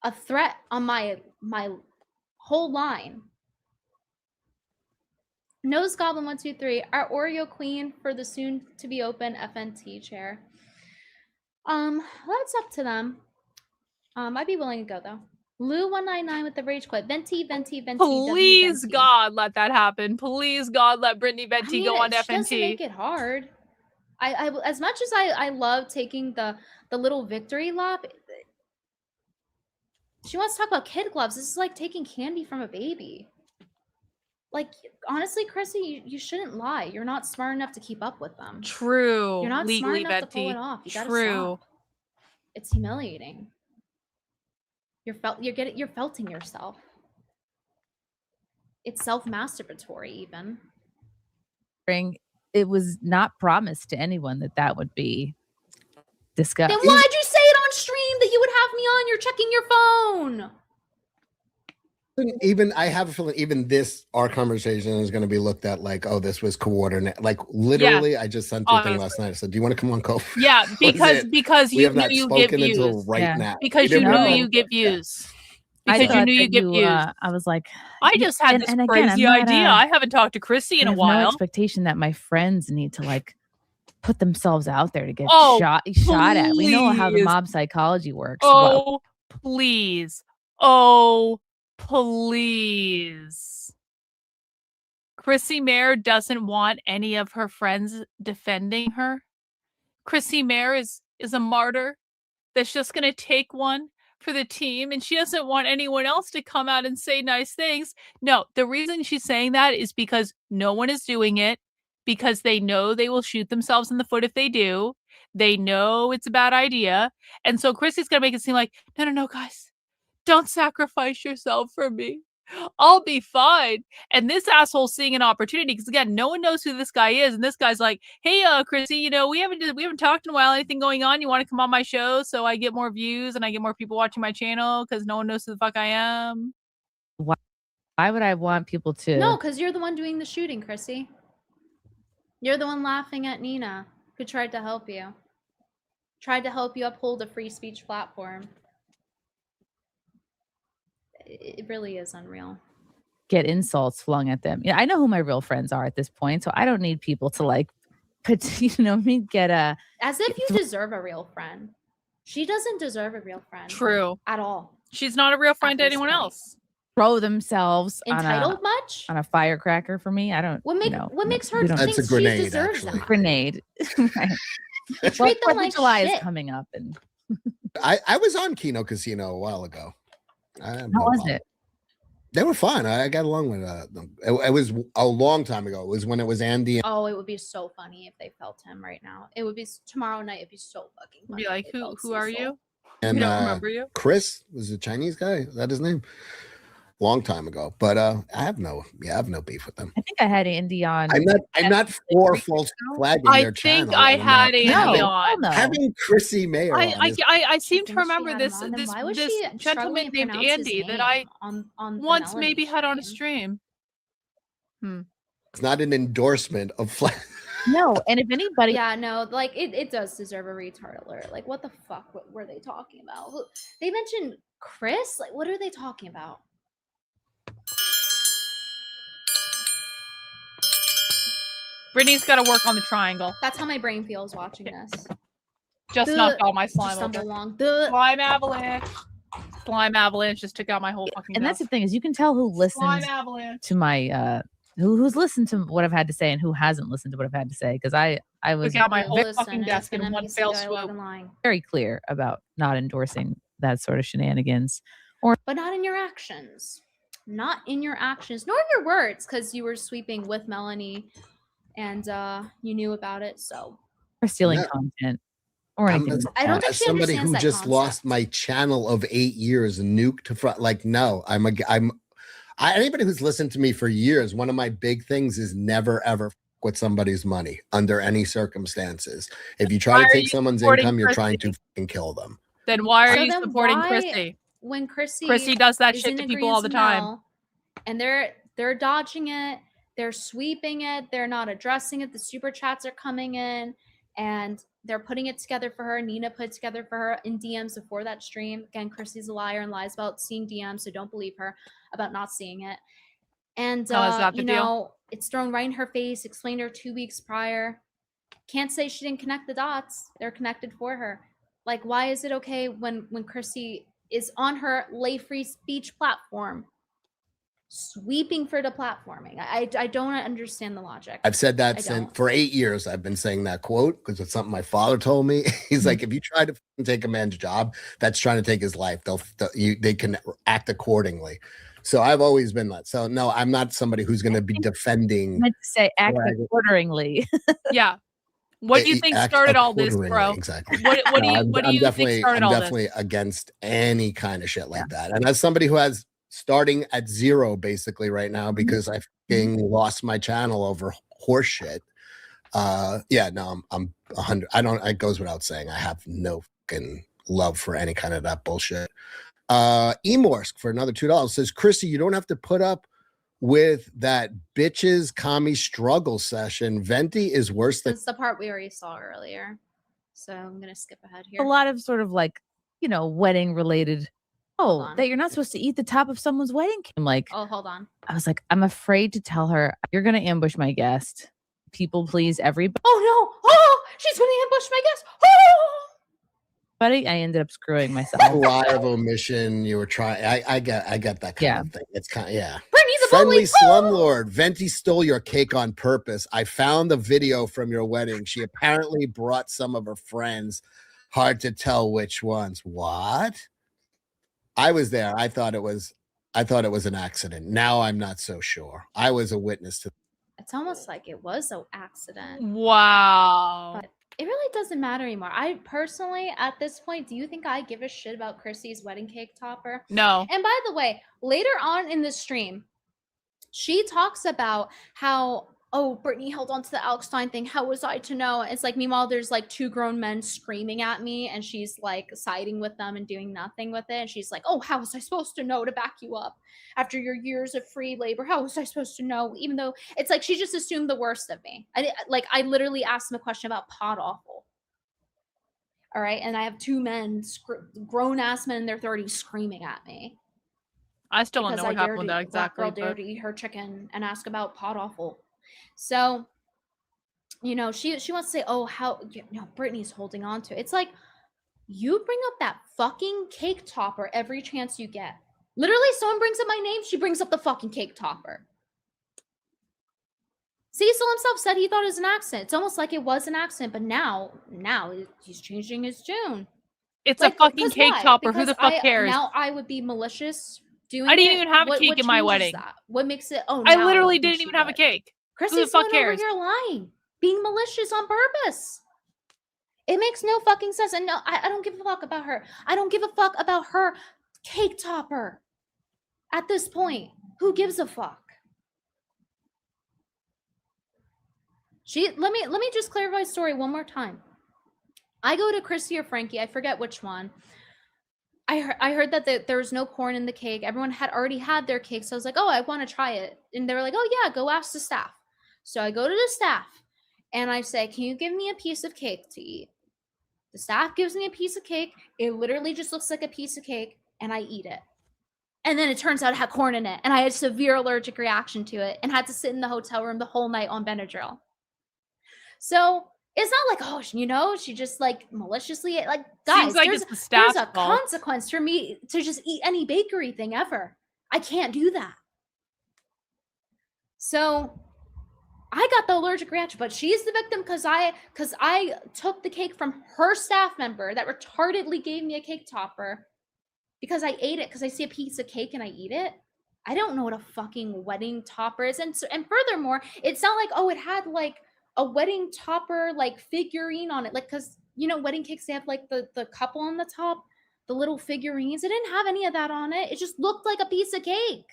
a threat on my whole line. Nose Goblin 123, our Oreo Queen for the soon to be open FNT chair. That's up to them. I'd be willing to go though. Lou 199 with the Rage Quit. Venti. Please, God, let that happen. Please, God, let Brittany Venti go on FNT. She doesn't make it hard. I as much as I love taking the little victory lap. She wants to talk about kid gloves. This is like taking candy from a baby. Like, honestly, Chrissie, you shouldn't lie. You're not smart enough to keep up with them. True. You're not Legally, smart enough to pull it off. You gotta stop. It's humiliating. You're felting yourself. It's self-masturbatory, even. It was not promised to anyone that would be discussed. Then why'd you say it on stream that you would have me on? You're checking your phone. even I have a feeling even our conversation is going to be looked at like, oh, this was coordinated. Like literally, I just sent you a thing last night. I said, do you want to come on Kofi? Yeah, because we you have knew not you get spoken views. until right now. Because you knew you get views. Because you knew you get views. I was like, I just had this crazy idea. I haven't talked to Chrissie in a while. No expectation that my friends need to like put themselves out there to get shot at. We know how the mob psychology works. Oh, please. Oh, please. Chrissie Mayr doesn't want any of her friends defending her. Chrissie Mayr is a martyr that's just going to take one for the team, and she doesn't want anyone else to come out and say nice things. No, the reason she's saying that is because no one is doing it, because they know they will shoot themselves in the foot if they do. They know it's a bad idea. And so Chrissie's going to make it seem like, no, guys, don't sacrifice yourself for me. I'll be fine. And this asshole's seeing an opportunity because, again, no one knows who this guy is. And this guy's like, hey, Chrissie, we haven't talked in a while. Anything going on? You want to come on my show so I get more views and I get more people watching my channel because no one knows who the fuck I am? Why would I want people to? No, because you're the one doing the shooting, Chrissie. You're the one laughing at Nina, who tried to help you. Tried to help you uphold a free speech platform. It really is unreal. Get insults flung at them. I know who my real friends are at this point, so I don't need people to like, get a. As if you deserve a real friend. She doesn't deserve a real friend. True. At all. She's not a real friend to anyone else. Throw themselves entitled much on a firecracker for me. I don't. What makes her think That's a grenade, she deserves actually. that? Grenade. Right. Treat them like July shit. is coming up, and I was on Kino Casino a while ago. how was it? They were fun. I got along with them. It was a long time ago. It was when it was Andy. Oh, it would be so funny if they felt him right now. It would be tomorrow night. It'd be so fucking funny. Be like, who are you? And we don't remember you. Chris was a Chinese guy. Is that his name? Long time ago. But I have no beef with them. I think I had Andy on. I'm not for false flagging their channel. I think I had Andy on. Having Chrissie Mayr on I seem to remember this Why was this she gentleman struggling to named pronounce his Andy that name I on once Melanie maybe had on a stream? stream. It's not an endorsement of flag. No, and if anybody, Yeah, no, like it does deserve a retard alert. Like, what the fuck were they talking about? They mentioned Chris. Like, what are they talking about? Brittany's got to work on the triangle. That's how my brain feels watching this. Just knocked all my slime Stumble over. along. Slime avalanche. Slime avalanche just took out my whole fucking and that's desk. the thing is, you can tell who listens Slime avalanche. to my who's listened to what I've had to say and who hasn't listened to what I've had to say, because I was Took out my whole Listen, fucking it's desk an in one NBC fell dialogue swoop. and lying. very clear about not endorsing that sort of shenanigans. But not in your actions. Not in your actions, nor in your words, because you were sweeping with Melanie and you knew about it. So Or stealing Yeah. content or anything. like I don't that. think As she somebody understands who that just concept. lost my channel of 8 years nuked to front, like, no, anybody who's listened to me for years, one of my big things is never ever f- with somebody's money under any circumstances. If you try Why to are take you someone's supporting income, you're trying Chrissie? to fucking kill them. Then why are So you then supporting why- Chrissie? When Chrissie does that is shit in to people all the agreement with time. Mel, and they're dodging it, they're sweeping it, they're not addressing it. The super chats are coming in, and they're putting it together for her. Nina put it together for her in DMs before that stream. Again, Chrissie's a liar and lies about seeing DMs, so don't believe her about not seeing it. And Oh, is that the deal? it's thrown right in her face. Explained to her 2 weeks prior. Can't say she didn't connect the dots. They're connected for her. Like, why is it okay when Chrissie is on her lay free speech platform, sweeping for the platforming? I don't understand the logic. I've said I that don't. for 8 years. I've been saying that quote because it's something my father told me. He's like, if you try to fucking take a man's job that's trying to take his life, they can act accordingly. So I've always been that. So no, I'm not somebody who's going to be defending. I meant to say act Right. accordingly. Yeah. What do you think act started all this, accordingly, bro? Exactly. What do No, you think started I'm all definitely this? against any kind of shit like that. And as somebody who has starting at zero basically right now because I fucking lost my channel over horse shit. Yeah, no, I'm 100. It goes without saying. I have no fucking love for any kind of that bullshit. Emorsk for another $2 says, Chrissy, you don't have to put up with that bitches commie struggle session. Venti is worse than That's the part we already saw earlier. So I'm gonna skip ahead here. A lot of sort of like, wedding related. Oh, that you're not supposed to eat the top of someone's wedding cake. I'm like, Oh, hold on. I was like, I'm afraid to tell her you're gonna ambush my guest. People please everybody. Oh no! Oh, she's gonna ambush my guest. Oh! But I ended up screwing myself. lie of omission. You were trying. I get that kind of thing. It's kind of Brittany's a Friendly bully. slumlord. Venti stole your cake on purpose. I found the video from your wedding. She apparently brought some of her friends. Hard to tell which ones. What? I was there. I thought it was an accident. Now I'm not so sure. I was a witness to. It's almost like it was an accident. Wow. But it really doesn't matter anymore. I personally, at this point, do you think I give a shit about Chrissie's wedding cake topper? No. And by the way, later on in the stream, she talks about how, oh, Brittany held on to the Alex Stein thing. How was I to know? It's like, meanwhile, there's like 2 grown men screaming at me and she's like siding with them and doing nothing with it. And she's like, oh, how was I supposed to know to back you up after your years of free labor? How was I supposed to know? Even though it's like, she just assumed the worst of me. I literally asked him a question about pot awful. All right. And I have 2 men, grown ass men in their 30s screaming at me. I still don't know what happened with that exactly. Black girl dared to eat her chicken and ask about pot awful. So, she wants to say, oh, how, Brittany's holding on to it. It's like, you bring up that fucking cake topper every chance you get. Literally, someone brings up my name, she brings up the fucking cake topper. Cecil himself said he thought it was an accident. It's almost like it was an accident, but now he's changing his tune. It's a fucking cake topper. Who the fuck cares? Now I would be malicious doing I didn't it. even have a cake in my changes wedding. that? What makes it? Oh, I now literally think didn't she even have a would. cake. Chrissie's Who the fuck over cares? here lying, being malicious on purpose. It makes no fucking sense. And no, I don't give a fuck about her. I don't give a fuck about her cake topper. At this point, who gives a fuck? Let me just clarify the story one more time. I go to Chrissie or Frankie, I forget which one. I heard that there was no corn in the cake. Everyone had already had their cake. So I was like, oh, I want to try it. And they were like, oh yeah, go ask the staff. So I go to the staff and I say, can you give me a piece of cake to eat? The staff gives me a piece of cake. It literally just looks like a piece of cake and I eat it. And then it turns out it had corn in it and I had a severe allergic reaction to it and had to sit in the hotel room the whole night on Benadryl. So it's not like, oh, she just like maliciously, like, guys, like there's a consequence for me to just eat any bakery thing ever. I can't do that. So I got the allergic reaction, but she's the victim because I took the cake from her staff member that retardedly gave me a cake topper because I ate it because I see a piece of cake and I eat it. I don't know what a fucking wedding topper is. And furthermore, it's not like, oh, it had like a wedding topper like figurine on it, like, because wedding cakes, they have like the couple on the top, the little figurines. It didn't have any of that on it. It just looked like a piece of cake.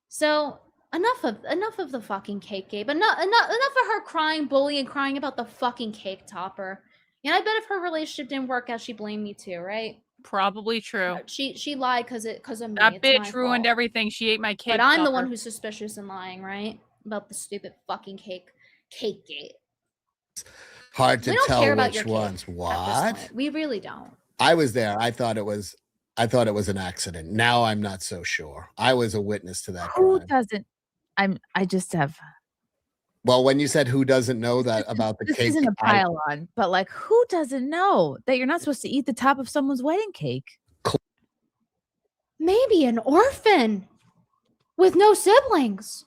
So enough of the fucking cake game. Enough of her crying, bullying, crying about the fucking cake topper. I bet if her relationship didn't work out, she blamed me too, right? Probably true. She lied because of me. That It's bitch my ruined fault. everything. She ate my cake. But I'm the topper. one who's suspicious and lying, right? About the stupid fucking cake gate. Hard to We don't tell care about which your cake ones. at this What? point. We really don't. I was there. I thought it was an accident. Now I'm not so sure. I was a witness to that Who crime. doesn't? I just have. Well, when you said who doesn't know that about the This cake, isn't a pile on, but like, who doesn't know that you're not supposed to eat the top of someone's wedding cake? Maybe an orphan with no siblings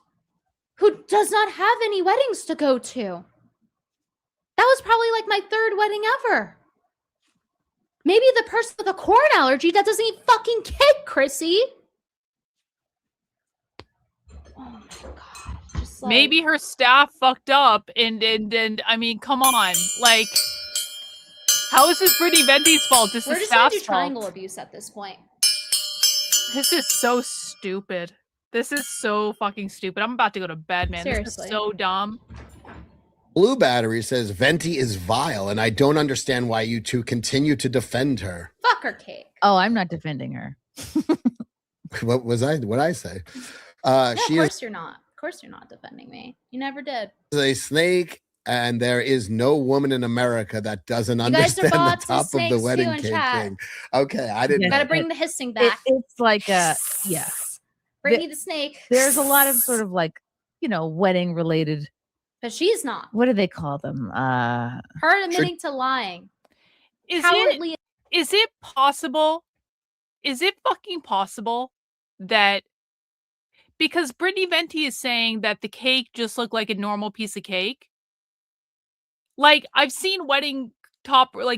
who does not have any weddings to go to. That was probably like my 3rd wedding ever. Maybe the person with a corn allergy that doesn't eat fucking cake, Chrissy. Oh my god. Just like, Maybe her staff fucked up and I mean, come on. Like, how is this Brittany Venti's fault? This we're is just gonna do staff's triangle fault. abuse at this point. This is so stupid. This is so fucking stupid. I'm about to go to bed, man. This Seriously. is so dumb. Blue Battery says Venti is vile, and I don't understand why you two continue to defend her. Fuck her cake. Oh, I'm not defending her. What I say? No, She of is course you're not. Of course you're not defending me. You never did. a snake, and there is no woman in America that doesn't You guys are understand the bots and top of the snakes wedding too in cake chat. thing. Okay, I didn't Gotta know. bring the hissing back. It's like a yeah. Brittany the snake. There's a lot of sort of like, wedding related. But she's not. What do they call them? Her admitting to lying. Is Cowardly. it possible? Is it fucking possible that because Brittany Venti is saying that the cake just looked like a normal piece of cake? Like, I've seen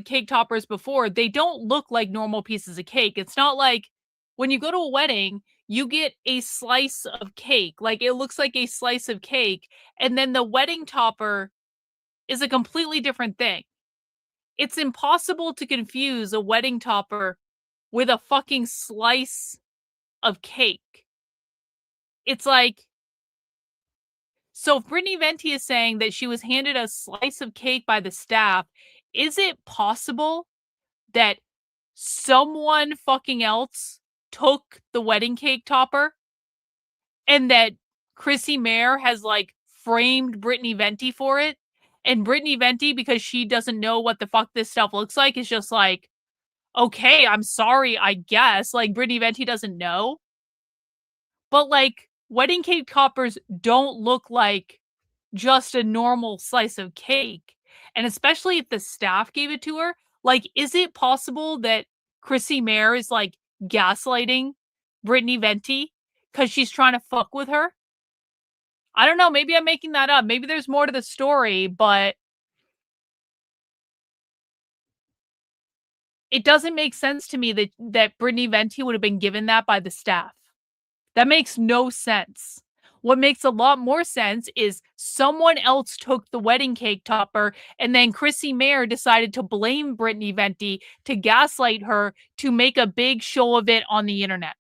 cake toppers before. They don't look like normal pieces of cake. It's not like when you go to a wedding, you get a slice of cake. Like, it looks like a slice of cake. And then the wedding topper is a completely different thing. It's impossible to confuse a wedding topper with a fucking slice of cake. It's like, so if Brittany Venti is saying that she was handed a slice of cake by the staff, is it possible that someone fucking else took the wedding cake topper and that Chrissie Mayr has like framed Brittany Venti for it? And Brittany Venti, because she doesn't know what the fuck this stuff looks like, is just like, okay, I'm sorry, I guess. Like, Brittany Venti doesn't know. But like, wedding cake toppers don't look like just a normal slice of cake. And especially if the staff gave it to her, like, is it possible that Chrissie Mayr is like gaslighting Brittany Venti because she's trying to fuck with her? I don't know. Maybe I'm making that up. Maybe there's more to the story, but it doesn't make sense to me that Brittany Venti would have been given that by the staff. That makes no sense. What makes a lot more sense is someone else took the wedding cake topper and then Chrissie Mayr decided to blame Brittany Venti to gaslight her to make a big show of it on the internet.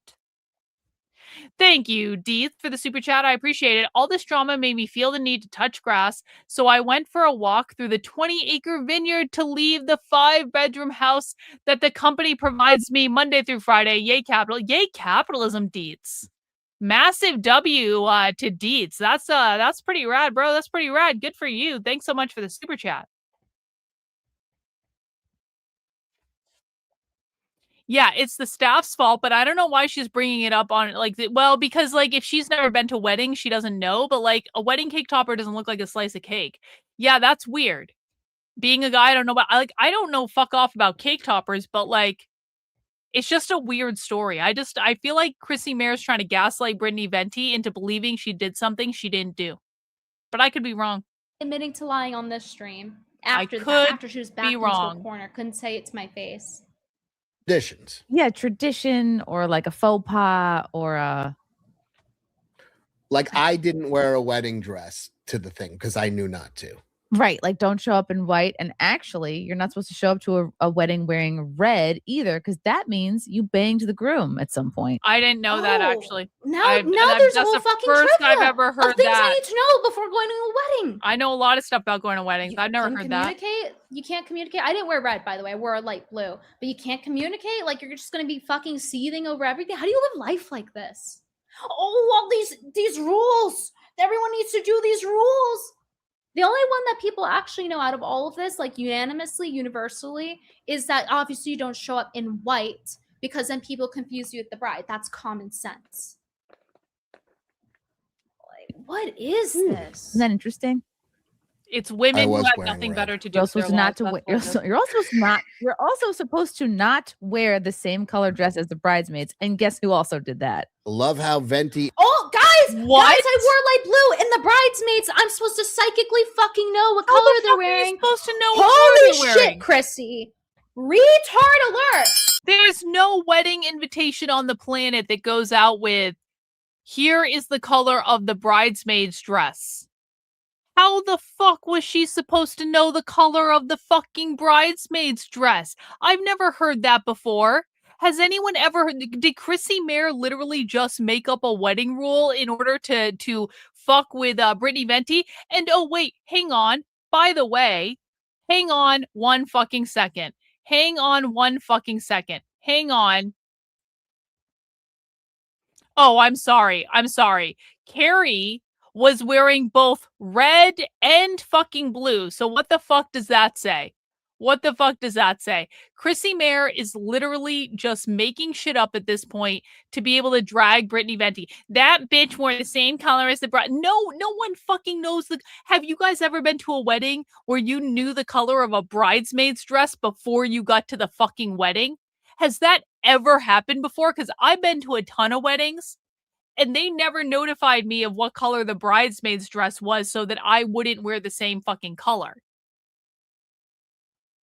Thank you, Deeth, for the super chat. I appreciate it. All this drama made me feel the need to touch grass, so I went for a walk through the 20-acre vineyard to leave the 5-bedroom house that the company provides me Monday through Friday. Yay, capitalism, Deets. Massive W to Deets. That's pretty rad, bro. That's pretty rad. Good for you. Thanks so much for the super chat. Yeah, it's the staff's fault, but I don't know why she's bringing it up on because like if she's never been to weddings, she doesn't know, but like a wedding cake topper doesn't look like a slice of cake. Yeah, that's weird. Being a guy, I don't know about I don't know fuck off about cake toppers, but like it's just a weird story. I feel like Chrissie Mayr is trying to gaslight Brittany Venti into believing she did something she didn't do. But I could be wrong. Admitting to lying on this stream after she was backed into a corner. Couldn't say it to my face. Traditions. Yeah, tradition or like a faux pas or a. Like I didn't wear a wedding dress to the thing because I knew not to. Right, like don't show up in white, and actually, you're not supposed to show up to a wedding wearing red either, because that means you banged the groom at some point. I didn't know that actually. Now there's a whole fucking first trivia I've ever heard of things that. I need to know before going to a wedding. I know a lot of stuff about going to weddings. I've never heard that. You can't communicate. I didn't wear red, by the way. I wore a light blue. But you can't communicate. Like you're just gonna be fucking seething over everything. How do you live life like this? Oh, all these rules. Everyone needs to do these rules. The only one that people actually know out of all of this, like unanimously, universally, is that obviously you don't show up in white because then people confuse you with the bride. That's common sense. Like, what is this? Isn't that interesting? It's women who have nothing better to do. You're supposed not to wear. You're also supposed to not wear the same color dress as the bridesmaids. And guess who also did that? Love how Venti. Oh, guys! What? Guys, I wore light blue in the bridesmaids. I'm supposed to psychically fucking know what color they're wearing. Are you supposed to know what Holy color they're shit, wearing? Chrissie! Retard alert! There's no wedding invitation on the planet that goes out with, here is the color of the bridesmaid's dress. How the fuck was she supposed to know the color of the fucking bridesmaid's dress? I've never heard that before. Has anyone ever did Chrissie Mayr literally just make up a wedding rule in order to fuck with Brittany Venti? And oh wait, hang on. By the way, hang on one fucking second. Hang on one fucking second. Hang on. Oh, I'm sorry. Carrie was wearing both red and fucking blue. So what the fuck does that say? Chrissie Mayr is literally just making shit up at this point to be able to drag Brittany Venti. That bitch wore the same color as the bride. No one fucking knows have you guys ever been to a wedding where you knew the color of a bridesmaid's dress before you got to the fucking wedding? Has that ever happened before? Because I've been to a ton of weddings and they never notified me of what color the bridesmaid's dress was so that I wouldn't wear the same fucking color.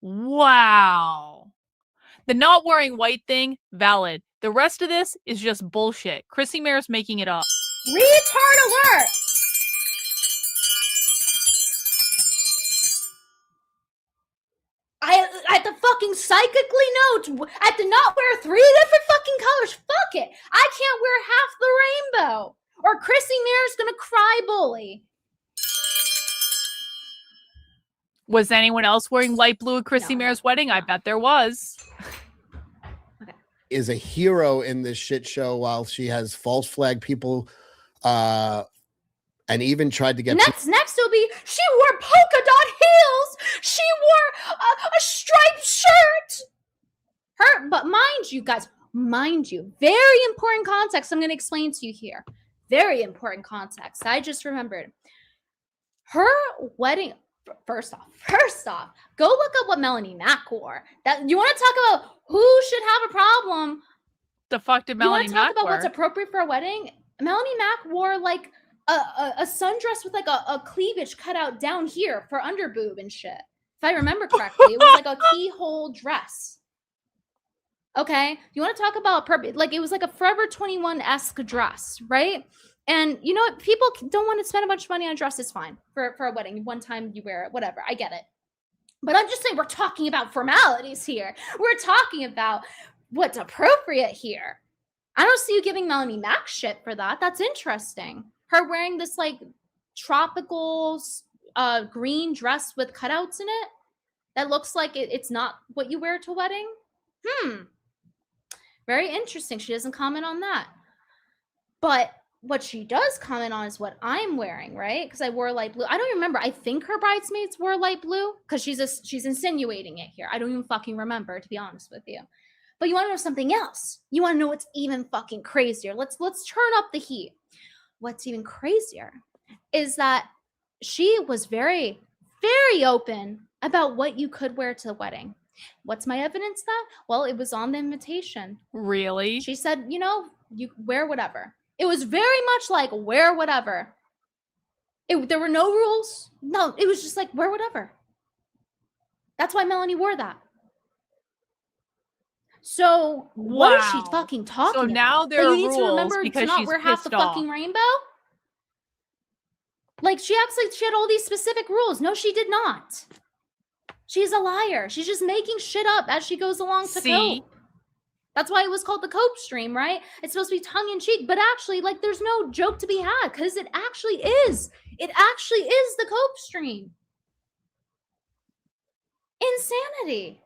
Wow. The not wearing white thing, valid. The rest of this is just bullshit. Chrissie Mayr's making it up. Retard alert! I had to fucking psychically know I had to not wear 3 different fucking colors. Fuck it. I can't wear half the rainbow. Or Chrissie Mayr's gonna cry bully. Was anyone else wearing light blue at Chrissie Mayr's wedding? I bet there was. Is a hero in this shit show while she has false flag people and even tried to get next will be she wore polka dot heels. She wore a striped shirt. But mind you, guys, very important context I'm going to explain to you here. Very important context. I just remembered. Her wedding, first off, go look up what Melanie Mack wore. That you want to talk about who should have a problem? The fuck did Melanie Mack wear? You want to talk about what's appropriate for a wedding? Melanie Mack wore like a sundress with like a cleavage cut out down here for underboob and shit. If I remember correctly, it was like a keyhole dress. Okay, you want to talk about like it was like a Forever 21-esque dress, right? And you know what? People don't want to spend a bunch of money on a dress. It's fine for a wedding. One time you wear it, whatever. I get it. But I'm just saying we're talking about formalities here. We're talking about what's appropriate here. I don't see you giving Melanie Mack shit for that. That's interesting. Her wearing this like tropical green dress with cutouts in it that looks like it's not what you wear to a wedding. Very interesting. She doesn't comment on that. But what she does comment on is what I'm wearing, right? Because I wore light blue. I don't remember. I think her bridesmaids wore light blue because she's insinuating it here. I don't even fucking remember, to be honest with you. But you want to know something else? You want to know what's even fucking crazier? Let's turn up the heat. What's even crazier is that she was very, very open about what you could wear to the wedding. What's my evidence that? Well, it was on the invitation. Really? She said, you wear whatever. It was very much like wear whatever. There were no rules. No, it was just like wear whatever. That's why Melanie wore that. So what is she fucking talking about? So now there are you need rules to remember because to not she's wear half the pissed off. fucking rainbow? Like she acts like she had all these specific rules. No, she did not. She's a liar. She's just making shit up as she goes along to cope. That's why it was called the cope stream, right? It's supposed to be tongue-in-cheek, but actually, like, there's no joke to be had because it actually is. It actually is the cope stream. Insanity.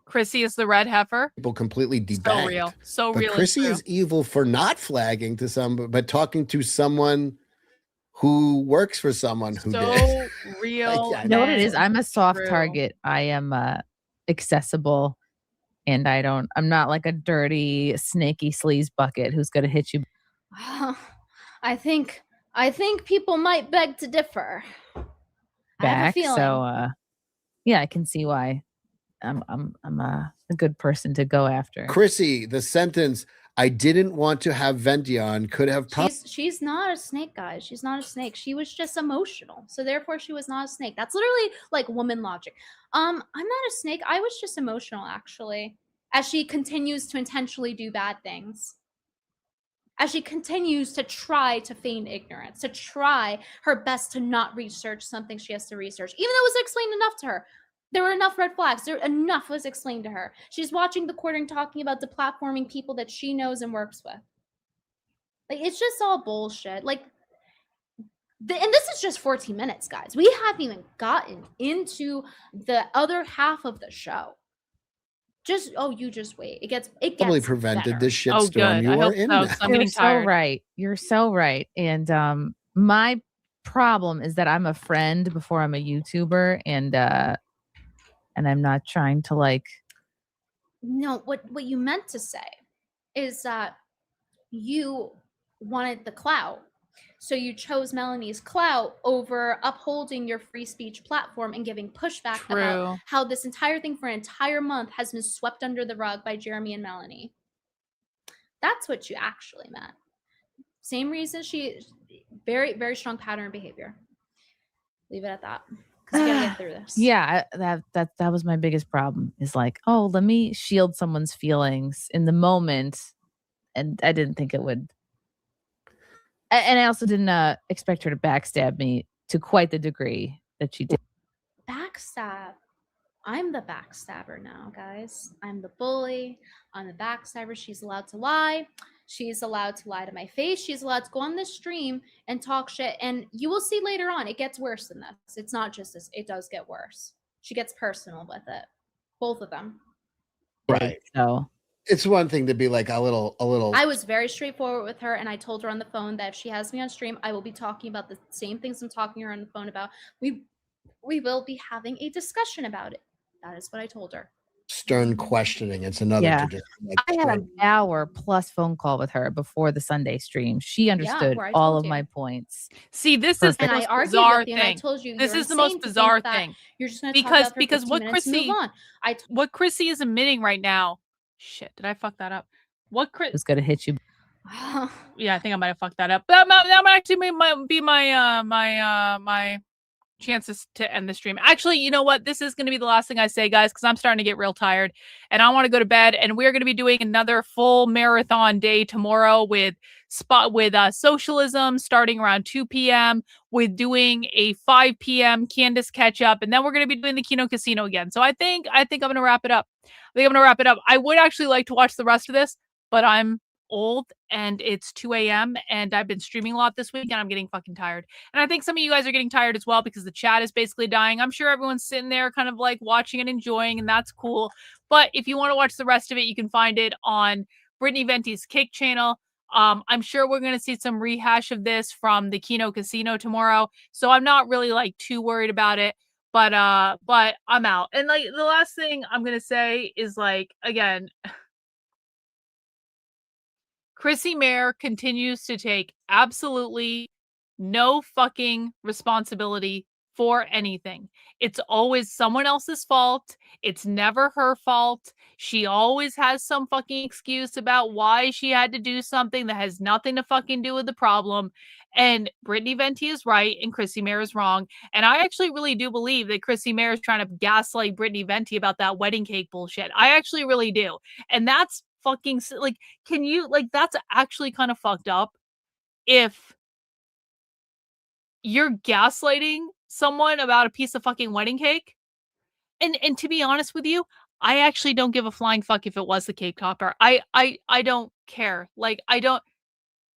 Chrissie is the red heifer. People completely debanked. So real. So but real. Chrissie is evil for not flagging to someone, but talking to someone who works for someone who did. Real. You know what it is? I'm a soft target. I am accessible. And I'm not like a dirty, snaky sleaze bucket who's going to hit you. I think people might beg to differ. Back. I have a feeling. So, yeah, I can see why I'm a good person to go after. Chrissie, the sentence, I didn't want to have Venti on could have She's not a snake, guys. She's not a snake. She was just emotional. So therefore she was not a snake. That's literally like woman logic. I'm not a snake. I was just emotional, actually, as she continues to intentionally do bad things. As she continues to try to feign ignorance, to try her best to not research something she has to research, even though it was explained enough to her. There were enough red flags. Enough was explained to her. She's watching the quartering, talking about deplatforming people that she knows and works with. Like, it's just all bullshit. Like, and this is just 14 minutes, guys. We haven't even gotten into the other half of the show. You just wait. It gets Probably prevented better. this shitstorm you are in now. You're so right. You're so right. And my problem is that I'm a friend before I'm a YouTuber, and I'm not trying to like. No, what you meant to say is that you wanted the clout. So you chose Melanie's clout over upholding your free speech platform and giving pushback True. about how this entire thing for an entire month has been swept under the rug by Jeremy and Melanie. That's what you actually meant. Same reason very, very strong pattern of behavior. Leave it at that. Because we gotta get through this. Yeah, that was my biggest problem. Is like, oh, let me shield someone's feelings in the moment, and I didn't think it would. And I also didn't expect her to backstab me to quite the degree that she did. Backstab. I'm the backstabber now, guys. I'm the bully. I'm the backstabber. She's allowed to lie. She's allowed to lie to my face. She's allowed to go on this stream and talk shit. And you will see later on, it gets worse than this. It's not just this. It does get worse. She gets personal with it. Both of them. Right. So it's one thing to be like a little. I was very straightforward with her, and I told her on the phone that if she has me on stream, I will be talking about the same things I'm talking to her on the phone about. We will be having a discussion about it. That is what I told her. Stern questioning. It's another. Yeah. To just, like, I had an hour plus phone call with her before the Sunday stream. She understood where I all told of you. my points. See, this is the And I most argued bizarre with you, and I thing. told you This you're is the insane most to think bizarre that thing. You're just going to talk about for Because 15 what minutes and Chrissie move on. what Chrissie is admitting right now. Shit, did I fuck that up? What Chris was gonna hit you? Yeah, I think I might have fucked that up. That might actually be my chances to end the stream. Actually, you know what? This is going to be the last thing I say, guys, because I'm starting to get real tired and I want to go to bed. And we're going to be doing another full marathon day tomorrow with socialism starting around 2 p.m. with doing a 5 p.m. Candace catch up, and then we're going to be doing the Kino Casino again. So I think I'm going to wrap it up. I would actually like to watch the rest of this, but I'm old and it's 2 a.m. and I've been streaming a lot this week and I'm getting fucking tired. And I think some of you guys are getting tired as well because the chat is basically dying. I'm sure everyone's sitting there kind of like watching and enjoying, and that's cool. But if you want to watch the rest of it, you can find it on Brittany Venti's Kick channel. I'm sure we're going to see some rehash of this from the Kino Casino tomorrow. So I'm not really like too worried about it. But I'm out. And like the last thing I'm going to say is like, again, Chrissie Mayr continues to take absolutely no fucking responsibility for anything. It's always someone else's fault. It's never her fault. She always has some fucking excuse about why she had to do something that has nothing to fucking do with the problem. And Brittany Venti is right and Chrissie Mayr is wrong. And I actually really do believe that Chrissie Mayr is trying to gaslight Brittany Venti about that wedding cake bullshit. I actually really do. And that's fucking like, can you like, that's actually kind of fucked up if you're gaslighting someone about a piece of fucking wedding cake. And to be honest with you, I actually don't give a flying fuck if it was the cake topper. I don't care. Like I don't.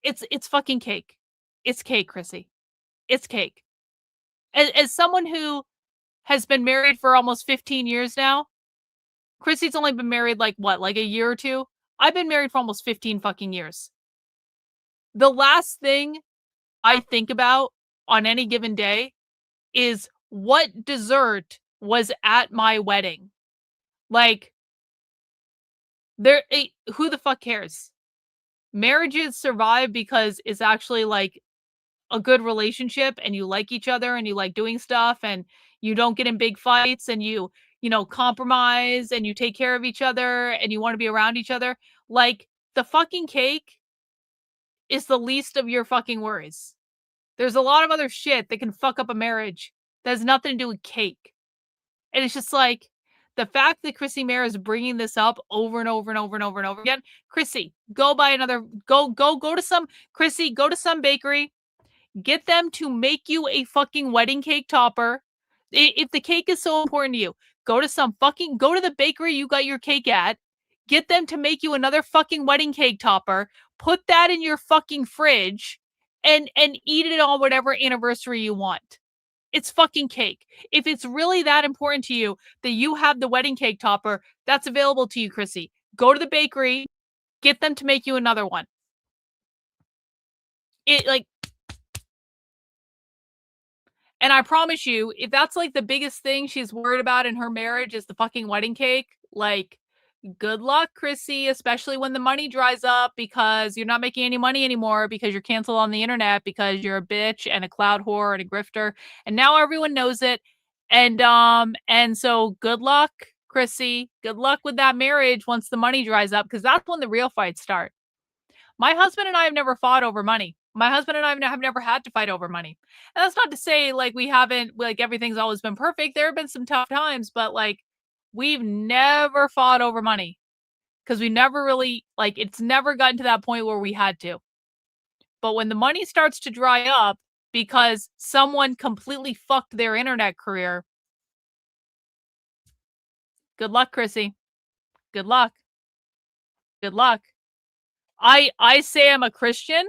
It's fucking cake. It's cake, Chrissie. It's cake. As someone who has been married for almost 15 years now, Chrissie's only been married like what, like a year or two? I've been married for almost 15 fucking years. The last thing I think about on any given day is what dessert was at my wedding. Like, who the fuck cares? Marriages survive because it's actually like a good relationship and you like each other and you like doing stuff and you don't get in big fights and you compromise and you take care of each other and you want to be around each other. Like, the fucking cake is the least of your fucking worries. There's a lot of other shit that can fuck up a marriage that has nothing to do with cake. And it's just like, the fact that Chrissie Mayr is bringing this up over and over and over and over and over again. Chrissie, go to some bakery, get them to make you a fucking wedding cake topper. If the cake is so important to you, go to the bakery you got your cake at, get them to make you another fucking wedding cake topper, put that in your fucking fridge and eat it on whatever anniversary you want. It's fucking cake. If it's really that important to you that you have the wedding cake topper, that's available to you, Chrissy. Go to the bakery, get them to make you another one. And I promise you, if that's like the biggest thing she's worried about in her marriage is the fucking wedding cake, like, good luck, Chrissy, especially when the money dries up because you're not making any money anymore because you're canceled on the internet because you're a bitch and a cloud whore and a grifter. And now everyone knows it. And so good luck, Chrissy. Good luck with that marriage once the money dries up, because that's when the real fights start. My husband and I have never fought over money. My husband and I have never had to fight over money. And that's not to say like we haven't, like everything's always been perfect. There have been some tough times, but like we've never fought over money because we never really, like, it's never gotten to that point where we had to. But when the money starts to dry up because someone completely fucked their internet career, good luck, Chrissy. Good luck. Good luck. I say I'm a Christian.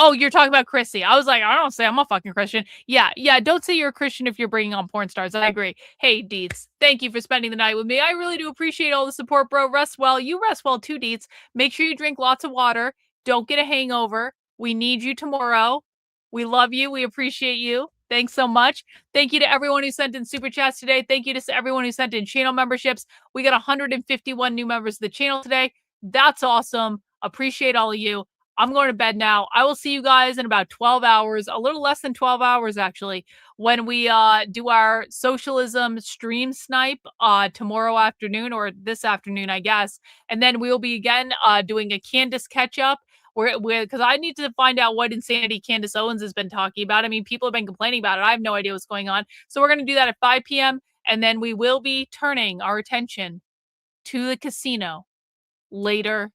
Oh, you're talking about Chrissy. I was like, I don't say I'm a fucking Christian. Yeah. Don't say you're a Christian if you're bringing on porn stars. I agree. Hey, Deets, thank you for spending the night with me. I really do appreciate all the support, bro. Rest well. You rest well too, Deets. Make sure you drink lots of water. Don't get a hangover. We need you tomorrow. We love you. We appreciate you. Thanks so much. Thank you to everyone who sent in super chats today. Thank you to everyone who sent in channel memberships. We got 151 new members of the channel today. That's awesome. Appreciate all of you. I'm going to bed now. I will see you guys in about 12 hours, a little less than 12 hours, actually, when we do our socialism stream snipe tomorrow afternoon, or this afternoon, I guess. And then we'll be again doing a Candace catch up because I need to find out what insanity Candace Owens has been talking about. I mean, people have been complaining about it. I have no idea what's going on. So we're going to do that at 5 p.m. And then we will be turning our attention to the casino later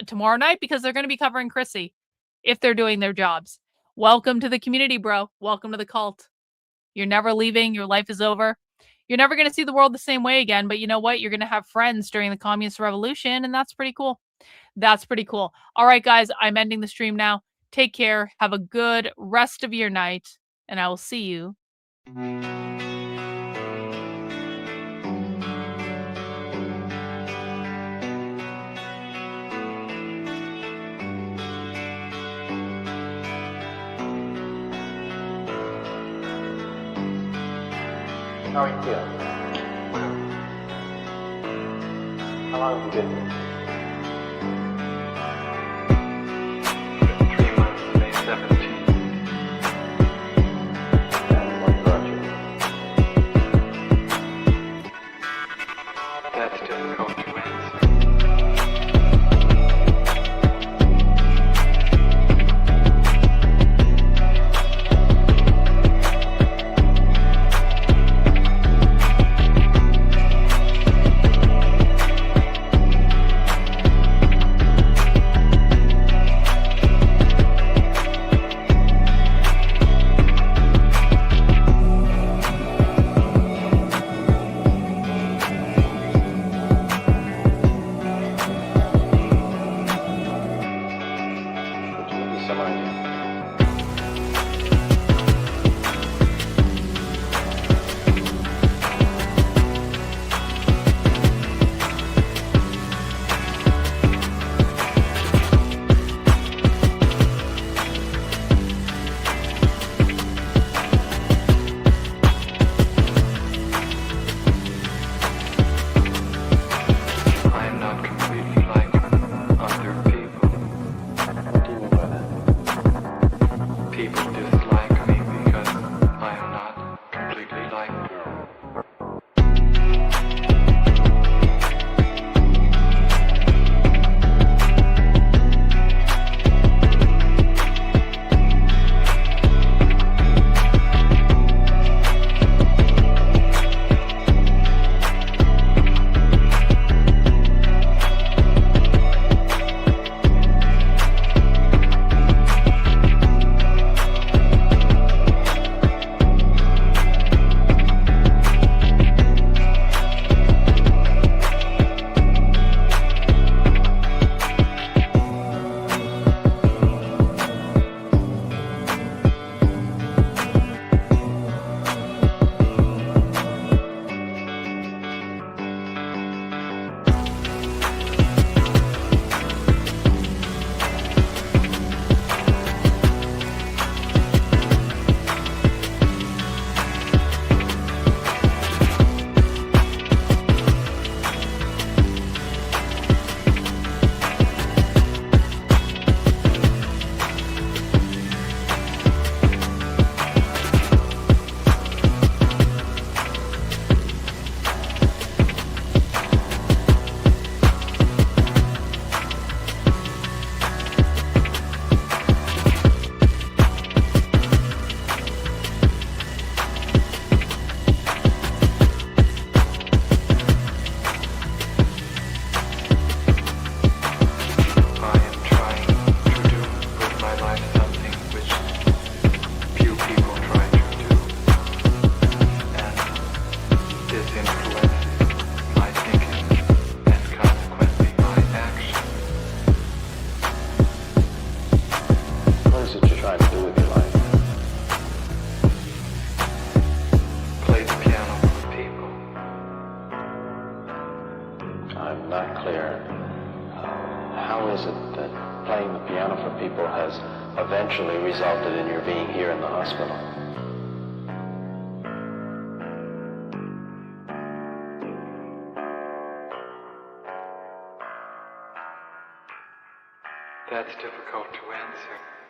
tomorrow night, because they're going to be covering Chrissy if they're doing their jobs. Welcome to the community, bro. Welcome to the cult. You're never leaving. Your life is over. You're never going to see the world the same way again, but you know what? You're going to have friends during the communist revolution, and that's pretty cool. That's pretty cool. All right, guys, I'm ending the stream now. Take care. Have a good rest of your night, and I will see you. How are you feeling? How long have you been here? 3 months, May 17th. And what brought you? That's difficult to answer. I'm not clear. How is it that playing the piano for people has eventually resulted in your being here in the hospital? That's difficult to answer.